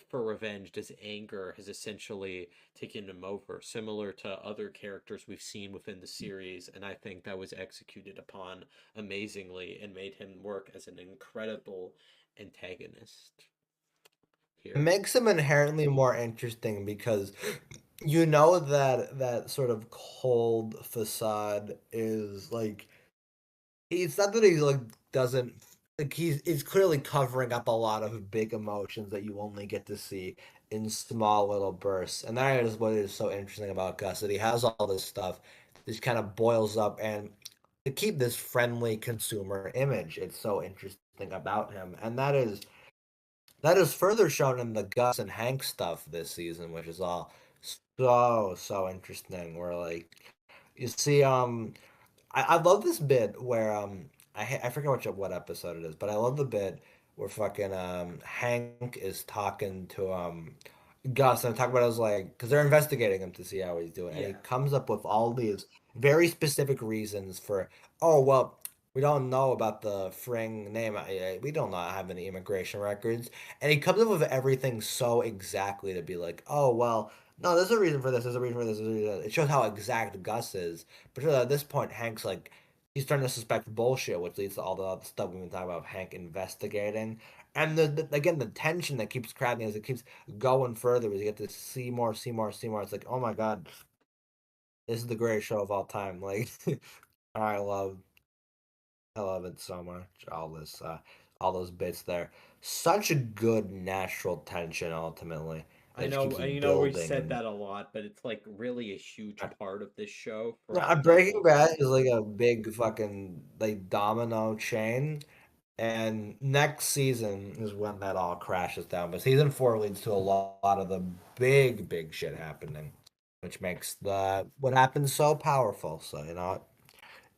for revenge, this anger has essentially taken him over, similar to other characters we've seen within the series. And I think that was executed upon amazingly and made him work as an incredible antagonist
It
here.
makes him inherently more interesting because you know that that sort of cold facade is like it's not that he like doesn't like he's clearly covering up a lot of big emotions that you only get to see in small little bursts. And that is what is so interesting about Gus, that he has all this stuff this kind of boils up and to keep this friendly consumer image. It's so interesting about him. And that is further shown in the Gus and Hank stuff this season, which is all so interesting. Where like you see, I love this bit where I forget what episode it is, but I love the bit where fucking Hank is talking to Gus and talk about it was like because they're investigating him to see how he's doing, and he
Yeah.
comes up with all these very specific reasons for oh well we don't know about the Fring name we don't not have any immigration records, and he comes up with everything so exactly to be like oh well no there's a reason for this there's a reason for this, there's a reason. It shows how exact Gus is, but at this point Hank's like he's starting to suspect bullshit, which leads to all the other stuff we've been talking about Hank investigating. And again, the tension that keeps cracking as it keeps going further as you get to see more, see more, see more. It's like, oh my god, this is the greatest show of all time. Like, I love, I love it so much. All those bits there. Such a good natural tension. Ultimately,
I
that just
know,
keeps
we
building
said
and
that a lot, but it's like really a huge part of this show for
yeah,
how well
Breaking
built it
Bad is
is.
like a big fucking like domino chain. And next season is when that all crashes down. But season four leads to a lot of the big shit happening, which makes the what happens so powerful. So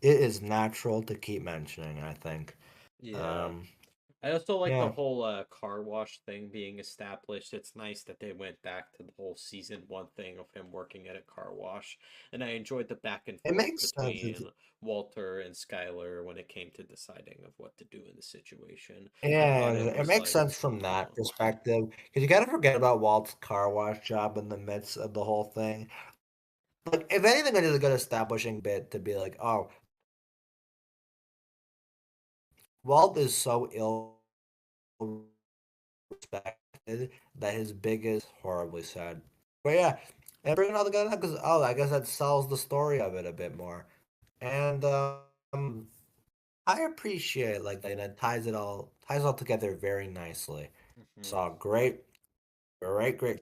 it is natural to keep mentioning. I think.
Yeah.
Um,
I also like the
Yeah,
whole car wash thing being established. It's nice that they went back to the whole season one thing of him working at a car wash. And I enjoyed the back and
it
forth
makes sense.
between Walter and Skylar when it came to deciding of what to do in the situation. I thought
And
it
it
was
makes
like,
sense from
you
that
know,
perspective because you got to forget about Walt's car wash job in the midst of the whole thing. Like, if anything, it is a good establishing bit to be like, oh, Walt is so ill respected that his biggest horribly sad. But yeah, and bringing all together because I guess that sells the story of it a bit more. And I appreciate like that it ties all together very nicely.
mhm.
So great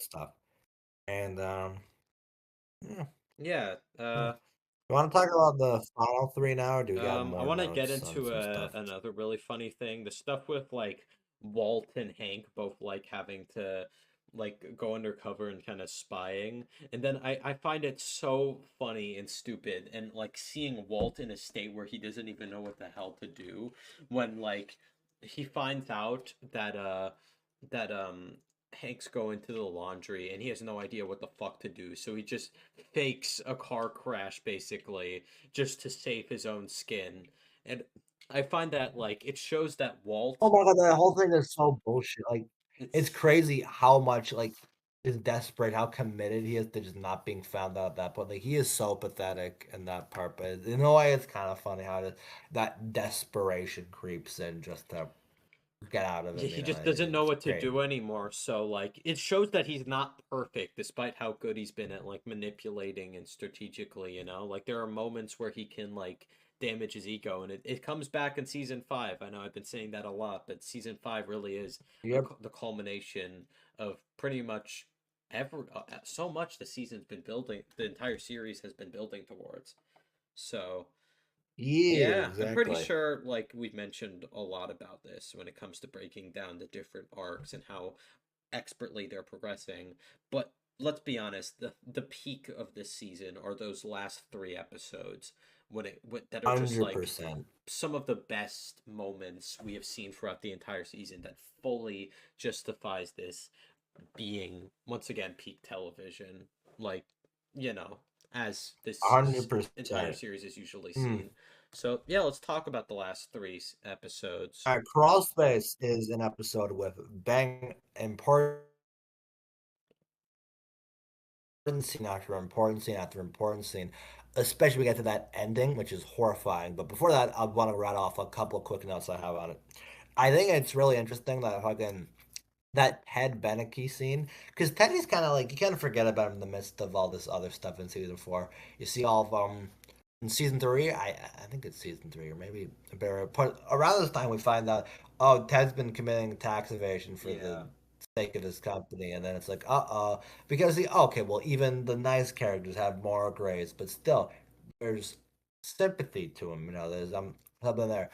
stuff. And yeah.
Yeah.
Hmm. You want to talk about the final three now, or do we got
I
more
want to get
notes on
into
some stuff?
another really funny thing. The stuff with like Walt and Hank both like having to like go undercover and kind of spying. And then I find it so funny and stupid and like seeing Walt in a state where he doesn't even know what the hell to do when like he finds out that Hank's going to the laundry and he has no idea what the fuck to do. So he just fakes a car crash basically just to save his own skin. And I find that like it shows that
Oh
Walt
my god, that whole thing is so bullshit. Like, it's
it's
crazy how much like is desperate, how committed he is to just not being found out at that point. Like, he is so pathetic in that part, but in a way, it's kind of funny how that desperation creeps in just to get out of
yeah,
him.
he
You know,
just doesn't know
it's
what to
great.
do anymore. So like it shows that he's not perfect despite how good he's been at like manipulating and strategically, you know? Like there are moments where he can like damage his ego and it comes back in season 5. I know I've been saying that a lot, but season 5 really is
Yep.
the culmination of pretty much so much the season's been building, the entire series has been building towards. So
Yeah,
yeah, I'm pretty
exactly.
sure like we've mentioned a lot about this when it comes to breaking down the different arcs and how expertly they're progressing. But let's be honest, the peak of this season are those last 3 episodes that are just like
100%.
some of the best moments we have seen throughout the entire season that fully justifies this being once again peak television. Like, you know, as entire
100%.
series is usually
Hmm.
seen. So yeah, let's talk about the last episodes.
All right, Crawl Space is an episode with bang important scene after important scene after important scene. Especially we get to that ending, which is horrifying. But before that, I want to rattle off a couple of quick notes I have on it. I think it's really interesting that fucking that Ted Beneke scene, because Teddy's kind of like you kind of forget about him in the midst of all this other stuff in season 4. You see all of in season 3. I think it's season 3 or maybe a bit. But around this time we find out Ted's been committing tax evasion for the
Yeah.
sake of his company, and then it's like because okay, well, even the nice characters have moral grays, but still there's sympathy to him. You know, there's something there.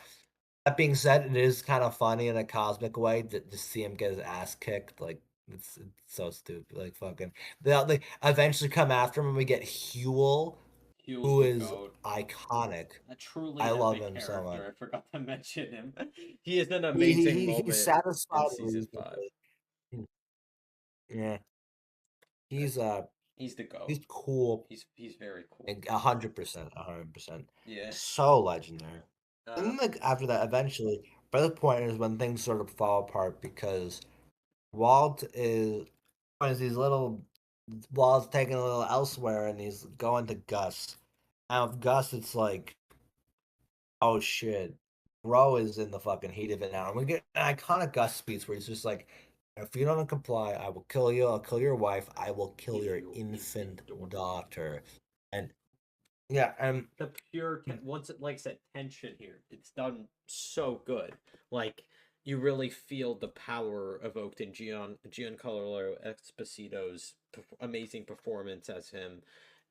That being said, it is kind of funny in a cosmic way to see him get his ass kicked. Like it's so stupid. Like fucking they eventually come after him, and we get Huel,
Huel's
who
the
is
goat.
iconic.
A truly
I love
epic
him so much.
character. I forgot to mention him. He is an
He he,
amazing
he he's
moment in
satisfied
season 5.
reasonably. Yeah,
Uh,
he's
He's the goat.
he's cool.
He's very cool.
Like, 100%, 100%.
Yeah.
So legendary. And
Uh
then like after that, eventually, by this point is when things sort of fall apart because Walt is finds these little Walt's taking a little elsewhere and he's going to Gus. And with Gus, it's like, oh shit, Bro is in the fucking heat of it now. And we get an iconic Gus speech where he's just like, if you don't comply, I will kill you. I'll kill your wife. I will kill your infant daughter. And yeah, and
the once it likes that tension here, it's done so good. Like you really feel the power evoked in Giancarlo Esposito's amazing performance as him,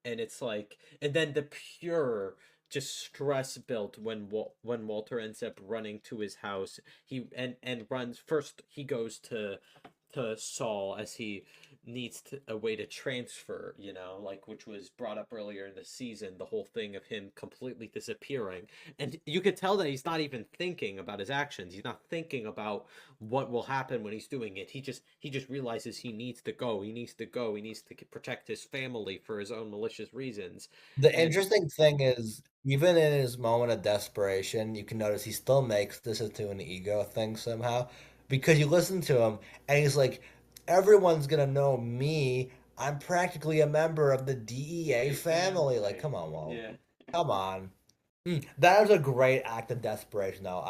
and it's like, and then the pure just stress built when when Walter ends up running to his house. He and runs first. He goes to Saul as he needs a way to transfer, like which was brought up earlier in the season, the whole thing of him completely disappearing. And you could tell that he's not even thinking about his actions. He's not thinking about what will happen when he's doing it. He just realizes he needs to go. He needs to go. He needs to protect his family for his own malicious reasons.
The
And
interesting thing is, even in his moment of desperation, you can notice he still makes this into an ego thing somehow. Because you listen to him, and he's like, everyone's gonna know me. I'm practically a member of the DEA family. Like, come on, Walt.
yeah.
Come on. That was a great act of desperation, though.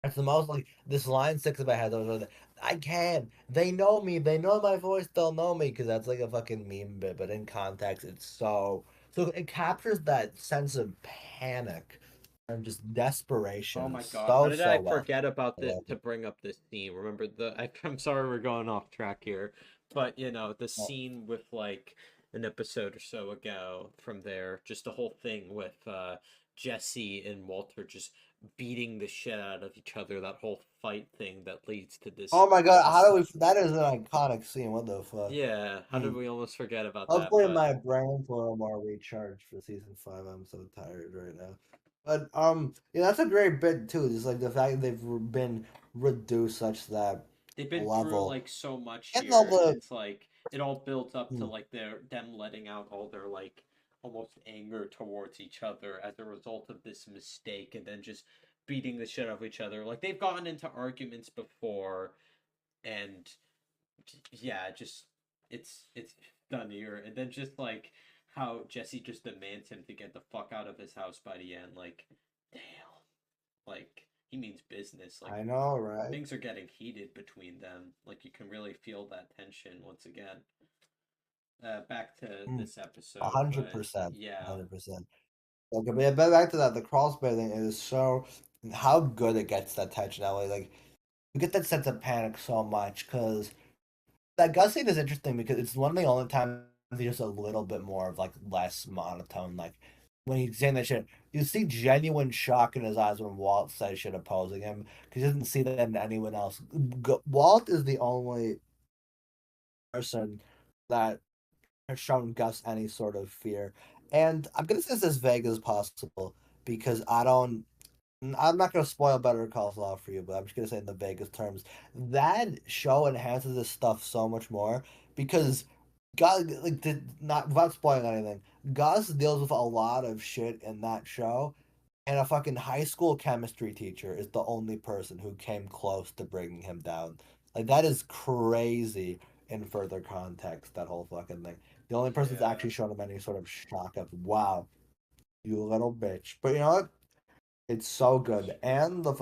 It's the most like this line sticks in my head. I can. They know me. They know my voice. They'll know me because that's like a fucking meme bit. But in context, it's so it captures that sense of panic and just desperation.
Oh my god!
So
How did I
well.
forget about this to bring up this scene? Remember I'm sorry we're going off track here, but the scene with like an episode or so ago from there, just the whole thing with Jesse and Walter just beating the shit out of each other. That whole fight thing that leads to this.
Oh my god! How do we? That is an iconic scene. What the fuck?
Yeah, how did we almost forget about that?
Hopefully, my brain's a little more recharged for season 5. I'm so tired right now. But yeah, that's a great bit too. Just like the fact that they've been reduced such that
they've been
level.
through like so much
And
here.
all the-
It's like it all builds up to like them letting out all their like almost anger towards each other as a result of this mistake, and then just beating the shit out of each other. Like they've gotten into arguments before, and yeah, just it's done here. And then just like how Jesse just demands him to get the fuck out of his house by the end. Like, damn, like he means business. Like
I know, right?
things are getting heated between them. Like you can really feel that tension once again. Back to this episode.
100%.
Yeah.
100%. Okay, but yeah, back to that. The crawl space thing is so how good it gets that tension that way. Like you get that sense of panic so much because that Gus scene is interesting because it's one of the only times there's a little bit more of like less monotone. Like when he's saying that shit, you see genuine shock in his eyes when Walt says shit opposing him because he doesn't see that in anyone else. Walt is the only person that has shown Gus any sort of fear. And I'm gonna say this as vague as possible because I'm not gonna spoil Better Call Saul for you, but I'm just gonna say in the vaguest terms that show enhances this stuff so much more because Gus, like, not without spoiling anything, Gus deals with a lot of shit in that show, and a fucking high school chemistry teacher is the only person who came close to bringing him down. Like that is crazy. In further context, that whole fucking thing. The only person that's actually shown him any sort of shock of wow, you little bitch. But you know what? It's so good. And the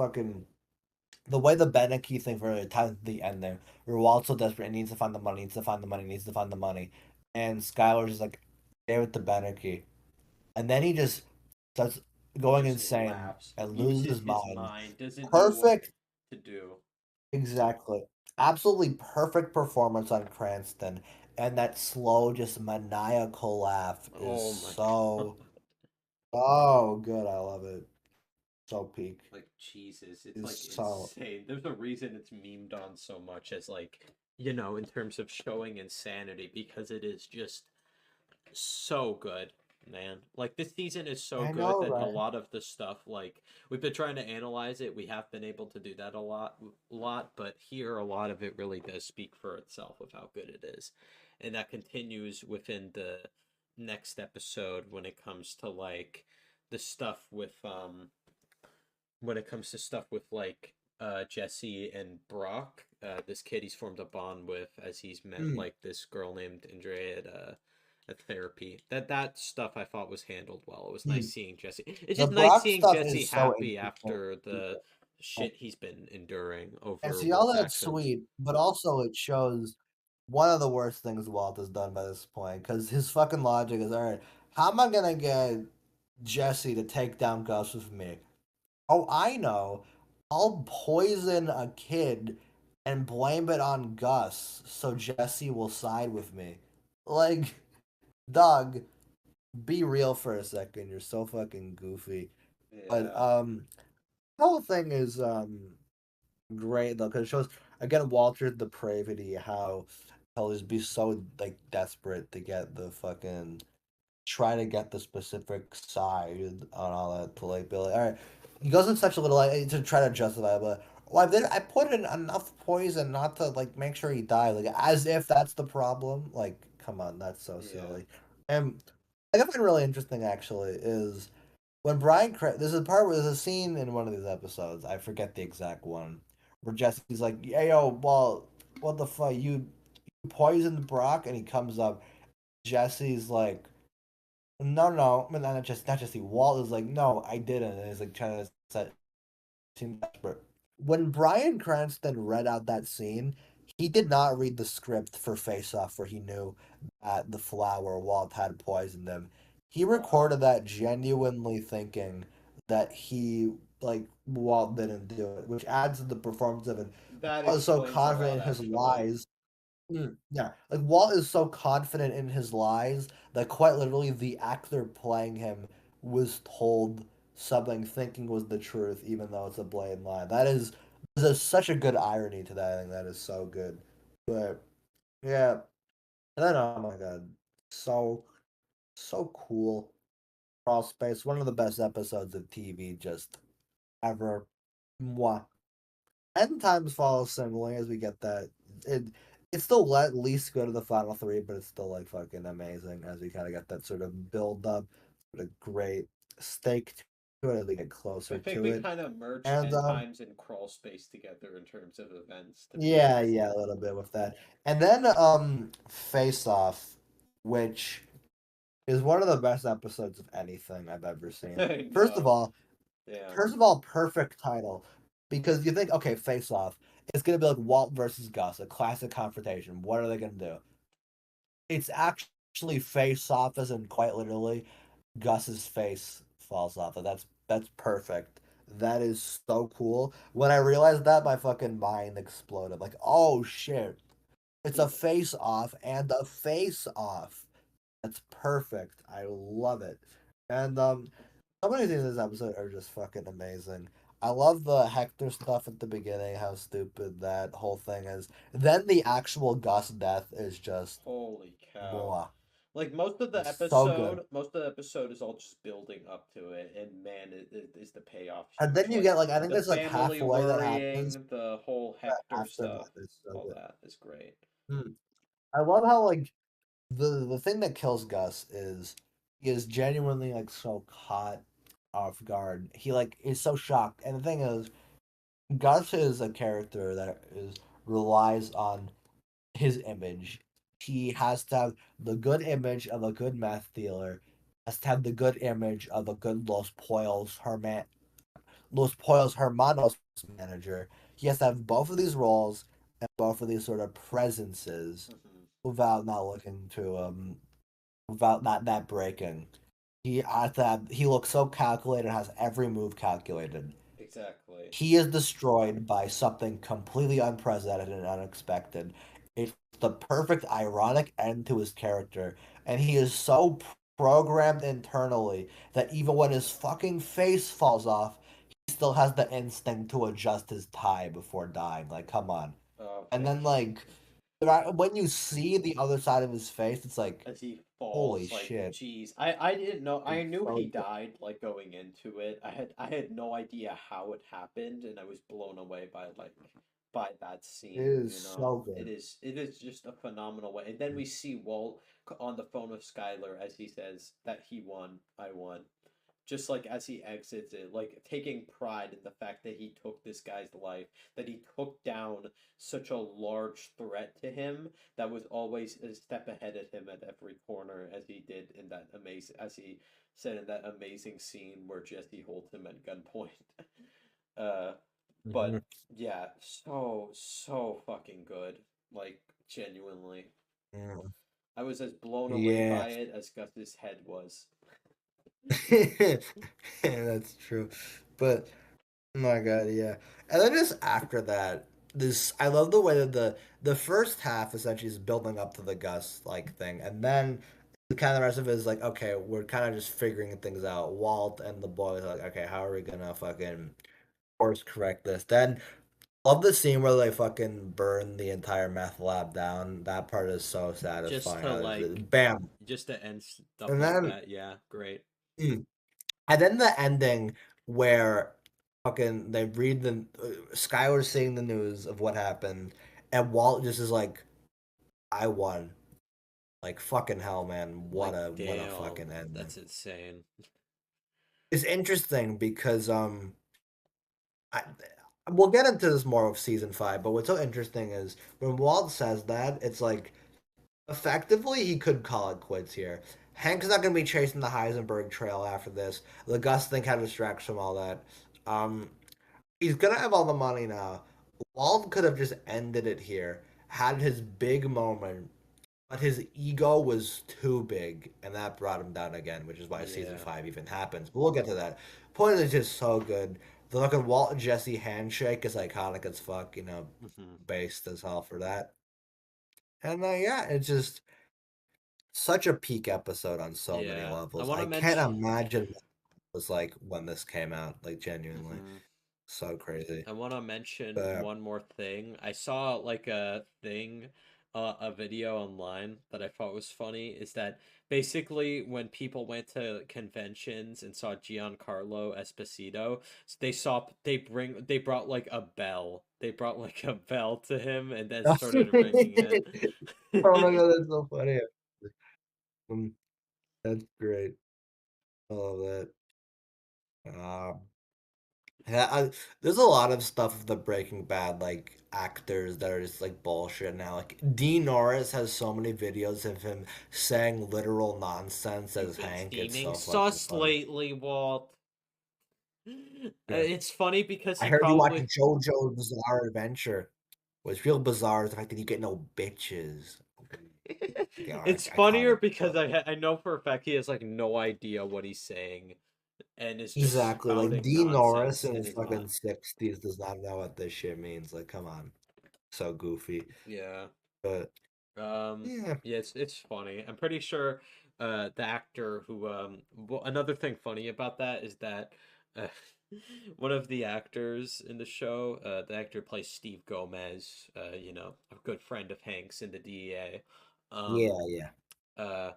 way the Beneke thing for the end there, where Walt's so desperate and needs to find the money, needs to find the money. And Skylar's just like, give it to Beneke. And then he just starts going insane and loses his mind.
Doesn't
Perfect
know what to do.
Exactly. Absolutely perfect performance on Cranston. And that slow, just maniacal laugh is so good. I love it. So peak.
Like Jesus, it's like insane. There's a reason it's memed on so much as like in terms of showing insanity because it is just so good, man. Like this season is so good that a lot of the stuff like we've been trying to analyze it. We have been able to do that a lot, but here a lot of it really does speak for itself of how good it is, and that continues within the next episode when it comes to like the stuff with like Jesse and Brock, this kid he's formed a bond with as he's met like this girl named Andrea at therapy. That stuff I thought was handled well. It was nice seeing Jesse. It's just nice seeing Jesse happy after the shit he's been enduring over.
And see, all that's sweet, but also it shows one of the worst things Walt has done by this point because his fucking logic is, all right, how am I gonna get Jesse to take down Gus with me? Oh, I know. I'll poison a kid and blame it on Gus so Jesse will side with me. Like, Doug, be real for a second. You're so fucking goofy. Yeah. But the whole thing is great though because it shows again, Walter's depravity, how he'll just be so like desperate to get the fucking try to get the specific side on all that to like Billy. All right, he goes in such a little like, to try to justify, it, but well, I put in enough poison not to like make sure he died, like as if that's the problem. Like, come on, that's so
Yeah.
silly. And I think really interesting actually is when there's a part where there's a scene in one of these episodes. I forget the exact one where Jesse's like, "Yeah, yo, well, what the fuck, you poisoned Brock," and he comes up. Jesse's like, no, no, not just he. Walt is like, no, I didn't, and he's like trying to set seem desperate. When Bryan Cranston read out that scene, he did not read the script for Face Off, where he knew that the flower Walt had poisoned him. He recorded that genuinely thinking that he like Walt didn't do it, which adds to the performance of it.
That
Walt is so
explains a lot,
confident in his
actually.
lies. Yeah, like Walt is so confident in his lies that quite literally the actor playing him was told something thinking was the truth, even though it's a blatant lie. There's such a good irony to that. I think that is so good. But yeah, and then oh my god, so so cool. Crawl Space, one of the best episodes of TV just ever. Mwah. 10 times follows similarly as we get that. It it's still at least go to the final three, but it's still like fucking amazing as we kind of get that sort of build up, sort of great stake to it as we get closer
I think
to
we
it.
kind of merged
And
10 times in Crawl Space together in terms of events. To be
yeah,
honest.
yeah, a little bit with that. And then Face Off, which is one of the best episodes of anything I've ever seen.
I
First of
know.
all,
Yeah.
perfect title. Because you think, okay, Face Off, it's gonna be like Walt versus Gus, a classic confrontation. What are they gonna do? It's actually Face Off, as in quite literally, Gus's face falls off. That's perfect. That is so cool. When I realized that, my fucking mind exploded. Like, oh shit, it's a face off and a face off. That's perfect. I love it. And so many things in this episode are just fucking amazing. I love the Hector stuff at the beginning, how stupid that whole thing is. Then the actual Gus death is just
Holy cow.
blah.
Like most of the
It's so
episode,
good.
most of the episode is all just building up to it, and man, it is the payoff
And
huge.
then you
Like
get like I think
the
that's like
family
halfway that
worrying,
happens.
the whole
That
Hector stuff,
aftermath is so
all
good.
that is great.
I love how like the thing that kills Gus is he is genuinely like so caught off guard. He like is so shocked. And the thing is, Gus is a character that is relies on his image. He has to have the good image of a good meth dealer, has to have the good image of a good Los Pollos Hermanos manager. He has to have both of these roles and both of these sort of presences without not looking to without not that breaking. He looks so calculated, has every move calculated.
Exactly.
He is destroyed by something completely unprecedented and unexpected. It's the perfect ironic end to his character, and he is so programmed internally that even when his fucking face falls off, he still has the instinct to adjust his tie before dying. Like, come on.
Oh,
And then, like, when you see the other side of his face, it's like,
as he falls,
holy
like,
shit.
jeez, I didn't know. I
It's
knew
so
he
good.
died, like going into it. I had no idea how it happened, and I was blown away by that scene.
It is
You know,
so good.
it is just a phenomenal way. And then we see Walt on the phone with Skylar as he says that he won, I won. Just like as he exits it, like taking pride in the fact that he took this guy's life, that he took down such a large threat to him that was always a step ahead of him at every corner, as he did in that amazing, as he said in that amazing scene where Jesse holds him at gunpoint. uh, but yeah, so fucking good, like genuinely.
Yeah.
I was as blown away
Yeah.
by it as Gus's head was.
That's true. But oh my god, yeah. And then just after that, this I love the way that the first half essentially is building up to the Gus like thing, and then the kind of the rest of it is like, okay, we're kind of just figuring things out. Walt and the boys are like, okay, how are we gonna fucking course correct this? Then Love the scene where they fucking burn the entire meth lab down. That part is so satisfying.
to,
How
like,
there's bam.
just to end stuff
And
like
then
that. Yeah, great.
mm, and then the ending where fucking they read the Skylar's seeing the news of what happened, and Walt just is like, "I won." Like fucking hell, man!
Like,
What a
damn,
fucking ending.
that's insane.
It's interesting because I, we'll get into this more of season 5, but what's so interesting is when Walt says that, it's like effectively he could call it quits here. Hank's not going to be chasing the Heisenberg trail after this. The Gus thing kind of distracts from all that. He's going to have all the money now. Walt could have just ended it here, had his big moment, but his ego was too big, and that brought him down again, which is why season
Yeah.
5 even happens. But we'll get to that. Point is just so good. The fucking Walt and Jesse handshake is iconic as fuck, based as hell for that. And yeah, it's just such a peak episode on so many
Yeah.
levels.
wanna
I can't
mention-
imagine what it was like when this came out, like genuinely.
Mhm.
So crazy.
I want to mention
Yeah.
one more thing. I saw like a thing, a video online that I thought was funny. Is that basically when people went to conventions and saw Giancarlo Esposito, they brought like a bell. They brought like a bell to him and then started ringing it.
Oh my god, that's so funny. That's great. I love that. Yeah, there's a lot of stuff of the Breaking Bad like actors that are just like bullshit now. Like Dean Norris has so many videos of him saying literal nonsense as Hank. It's so fucking
sus
funny.
lately, Walt.
Yeah.
It's funny because
I
he
heard you
probably
watch JoJo's Bizarre Adventure. What's real bizarre is the fact that you get no bitches. Yeah,
it's
iconic
funnier because
stuff.
I know for a fact he has like no idea what he's saying, and is just
Exactly, like
spouting
Dean Norris
nonsense,
in
and
his
he's
fucking
not.
60s does not know what this shit means. Like, come on, so goofy.
Yeah.
But
Yeah,
yeah,
it's funny. I'm pretty sure the actor who another thing funny about that is that uh, one of the actors in the show, the actor plays Steve Gomez, a good friend of Hank's in the DEA. Um
yeah.
uh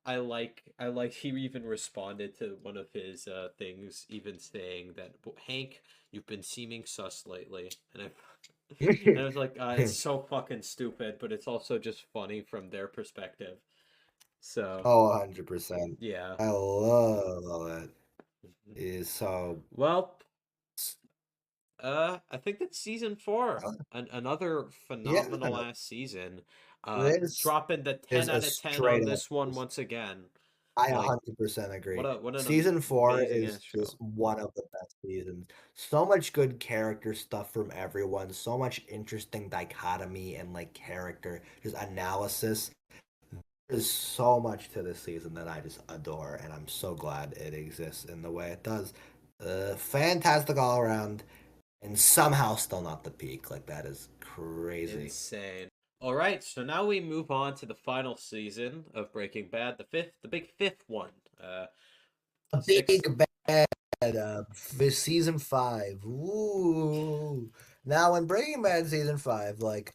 I like he even responded to one of his things even saying that, Hank, you've been seeming sus lately, and I was like, it's so fucking stupid, but it's also just funny from their perspective. So,
Oh, 100%.
yeah.
I love all that. It is so.
Well, I think that's season 4. Another
Yeah,
phenomenal ass season.
this
Dropping the
is
10
a
out of 10
straight
on
up.
this one once again.
I
Like,
100% agree.
what an
Season 4
amazing
is
ass show.
just one of the best seasons. So much good character stuff from everyone. So much interesting dichotomy and like character, just analysis. There's so much to this season that I just adore, and I'm so glad it exists in the way it does. Fantastic all around, and somehow still not the peak. Like that is crazy.
Insane. All right, so now we move on to the final season of Breaking Bad, the big fifth one.
A
Six-
big bad for season 5. Ooh. Now in Breaking Bad season 5, like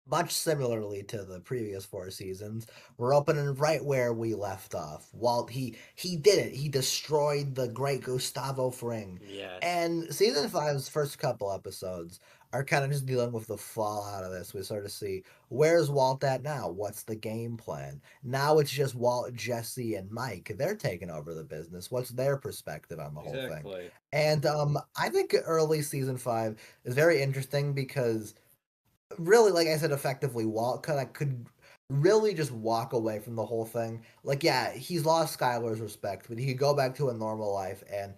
much similarly to the previous 4 seasons, we're opening right where we left off. Walt he did it. He destroyed the great Gustavo Fring.
Yes.
And season 5's first couple episodes are kind of just dealing with the fallout of this. We sort of see where's Walt at now? What's the game plan? Now it's just Walt, Jesse, and Mike. They're taking over the business. What's their perspective on the whole thing?
Exactly.
And I think early season 5 is very interesting because really, like I said, effectively, Walt could really just walk away from the whole thing. Like, yeah, he's lost Skylar's respect, but he could go back to a normal life, and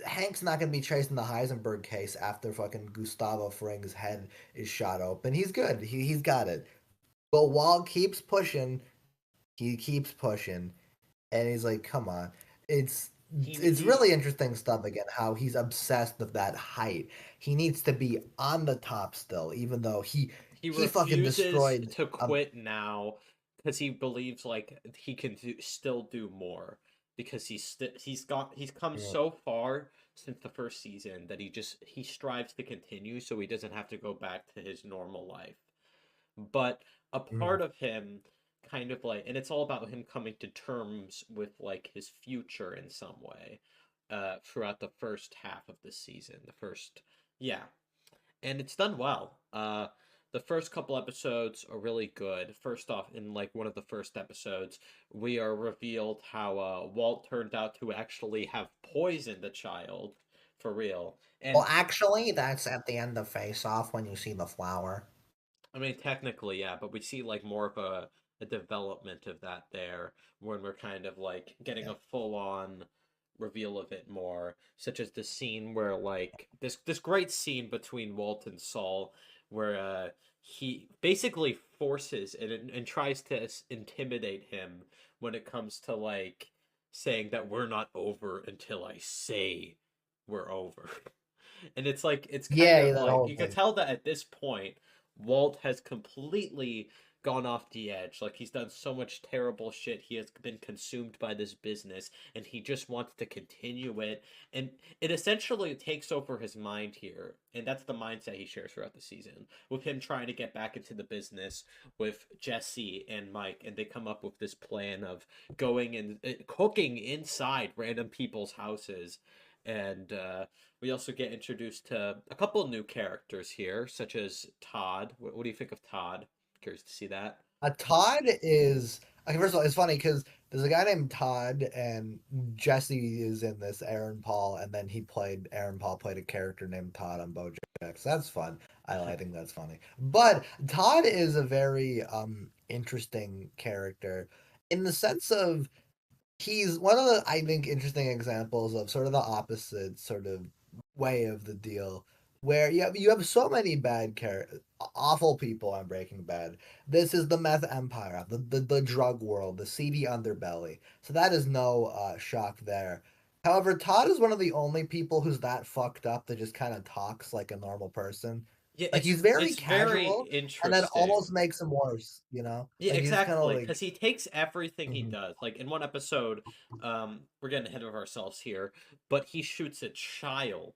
Hank's not going to be chasing the Heisenberg case after fucking Gustavo Fring's head is shot open. He's good. He's got it. But Walt keeps pushing. He keeps pushing, and he's like, come on. It's really interesting stuff again, how he's obsessed with that height. He needs to be on the top still, even though he fucking
refuses
destroyed
to quit now because he believes like he can still do more because he's come
Yeah.
so far since the first season that he strives to continue so he doesn't have to go back to his normal life. But a part of him kind of like, and it's all about him coming to terms with like his future in some way throughout the first half of the season. Yeah, and it's done well. The first couple episodes are really good. First off, in like one of the first episodes, we are revealed how Walt turned out to actually have poisoned a child for real. And
Well, actually, that's at the end of Face Off when you see the flower.
I mean, technically, yeah, but we see like more of a development of that there when we're kind of like getting a full on reveal of it more, such as the scene where like this great scene between Walt and Saul where he basically forces and tries to intimidate him when it comes to like saying that we're not over until I say we're over. And it's like it's kind
Yeah,
of
that
like
whole
you can
thing.
tell that at this point Walt has completely gone off the edge. Like he's done so much terrible shit. He has been consumed by this business and he just wants to continue it. And it essentially takes over his mind here. And that's the mindset he shares throughout the season. With him trying to get back into the business with Jesse and Mike. And they come up with this plan of going and cooking inside random people's houses. And we also get introduced to a couple new characters here, such as Todd. What do you think of Todd? Curious to see that.
Todd is okay. First of all, it's funny because there's a guy named Todd, and Jesse is in this. Aaron Paul, and then Aaron Paul played a character named Todd on BoJack. So that's fun. I think that's funny. But Todd is a very interesting character in the sense of he's one of the, I think, interesting examples of sort of the opposite sort of way of the deal, where you have so many awful people on Breaking Bad. This is the meth empire, the drug world, the seedy underbelly. So that is no shock there. However, Todd is one of the only people who's that fucked up that just kind of talks like a normal person.
Yeah,
Like he's very
it's very
casual, and
interesting.
that almost makes him worse. You know?
Yeah,
Like he's kind of
exactly.
like
Because he takes everything he
Mhm.
does. Like in one episode, we're getting ahead of ourselves here, but he shoots a child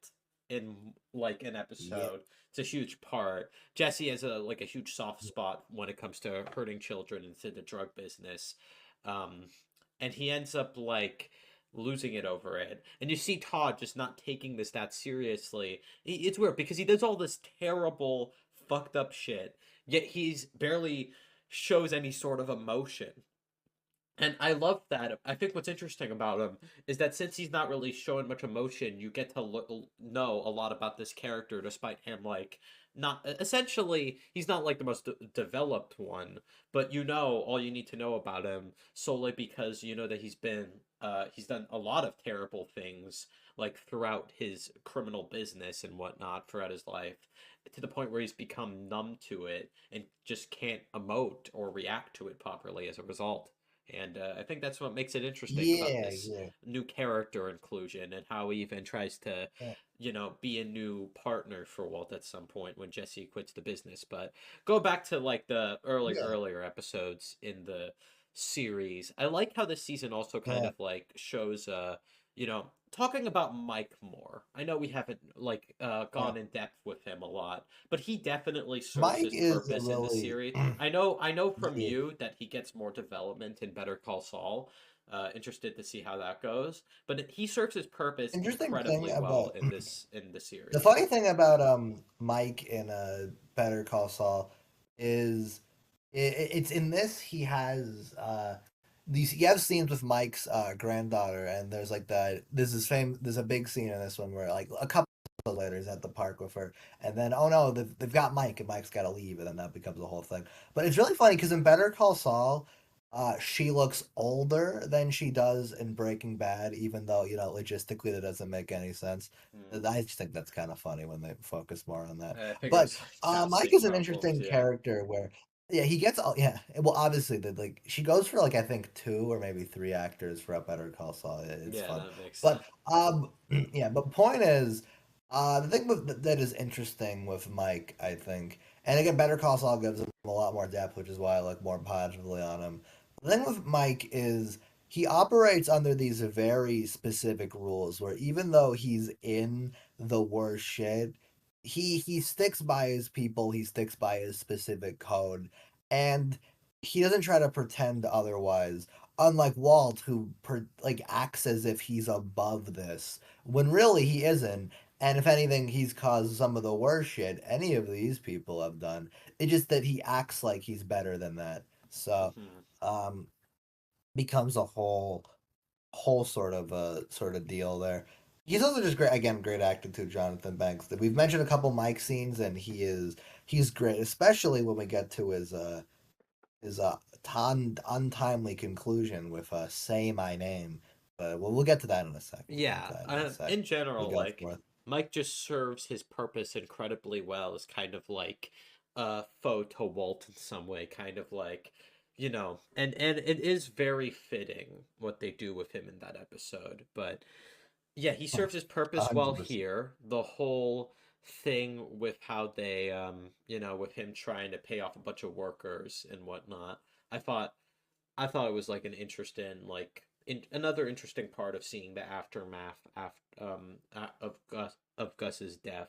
in like an
Yeah.
episode. It's a huge part. Jesse has a huge soft spot when it comes to hurting children into the drug business. And he ends up like losing it over it. And you see Todd just not taking this that seriously. It's weird because he does all this terrible, fucked up shit, yet he's barely shows any sort of emotion. And I love that. I think what's interesting about him is that since he's not really showing much emotion, you get to know a lot about this character, despite him like not essentially he's not like the most developed one, but you know all you need to know about him solely because you know that he's done a lot of terrible things like throughout his criminal business and whatnot throughout his life, to the point where he's become numb to it and just can't emote or react to it properly as a result. And I think that's what makes it interesting about
Yeah,
this
yeah.
new character inclusion and how he even tries to,
Yeah.
be a new partner for Walt at some point when Jesse quits the business. But go back to like the
Yeah.
earlier episodes in the series. I like how this season also kind
Yeah.
of like shows talking about Mike more. I know we haven't like
Yeah.
gone in depth with him a lot, but he definitely serves
Mike
his
is a
purpose in the
really
series. I know from
yeah.
you that he gets more development in Better Call Saul. Interested to see how that goes, but he serves his purpose
Interesting thing
incredibly well
about
in the
the
series.
funny thing about Mike in Better Call Saul is it's in this he has you have scenes with Mike's granddaughter, and there's like there's a big scene in this one where like a couple later he's at the park with her, and then oh no, they've got Mike, and Mike's got to leave, and then that becomes a whole thing. But it's really funny because in Better Call Saul, she looks older than she does in Breaking Bad, even though logistically that doesn't make any sense.
Mm.
I just think that's kind of funny when they focus more on that.
I think it
But
was
Mike
casting
is an
problems,
interesting
yeah.
character where yeah, he gets all yeah. Well, obviously like she goes for like I think 2 or maybe 3 actors for a Better Call Saul. It's
Yeah,
fun.
that makes
But
sense.
yeah, but point is the thing that is interesting with Mike, I think, and again, Better Call Saul gives him a lot more depth, which is why I look more positively on him. The thing with Mike is he operates under these very specific rules where even though he's in the worst shit, he sticks by his people, he sticks by his specific code, and he doesn't try to pretend otherwise. Unlike Walt, who acts as if he's above this, when really he isn't. And if anything, he's caused some of the worst shit any of these people have done. It's just that he acts like he's better than that. So,
Mhm.
becomes a whole sort of deal there. He's also just great again, great acting too, Jonathan Banks. We've mentioned a couple Mike scenes, and he's great, especially when we get to his untimely conclusion with "Say My Name." But we'll get to that in a second. We'll get
Yeah,
to that in a sec.
in general,
We'll go
like
forth.
Mike just serves his purpose incredibly well as kind of like a foe to Walt in some way, kind of like, and it is very fitting what they do with him in that episode. But yeah, he serves his purpose well
100%.
here. The whole thing with how they, with him trying to pay off a bunch of workers and whatnot. I thought it was like an interesting, like another interesting part of seeing the aftermath of Gus's death.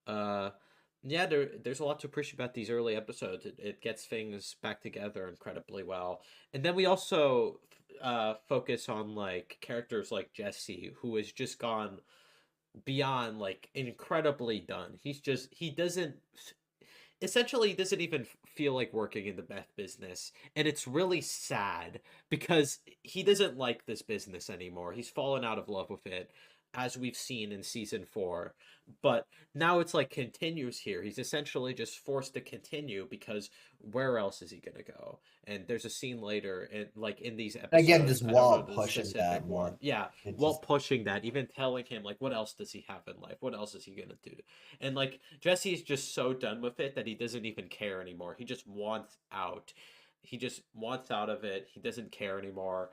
Uh, yeah, there's a lot to appreciate about these early episodes. It gets things back together incredibly well, and then we also focus on like characters like Jesse, who has just gone beyond like incredibly done. He doesn't essentially he doesn't even feel like working in the meth business, and it's really sad because he doesn't like this business anymore. He's fallen out of love with it, as we've seen in season 4. But now it's like continues here. He's essentially just forced to continue because where else is he gonna go? And there's a scene later in these
Again,
episodes,
just
I don't know
Walt
the
pushing
specific
that
one.
more.
Yeah,
It
Walt
just
pushing that, even telling him like what else does he have in life? What else is he gonna do? And like Jesse's just so done with it that he doesn't even care anymore. He just wants out. He just wants out of it. He doesn't care anymore,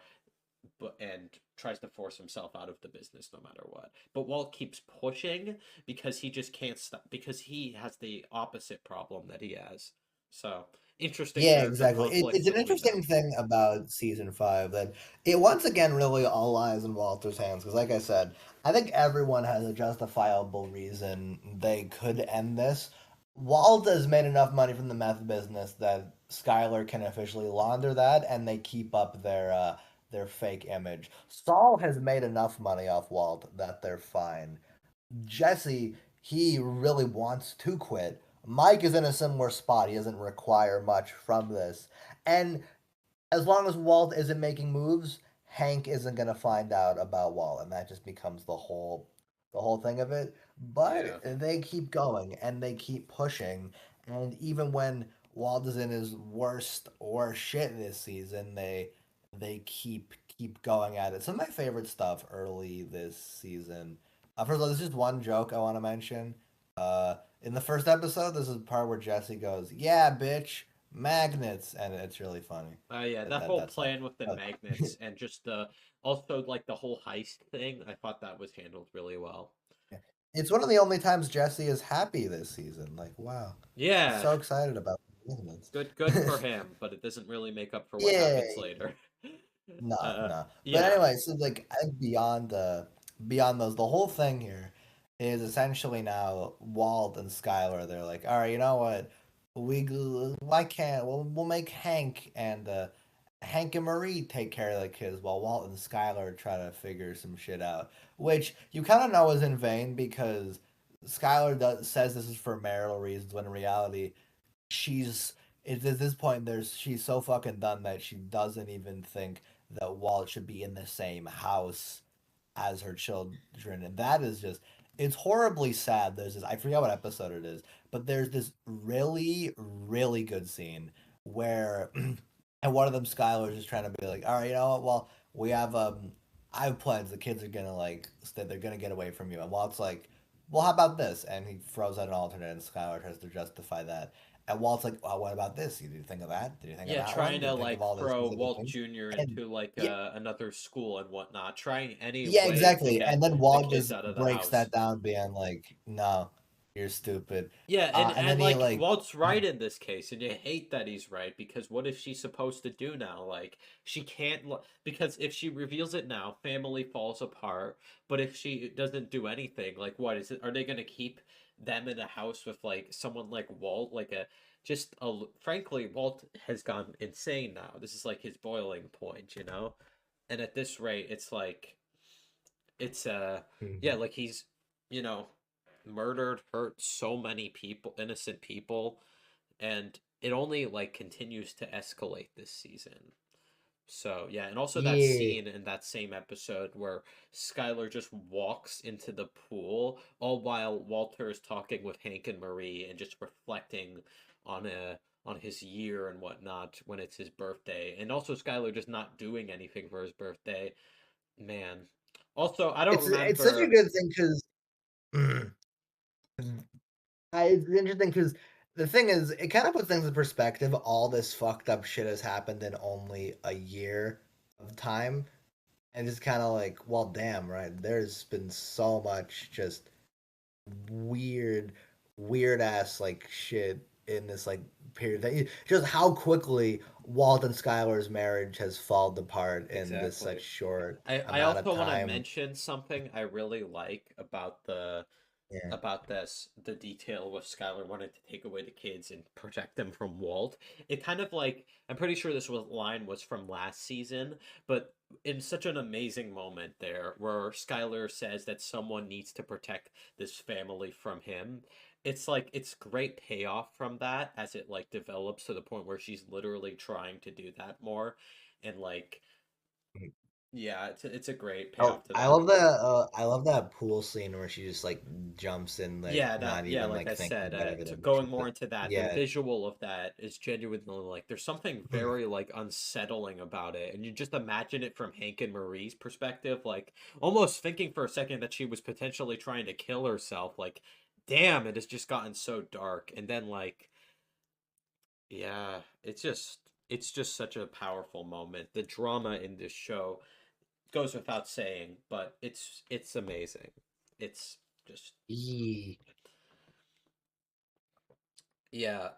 and tries to force himself out of the business no matter what. But Walt keeps pushing because he just can't stop, because he has the opposite problem that he has. So interesting
Yeah,
character
exactly.
conflict
It's an
between
interesting
them.
thing about season 5 that it once again really all lies in Walter's hands. Because, like I said, I think everyone has a justifiable reason they could end this. Walt has made enough money from the meth business that Skylar can officially launder that, and they keep up their fake image. Saul has made enough money off Walt that they're fine. Jesse, he really wants to quit. Mike is in a similar spot. He doesn't require much from this. And as long as Walt isn't making moves, Hank isn't gonna find out about Walt, and that just becomes the whole thing of it.
Yeah.
But they keep going and they keep pushing, and even when Walt is in his worst shit this season, they keep going at it. Some of my favorite stuff early this season. First of all, there's just one joke I want to mention. In the first episode, this is the part where Jesse goes, "Yeah, bitch, magnets," and it's really funny.
Yeah,
That,
that
that
whole
that's all.
plan with the
Uh,
magnets and just the also like the whole heist thing, I thought that was handled really well.
it's one of the only times Jesse is happy this season. Like, wow, he's
Yeah,
so excited about the magnets.
good for him, but it doesn't really make up for what
Yeah,
happens later.
no, no. But
Yeah.
anyway, so like I think beyond those, the whole thing here is essentially now Walt and Skylar. They're like, all right, you know what? Why can't we'll make Hank and Marie take care of the kids while Walt and Skylar try to figure some shit out. Which you kind of know is in vain because says this is for marital reasons when in reality she's at this point she's so fucking done that she doesn't even think that Walt should be in the same house as her children, and that is just it's horribly sad. There's this I forget what episode it is, but there's this really good scene where and one of them Skylar's just trying to be like, all right, you know what? Well, we have I have plans. The kids are gonna they're gonna get away from you, and Walt's like, well, how about this? And he throws out an alternate, and Skylar tries to justify that. And Walt's like, well, what about this? Did you think of that? Did you think of
Yeah,
that one?
trying
Did
to
you think of
like
all those
throw
specific
Walt
things?
Jr.
And
into like
yeah,
another school and whatnot, trying any
yeah,
way to
exactly.
get
And then
the
Walt
kids
just
out of the
breaks
house.
that down, being like, no, you're stupid.
Yeah,
And then
and
he
like Walt's right in this case, and you hate that he's right because what is she supposed to do now? Like she can't because if she reveals it now, family falls apart. But if she doesn't do anything, like what is it? Are they gonna keep them in a house with like someone like Walt, like a just a frankly, Walt has gone insane now. This is like his boiling point, you know? And at this rate, it's like it's yeah,
Mhm.
like he's you know murdered, hurt so many people, innocent people, and it only like continues to escalate this season. So yeah, and also that
Yeah.
scene in that same episode where Skylar just walks into the pool, all while Walter is talking with Hank and Marie and just reflecting on on his year and whatnot when it's his birthday, and also Skylar just not doing anything for his birthday. Man, also I don't
It's such a
remember.
good thing because it's interesting because the thing is, it kind of puts things in perspective. All this fucked up shit has happened in only a year of time, and it's kind of like, well, damn, right? There's been so much just weird, weird ass like shit in this like period. Just how quickly Walt and Skylar's marriage has fallen apart in this such
Exactly.
short
I
amount of
also want to
time.
mention something I really like
Yeah.
about this the detail with Skylar wanting to take away the kids and protect them from Walt. It kind of like I'm pretty sure this line was from last season, but in such an amazing moment there where Skylar says that someone needs to protect this family from him. It's like it's great payoff from that as it like develops to the point where she's literally trying to do that more and like yeah, it's a great
Oh,
payoff to that.
I love that pool scene where she just like jumps in, like
Yeah, that
not
yeah,
even
like
like
I
thinking
said,
about everything. She
going more
just,
into that, the
yeah,
visual of that is genuinely like there's something very like unsettling about it, and you just imagine it from Hank and Marie's perspective, like almost thinking for a second that she was potentially trying to kill herself. Like, damn, it has just gotten so dark, and then like, yeah, it's just such a powerful moment. The drama in this show goes without saying, but it's amazing. It's just
Yee.
yeah,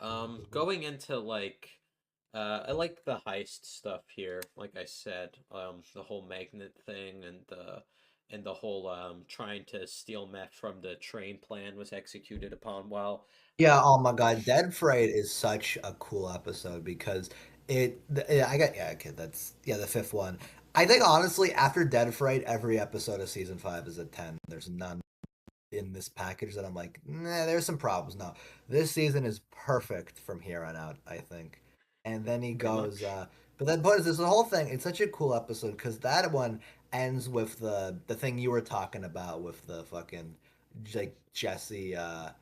going into like I like the heist stuff here, like I said, the whole magnet thing and the whole trying to steal meth from the train plan was executed upon well.
Yeah, oh my God, Dead Freight is such a cool episode because yeah, I got yeah, okay, that's yeah, the fifth one. I think honestly, after Dead Freight, every episode of season 5 is a 10. There's none in this package that I'm like, nah, there's some problems. No, this season is perfect from here on out, I think. And then he
Pretty
goes,
much.
but then but this whole thing, it's such a cool episode because that one ends with the thing you were talking about with the fucking like Jesse, like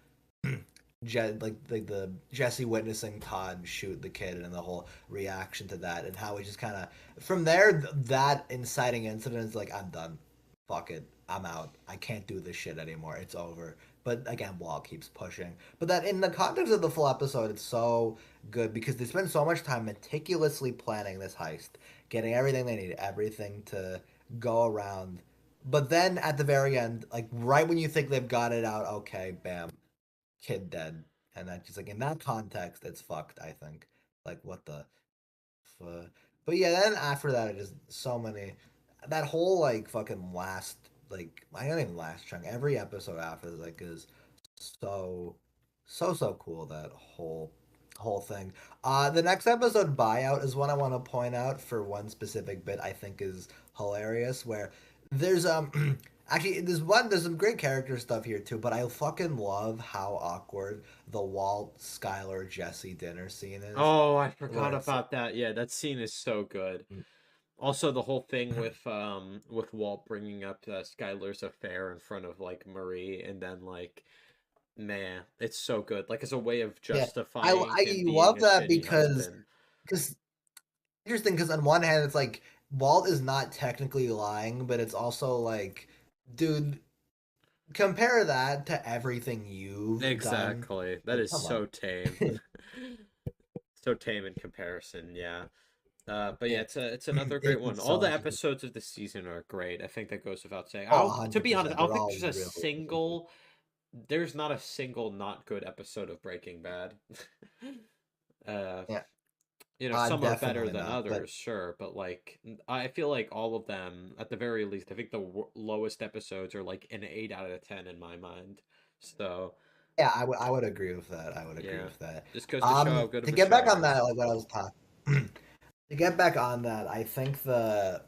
the Jesse witnessing Todd shoot the kid and the whole reaction to that and how he just kind of from there that inciting incident is like I'm done, fuck it, I'm out, I can't do this shit anymore, it's over. But again, Walt keeps pushing. But that in the context of the full episode, it's so good because they spend so much time meticulously planning this heist, getting everything they need, everything to go around. But then at the very end, like right when you think they've got it out, okay, bam, kid dead, and that just like in that context, it's fucked. I think like what the, but yeah. Then after that, it just so many. That whole like fucking last like I don't even last chunk. Every episode after like is so so cool. That whole thing. The next episode, Buyout, is one I want to point out for one specific bit I think is hilarious. Where there's actually there's some great character stuff here too, but I fucking love how awkward the Walt Skylar Jesse dinner scene is.
Oh, I
Where
forgot
it's
about that. Yeah, that scene is so good. Also, the whole thing with Walt bringing up Skylar's affair in front of like Marie, and then like, man, it's so good. Like as a way of
yeah,
justifying
I
him being
love
a
that
shitty
because
husband.
interesting because on one hand it's like Walt is not technically lying, but it's also like, dude, compare that to everything you've done.
Exactly. That
Like,
is
come on.
so tame. So tame in comparison, yeah. But yeah,
Yeah,
it's another great one.
it's
All
so
the
interesting.
episodes of the season are great. I think that goes without saying.
Oh,
To be honest,
100%.
I don't
They're
think
all
there's a
really, really good.
single there's not a single not good episode of Breaking Bad.
Yeah.
Some are better
Definitely
than
not. But
others, sure, but like I feel like all of them, at the very least, I think the lowest episodes are like an 8 out of 10 in my mind. So
yeah, I would agree with that. I would agree
yeah,
with that.
just goes to show how good
To
of a
get back
show
on
it is.
that, like what I was talking, to get back on that, I think I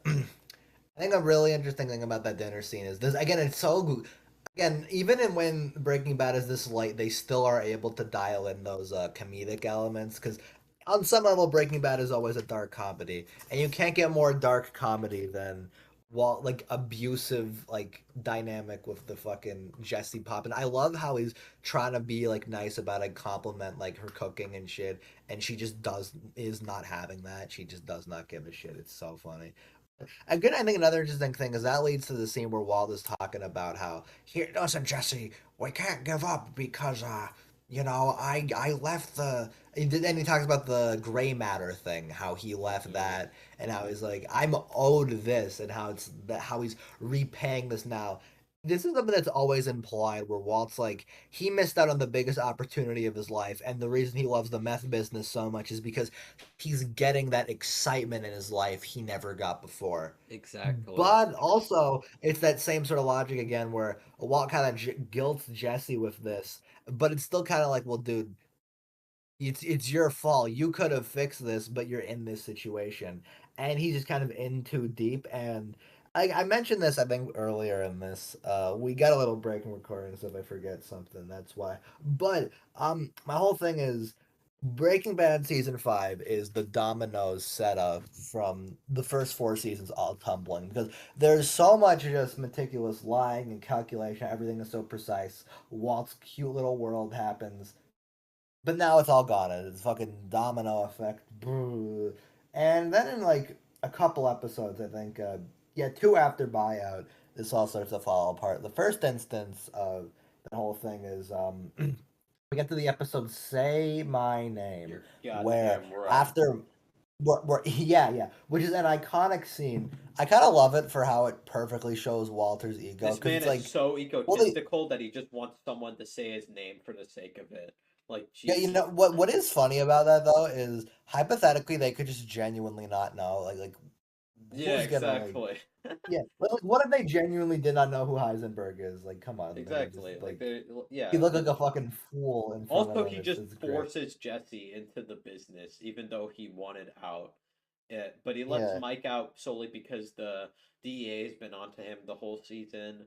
think a really interesting thing about that dinner scene is this. Again, it's so again, even when Breaking Bad is this light, they still are able to dial in those comedic elements because on some level, Breaking Bad is always a dark comedy, and you can't get more dark comedy than like abusive like dynamic with the fucking Jesse Poppin. I love how he's trying to be like nice about it, compliment like her cooking and shit, and she just is not having that. She just does not give a shit. It's so funny. Again, I think another interesting thing is that leads to the scene where Walt is talking about how here, listen, Jesse, we can't give up because I left and he talks about the gray matter thing, how he left
Mm,
that, and how he's like, I'm owed this, and how he's repaying this now. This is something that's always implied, where Walt's like, he missed out on the biggest opportunity of his life, and the reason he loves the meth business so much is because he's getting that excitement in his life he never got before.
exactly.
But also, it's that same sort of logic again, where Walt kind of guilts Jesse with this, but it's still kind of like, well, dude, it's your fault. You could have fixed this, but you're in this situation, and he's just kind of in too deep. And I mentioned this, I think, earlier in this. We got a little break in recording, so if I forget something, that's why. But my whole thing is Breaking Bad season 5 is the dominoes setup from the first 4 seasons all tumbling because there's so much just meticulous lying and calculation. Everything is so precise. Walt's cute little world happens, but now it's all gone. And it's fucking domino effect. And then in like a couple episodes, I think, yeah, 2 after buyout, this all starts to fall apart. The first instance of the whole thing is we get to the episode "Say My Name,"
You're
where
goddamn right.
after yeah, which is an iconic scene. I kind of love it for how it perfectly shows Walter's ego
This
because
man
it's
is
like,
so
well, they,
egotistical that he just wants someone to say his name for the sake of it. Like
yeah,
Jesus.
what is funny about that though is hypothetically they could just genuinely not know, like
Yeah,
who's gonna like,
exactly.
yeah, like what if they genuinely did not know who Heisenberg is? Like, come on, they would just
Exactly. Like
like
they
he
yeah.
looked like a fucking fool in front of
Also,
them.
he just
It's great.
forces Jesse into the business, even though he wanted out. But he lets
Yeah.
Mike out solely because the DEA has been onto him the whole season.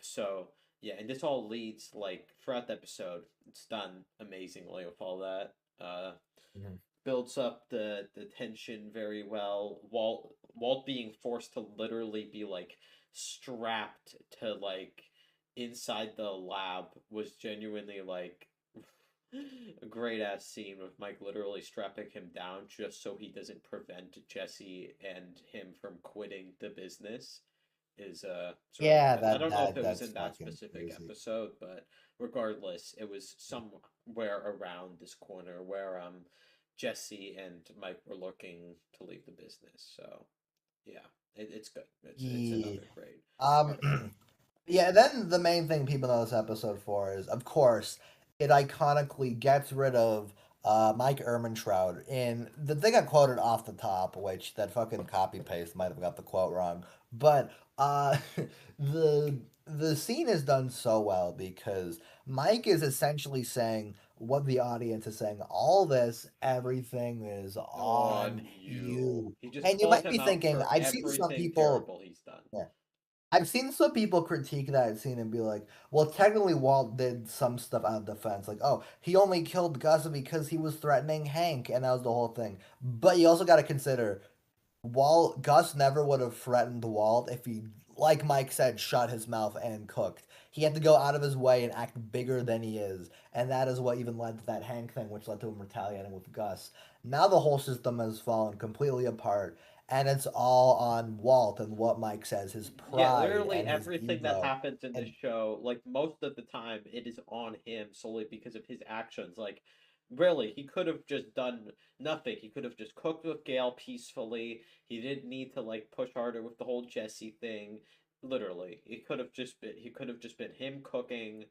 So yeah, and this all leads like throughout the episode. It's done amazingly with all that.
Mhm.
Builds up the tension very well. Walt being forced to literally be like strapped to like inside the lab was genuinely like a great ass scene with Mike literally strapping him down just so he doesn't prevent Jesse and him from quitting the business is sort of
Yeah,
I don't know if it was
that's
in that
fucking
specific
crazy.
episode, but regardless, it was somewhere around this corner where Jesse and Mike were looking to leave the business. So yeah, it's good. It's
Yeah.
another great arc.
Yeah, then the main thing people know this episode for is, of course, it iconically gets rid of Mike Ehrmantraut. And the thing I quoted off the top, which that fucking copy paste might have got the quote wrong, but the the scene is done so well because Mike is essentially saying what the audience is saying. All this, everything is
On
on
you.
you.
He just
And you
called
might be
him out
thinking,
for
I've seen some
everything
people.
terrible he's done.
Yeah, I've seen some people critique that scene and be like, well, technically Walt did some stuff out of defense. Like, oh, he only killed Gus because he was threatening Hank, and that was the whole thing. But you also got to consider Gus never would have threatened Walt if he, like Mike said, shut his mouth and cooked. He had to go out of his way and act bigger than he is. And that is what even led to that Hank thing, which led to him retaliating with Gus. Now the whole system has fallen completely apart. And it's all on Walt and what Mike says, his
Yeah,
pride
literally
and his
everything that
ego.
happens in this
And
show, like most of the time, it is on him solely because of his actions. Like, really, he could have just done nothing. He could have just cooked with Gail peacefully. He didn't need to like push harder with the whole Jesse thing. Literally, he could have just been him cooking.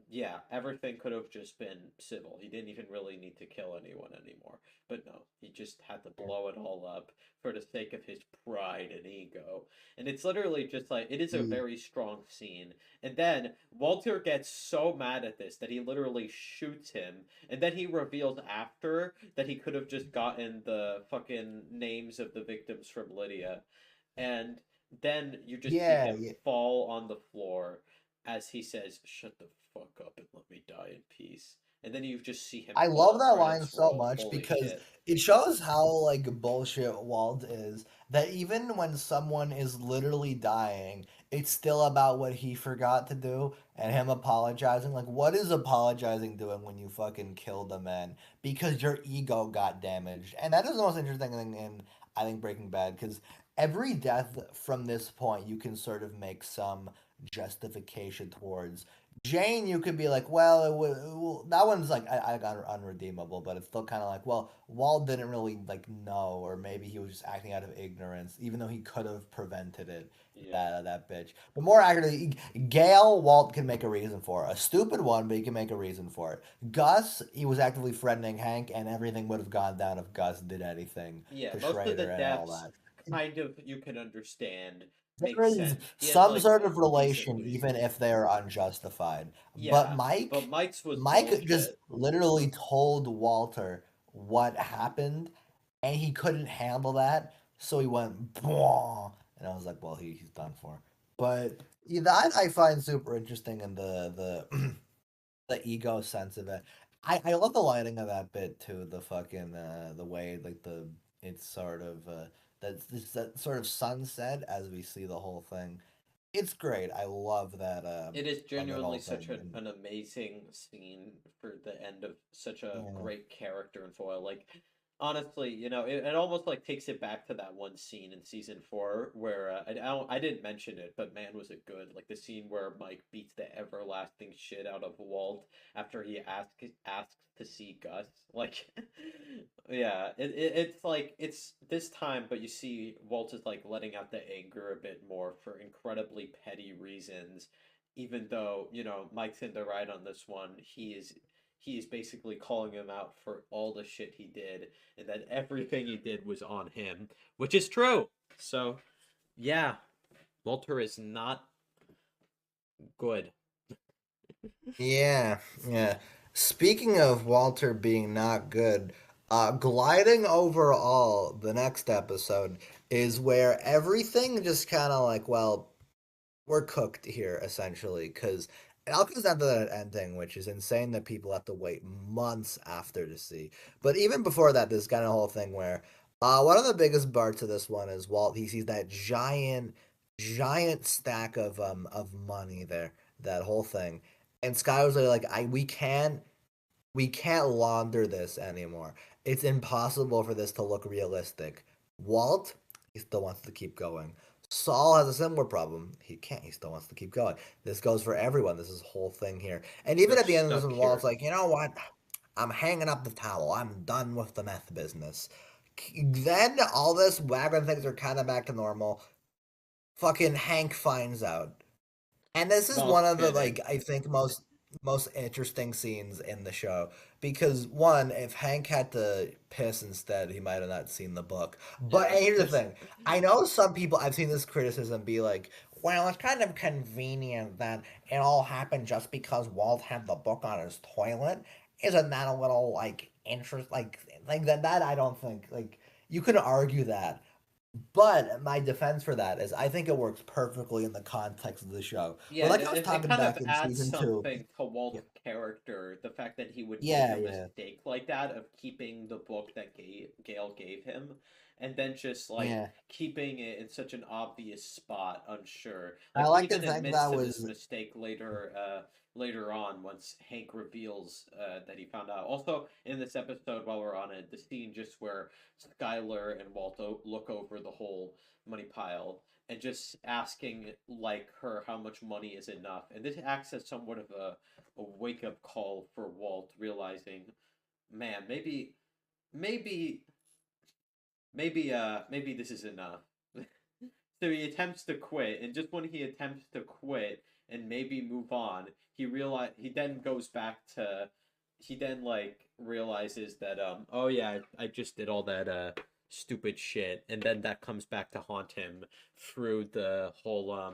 yeah, everything could have just been civil. He didn't even really need to kill anyone anymore. But no, he just had to blow it all up for the sake of his pride and ego. And it's literally just like, it is a
Mm.
very strong scene. And then Walter gets so mad at this that he literally shoots him. And then he reveals after that he could have just gotten the fucking names of the victims from Lydia. And then you just see
Yeah,
him
yeah.
fall on the floor as he says, "Shut the fuck up and let me die in peace." And then you just see him
I
pull
love
up
that line
credits
so
roll.
much
Holy
because
shit.
it shows how like bullshit Walt is. That even when someone is literally dying, it's still about what he forgot to do and him apologizing. Like, what is apologizing doing when you fucking killed a man because your ego got damaged? And that is the most interesting thing in I think Breaking Bad because every death from this point you can sort of make some justification towards. Jane, you could be like, well, well that one's like I got unredeemable, but it's still kind of like, well, Walt didn't really like know, or maybe he was just acting out of ignorance, even though he could have prevented it.
Yeah.
That bitch. But more accurately, Gail, Walt can make a reason for a stupid one, but he can make a reason for it. Gus, he was actively threatening Hank, and everything would have gone down if Gus did anything
Yeah,
to
most of the
Schrader and all
deaths
that.
kind of you can understand.
There
Makes
is
sense. He had
some
like
sort of
decent
relation, even
reasons.
if they're unjustified. But
Yeah, but Mike's was
Mike just
bullshit.
literally told Walter what happened, and he couldn't handle that, so he went, "Bwah," and I was like, well, he's done for. But yeah, that I find super interesting in the the ego sense of it. I love the lighting of that bit too. The fucking the way like the it's sort of that sort of sunset as we see the whole thing. It's great. I
It is
love that
genuinely
whole
such
thing. And,
an amazing scene for the end of such a
yeah.
great character in foil. Like, honestly, it almost like takes it back to that one scene in season 4 where I didn't mention it, but man, was it good! Like the scene where Mike beats the everlasting shit out of Walt after he asks to see Gus. Like, yeah, it's like it's this time, but you see Walt is like letting out the anger a bit more for incredibly petty reasons even though Mike's in the right on this one, he is basically calling him out for all the shit he did, and that everything he did was on him, which is true. So yeah, Walter is not good.
Yeah, yeah. Speaking of Walter being not good, gliding overall, the next episode is where everything just kind of like, well, we're cooked here essentially because it all comes down to that ending, which is insane that people have to wait months after to see. But even before that, this kind of whole thing where one of the biggest parts of this one is Walt. He sees that giant stack of money there, that whole thing, and Skyler's like, I we can't launder this anymore. It's impossible for this to look realistic. Walt, he still wants to keep going. Saul has a similar problem. He can't. He still wants to keep going. This goes for everyone. This is whole thing here. And even
They're
at the end of this
stuck
one, Walt's
here.
like, you know what? I'm hanging up the towel. I'm done with the meth business. Then all this wagon things are kind of back to normal. Fucking Hank finds out. And this is
No
one of the
kidding.
like I think most interesting scenes in the show because one, if Hank had to piss instead, he might have not seen the book. But
Yeah.
and here's the thing: I know some people I've seen this criticism be like, "Well, it's kind of convenient that it all happened just because Walt had the book on his toilet." Isn't that a little like interest like that? I don't think like you could argue that. But my defense for that is I think it works perfectly in the context of the show. But
Yeah,
like I was
it
talking
kind of
back in
adds
season two.
something to
Yeah,
Walt's character, the fact that he would make
yeah,
a
yeah.
mistake like that of keeping the book that Gail gave him, and then just like
Yeah.
keeping it in such an obvious spot, unsure.
I
Like he
like to
even
think
admits
that
to this
was
mistake later on once Hank reveals that he found out. Also, in this episode, while we're on it, the scene just where Skylar and Walto look over the whole money pile and just asking like her how much money is enough, and this acts as somewhat of a wake up call for Walt, realizing, man, maybe maybe this is enough. So he attempts to quit, and just when he attempts to quit, and maybe move on. He then goes back to he then like realizes that oh yeah, I just did all that stupid shit, and then that comes back to haunt him through the whole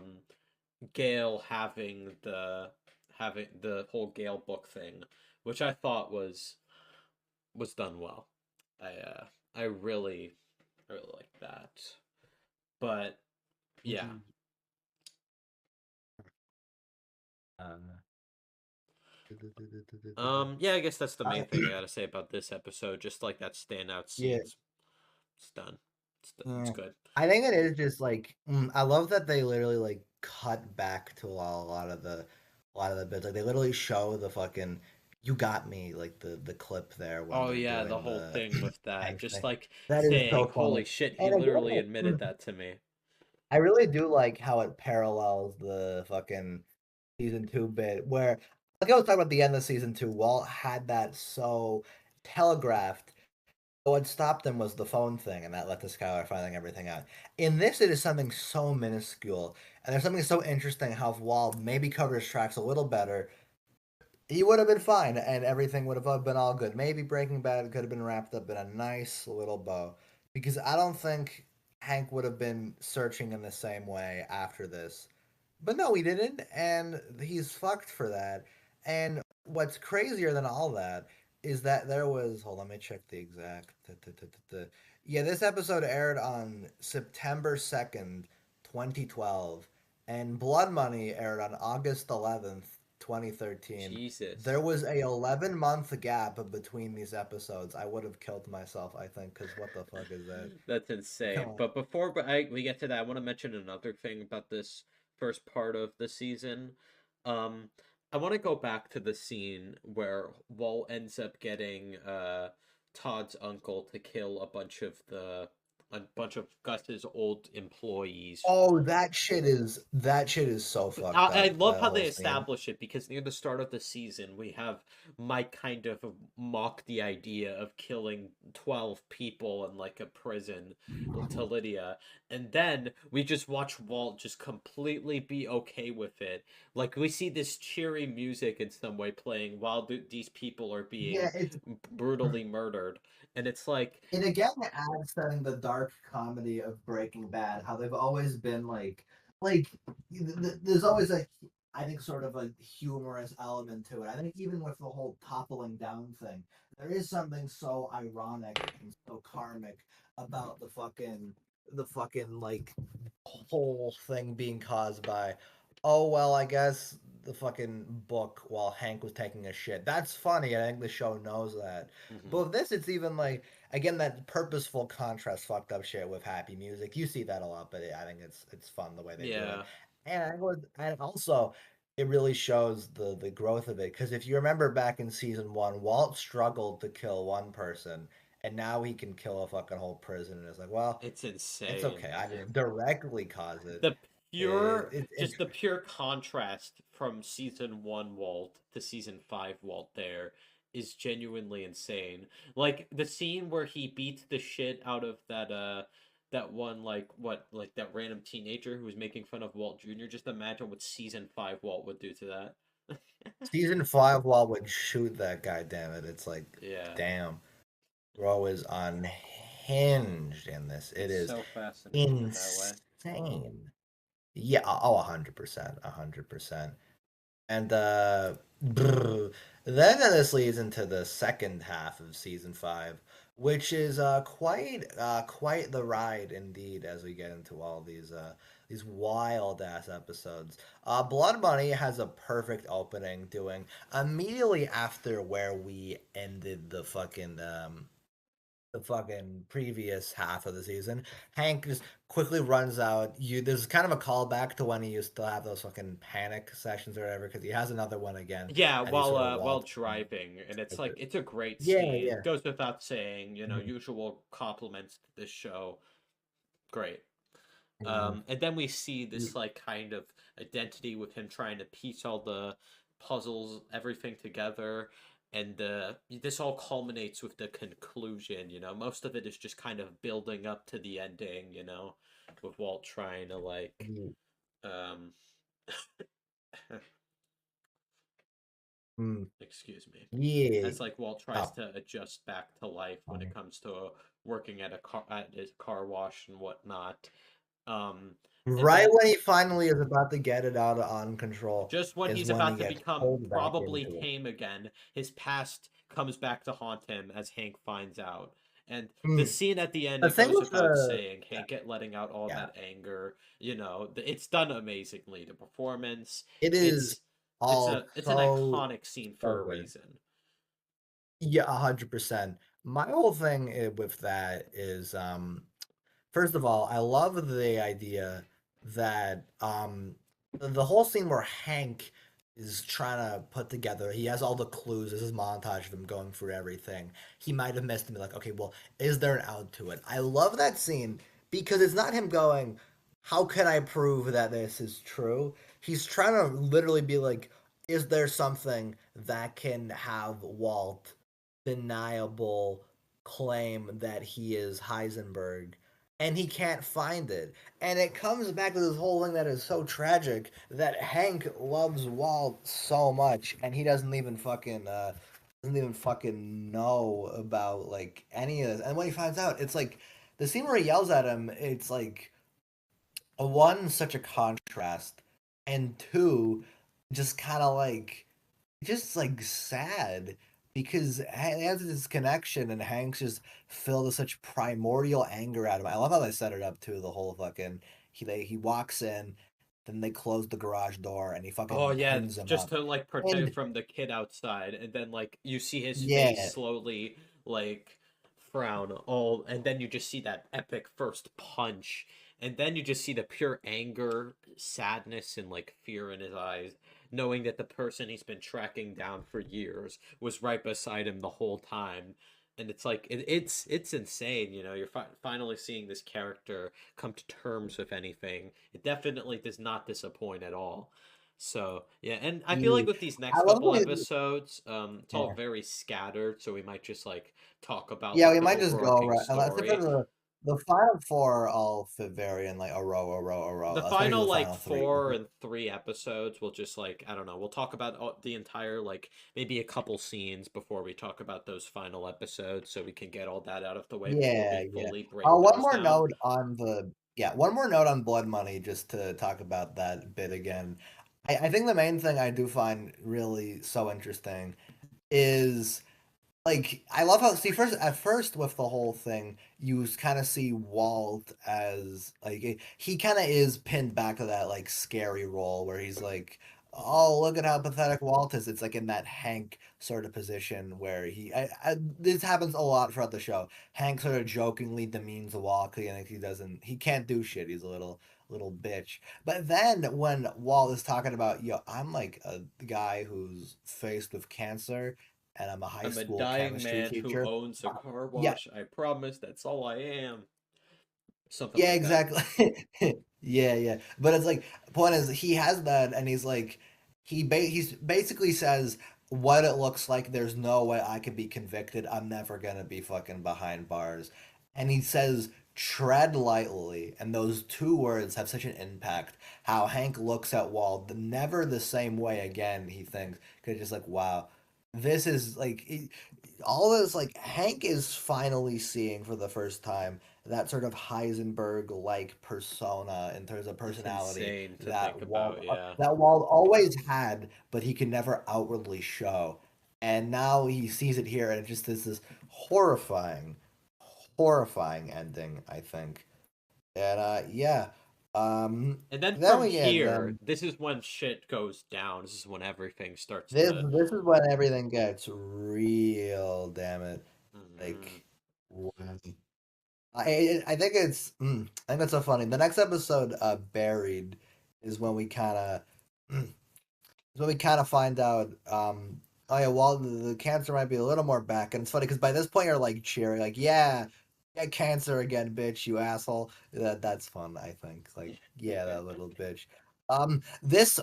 Gale having the whole Gale book thing, which I thought was done well. I really like that. But yeah. Yeah, I guess that's the main thing I gotta say about this episode. Just like that standout scene.
Yeah.
It's done.
Yeah.
It's good.
I think it is just like I love that they literally like cut back to a lot of the bits. Like they literally show the fucking "You Got Me" like the clip there. When
Oh
they're
yeah, the
doing
whole thing with that.
Hank
Just
thing.
like
That is
saying,
so
holy
funny.
shit, he
And
literally
again,
admitted that to me.
I really do like how it parallels the fucking season 2 bit where like I was talking about the end of season 2. Walt had that so telegraphed. What stopped them was the phone thing, and that led to Skylar finding everything out. In this, it is something so minuscule, and there's something so interesting how if Walt maybe covered his tracks a little better, he would have been fine, and everything would have been all good. Maybe Breaking Bad could have been wrapped up in a nice little bow, because I don't think Hank would have been searching in the same way after this. But no, he didn't, and he's fucked for that. And what's crazier than all that is that there was. Hold on, let me check the exact. Yeah, this episode aired on September 2nd, 2012, and Blood Money aired on August 11th, 2013.
Jesus.
There was a 11-month gap between these episodes. I would have killed myself, I think, because what the fuck is that?
That's insane.
Come on.
But before we get to that, I want to mention another thing about this first part of the season. I want to go back to the scene where Walt ends up getting Todd's uncle to kill a bunch of Gus's old employees.
Oh, that shit is so fucked up.
I love
that
how
whole
they
scene.
establish it because near the start of the season, we have Mike kind of mock the idea of killing 12 people in like a prison to Lydia. And then we just watch Walt just completely be okay with it. Like we see this cheery music in some way playing while these people are being
Yeah, it's
brutally murdered. And it's like,
it again adds to the dark comedy of Breaking Bad. How they've always been there's always I think sort of a humorous element to it. I think even with the whole toppling down thing, there is something so ironic and so karmic about the fucking like whole thing being caused by, oh well, I guess the fucking book while Hank was taking a shit. That's funny. I think the show knows that. But with this, it's even like again that purposeful contrast, fucked up shit with happy music. You see that a lot, but I think it's fun the way they do it. And also it really shows the growth of it because if you remember back in season 1, Walt struggled to kill one person. And now he can kill a fucking whole prison, and it's like, well,
it's insane.
it's okay. I didn't directly cause it.
The pure,
it's
the pure contrast from season 1 Walt to season 5 Walt there is genuinely insane. Like the scene where he beats the shit out of that one like that random teenager who was making fun of Walt Jr. Just imagine what season 5 Walt would do to that.
Season 5 Walt would shoot that guy. Damn it! It's like,
Yeah.
damn, bro is unhinged in this. It is
so fascinating in that way.
insane. Yeah, 100%, 100%. And then this leads into the second half of season 5, which is quite the ride indeed as we get into all these wild ass episodes. Blood Money has a perfect opening, doing immediately after where we ended the fucking previous half of the season. Hank just quickly runs out. There's kind of a callback to when he used to have those fucking panic sessions or whatever, because he has another one again.
Yeah,
and he
while
sort of
while
walks-
driving, and it's like it's a great
Yeah,
scene.
yeah.
It goes without saying,
Mhm.
usual compliments to this show. Great.
Mhm.
And then we see this like kind of identity with him trying to piece all the puzzles, everything together, and this all culminates with the conclusion. Most of it is just kind of building up to the ending. With Walt trying to like
Mhm.
um
Mm,
Excuse me.
yeah.
As like Walt tries
Oh,
to adjust back to life when it
funny.
comes to working at his car wash and whatnot. And
Right
then
when he finally is about to get it out on control
just when
is
he's
when he
about to
gets
become
pulled back
probably
into it.
tame again, his past comes back to haunt him as Hank finds out. And the
Mm.
scene at the end,
The
it
thing
goes
with
without
the
saying, Hank letting out all
yeah,
that anger. It's done amazingly. The performance,
it is
it's
all
it's an
so
iconic scene
so
for a
good.
reason.
Yeah, 100%. My whole thing with that is, first of all, I love the idea that the whole scene where Hank is trying to put together, he has all the clues. This is montage of him going through everything. He might have missed and be like, okay, well, is there an out to it? I love that scene because it's not him going, how can I prove that this is true? He's trying to literally be like, is there something that can have Walt deniable claim that he is Heisenberg? And he can't find it. And it comes back to this whole thing that is so tragic that Hank loves Walt so much and he doesn't even fucking know about like any of this. And when he finds out, it's like the scene where he yells at him, it's like one, such a contrast, and two, just kind of like just like sad because he has this connection and Hank's just filled with such primordial anger at him. I love how they set it up too. The whole fucking he walks in, then they close the garage door and he
Oh
fucking
yeah,
pins him
just
up.
to like protect him
And
from the kid outside, and then like you see his face
yeah,
slowly like frown all, and then you just see that epic first punch, and then you just see the pure anger, sadness, and like fear in his eyes, knowing that the person he's been tracking down for years was right beside him the whole time. And it's like it's insane, You're finally seeing this character come to terms with anything. It definitely does not disappoint at all. So yeah, and I feel like
he,
with these
I
next
love
couple
the
episodes, it's all
yeah.
very scattered, so we might just like talk about
Yeah,
like
we
the
might just go
overarching
right. I think
story.
the final four all fit very in like a row,
The
especially
final
the
like
final three.
4 and 3 episodes, we'll just like I don't know, we'll talk about the entire like maybe a couple scenes before we talk about those final episodes, so we can get all that out of the way before
Yeah,
we
yeah.
fully break
One
those
more
down.
note on the yeah, one more note on Blood Money, just to talk about that bit again. I think the main thing I do find really so interesting is like I love how see first at first with the whole thing you kind of see Walt as like he kind of is pinned back to that like scary role where he's like, oh, look at how pathetic Walt is. It's like in that Hank sort of position where this happens a lot throughout the show. Hank sort of jokingly demeans Walt and he can't do shit. He's a little bitch. But then when Walt is talking about, yo, I'm like a guy who's faced with cancer and I'm a high
I'm a
school
dying
chemistry
man who
teacher.
owns a car
Yeah,
wash. I promise that's all I am. Something
yeah,
like that.
exactly. Yeah, yeah. But it's like point is he has that, and he's like he's basically says what it looks like. There's no way I could be convicted. I'm never gonna be fucking behind bars. And he says tread lightly, and those two words have such an impact. How Hank looks at Walt, never the same way again. He thinks, cause just like wow, this is like all this like Hank is finally seeing for the first time that sort of Heisenberg like persona in terms of
It's
personality
insane to think about, yeah.
That Walt always had, but he could never outwardly show. And now he sees it here, and it just is this horrifying, horrifying ending, I think. And yeah,
And then
then
from
we get
here, this is when shit goes down. This is when everything starts to.
this is when everything gets real. Damn it,
Mhm.
like. I think I think that's so funny. The next episode, Buried, is when we kind of is when we kind of find out. Oh yeah, well the cancer might be a little more back, and it's funny because by this point you're like cheering, like yeah, yeah, cancer again, bitch, you asshole. That's fun. I think like yeah, that little bitch. This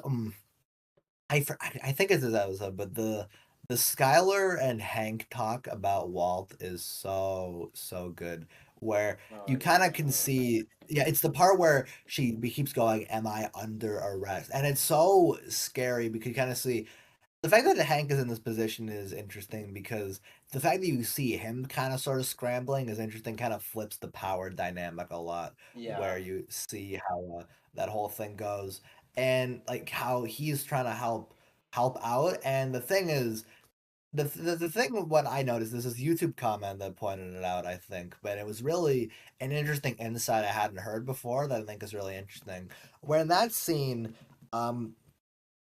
I think it's this episode, but the Skylar and Hank talk about Walt is so good. Where
Oh
you kind
yeah.
of can see Yeah, it's the part where he keeps going, "Am I under arrest?" And it's so scary because you kind of see the fact that Hank is in this position is interesting because the fact that you see him kind of sort of scrambling is interesting. Kind of flips the power dynamic a lot,
Yeah.
where you see how that whole thing goes and like how he's trying to help out. And the thing is, the thing what I noticed, this is YouTube comment that pointed it out, I think, but it was really an interesting insight I hadn't heard before that I think is really interesting. Where in that scene,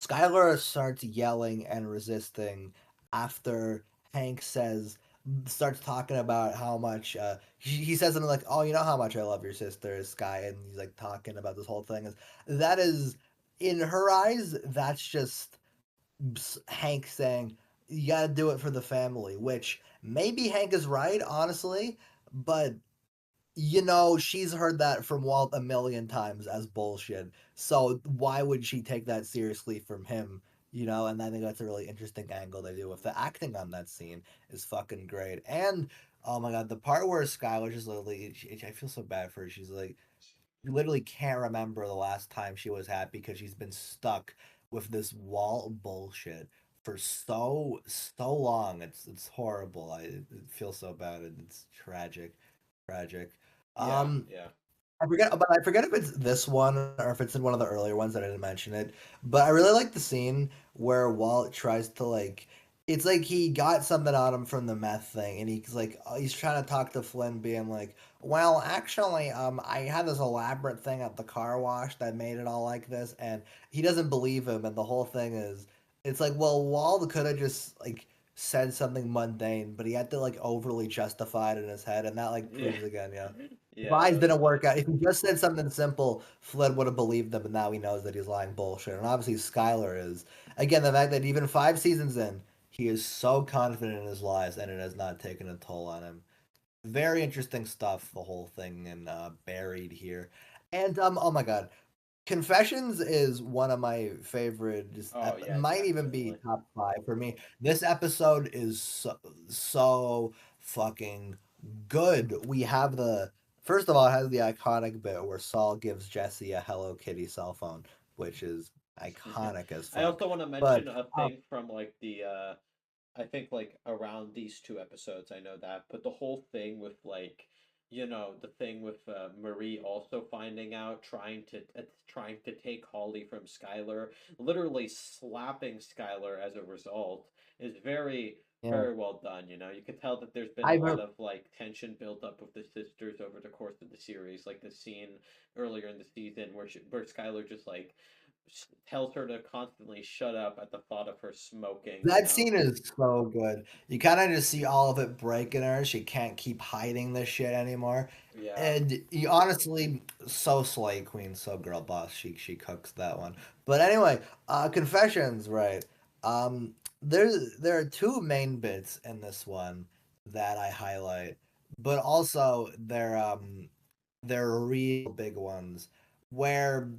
Skylar starts yelling and resisting after Hank starts talking about how much he says something like, "Oh, you know how much I love your sister, Sky," and he's like talking about this whole thing. That is, in her eyes, that's just Hank saying, "You got to do it for the family," which maybe Hank is right, honestly, but she's heard that from Walt a million times as bullshit. So why would she take that seriously from him? And I think that's a really interesting angle they do with the acting on that scene is fucking great. And oh my god, the part where Skylar just literally, I feel so bad for her. She's like, literally can't remember the last time she was happy because she's been stuck with this Walt bullshit for so long. It's horrible. I feel so bad. It's tragic.
Yeah.
Um,
Yeah.
I forget if it's this one or if it's in one of the earlier ones that I didn't mention it. But I really like the scene where Walt tries to like. It's like he got something on him from the meth thing, and he's like, he's trying to talk to Flynn, being like, "Well, actually, I had this elaborate thing at the car wash that made it all like this," and he doesn't believe him, and the whole thing is, it's like, well, Walt could have just like said something mundane, but he had to like overly justify it in his head, and that like
Yeah.
proves again, yeah.
Yeah.
Lies
That was
didn't work
funny.
out. If he just said something simple, Flynn would have believed him, and now he knows that he's lying bullshit. And obviously, Skylar is. Again, the fact that even 5 seasons in, he is so confident in his lies, and it has not taken a toll on him. Very interesting stuff, the whole thing, and buried here. And oh my god, Confessions is one of my favorite.
Oh yeah,
Might even be
definitely.
top 5 for me. This episode is so fucking good. We have the first of all, it has the iconic bit where Saul gives Jesse a Hello Kitty cell phone, which is iconic as
I
fuck.
also want to mention
But
a thing from like the I think like around these two episodes, I know that, but the whole thing with like, the thing with Marie also finding out, trying to take Holly from Skylar, literally slapping Skylar as a result, is very
yeah,
very well done. You could tell that there's been a
I've
lot of like tension built up with the sisters over the course of the series, like the scene earlier in the season where Skylar just like tells her to constantly shut up at the thought of her smoking.
that scene is so good. You kind of just see all of it breaking her. She can't keep hiding this shit anymore.
Yeah.
And you honestly, so Slay Queen, so girl boss. She cooks that one. But anyway, confessions, right? There are two main bits in this one that I highlight, but also they're real big ones. Where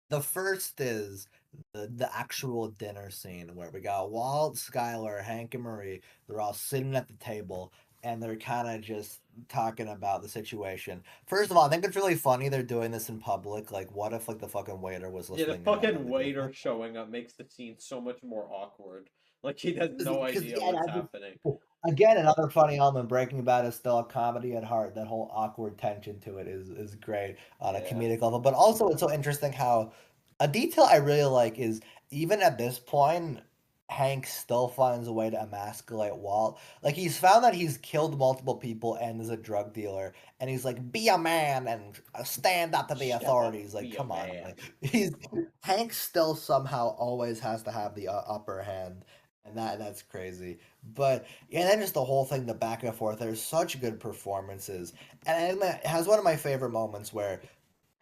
the first is the actual dinner scene where we got Walt, Skylar, Hank, and Marie. They're all sitting at the table and they're kind of just talking about the situation. First of all, I think it's really funny they're doing this in public. Like, what if like the fucking waiter was
Yeah, the
listening in on
fucking
them? They'd be
waiter showing up makes the scene so much more awkward. Like he has no
because
idea
yeah,
what's happening.
again, another funny element. Breaking Bad is still a comedy at heart. That whole awkward tension to it is great on a
Yeah.
comedic level. But also, it's so interesting how a detail I really like is even at this point, Hank still finds a way to emasculate Walt. Like he's found that he's killed multiple people and is a drug dealer, and he's like, "Be a man and stand up to the
Shut up,
authorities." Like,
be a
come on,
man.
like he's Hank still somehow always has to have the upper hand, and that's crazy. But yeah, then just the whole thing, the back and forth. There's such good performances, and it has one of my favorite moments where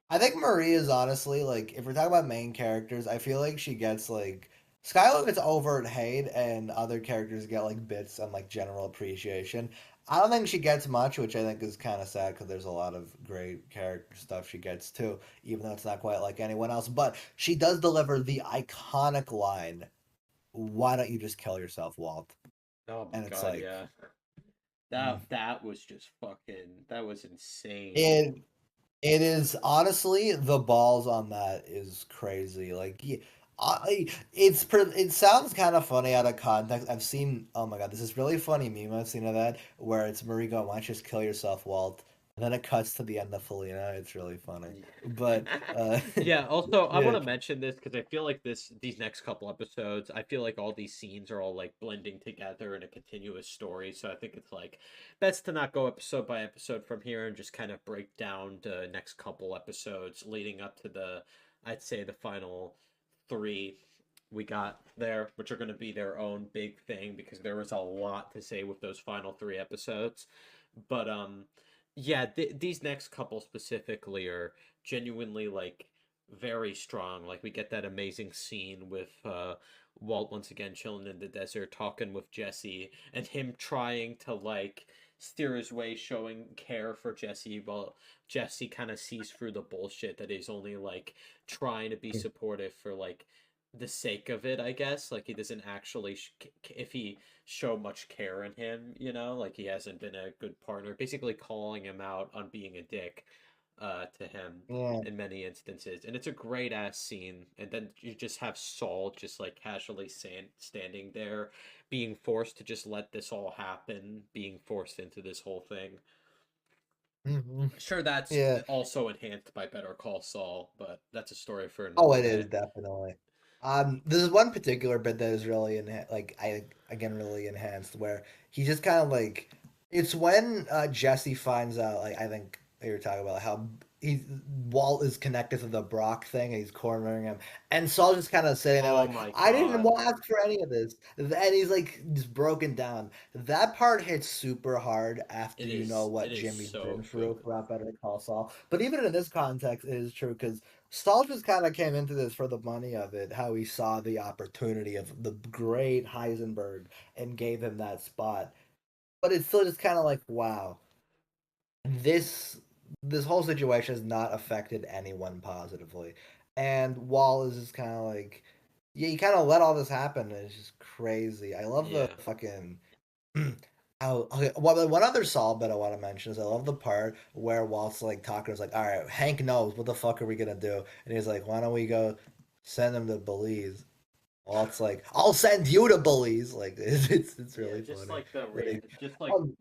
I think Marie is honestly like if we're talking about main characters, I feel like she gets like Skylar gets overt hate and other characters get like bits and like general appreciation. I don't think she gets much, which I think is kind of sad because there's a lot of great character stuff she gets too, even though it's not quite like anyone else. But she does deliver the iconic line, "Why don't you just kill yourself, Walt?"
Oh my
And it's
god,
like,
yeah.
mm,
That was just fucking that was insane.
it It is honestly the balls on that is crazy. Like, it sounds kind of funny out of context. I've seen, oh my god, this is really funny meme I've seen of that where it's Marie going, "Why don't you just kill yourself, Walt?" And then it cuts to the end of Felina. It's really funny, but
Yeah, also I want
yeah,
to mention this because I feel like these next couple episodes, I feel like all these scenes are all like blending together in a continuous story. So I think it's like best to not go episode by episode from here and just kind of break down the next couple episodes leading up to I'd say the final three we got there, which are going to be their own big thing because there was a lot to say with those final three episodes. But yeah, these next couple specifically are genuinely like very strong. Like we get that amazing scene with Walt once again chilling in the desert talking with Jesse and him trying to like steer his way showing care for Jesse while Jesse kind of sees through the bullshit that he's only like trying to be supportive for like the sake of it, I guess. Like he doesn't actually if he show much care in him, you know, like he hasn't been a good partner, basically calling him out on being a dick to him
yeah.
in many instances. And it's a great ass scene. And then you just have Saul just like casually standing there, being forced to just let this all happen, being forced into this whole thing.
Mhm.
Sure, that's
Yeah.
also enhanced by Better Call Saul, but that's a story for
Oh,
another
it is
day.
definitely. This is one particular bit that is really like I again really enhanced where he just kind of like it's when Jesse finds out like I think they were talking about how he Walt is connected to the Brock thing and he's cornering him and Saul's just kind of sitting there
Oh
like
my
I didn't
god.
ask for any of this and he's like just broken down. That part hits super hard after you know
It
what
is
Jimmy's been
so
through
good.
for Better Call Saul. But even in this context, it is true because Stahl just kind of came into this for the money of it, how he saw the opportunity of the great Heisenberg and gave him that spot. But it's still just kind of like, wow, this this whole situation has not affected anyone positively. And Wall is just kind of like, yeah, you kind of let all this happen. And it's just crazy. I love the
Yeah.
fucking oh, okay. Well, one other solve that I want to mention is I love the part where Walt's like talking. It's like, all right, Hank knows what the fuck are we gonna do, and he's like, why don't we go send him to Belize? Walt's like, I'll send you to Belize. Like it's
Yeah,
really
just
funny.
like the
Like,
just like
um,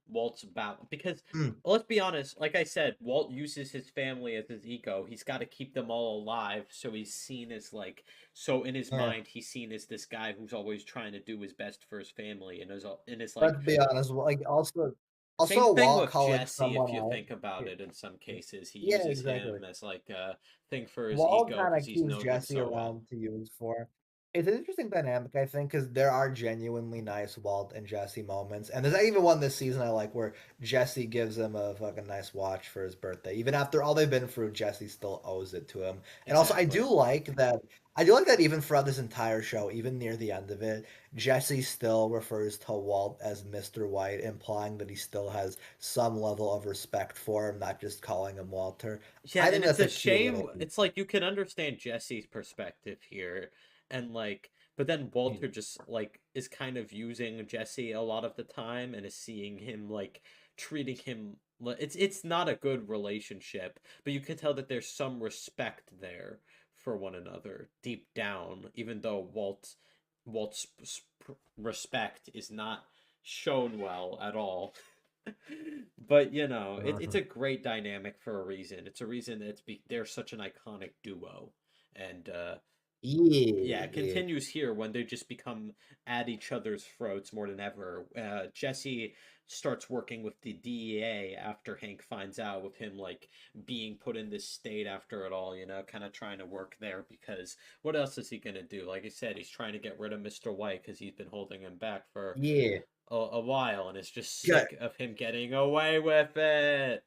Walt's about because
mm,
well, let's be honest, like I said, Walt uses his family as his ego. He's got to keep them all alive, so he's seen as like so in his
yeah.
mind he's seen as this guy who's always trying to do his best for his family and is like
Let's be honest. Like
same
also
thing
Walt
with
calling
Jesse if
someone
you
out.
think about it in some cases. He
Yeah,
uses
exactly.
him as like a thing for his
Walt
ego
kind
because
of
he's
keeps
known him
Jesse
so well.
around to use for. It's an interesting dynamic, I think, because there are genuinely nice Walt and Jesse moments, and there's even one this season I like where Jesse gives him a fucking nice watch for his birthday. Even after all they've been through, Jesse still owes it to him. And also, I
Exactly.
do like that. I do like that even throughout this entire show, even near the end of it, Jesse still refers to Walt as Mr. White, implying that he still has some level of respect for him, not just calling him Walter.
Yeah,
I
and
think
it's
that's
a
a cute
shame.
little
It's like you can understand Jesse's perspective here, and like, but then Walter
detail.
just like is kind of using Jesse a lot of the time and is seeing him like treating him. It's not a good relationship, but you can tell that there's some respect there for one another deep down, even though Walt's respect is not shown well at all. But you know, it's
Mhm.
a great dynamic for a reason. It's a reason that they're such an iconic duo, and yeah,
Yeah,
it
yeah.
continues here when they just become at each other's throats more than ever. Jesse starts working with the DEA after Hank finds out with him like being put in this state after it all. You know, kind of trying to work there because what else is he gonna do? Like I said, he's trying to get rid of Mr. White because he's been holding him back for
Yeah.
a while and is just
Good.
sick of him getting away with it.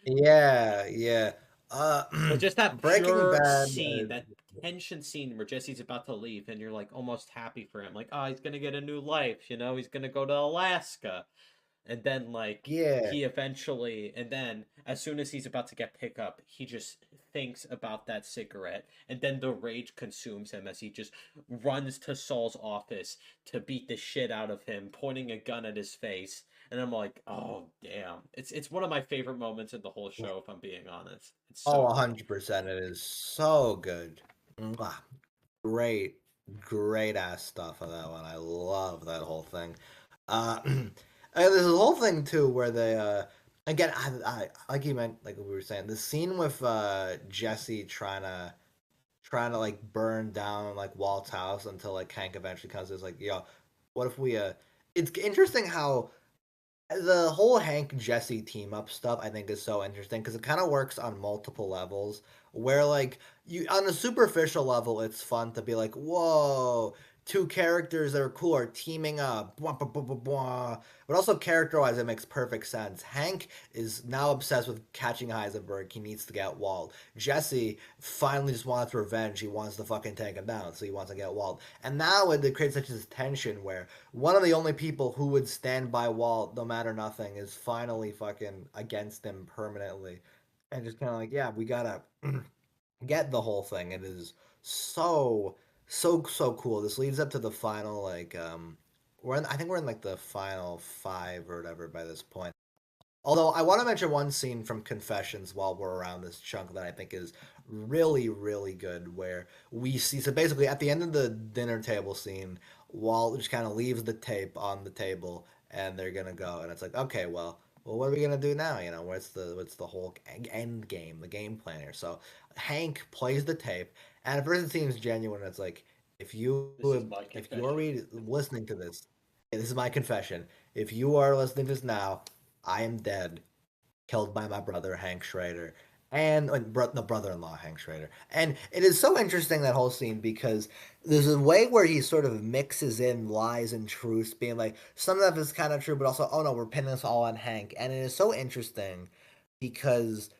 Yeah, yeah. Uh,
But just that
Breaking
pure
Bad.
scene, that tension scene where Jesse's about to leave and you're like almost happy for him. Like, oh, he's gonna get a new life, you know, he's gonna go to Alaska. And then like
Yeah,
he eventually and then as soon as he's about to get picked up, he just thinks about that cigarette and then the rage consumes him as he just runs to Saul's office to beat the shit out of him, pointing a gun at his face and I'm like, oh damn, it's one of my favorite moments in the whole show, if I'm being honest. It's
Oh,
so good.
100%. It is so good. Mwah. Great, great ass stuff on that one. I love that whole thing. And there's a whole thing too where they again I like you meant like we were saying the scene with Jesse trying to like burn down like Walt's house until like Hank eventually comes. It's like, yo, what if we It's interesting how the whole Hank Jesse team up stuff I think is so interesting because it kind of works on multiple levels. Where like you on a superficial level, it's fun to be like, whoa, two characters that are cool are teaming up, blah, blah, blah, blah, blah. But also character wise, it makes perfect sense. Hank is now obsessed with catching Heisenberg. He needs to get Walt. Jesse finally just wants revenge. He wants to fucking take him down, so he wants to get Walt. And now it creates such this tension where one of the only people who would stand by Walt no matter nothing is finally fucking against him permanently. And just kind of like, yeah, we gotta get the whole thing. It is so cool. This leads up to the final like I think we're in like the final five or whatever by this point. Although I want to mention one scene from Confessions while we're around this chunk that I think is really, really good, where we see so basically at the end of the dinner table scene, Walt just kind of leaves the tape on the table and they're gonna go, and it's like, okay, well, what are we gonna do now? You know, what's the whole end game, the game plan here? So Hank plays the tape, and at first it seems genuine. It's like if you
This is my
if you're
confession.
listening to this, this is my confession. If you are listening to this now, I am dead, killed by my brother Hank Schrader, and the brother-in-law Hank Schrader. And it is so interesting that whole scene because there's a way where he sort of mixes in lies and truths, being like some of that is kind of true, but also oh no, we're pinning this all on Hank. And it is so interesting because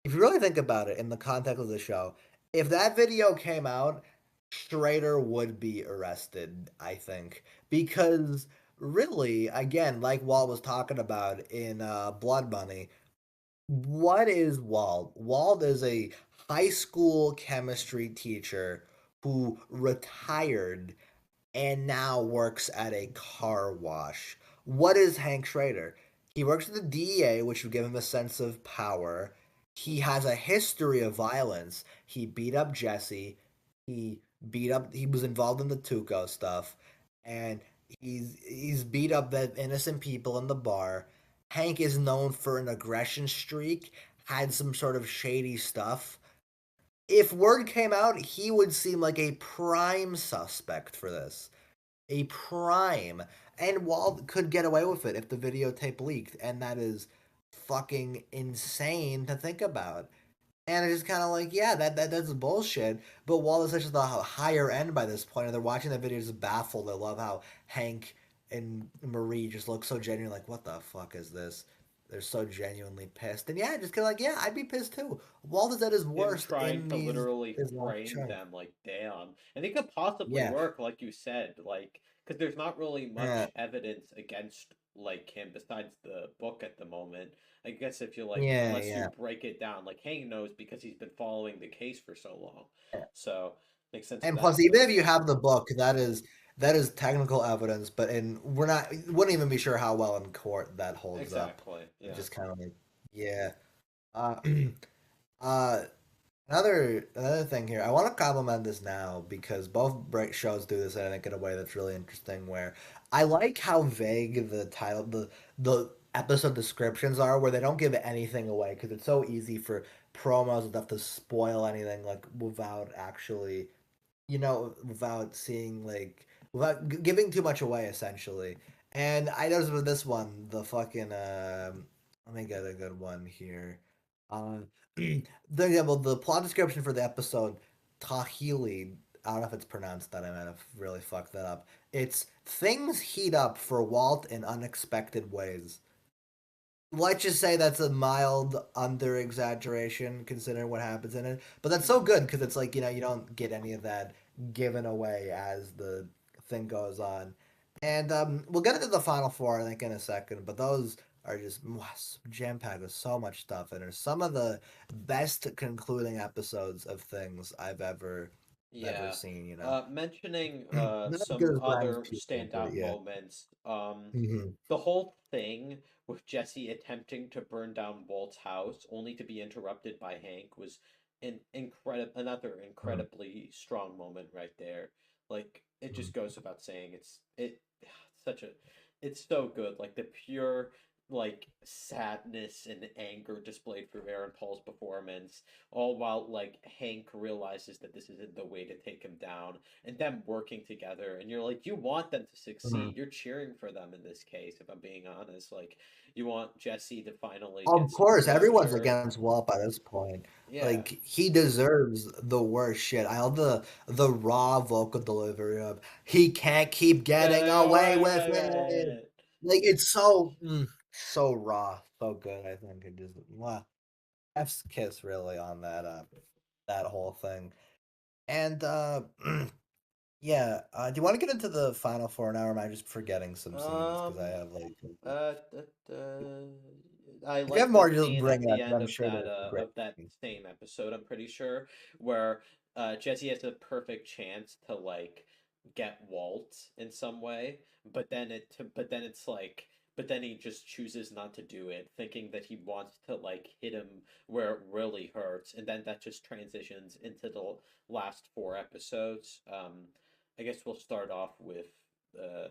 if you really think about it in the context of the show, if that video came out, Schrader would be arrested, I think, because really, again, like Walt was talking about in Blood Money, what is Walt? Walt is a high school chemistry teacher who retired and now works at a car wash. What is Hank Schrader? He works at the DEA, which would give him a sense of power. He has a history of violence. He beat up Jesse. He he was involved in the Tuco stuff, and he's beat up the innocent people in the bar. Hank is known for an aggression streak, had some sort of shady stuff. If word came out, he would seem like a prime suspect for this. A prime. And Walt could get away with it if the videotape leaked, and that is fucking insane to think about. And it's just kind of like, yeah, that's bullshit. But Walt is such at the higher end by this point, and they're watching the video just baffled. They love how Hank and Marie just look so genuine, like, what the fuck is this? They're so genuinely pissed. And yeah, just kind of like, yeah, I'd be pissed too. Walt is at his
Him
worst
trying
in
to literally
his last
frame
chunk.
them, like, damn. And it could possibly
Yeah,
work, like you said, like, because there's not really
yeah,
much evidence against, like, him besides the book at the moment. I guess if you, like,
yeah,
unless you
yeah.
break it down, like, Hank knows because he's been following the case for so long. So, makes sense in
And
that
plus, even if
sense.
you have the book, that is technical evidence, but in we're not wouldn't even be sure how well in court that holds up.
Exactly,
It's
yeah.
just kind of like, yeah. Uh, uh, another thing here, I want to compliment this now because both break shows do this, and I think in a way that's really interesting. Where I like how vague the episode descriptions are, where they don't give anything away because it's so easy for promos and stuff to spoil anything like without actually without seeing like without giving too much away essentially. And I noticed with this one, the fucking let me get a good one here. The example, the plot description for the episode Tahili. I don't know if it's pronounced that. I might have really fucked that up. It's things heat up for Walt in unexpected ways. Let's just say that's a mild under exaggeration considering what happens in it. But that's so good because it's like, you don't get any of that given away as the thing goes on. And we'll get into the final four, I think, in a second. But those are just jam packed with so much stuff. And are some of the best concluding episodes of things I've ever
Yeah.
seen.
Mentioning
Not as good
some
as Grimes
other
People, but
standout
yeah.
moments.
Hmm.
The whole thing with Jesse attempting to burn down Walt's house, only to be interrupted by Hank, was another incredibly strong moment right there. Like it just goes without saying, such a it's so good. Like the pure like sadness and anger displayed through Aaron Paul's performance, all while like Hank realizes that this isn't the way to take him down, and them working together, and you're like, you want them to succeed. You're cheering for them in this case, if I'm being honest. Like you want Jesse to finally get
Of
some
course, everyone's
closure.
against Walt by this point.
Yeah.
Like he deserves the worst shit. I love the raw vocal delivery of "He can't keep getting away with it." Like it's so raw, so good. I think it just F's kiss really on that whole thing. And yeah, do you want to get into the final four now, or am I just forgetting some scenes because I have like
Uh, I
if you
like
have
the
more, just
scene
bring
at
it up.
the
'Cause
end
I'm sure there's great
of that
scenes.
same episode. I'm pretty sure where Jesse has a perfect chance to like get Walt in some way, but then he just chooses not to do it, thinking that he wants to like hit him where it really hurts, and then that just transitions into the last four episodes. I guess we'll start off with uh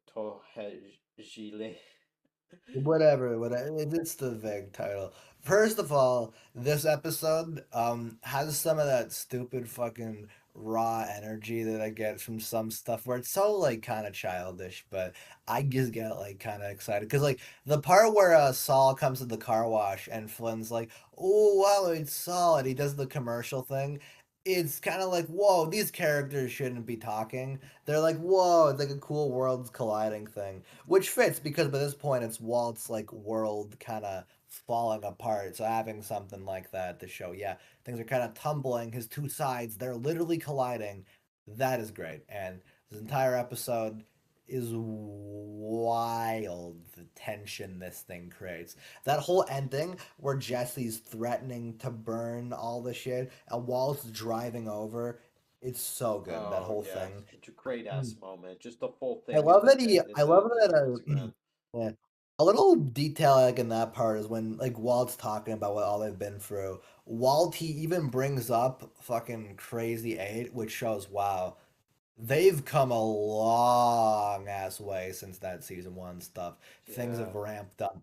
Tohejile.
Whatever. It's the vague title. First of all, this episode has some of that stupid fucking raw energy that I get from some stuff where it's so like kind of childish, but I just get like kind of excited because like the part where Saul comes to the car wash and Flynn's like, "Oh wow, it's Saul," and he does the commercial thing. It's kind of like, whoa, these characters shouldn't be talking. They're like, whoa, it's like a cool worlds colliding thing. Which fits because by this point it's Walt's like world kind of falling apart. So having something like that to show, yeah, things are kind of tumbling. His two sides, they're literally colliding. That is great. And this entire episode is wild, the tension this thing creates. That whole ending where Jesse's threatening to burn all the shit and Walt's driving over, it's so good. That
Oh
whole
yeah,
thing.
it's a great ass moment. Just the whole
I
thing is
love that he.
depicted
I love
in
that.
on Instagram.
Yeah, a little detail like in that part is when like Walt's talking about what all they've been through. Walt he even brings up fucking Crazy Eight, which shows wow, they've come a long ass way since that season one stuff. Things
Yeah.
have ramped up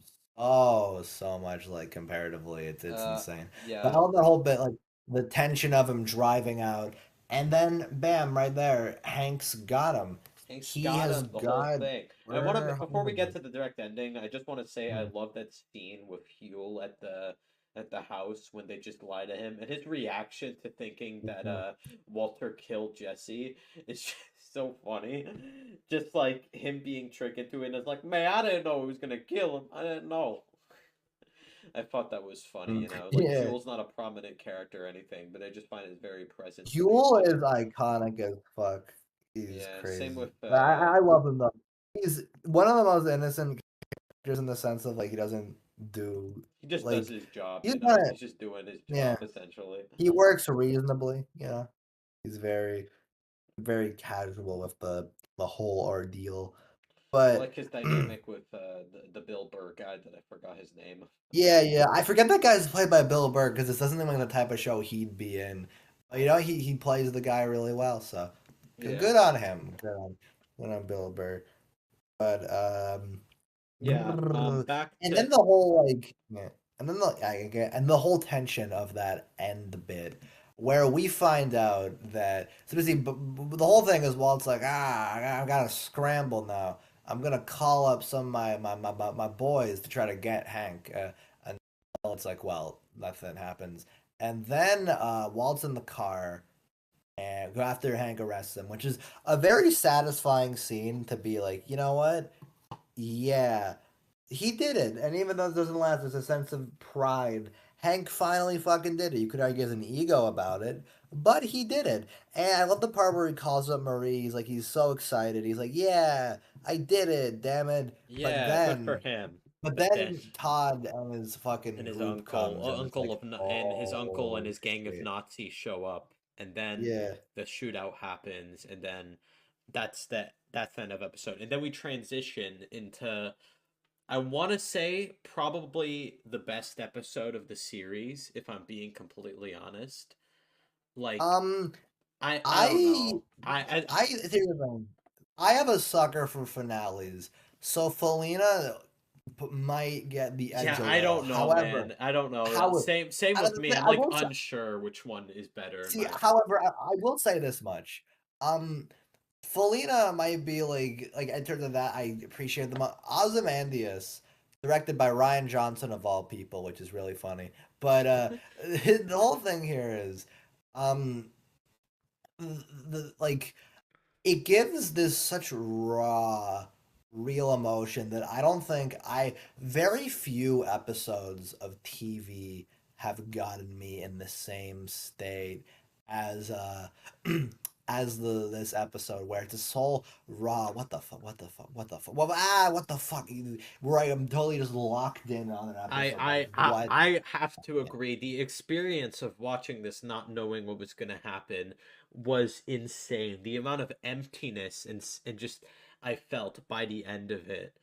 so much like comparatively. It's insane. But
Yeah.
I love that whole bit like the tension of him driving out, and then bam, right there, Hank's got him.
Hank's
He
got
has
him the whole
got
thing. I want to before we get to the direct ending, I just want to say I love that scene with Huel at the house when they just lie to him, and his reaction to thinking that Walter killed Jesse is just so funny. Just like him being tricked into it, and it's like, man, I didn't know he was gonna kill him. I didn't know. I thought that was funny, you know. Like
Yeah.
Huel's not a prominent character or anything, but I just find it very present. Very
Huel
funny.
is iconic as fuck. He's
Yeah, same
crazy.
with
But I love him though. He's one of the most innocent characters in the sense of like he doesn't do
he just does
like
his job,
he's
you know.
not
He's just doing his
yeah.
job essentially.
He works reasonably, you know. He's very casual with the whole ordeal.
I
But
like his dynamic with the Bill Burr guy that I forgot his name.
yeah. I forget that guy's played by Bill Burr because this doesn't seem like the type of show he'd be in. But, you know, he plays the guy really well, so
Yeah.
good on him. Good on Bill Burr. But
Yeah. Back
and
to
then the whole like yeah, and then and the whole tension of that end bit where we find out that so basically the whole thing is Walt's like I gotta scramble now. I'm gonna call up some of my boys to try to get Hank. And it's like well nothing happens. And then Walt's in the car and go after Hank arrests him, which is a very satisfying scene to be like, you know what? Yeah, he did it. And even though it doesn't last, there's a sense of pride. Hank finally fucking did it. You could argue there's an ego about it, but he did it. And I love the part where he calls up Marie. He's like, he's so excited. He's like, yeah, I did it, damn it.
yeah, good for him.
But
But
then Todd and his fucking
and his
group comes and it's like,
and his uncle and
oh,
his gang of
shit.
Nazis show up, and then
Yeah.
the shootout happens, and then that's the end of episode. And then we transition into, I want to say, probably the best episode of the series, if I'm being completely honest. Like,
Um,
I don't
I
know.
here's the thing. I have a sucker for finales, so Felina might get the edge
Yeah,
a
I
little.
don't know,
However,
man. I don't know.
how
Same with me. I'm
I
like
will say,
unsure which one is better in
see,
my
however, I will say this much. Um, Felina might be like in terms of that, I appreciate the Ozymandias, directed by Ryan Johnson of all people, which is really funny. But the whole thing here is, um, like it gives this such raw, real emotion that I don't think very few episodes of TV have gotten me in the same state as as this episode where it's this whole raw what the fuck where I am totally just locked in on an episode like what
I have to agree. The experience of watching this, not knowing what was going to happen, was insane. The amount of emptiness and just I felt by the end of it.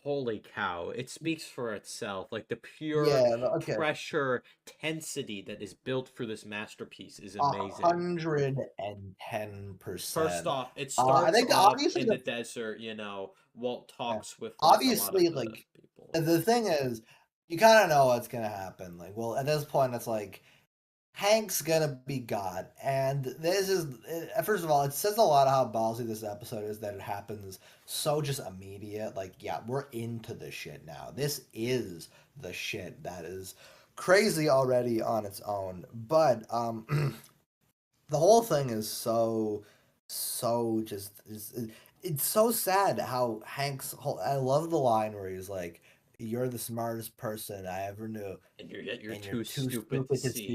Holy cow! It speaks for itself. Like the pure
yeah okay
pressure, tensity that is built for this masterpiece is amazing.
110%.
First off, it
I
starts
think
off
obviously
in the desert. Walt
yeah,
talks with like a lot of
obviously
the
like
people.
the thing is you kind of know what's gonna happen. Like, well, at this point, it's like Hank's gonna be God, and this is first of all, it says a lot of how ballsy this episode is that it happens so just immediate. Like, yeah, we're into the shit now. This is the shit that is crazy already on its own, but the whole thing is so just it's so sad how Hank's whole I love the line where he's like, "You're the smartest person I ever knew,
And you're
and you're
too
too
stupid
stupid
to see.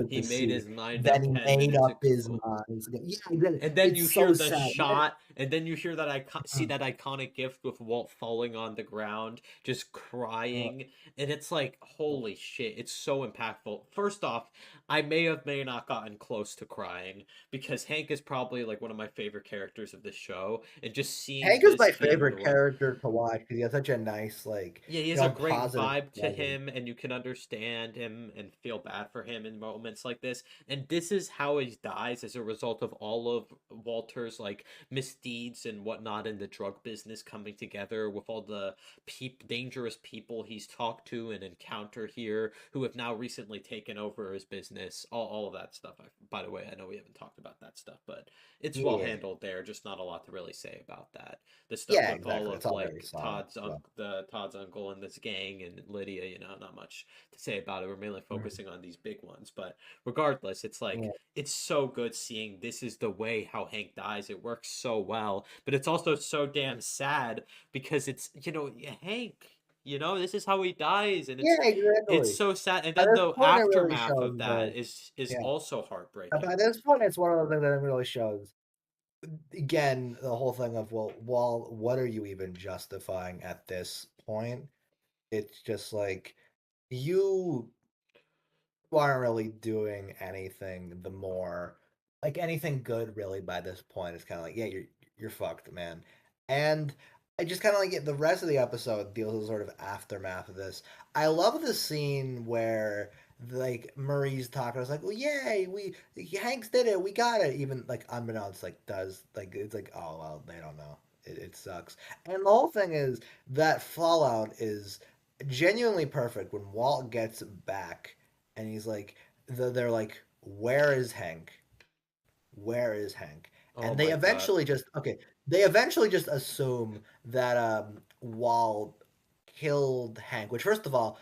He
to
made
see."
his mind
Then
up
he
10
made
minutes
up his
ago.
mind. Yeah, I get it.
And then you
It's
hear
so
the
sad.
shot, and then you hear that see that iconic gift with Walt falling on the ground, just crying, and it's like, holy shit, it's so impactful. First off, I may not gotten close to crying because Hank is probably like one of my favorite characters of this show, and just seeing
Hank is
this
my
being the
favorite
one.
character to watch because he has such a nice, like,
Yeah, he has a great
positive
vibe to
presence.
him, and you can understand him and feel bad for him in moments like this. And this is how he dies as a result of all of Walter's like misdeeds and whatnot in the drug business coming together with all the dangerous people he's talked to and encountered here who have now recently taken over his business. All of that stuff. By the way, I know we haven't talked about that stuff, but it's well
Yeah,
handled there. Just not a lot to really say about that. The stuff
yeah,
with all
exactly.
of
It's all very
like
solid. Yeah.
Todd's uncle and this gang and Lydia, not much to say about it. We're mainly
Mhm.
focusing on these big ones, but regardless, it's like
Yeah.
it's so good seeing this is the way how Hank dies. It works so well, but it's also so damn sad because it's Hank. This is how he dies, and
Yeah,
it's
exactly.
so sad. And
By
then
this
the
point, it really
aftermath of
shows
that
that.
is
Yeah.
also
By
heartbreaking.
this point, it's one of those things that it really shows. Again, the whole thing of well, what are you even justifying at this point? It's just like you aren't really doing anything. The more like anything good, really, by this point, it's kind of like yeah, you're fucked, man. And I just kind of like the rest of the episode deals with sort of aftermath of this. I love the scene where like Murray's talking. I was like, well, yay, Hanks did it, we got it. Even like unbeknownst, like does like it's like oh well, they don't know. It sucks. And the whole thing is that fallout is genuinely perfect when Walt gets back and he's like, they're like, where is Hank? Where is Hank?
Oh
And
my god.
they eventually just assume that Walt killed Hank. Which, first of all,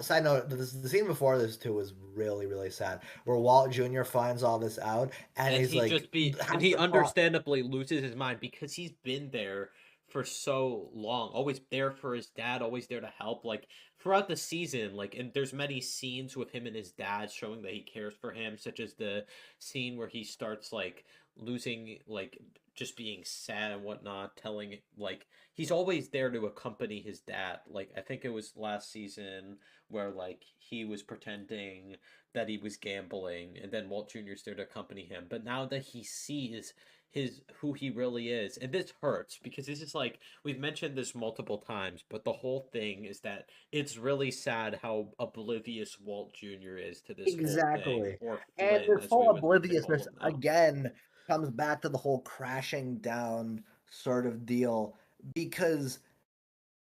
side note, the scene before this too was really really sad, where Walt Jr. finds all this out, and
And
he's like,
and
has
he
the thought,
understandably loses his mind because he's been there for so long, always there for his dad, always there to help, like throughout the season, like, and there's many scenes with him and his dad showing that he cares for him, such as the scene where he starts like losing, like just being sad and whatnot, telling like he's always there to accompany his dad. Like I think it was last season where like he was pretending that he was gambling and then Walt Jr.'s there to accompany him. But now that he sees his who he really is, and this hurts because this is like we've mentioned this multiple times, but the whole thing is that it's really sad how oblivious Walt Jr. is to this whole thing,
Exactly.
or
And
Flynn,
this
as
whole
we would like to call
obliviousness
him now.
again comes back to the whole crashing down sort of deal because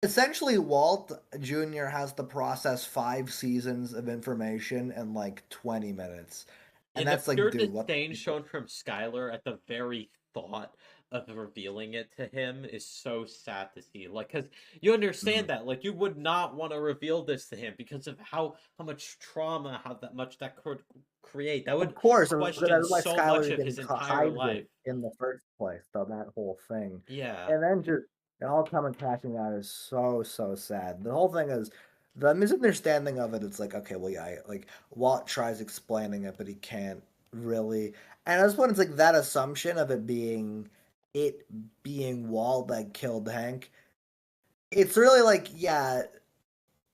essentially Walt Jr. has to process 5 seasons of information in like 20 minutes. And
And the
that's like,
pure
dude, what
disdain shown from Skylar at the very thought of revealing it to him is so sad to see. Like, because you understand that, like, you would not want to reveal this to him because of how much trauma, how that much that could create. That would
Of course,
question
that's why
so
Skylar
much of
even
his entire
hides
life.
it in the first place, though, that whole thing.
Yeah.
And then just it all coming crashing down is so sad. The whole thing is the misunderstanding of it. It's like, okay, well, yeah, like Walt tries explaining it, but he can't really. And I just want it's like that assumption of it being Walt that killed Hank. It's really like, yeah,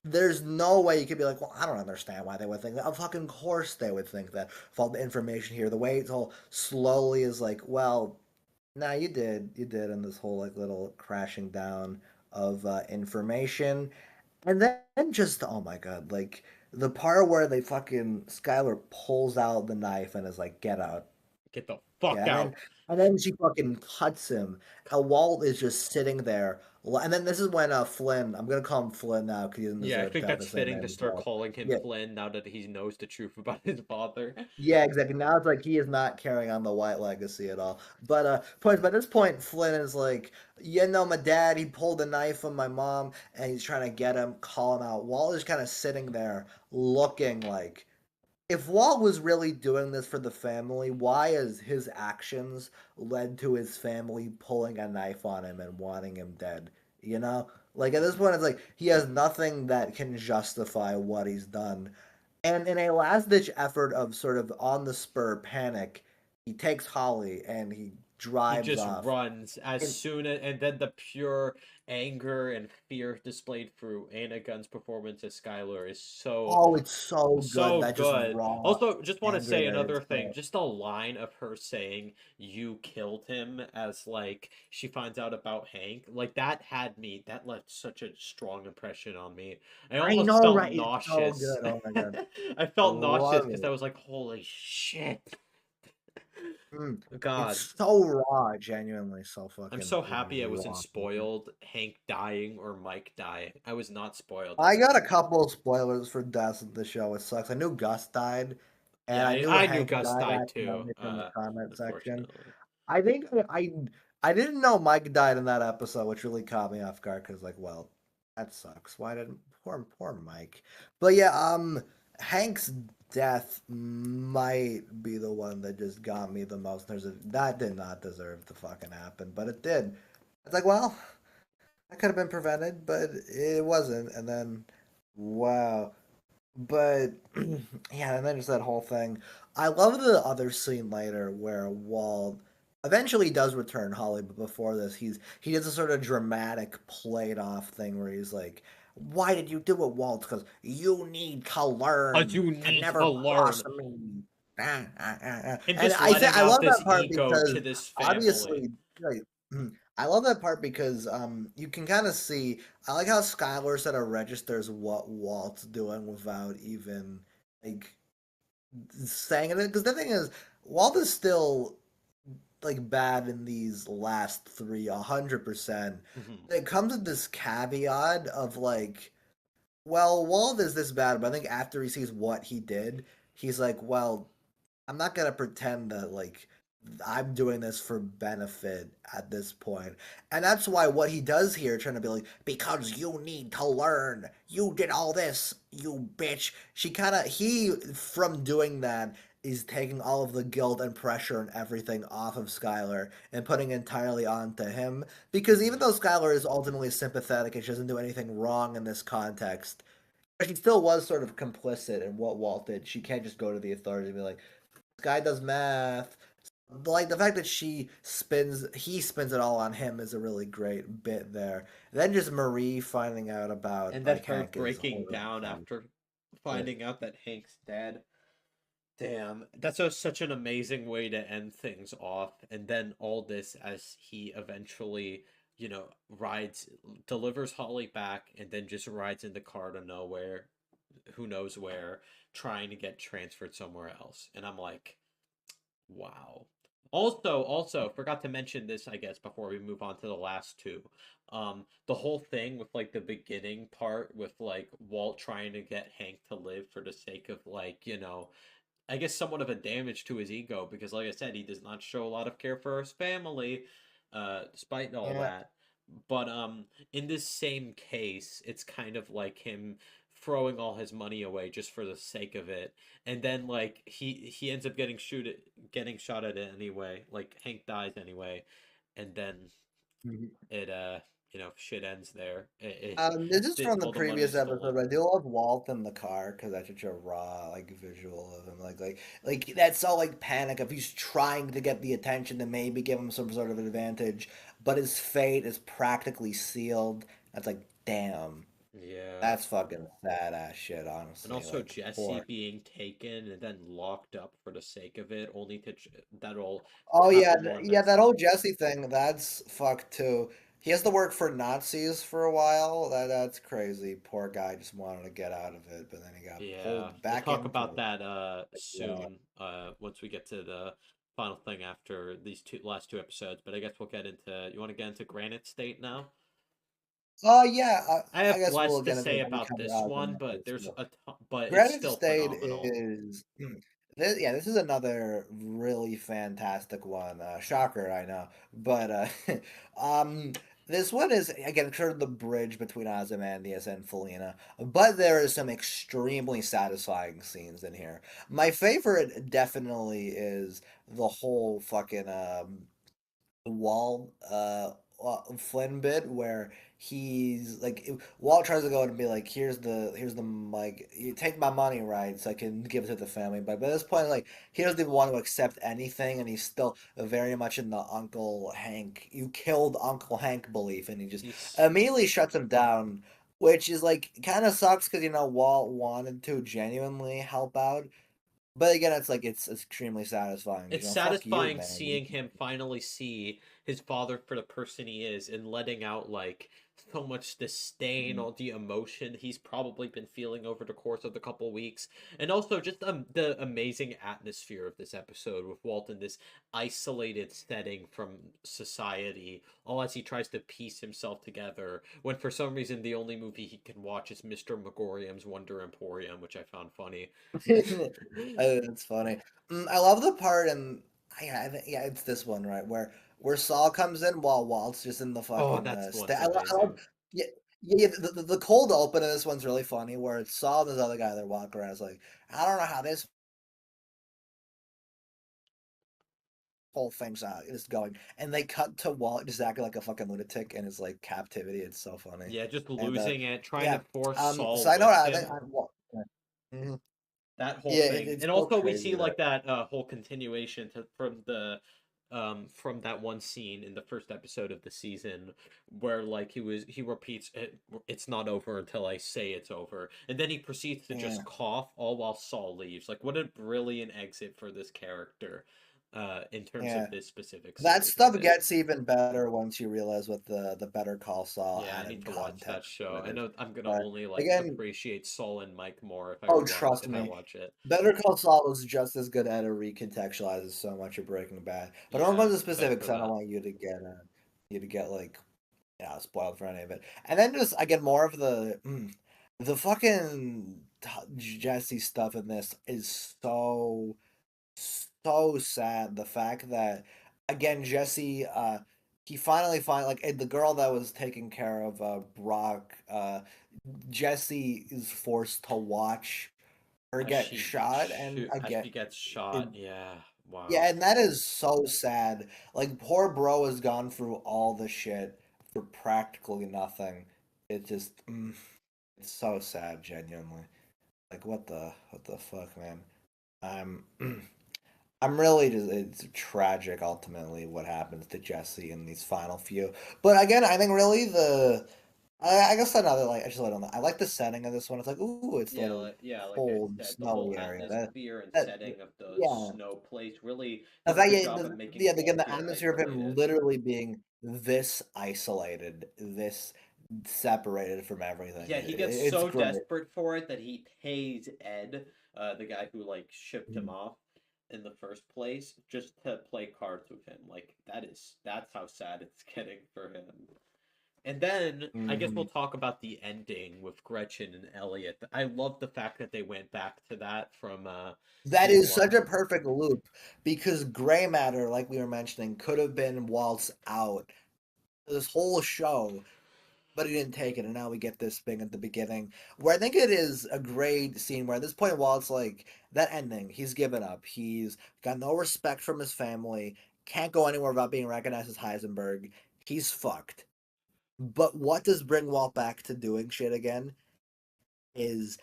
there's no way you could be like, well, I don't understand why they would think that. Of fucking course they would think that. With all the information here, the way it's all slowly is like, well, nah, you did, in this whole like little crashing down of information, and then just oh my god, like the part where they fucking Skylar pulls out the knife and is like, get out,
Get the fuck
yeah,
out.
and then she fucking cuts him. Walt is just sitting there, and then this is when Flynn. I'm gonna call him Flynn now because he doesn't
Yeah, I
deserve
think
to have the
that's
same
fitting
name
to
as
start
Walt.
calling him
Yeah,
Flynn now that he knows the truth about his father.
yeah, exactly. Now it's like he is not carrying on the white legacy at all. But by this point, Flynn is like, you know, my dad, he pulled a knife on my mom, and he's trying to get him, call him out. Walt is kind of sitting there, looking like, if Walt was really doing this for the family, why has his actions led to his family pulling a knife on him and wanting him dead? You know, like at this point, it's like he has nothing that can justify what he's done. And in a last ditch effort of sort of on the spur panic, he takes Holly and he
He
drives
just
off.
runs as
And
soon as, and then the pure anger and fear displayed through Anna Gunn's performance as Skylar is
oh, it's so good.
so
That just
good.
raw
Also, just want to
anger
say
there.
another
It's
thing.
great.
Just a line of her saying "you killed him" as like she finds out about Hank. Like that left such a strong impression on me. I
I
almost
know,
felt
right? It's so
nauseous.
good. Oh my god,
I felt nauseous
love
because
it.
I was like, "Holy shit,
Mm.
God!"
It's so raw, genuinely so
I'm
fucking
so happy I wasn't
raw.
spoiled Hank dying or Mike dying. I was not spoiled.
I got a couple of spoilers for deaths of the show. It sucks. I knew Gus died, and
Yeah,
I knew
I knew
Hank
Gus
died
died too.
accidentally from the comment section.
Unfortunately.
I think I didn't know Mike died in that episode, which really caught me off guard because like, well, that sucks. Why didn't poor Mike? But yeah, Hank's death might be the one that just got me the most. That did not deserve to fucking happen, but it did. It's like, well, that could have been prevented, but it wasn't. And then, wow. But yeah, and then just that whole thing. I love the other scene later where Walt eventually does return Holly, but before this, he does a sort of dramatic played off thing where he's like, "Why did you do it, Walt? Because you need to learn
You
to
need
never
to learn.
cross me."
And
And
just
I
letting
I
out
love
this
that part
ego
because
to this family.
obviously, right, I love that part because you can kind of see. I like how Skylar sort of registers what Walt's doing without even like saying it. Because the thing is, Walt is still like bad in these last three, 100%.
Mhm.
It comes with this caveat of like, well, Walt is this bad, but I think after he sees what he did, he's like, well, I'm not gonna pretend that like I'm doing this for benefit at this point. And that's why what he does here, trying to be like, because you need to learn. You did all this, you bitch. He, from doing that, is taking all of the guilt and pressure and everything off of Skylar and putting entirely onto him. Because even though Skylar is ultimately sympathetic and she doesn't do anything wrong in this context, she still was sort of complicit in what Walt did. She can't just go to the authorities and be like, this guy does math, like the fact that he spins it all on him is a really great bit there. Then just Marie finding out about
And then
like
her
Hank is
breaking
horrible.
down after finding out that Hank's dead. Damn, that's such an amazing way to end things off. And then all this as he eventually, rides, delivers Holly back, and then just rides in the car to nowhere, who knows where, trying to get transferred somewhere else. And I'm like, wow. Also, forgot to mention this, I guess, before we move on to the last two. The whole thing with like the beginning part with like Walt trying to get Hank to live for the sake of like, I guess somewhat of a damage to his ego because, like I said, he does not show a lot of care for his family, despite all
Yeah.
that. But in this same case, it's kind of like him throwing all his money away just for the sake of it, and then like he ends up getting shot at it anyway. Like Hank dies anyway, and then it shit ends there.
This is from the
All the
previous
money's
episode,
stolen.
but I do love Walt in the car because that's such a raw like visual of him, like that's so like panic if he's trying to get the attention to maybe give him some sort of advantage, but his fate is practically sealed. That's like, damn,
Yeah.
that's fucking sad ass shit,
And
honestly.
also
Like
Jesse
poor.
being taken and then locked up for the sake of it, only to that'll
Oh
have
yeah,
the one
yeah,
that's
that whole Jesse thing, that's fucked too. He has to work for Nazis for a while. That's crazy. Poor guy just wanted to get out of it, but then he got
yeah.
pulled
We'll
back
talk
into
about
it.
that
Yeah.
soon once we get to the final thing after these last two episodes. But I guess we'll get into. You want to get into Granite State now?
Oh yeah,
I
I
have
guess
less
we'll
to
get into
say
it when we
about
come
this
out
one,
the
but
next.
there's a but it's
Granite
still
State
phenomenal.
is yeah, this is another really fantastic one. Shocker, I know, but um, this one is again sort of the bridge between Ozymandias and Felina, but there is some extremely satisfying scenes in here. My favorite definitely is the whole fucking Walt Flynn bit where he's like Walt tries to go and be like, here's the like you take my money, right, so I can give it to the family, but by this point like he doesn't even want to accept anything, and he's still very much in the Uncle Hank, you killed Uncle Hank belief, and he just
He's
immediately shuts him down, which is like kind of sucks because Walt wanted to genuinely help out, but again it's like it's extremely satisfying.
It's
Fuck you,
satisfying
man.
seeing him finally see his father for the person he is and letting out like so much disdain, all the emotion he's probably been feeling over the course of the couple weeks. And also just the amazing atmosphere of this episode with Walt in this isolated setting from society, all as he tries to piece himself together when for some reason the only movie he can watch is Mr. Megorium's Wonder Emporium, which I found funny.
That's funny. I love the part, and yeah, yeah, it's this one right where Saul comes in while Walt's just in the
Oh,
fucking
that's
sta
one's
I love,
amazing.
yeah, yeah. The cold open of this one's really funny, where it's Saul and this other guy that walk around. It's like, I don't know how this whole thing's is going, and they cut to Walt just acting like a fucking lunatic in his like captivity. It's so funny,
Yeah, just
and
losing it, trying to
yeah.
force Saul
So I know
with
I think
him.
Mhm.
That whole
Yeah,
thing.
it's
And
so
also we
crazy
see
that.
like that whole continuation from that one scene in the first episode of the season where like he repeats it's not over until I say it's over. And then he proceeds to
Yeah.
just cough all while Saul leaves. Like what a brilliant exit for this character in terms
Yeah.
of this specific
That
series, I
stuff
think.
gets even better once you realize what the Better Call Saul
Yeah, I need
added
to watch that
context
show. I
is.
know I'm gonna
But
only like
again,
appreciate Saul and Mike more
oh, trust
if I
me,
watch it.
Better Call Saul was just as good at it recontextualizes so much of Breaking Bad. But I don't
Yeah,
go
I'm
into
excited
specifics.
for
I don't
that.
want you to get like spoiled for any of it. And then just I get more of the fucking Jesse stuff in this is so sad. The fact that again Jesse he finally find like the girl that was taking care of Brock Jesse is forced to watch her get shot, and
As
again
she gets
it,
shot, yeah. Wow.
yeah, and that is so sad. Like poor bro has gone through all the shit for practically nothing. It just it's so sad, genuinely. Like what the fuck, man. I'm I'm really just it's tragic ultimately what happens to Jesse in these final few. But again, I think really I guess another like I just let on I like the setting of this one. It's like ooh, it's the
Yeah, like I
cold,
said, the whole
snowy area.
atmosphere and
That
setting of the
yeah.
snow place really
In
does a
fact,
good
yeah,
job of making
yeah, again,
Walt
the
feel
atmosphere of him
isolated.
literally being this isolated, this separated from everything.
Yeah, he gets
It's
so
great.
desperate for it that he pays Ed, the guy who like shipped him
Mhm.
off in the first place, just to play cards with him. Like that's how sad it's getting for him. And then I guess we'll
Mhm.
talk about the ending with Gretchen and Elliot. I love the fact that they went back to that from
That
season
is such
one.
a perfect loop because gray matter, like we were mentioning, could have been Walt's out this whole show, but he didn't take it, and now we get this thing at the beginning where I think it is a great scene where at this point Walt's like that ending, he's given up. He's got no respect from his family, can't go anywhere without being recognized as Heisenberg. He's fucked. But what does bring Walt back to doing shit again? Is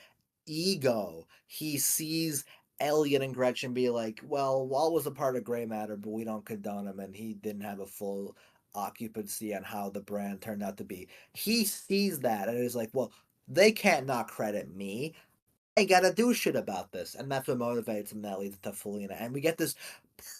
ego. He sees Elliot and Gretchen be like, well, Walt was a part of Gray Matter, but we don't condone him, and he didn't have a full occupancy on how the brand turned out to be. He sees that and is like, well, they can't not credit me. I gotta do shit about this. And that's what motivates him. That leads to Felina. And we get this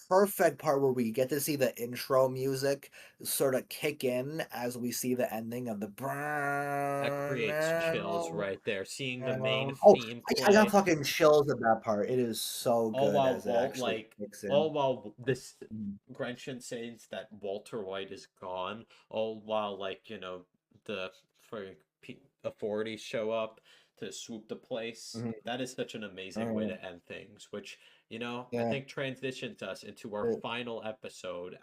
perfect part where we get to see the intro music sort of kick in as we see the ending of the
That
burn.
creates chills right there. Seeing the main
Oh,
theme
I got
play,
fucking chills at that part. It is so
all
good
while
as it
Walt
actually
like
kicks in.
all while this
Mhm.
Gretchen says that Walter White is gone, all while like the for authorities show up to swoop the place.
Mhm.
That is such an amazing way
Mhm.
to end things, which I
Yeah.
think transitions us into our
It-
final episode.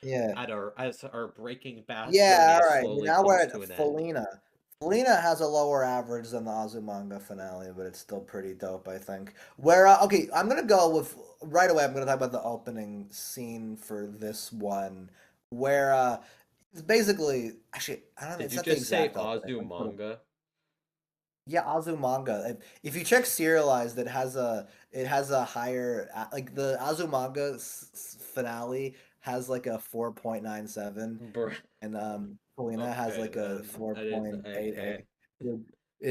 yeah.
At our as our Breaking Bad journey
Yeah,
is
alright.
slowly
Now we're
comes
at
to an end.
Felina. Felina has a lower average than the Azumanga finale, but it's still pretty dope, I think. Where, okay, I'm gonna go with, right away, I'm gonna talk about the opening scene for this one, where, it's basically, actually, I don't know,
Did
it's
you
not the
just say
exact opening.
Azumanga?
Yeah, Azumanga. If you check serialized, it has a higher like the Azumanga finale has like a 4.97 and Polina has
Okay,
like a
then I didn't.
4.88.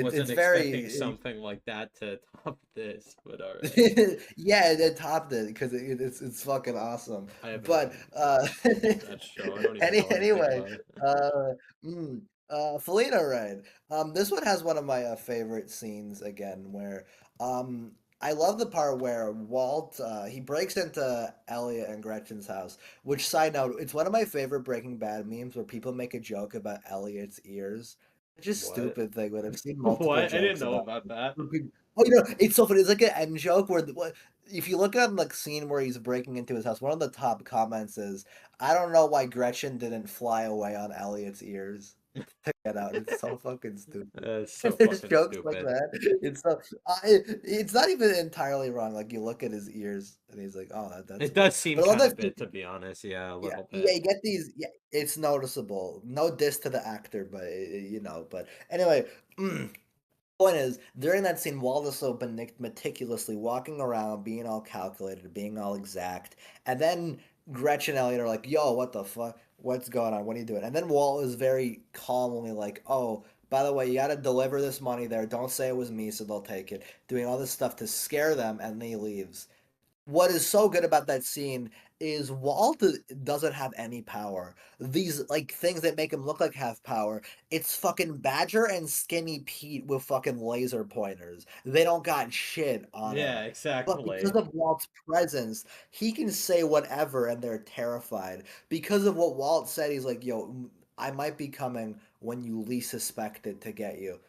Wasn't
It's
expecting
very
something like that to top this, but all right.
yeah, it topped it because it's fucking awesome.
I haven't
But
even watched that show. I don't even know anything
anyway,
about it.
uh, mm, Felina Red. This one has one of my favorite scenes again, where um, I love the part where Walt he breaks into Elliot and Gretchen's house. Which side note, it's one of my favorite Breaking Bad memes where people make a joke about Elliot's ears. It's just
What?
stupid thing, but I've seen multiple
What? I didn't
jokes
know
about.
about that.
Oh, it's so funny. It's like an end joke where if you look at like scene where he's breaking into his house, one of the top comments is, "I don't know why Gretchen didn't fly away on Elliot's ears." Check that out. It's so fucking stupid.
It's so
There's
fucking
jokes like
stupid.
that. It's not even entirely wrong. Like you look at his ears and he's like, "Oh, that's
It
cool."
does seem
But I love
kind
that.
of bit, to be honest. Yeah, a
Yeah,
little
yeah,
bit.
you get these. Yeah, it's noticeable. No diss to the actor, but But anyway. Point is, during that scene, Walt is so meticulously walking around, being all calculated, being all exact, and then Gretchen and Elliot are like, "Yo, what the fuck? What's going on? What are you doing?" And then Walt is very calmly like, "Oh, by the way, you got to deliver this money there. Don't say it was me, so they'll take it." Doing all this stuff to scare them, and then he leaves. What is so good about that scene is Walt doesn't have any power. These like things that make him look like have power. It's fucking Badger and Skinny Pete with fucking laser pointers. They don't got shit on him.
Yeah,
But because
exactly.
of Walt's presence, he can say whatever and they're terrified. Because of what Walt said, he's like, "Yo, I might be coming when you least suspect it to get you."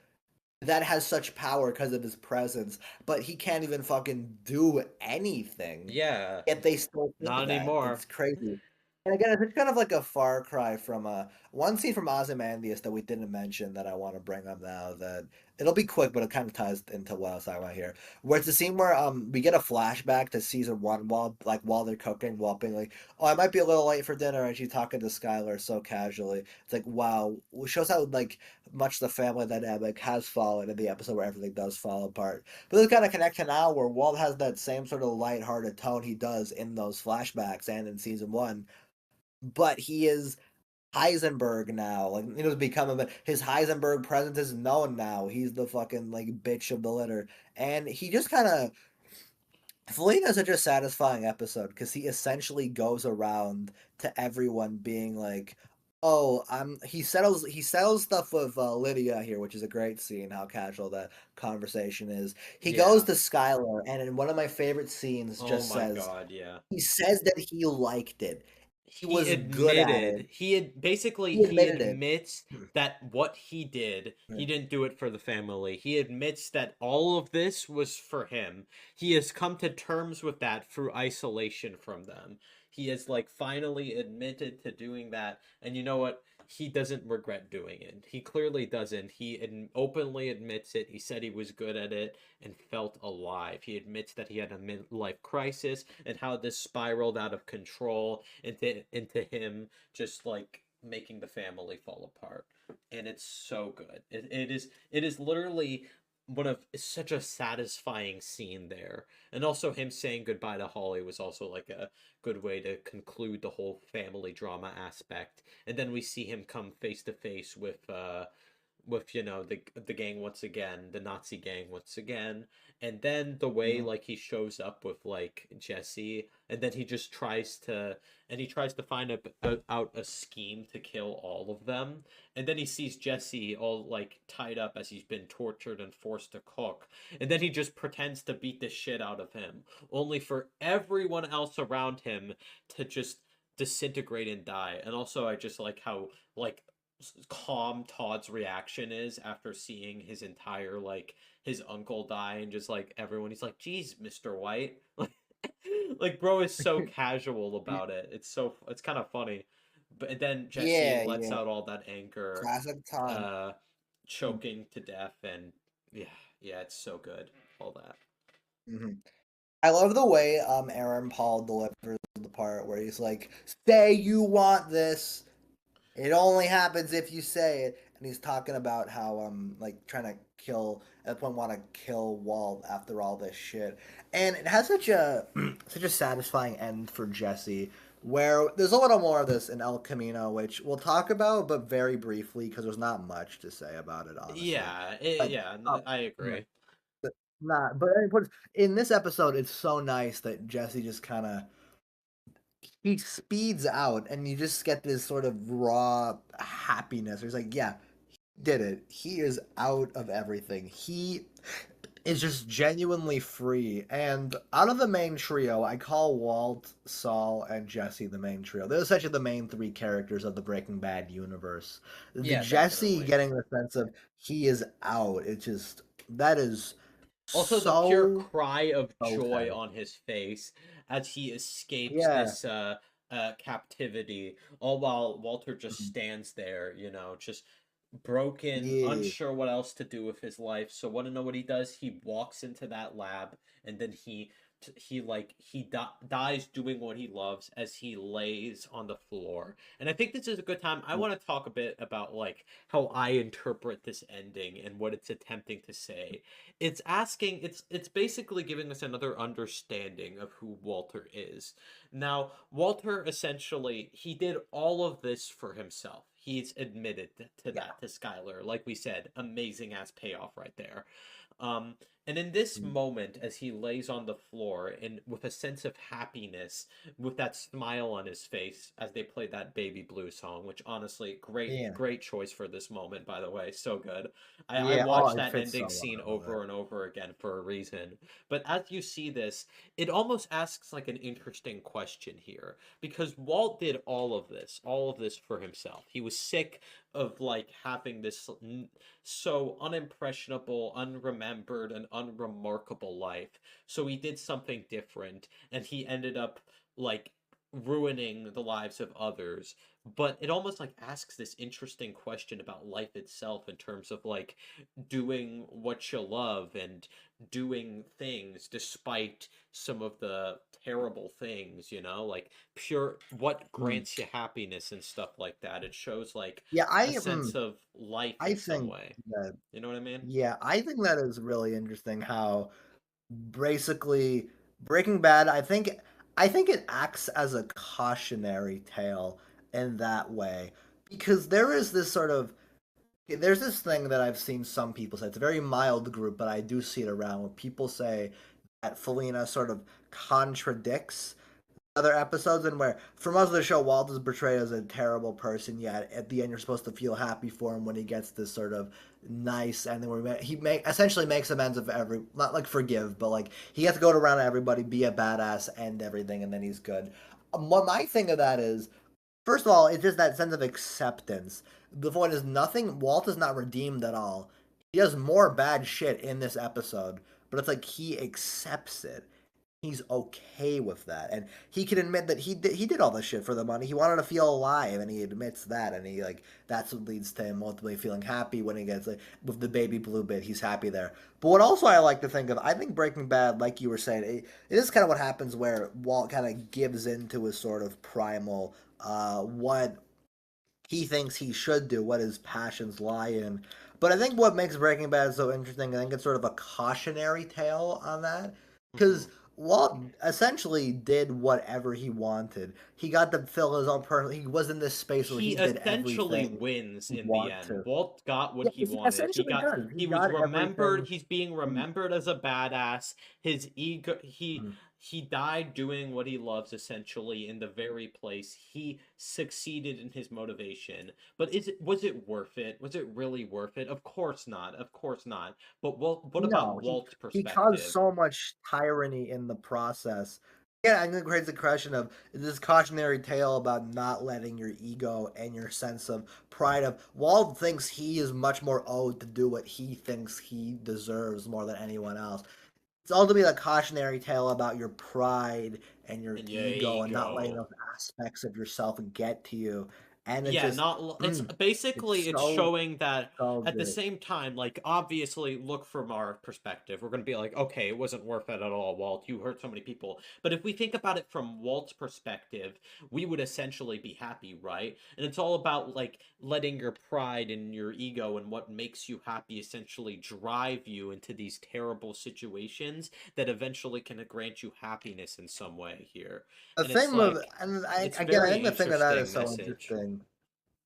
That has such power because of his presence, but he can't even fucking do anything.
Yeah,
Yet they still think
not
that.
anymore.
It's crazy. And again, it's kind of like a far cry from one scene from Ozymandias that we didn't mention that I want to bring up now that it'll be quick, but it kind of ties into what I was talking about here. Where it's the scene where we get a flashback to season one while they're cooking, while being like, "Oh, I might be a little late for dinner," and she's talking to Skylar so casually. It's like, wow, it shows how like much the family dynamic has fallen in the episode where everything does fall apart. But this kind of connect to now where Walt has that same sort of lighthearted tone he does in those flashbacks and in season one, but he is Heisenberg now. Like, you know, becoming his Heisenberg presence is known now. He's the fucking like bitch of the litter, and he just kind of. Felina is such a satisfying episode because he essentially goes around to everyone being like, "Oh, I'm." He settles stuff with Lydia here, which is a great scene. How casual that conversation is. He goes
Yeah.
to Skylar, and in one of my favorite scenes,
Oh
just
my
says
god, yeah.
he says that he liked it. He
He
was good at it.
admitted he had basically
He
he
admitted it.
admits that what he did, he
Mm.
didn't do it for the family. He admits that all of this was for him. He has come to terms with that through isolation from them. He has like finally admitted to doing that, and you know what? He doesn't regret doing it. He clearly doesn't. He openly admits it. He said he was good at it and felt alive. He admits that he had a midlife crisis and how this spiraled out of control into him just like making the family fall apart. And it's so good. It is literally one of it's such a satisfying scene there. And also him saying goodbye to Holly was also like a good way to conclude the whole family drama aspect. And then we see him come face to face with you know the gang once again, the Nazi gang once again, and then the way
Mhm.
like he shows up with like Jesse, and then he tries to find out a scheme to kill all of them, and then he sees Jesse all like tied up as he's been tortured and forced to cook, and then he just pretends to beat the shit out of him, only for everyone else around him to just disintegrate and die. And also I just like how like calm Todd's reaction is after seeing his entire like his uncle die, and just like everyone he's like, "Geez, Mr. White." Like bro is so casual about it. It's kind of funny. But then Jesse
Yeah,
lets
yeah.
out all that anger,
Classic Todd.
uh choking to death, and yeah, yeah, it's so good. All that.
Hmm. I love the way Aaron Paul delivers the part where he's like, "Say you want this. It only happens if you say it." And he's talking about how like trying to kill at one want to kill Walt after all this shit. And it has such a such a satisfying end for Jesse where there's a little more of this in El Camino, which we'll talk about but very briefly because there's not much to say about it, honestly.
Yeah,
But
yeah, I
yeah.
agree.
Nah, but in this episode, it's so nice that Jesse just kind of he speeds out, and you just get this sort of raw happiness. He's like, "Yeah, he did it. He is out of everything. He is just genuinely free." And out of the main trio, I call Walt, Saul, and Jesse the main trio. They're essentially the main three characters of the Breaking Bad universe. The
Yeah,
Jesse
definitely.
getting the sense of he is out. It's just that is
Also, the pure
so
cry of joy
okay.
on his face as he escapes
Yeah.
this captivity, all while Walter just
Mhm.
stands there, you know, just broken,
Yeah.
unsure what else to do with his life. So, want to know what he does? He walks into that lab, and then he dies doing what he loves as he lays on the floor. And I think this is a good time. I want to talk a bit about like how I interpret this ending and what it's attempting to say. It's basically giving us another understanding of who Walter is. Now, Walter essentially he did all of this for himself. He's admitted to
Yeah.
that to Skylar. Like we said, amazing ass payoff right there. Um, and in this
Mhm.
moment, as he lays on the floor and with a sense of happiness, with that smile on his face as they play that Baby Blue song, which honestly,
Yeah.
great choice for this moment, by the way, so good. I
Yeah. Oh,
watched
it
that
fits so
ending
well.
scene
I love it.
over and over again for a reason. But as you see this, it almost asks like an interesting question here, because Walt did all of this for himself. He was sick of like having this so unimpressionable, unremembered, and unremarkable life. So he did something different, and he ended up like ruining the lives of others, but it almost like asks this interesting question about life itself in terms of like doing what you love and doing things despite some of the terrible things, like pure what
Mm.
grants you happiness and stuff like that. It shows like
Yeah,
a sense of life
I
in some
think
way.
that
You know what I mean?
yeah, I think that is really interesting how basically Breaking Bad, I think it acts as a cautionary tale in that way because there's this thing that I've seen some people say. It's a very mild group, but I do see it around where people say that Felina sort of contradicts other episodes, and where for most of the show Walt is portrayed as a terrible person, yet at the end you're supposed to feel happy for him when he gets this sort of nice ending where essentially makes amends of not like forgive, but like he gets to go around to everybody, be a badass, end everything, and then he's good. What my thing of that is, first of all, it's just that sense of acceptance. The point is nothing. Walt is not redeemed at all. He does more bad shit in this episode, but it's like he accepts it. He's okay with that, and he can admit that he did all this shit for the money. He wanted to feel alive, and he admits that, and he like that's what leads to him ultimately feeling happy when he gets like with the baby blue bit. He's happy there. But what also I like to think of, I think Breaking Bad, like you were saying, it is kind of what happens where Walt kind of gives into his sort of primal what he thinks he should do, what his passions lie in. But I think what makes Breaking Bad so interesting, I think it's sort of a cautionary tale on that. Because Walt essentially did whatever he wanted. He got to fill his own personal. He was in this space where
He
he did
essentially
everything
wins
he
in the
wanted
end.
to.
Walt got what he
he
wanted.
essentially does.
He was
got
remembered.
everything.
He's being remembered as a badass. His ego. He died doing what he loves, essentially, in the very place he succeeded in his motivation. But was it worth it? Was it really worth it? Of course not. Of course not. But what about
No,
Walt's
he caused
perspective?
so much tyranny in the process. Yeah, I think it creates the question of this cautionary tale about not letting your ego and your sense of pride of Walt thinks he is much more owed to do what he thinks he deserves more than anyone else. It's ultimately a cautionary tale about your pride and your
And your
ego and not letting
ego.
those aspects of yourself get to you. And it
Yeah,
just
it's
it's
basically it's
so
showing that
so
at the
good.
same time, like obviously look from our perspective, we're gonna be like, okay, it wasn't worth it at all, Walt. You hurt so many people. But if we think about it from Walt's perspective, we would essentially be happy, right? And it's all about like letting your pride and your ego and what makes you happy essentially drive you into these terrible situations that eventually can grant you happiness in some way here.
The
And it's
thing with
like
and
it's
again, I
very
think the thing with that is
interesting
so
message.
interesting.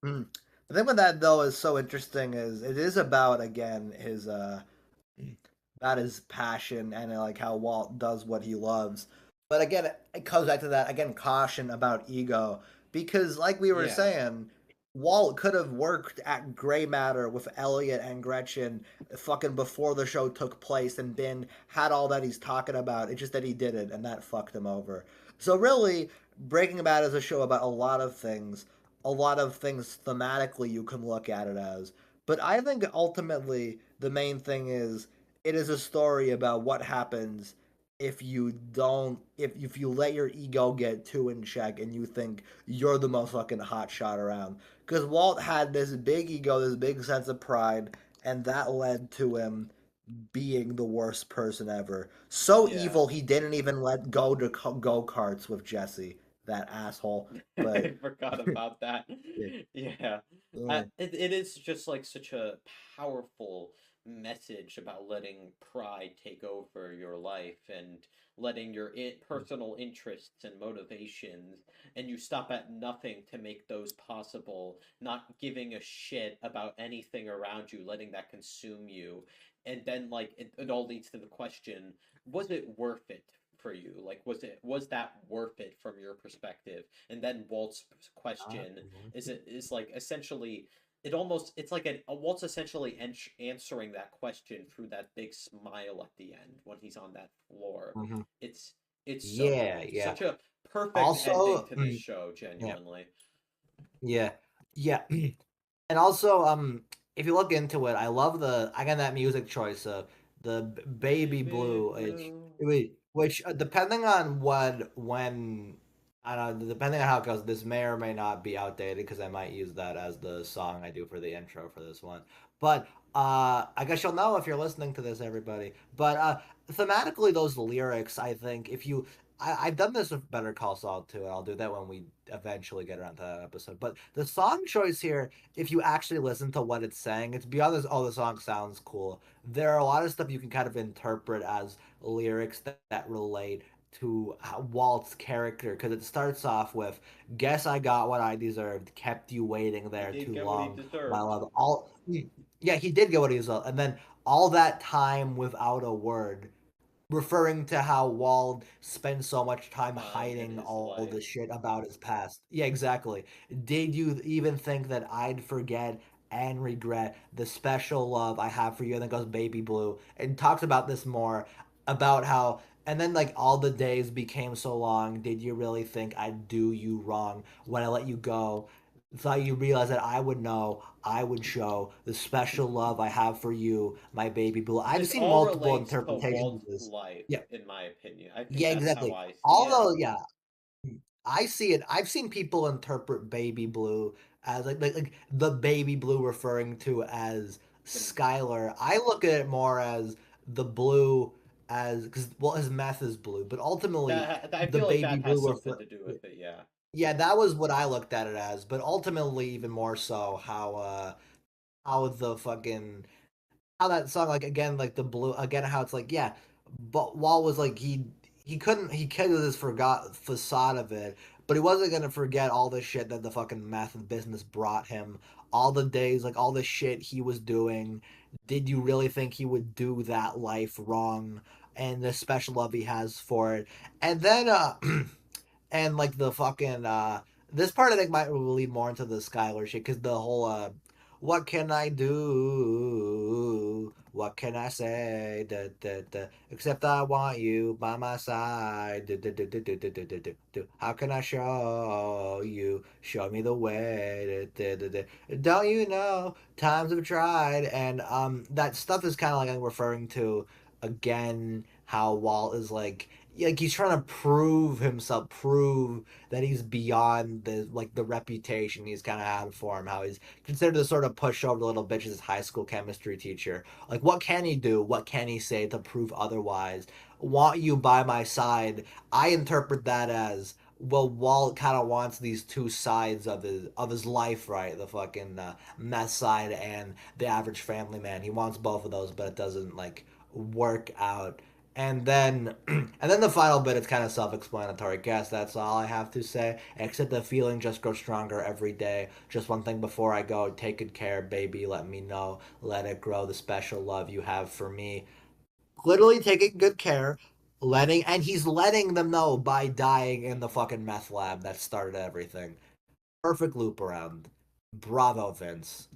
The thing with that though is so interesting is it is about again his about his passion and like how Walt does what he loves. But again, it comes back to that again caution about ego because like we were
Yeah.
saying, Walt could have worked at Gray Matter with Elliot and Gretchen fucking before the show took place and been had all that he's talking about. It's just that he didn't, and that fucked him over. So really, Breaking Bad is a show about a lot of things thematically you can look at it as. But I think ultimately the main thing is it is a story about what happens if you don't if you let your ego get too in check and you think you're the most fucking hot shot around. Because Walt had this big ego, this big sense of pride, and that led to him being the worst person ever. So
Yeah.
evil he didn't even let go to go karts with Jesse, that asshole.
I
But
forgot about that.
yeah,
Yeah.
yeah.
It is just like such a powerful message about letting pride take over your life and letting your personal interests and motivations, and you stop at nothing to make those possible, not giving a shit about anything around you, letting that consume you. And then like it all leads to the question, was it worth it for you? Like was that worth it from your perspective? And then Walt's question is like essentially it's like a Walt's essentially answering that question through that big smile at the end when he's on that floor.
Mhm.
It's it's so
Yeah,
good.
yeah.
Such a perfect
Also,
ending to this show,
yeah,
genuinely.
yeah, yeah. And also, if you look into it, I got that music choice of the Baby
Baby
Blue,
blue.
which depending on when
I don't know, depending on how it goes, this may or may not be outdated because I might use that as the song I do for the intro for this one. But I guess you'll know if you're listening to this, everybody. But thematically, those lyrics, I think, if you, I've done this with Better Call Saul too, and I'll do that when we eventually get around to that episode. But the song choice here, if you actually listen to what it's saying, it's beyond this. Oh, the song sounds cool. There are a lot of stuff you can kind of interpret as lyrics that relate to Walt's character because it starts off with "Guess I got what I deserved, kept you waiting there
He did
too
get what he
long,
deserved.
my love." Yeah, he did get what he deserved, and then all that time without a word, referring to how Walt spends so much time
In
hiding
his
all
life.
the shit about his past. Yeah, exactly. Did you even think that I'd forget and regret the special love I have for you? And then goes Baby Blue and talks about this more about how. And then, like, all the days became so long. Did you really think I'd do you wrong when I let you go? Thought you realized that I would know, I would show the special love I have for you, my baby blue. I've
This
seen
all
multiple
relates to
interpretations
Walt's
of this.
life,
Yeah,
in my opinion. I think
yeah,
that's how
exactly.
I see it.
Although, yeah, I see it. I've seen people interpret baby blue as like the baby blue referring to as Skylar. I look at it more as the blue as because well, his meth is blue, but ultimately
I
the
feel like
baby
that has
blue
something
refer.
to do with it, yeah.
Yeah, that was what I looked at it as, but ultimately even more so how the fucking how that song like again like the blue again how it's like yeah, but Walt was like he could have just forgot facade of it, but he wasn't gonna forget all the shit that the fucking meth business brought him, all the days like all the shit he was doing. Did you really think he would do that life wrong? And the special love he has for it, and then and like the fucking this part I think might lead more into the Skylar shit because the whole what can I do? What can I say? Da, da, da. Except I want you by my side. Da, da, da, da, da, da, da, da, da, da. How can I show you? Show me the way. Da, da, da, da. Don't you know? Times have tried, and that stuff is kind of like I'm referring to again how Walt is like he's trying to prove himself, prove that he's beyond the reputation he's kind of had for him. How he's considered the sort of pushover little bitch as his high school chemistry teacher. Like, what can he do? What can he say to prove otherwise? Want you by my side? I interpret that as well. Walt kind of wants these two sides of his life, right? The fucking mess side and the average family man. He wants both of those, but it doesn't like work out. And then and then the final bit is kind of self-explanatory. Guess that's all I have to say. Except the feeling just grows stronger every day. Just one thing before I go. Take good care, baby. Let me know. Let it grow. The special love you have for me. Literally taking good care. And he's letting them know by dying in the fucking meth lab that started everything. Perfect loop around. Bravo, Vince.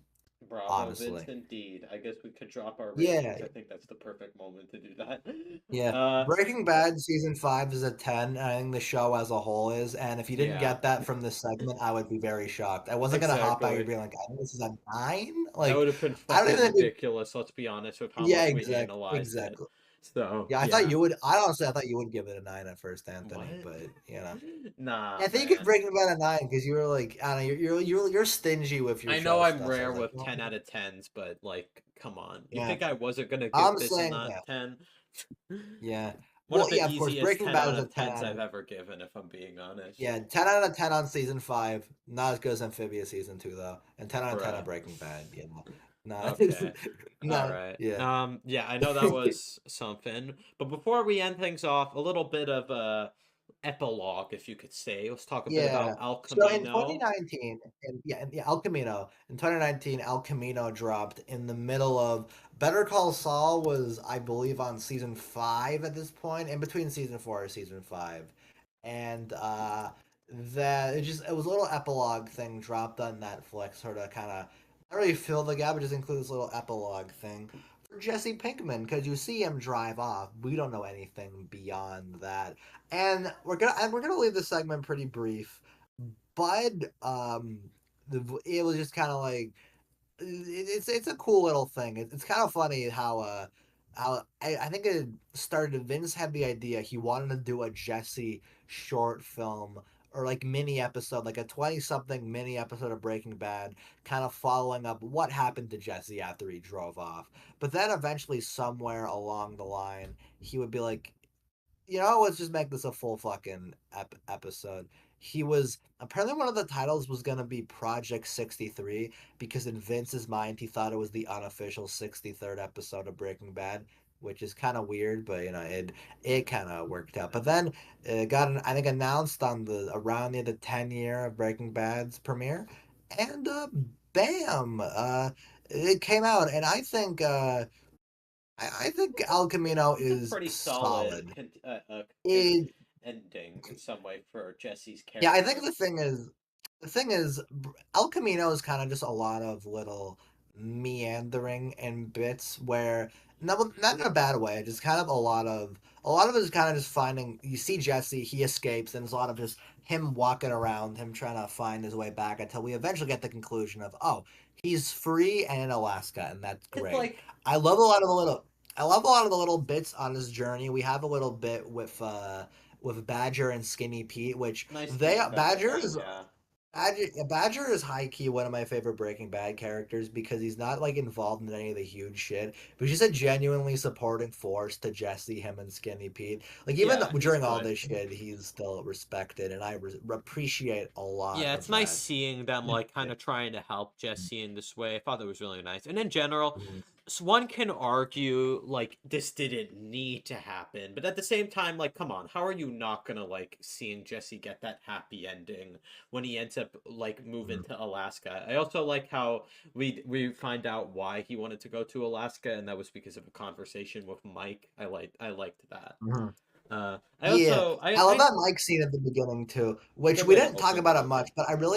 Bravo, Vince,
Honestly.
indeed. I guess we could drop our
Yeah,
ratings. I think that's the perfect moment to do that.
yeah, Breaking Bad season 5 is a 10. I think the show as a whole is. And if you didn't
Yeah,
get that from this segment, I would be very shocked. I wasn't gonna hop out here
exactly.
being like, I think this is a 9.
That
Like,
would have been
I don't
fucking
even think.
ridiculous, let's be honest, with how
Yeah,
much we analyzed it.
exactly.
So,
Yeah, I thought
yeah.
you would. I honestly, I thought you would give it a 9 at first,
What?
Anthony. But you know,
Nah,
I think you give
man.
Breaking Bad a 9 because you were like, I don't know, you're stingy with your
I know
show
I'm
stuff. So I
rare
was like,
with 10 out of 10s, but like, come on. You
yeah,
think I wasn't gonna give
I'm
this a
saying,
not
yeah,
10?
yeah.
One
Well,
of the
yeah, of course,
easiest
Breaking
10
Bad
out
was a
of
10
10s
out
I've
of.
ever given, if I'm being honest.
Yeah, 10 out of 10 on season 5. Not as good as Amphibia season 2 though. And 10 out of 10 on
Bruh.
Breaking Bad. Yeah. No.
Okay. All
No.
right.
Yeah.
Yeah, I know that was something. But before we end things off, a little bit of a epilogue, if you could say. Let's talk a bit
Yeah.
about El
So in
Camino.
2019, El Camino. In 2019, El Camino dropped in the middle of Better Call Saul was, I believe, on season 5 at this point, in between season 4 or season 5. And that it was a little epilogue thing dropped on Netflix, sort of kind of not really fill the gap, but just include this little epilogue thing for Jesse Pinkman because you see him drive off. We don't know anything beyond that, and we're gonna leave the segment pretty brief. Bud, it was just kind of like it's a cool little thing. It's kind of funny how I think it started. Vince had the idea he wanted to do a Jesse short film or like mini episode, like a 20-something mini episode of Breaking Bad, kind of following up what happened to Jesse after he drove off. But then eventually, somewhere along the line, he would be like, let's just make this a full fucking episode. He was apparently one of the titles was gonna be Project 63 because in Vince's mind he thought it was the unofficial 63rd episode of Breaking Bad, which is kind of weird, but it kind of worked out. But then it got I think announced on the around the 10-year of Breaking Bad's premiere, and bam, it came out, and I think El Camino
It's a
is
pretty
solid.
ending
It,
in some way for Jesse's character.
yeah, I think the thing is, El Camino is kind of just a lot of little meandering and bits where not in a bad way, just kind of a lot of it is kind of just finding. You see Jesse, he escapes, and it's a lot of just him walking around, him trying to find his way back until we eventually get the conclusion of, oh, he's free and in Alaska, and that's
It's
great.
like
I love a lot of the little. I love a lot of the little bits on his journey. We have a little bit with Badger and Skinny Pete, which
nice.
Badger is high key one of my favorite Breaking Bad characters because he's not like involved in any of the huge shit, but he's just a genuinely supporting force to Jesse, him, and Skinny Pete. Like even
Yeah, he's
during all
good.
this shit, he's still respected, and I appreciate a lot.
Yeah,
of
it's nice
that.
seeing them like kind of trying to help Jesse in this way. I thought that was really nice. And in general,
Mhm.
one can argue like this didn't need to happen, but at the same time, like, come on, how are you not gonna like seeing Jesse get that happy ending when he ends up like moving to Alaska? I also like how we find out why he wanted to go to Alaska, and that was because of a conversation with Mike. I liked that.
Mhm.
I
Yeah,
also
I love that Mike scene at the beginning too, which
Good
we
way to
didn't talk
open
about
the
it much,
movie.
but I really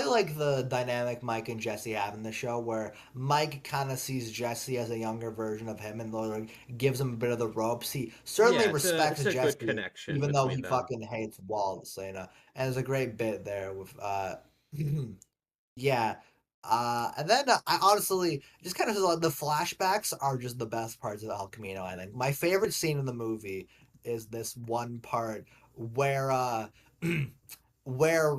like the dynamic Mike and Jesse have in the show, where Mike kind of sees Jesse as a younger version of him and like gives him a bit of the ropes. He certainly
Yeah,
respects
it's a good
Jesse,
connection
even though
between
he
them.
fucking hates Walt. So and there's a great bit there with yeah. And then I honestly just kind of like the flashbacks are just the best parts of El Camino. I think my favorite scene in the movie is this one part where where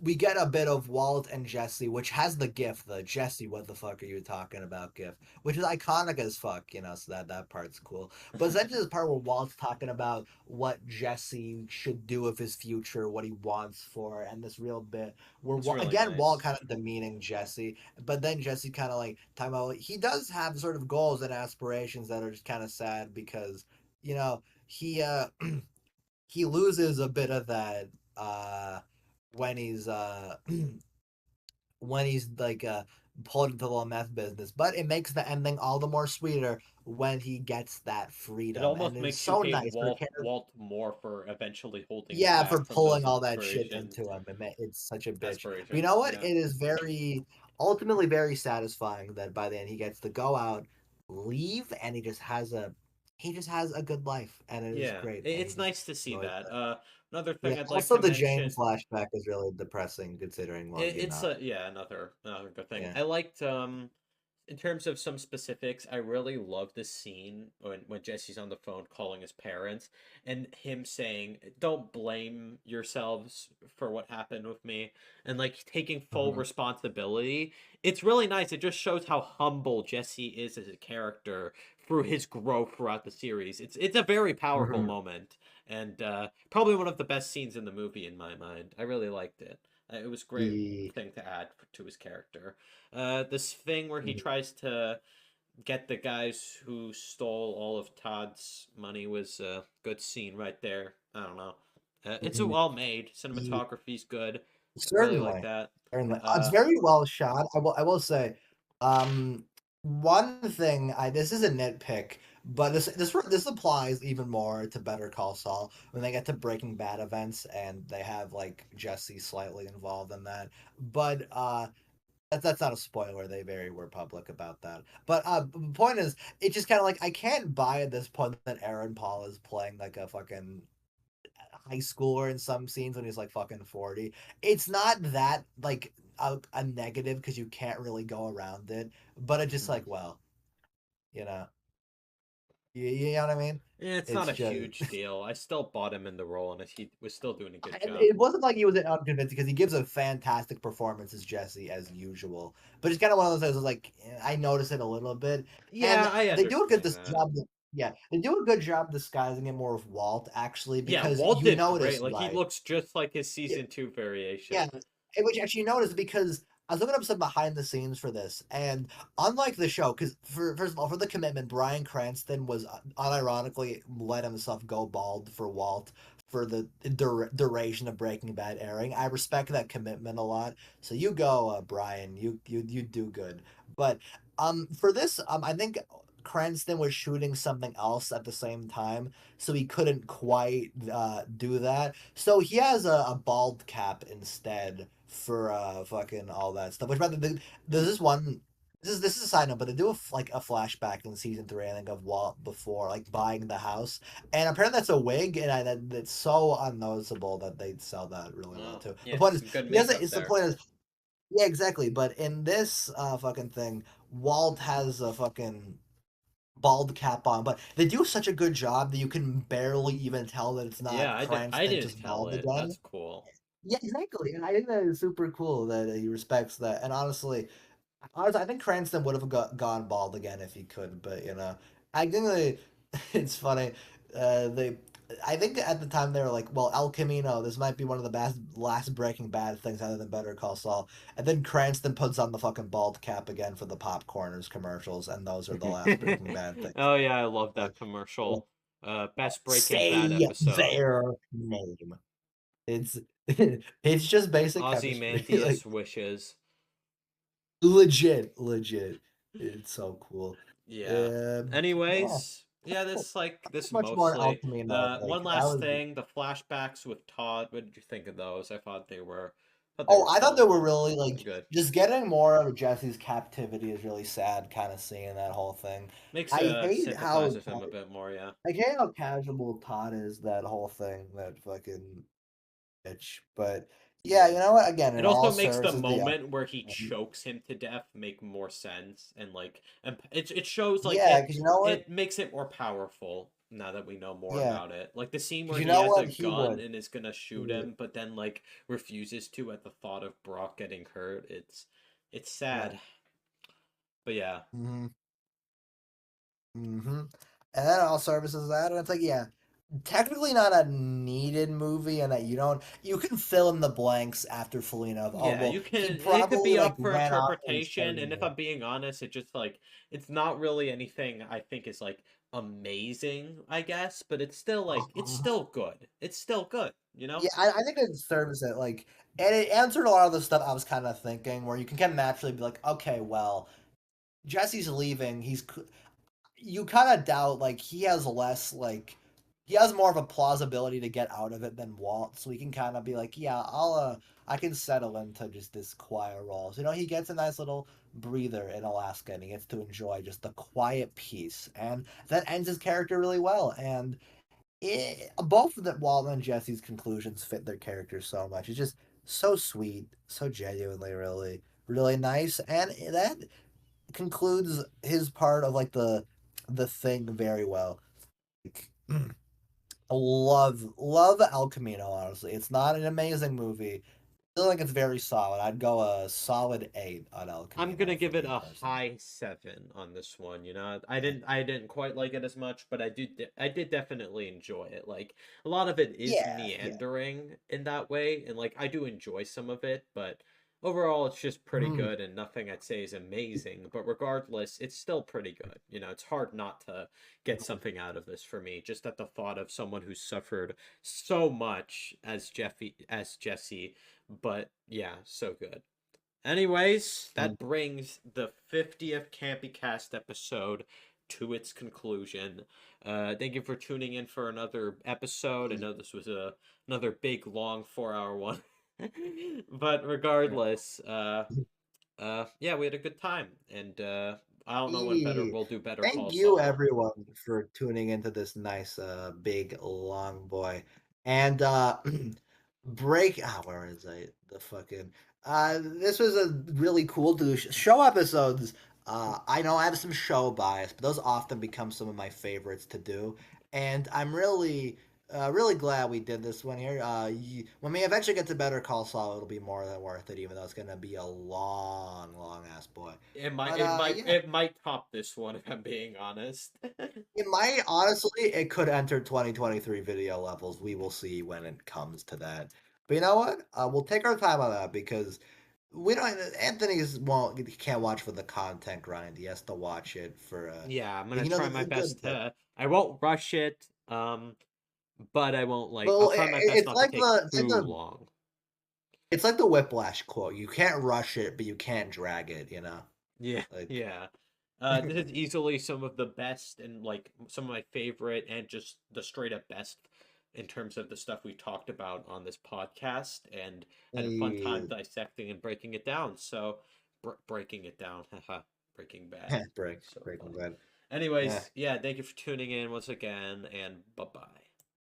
we get a bit of Walt and Jesse, which has the gif, the Jesse, what the fuck are you talking about gif, which is iconic as fuck, so that part's cool. But essentially, the part where Walt's talking about what Jesse should do with his future, what he wants for, and this real bit where
It's really
again
nice.
Walt kind of demeaning Jesse, but then Jesse kind of like talking about he does have sort of goals and aspirations that are just kind of sad because he he loses a bit of that when he's when he's like pulled into the little meth business, but it makes the ending all the more sweeter when he gets that
It
freedom,
almost
and it's
makes you
so
hate
nice for
Walt more for eventually holding him
yeah,
back
for
from those
pulling all that shit
inspirations.
into him. It's such a bitch. But you
Aspirations,
know what?
yeah.
It is ultimately very satisfying that by the end he gets to go out, leave, and he just has a good life, and it is
Yeah,
great. And
it's
he just
nice to see
enjoys
that.
it.
Another
Yeah.
thing I'd like
Also,
to
the Jane
mention.
flashback is really depressing, considering
It's yeah, another good thing.
yeah.
I liked in terms of some specifics, I really love this scene when Jesse's on the phone calling his parents and him saying, "Don't blame yourselves for what happened with me," and like taking full
Mhm.
responsibility. It's really nice. It just shows how humble Jesse is as a character through his growth throughout the series. It's a very powerful
Mhm.
moment and probably one of the best scenes in the movie in my mind. I really liked it. It was a great
The
thing to add to his character. This thing where he
Mhm.
tries to get the guys who stole all of Todd's money was a good scene right there. I don't know. It's
Mhm.
well made.
the
Cinematography's good. Really like
certainly.
that.
Certainly. It's
Uh,
very well shot. I will say, one thing this is a nitpick, but this applies even more to Better Call Saul when they get to Breaking Bad events and they have like Jesse slightly involved in that. But that's not a spoiler. They were public about that. But the point is, it's just kind of like I can't buy at this point that Aaron Paul is playing like a fucking high schooler in some scenes when he's like fucking 40. It's not that like a negative because you can't really go around it, but it's just like, well, you know. You know what I mean?
It's
It's
not a
just.
huge deal. I still bought him in the role, and he was still doing a good
And
job.
it wasn't like he was unconvincing because he gives a fantastic performance as Jesse as usual. But it's kind of one of those things like I notice it a little bit, and
Yeah, I
they do a good
understand that.
job. Yeah, they do a good job disguising it more of Walt actually
Yeah,
because
Walt
you
did
notice
great. Like he looks just like his
yeah,
season 2
yeah,
variation.
which actually you notice because I was looking up some behind the scenes for this, and unlike the show, because first of all, for the commitment, Bryan Cranston was unironically let himself go bald for Walt for the duration of Breaking Bad airing. I respect that commitment a lot. So you go, Brian. You do good. But for this, I think Cranston was shooting something else at the same time, so he couldn't quite do that. So he has a bald cap instead for fucking all that stuff. Which by the there's this one. This is a side note, but they do like a flashback in season 3, I think, of Walt before like buying the house, and apparently that's a wig, and that's so unnoticeable that they'd sell that really well
Oh,
too.
yeah,
The point is,
some good
he doesn't.
makeup
It's the
there.
point is, yeah, exactly. But in this fucking thing, Walt has a fucking bald cap on, but they do such a good job that you can barely even tell that it's
Yeah,
not
I
Cranston
didn't
just
tell
bald
it.
again.
That's cool.
Yeah, exactly. And I think that is super cool that he respects that. And honestly, I think Cranston would have gone bald again if he could, but I think it's funny. They, I think at the time they were like, well, El Camino, this might be one of the last Breaking Bad things other than Better Call Saul. And then Cranston puts on the fucking bald cap again for the Popcorners commercials, and those are the last Breaking Bad things.
Oh yeah, I love
Uh,
that commercial. Best Breaking Bad
Say
episode.
their name. It's it's just basic chemistry. Like
Ozymandias wishes.
legit. It's so cool.
Yeah.
Yeah,
Anyways, yeah, this like this
much more
mostly.
alchemy though. Like
One
that
last
was.
thing, the flashbacks with Todd. What did you think of those? Thought they
Oh,
were
I thought they were
fun.
really like
Good.
just getting more of Jesse's captivity is really sad. Kind of seeing that whole thing.
Makes
I
you
hate
sympathize
how
with him a bit more, yeah.
I hate how casual Todd is. That whole thing. That fucking bitch. But yeah,
Yeah.
you know what? Again,
It
it all
also makes the
serves as the.
moment where he chokes him to death make more sense, and like, and it shows like
Yeah, because you know what?
it makes it more powerful now that we know more
Yeah,
about it. Like the scene
because
where
you
he
know
has a
what? He
gun
would.
and is gonna
He
shoot
would.
him, but then like refuses to at the thought of Brock getting hurt. It's
Yeah.
sad, but yeah,
Mm-hmm. Mm-hmm. And then it all services that, and it's like, yeah, technically not a needed movie, and that you can fill in the blanks after Felina of, oh
yeah,
well,
you
he
can. It could
probably
be
like
up for
ran off and
interpretation, and
saved
if
it.
I'm being honest, it just like it's not really anything I think is like amazing, I guess, but it's still like it's still good. It's still good, you know?
Yeah, I think it serves it like, and it answered a lot of the stuff I was kind of thinking, where you can kind of naturally be like, okay, well, Jesse's leaving. You kind of doubt like he has less like he has more of a plausibility to get out of it than Walt, so he can kind of be like, yeah, I can settle into just this quiet role. So, he gets a nice little breather in Alaska, and he gets to enjoy just the quiet peace, and that ends his character really well. And both of the Walt and Jesse's conclusions fit their characters so much. It's just so sweet, so genuinely really nice, and that concludes his part of like the thing very well. Like, love El Camino. Honestly, it's not an amazing movie. I feel like it's very solid. I'd go a solid 8 on El
I'm
Camino
gonna
for
give it
me
a
personally.
high 7 on this one. You know, I didn't quite like it as much, but I did definitely enjoy it. Like a lot of it is
Yeah.
meandering in that way, and like I do enjoy some of it, but overall it's just pretty
Mhm.
good and nothing I'd say is amazing. But regardless, it's still pretty good. You know, it's hard not to get something out of this for me. Just at the thought of someone who suffered so much as Jesse, but yeah, so good. Anyways,
Mm.
that brings the 50th Campy Cast episode to its conclusion. Thank you for tuning in for another episode. I know this was another big, long 4-hour one. But regardless, yeah, we had a good time. And I don't know when
Yeah.
we'll do Better
Thank
Call
you
Saul.
everyone for tuning into this nice big long boy. And where is it? The fucking this was a really cool show episodes
I know I have some show bias, but those often become some of my favorites to do, and I'm really glad we did this one here. When we eventually get to Better Call Saul, it'll be more than worth it, even though it's gonna be a long, long ass boy.
It might,
But yeah,
it might top this one if I'm being honest.
it might honestly, it could enter 2023 video levels. We will see when it comes to that. But you know what? We'll take our time on that because we don't. Anthony's won't he can't watch for the content grind. He has to watch it for.
Yeah, I'm gonna
He knows
try
it's
my
a good
best
thing.
to. I won't rush it. But I won't like. I'll
Well,
try my best
it's
not to
like
take
the it's like
too
the
long.
it's like the Whiplash quote. You can't rush it, but you can't drag it. You know,
Yeah,
like
yeah. This is easily some of the best and like some of my favorite and just the straight up best in terms of the stuff we talked about on this podcast and had a fun time
eh,
dissecting and breaking it down. So breaking it down, haha, Breaking Bad. So
Breaking
funny.
Bad. Yeah.
Anyways, yeah, thank you for tuning in once again, and bye bye.